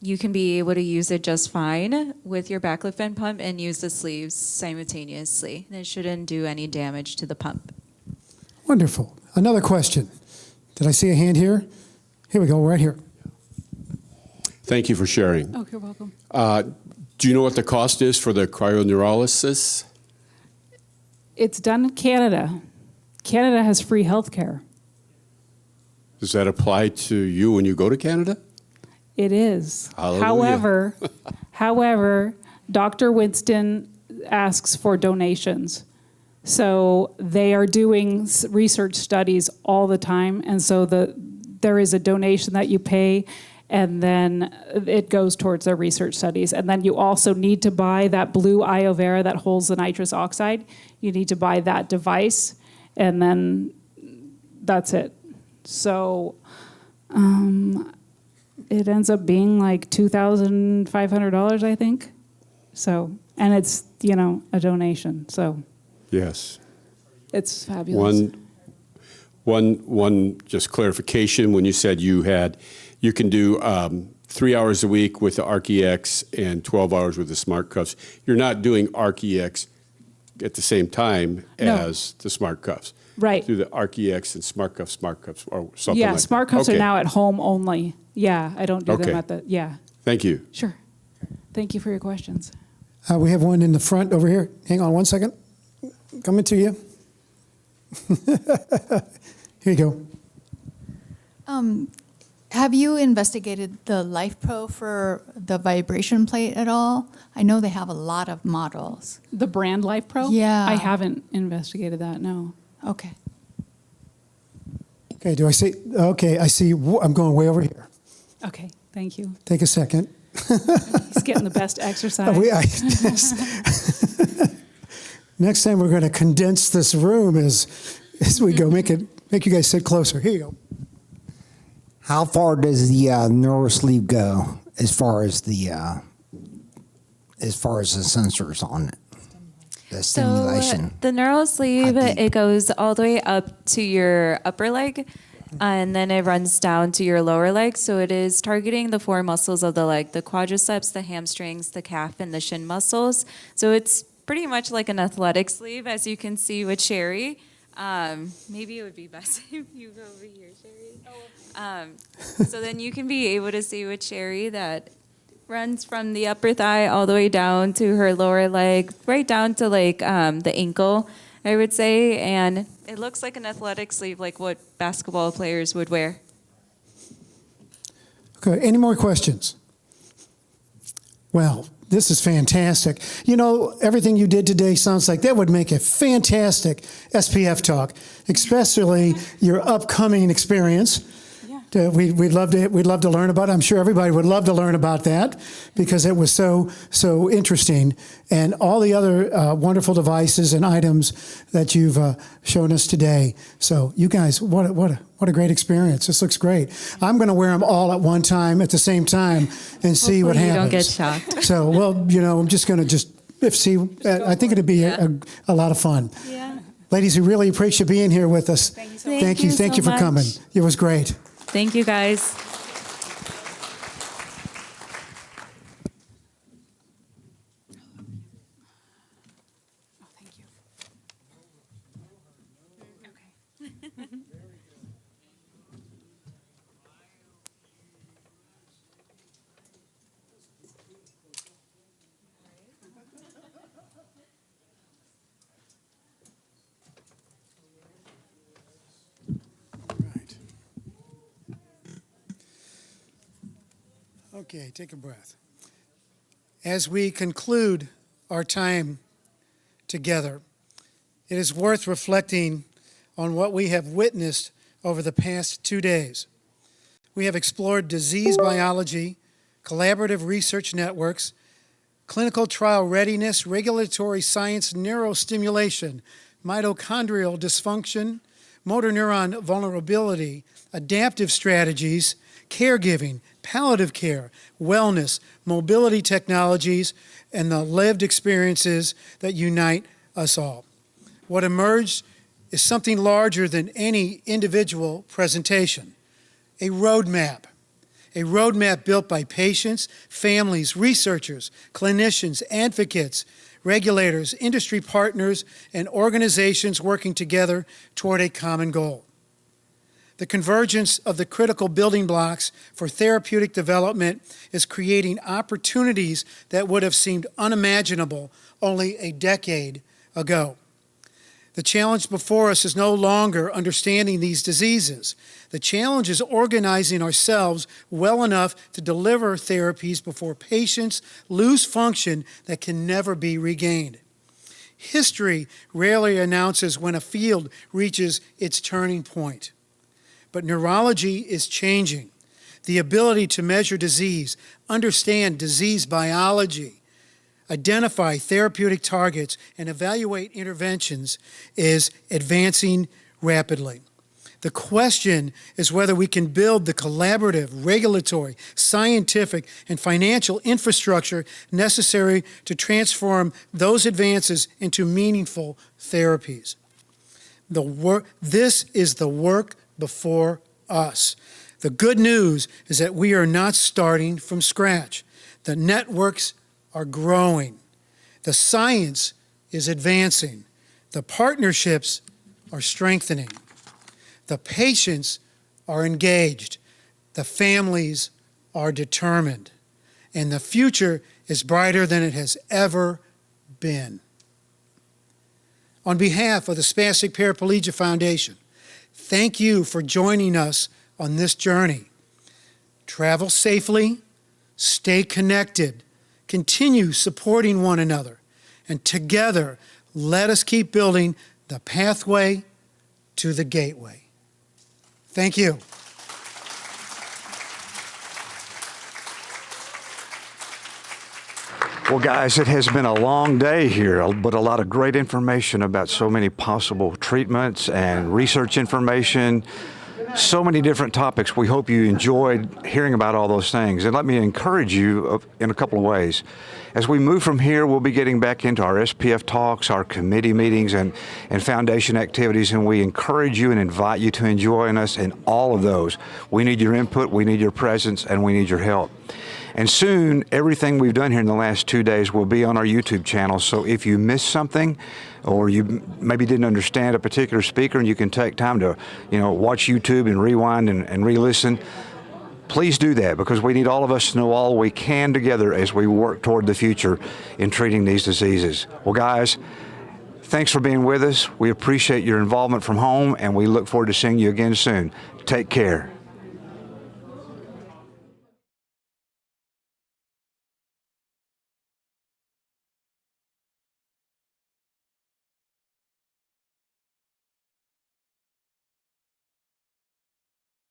you can be able to use it just fine with your baclofen pump and use the sleeves simultaneously. And it shouldn't do any damage to the pump. Wonderful. Another question. Did I see a hand here? Here we go, right here. Thank you for sharing. Oh, you're welcome. Do you know what the cost is for the cryoneurolysis? It's done in Canada. Canada has free health care. Does that apply to you when you go to Canada? It is. Hallelujah. However, Dr. Winston asks for donations. So they are doing research studies all the time, and so there is a donation that you pay, and then it goes towards their research studies. And then you also need to buy that blue iovera that holds the nitrous oxide. You need to buy that device, and then that's it. So it ends up being like $2,500, I think. So, and it's, a donation. So yes, it's fabulous. One just clarification, when you said you You can do 3 hours a week with the ARC-EX and 12 hours with the smart cuffs. You're not doing ARC-EX at the same time as the smart cuffs. Right. Do the ARC-EX and smart cuffs or something Yeah, like smart that. cuffs Okay. are now at home only. Yeah, I don't do them Okay. at the, yeah. Thank you. Sure. Thank you for your questions. We have one in the front over here. Hang on one second. Coming to you. Here you go. Have you investigated the Life Pro for the vibration plate at all? I know they have a lot of models. The brand Life Pro? Yeah. I haven't investigated that, no. Okay. Okay, do I see? Okay, I see. I'm going way over here. Okay, thank you. Take a second. He's getting the best exercise. Next time we're going to condense this room as we go. Make you guys sit closer. Here you go. How far does the neural sleeve go as far as the sensors on it? The stimulation. So the neural sleeve, it goes all the way up to your upper leg, and then it runs down to your lower leg. So it is targeting the 4 muscles of the leg: the quadriceps, the hamstrings, the calf, and the shin muscles. So it's pretty much like an athletic sleeve, as you can see with Sherry. Maybe it would be best if you go over here, Sherry. So then you can be able to see with Sherry that runs from the upper thigh all the way down to her lower leg, right down to like the ankle, I would say. And it looks like an athletic sleeve, like what basketball players would wear. Okay, any more questions? Well, this is fantastic. You know, everything you did today sounds like that would make a fantastic SPF talk, especially your upcoming experience. We'd love to learn about it. I'm sure everybody would love to learn about that because it was so interesting, and all the other wonderful devices and items that you've shown us today. So you guys, what a great experience! This looks great. I'm going to wear them all at one time at the same time and see what happens. You don't get shocked. So I'm just going to see. I think it'd be a lot of fun. Yeah. Ladies, we really appreciate you being here with us. Thank you so for much. coming. It was great. Thank you, guys. Okay, take a breath. As we conclude our time together, it is worth reflecting on what we have witnessed over the past 2 days. We have explored disease biology, collaborative research networks, clinical trial readiness, regulatory science, neurostimulation, mitochondrial dysfunction, motor neuron vulnerability, adaptive strategies, caregiving, palliative care, wellness, mobility technologies, and the lived experiences that unite us all. What emerged is something larger than any individual presentation, a roadmap built by patients, families, researchers, clinicians, advocates, regulators, industry partners, and organizations working together toward a common goal. The convergence of the critical building blocks for therapeutic development is creating opportunities that would have seemed unimaginable only a decade ago. The challenge before us is no longer understanding these diseases. The challenge is organizing ourselves well enough to deliver therapies before patients lose function that can never be regained. History rarely announces when a field reaches its turning point. But neurology is changing. The ability to measure disease, understand disease biology, identify therapeutic targets, and evaluate interventions is advancing rapidly. The question is whether we can build the collaborative, regulatory, scientific, and financial infrastructure necessary to transform those advances into meaningful therapies. This is the work before us. The good news is that we are not starting from scratch. The networks are growing. The science is advancing. The partnerships are strengthening. The patients are engaged. The families are determined. And the future is brighter than it has ever been. On behalf of the Spastic Paraplegia Foundation, thank you for joining us on this journey. Travel safely, stay connected, continue supporting one another, and together, let us keep building the pathway to the gateway. Thank you. Well, guys, it has been a long day here, but a lot of great information about so many possible treatments and research information, so many different topics. We hope you enjoyed hearing about all those things. And let me encourage you in a couple of ways. As we move from here, we'll be getting back into our SPF talks, our committee meetings, and foundation activities, and we encourage you and invite you to join us in all of those. We need your input, we need your presence, and we need your help. And soon, everything we've done here in the last 2 days will be on our YouTube channel. So if you missed something, or you maybe didn't understand a particular speaker, and you can take time to, watch YouTube and rewind and re-listen, please do that, because we need all of us to know all we can together as we work toward the future in treating these diseases. Well, guys, thanks for being with us. We appreciate your involvement from home, and we look forward to seeing you again soon. Take care.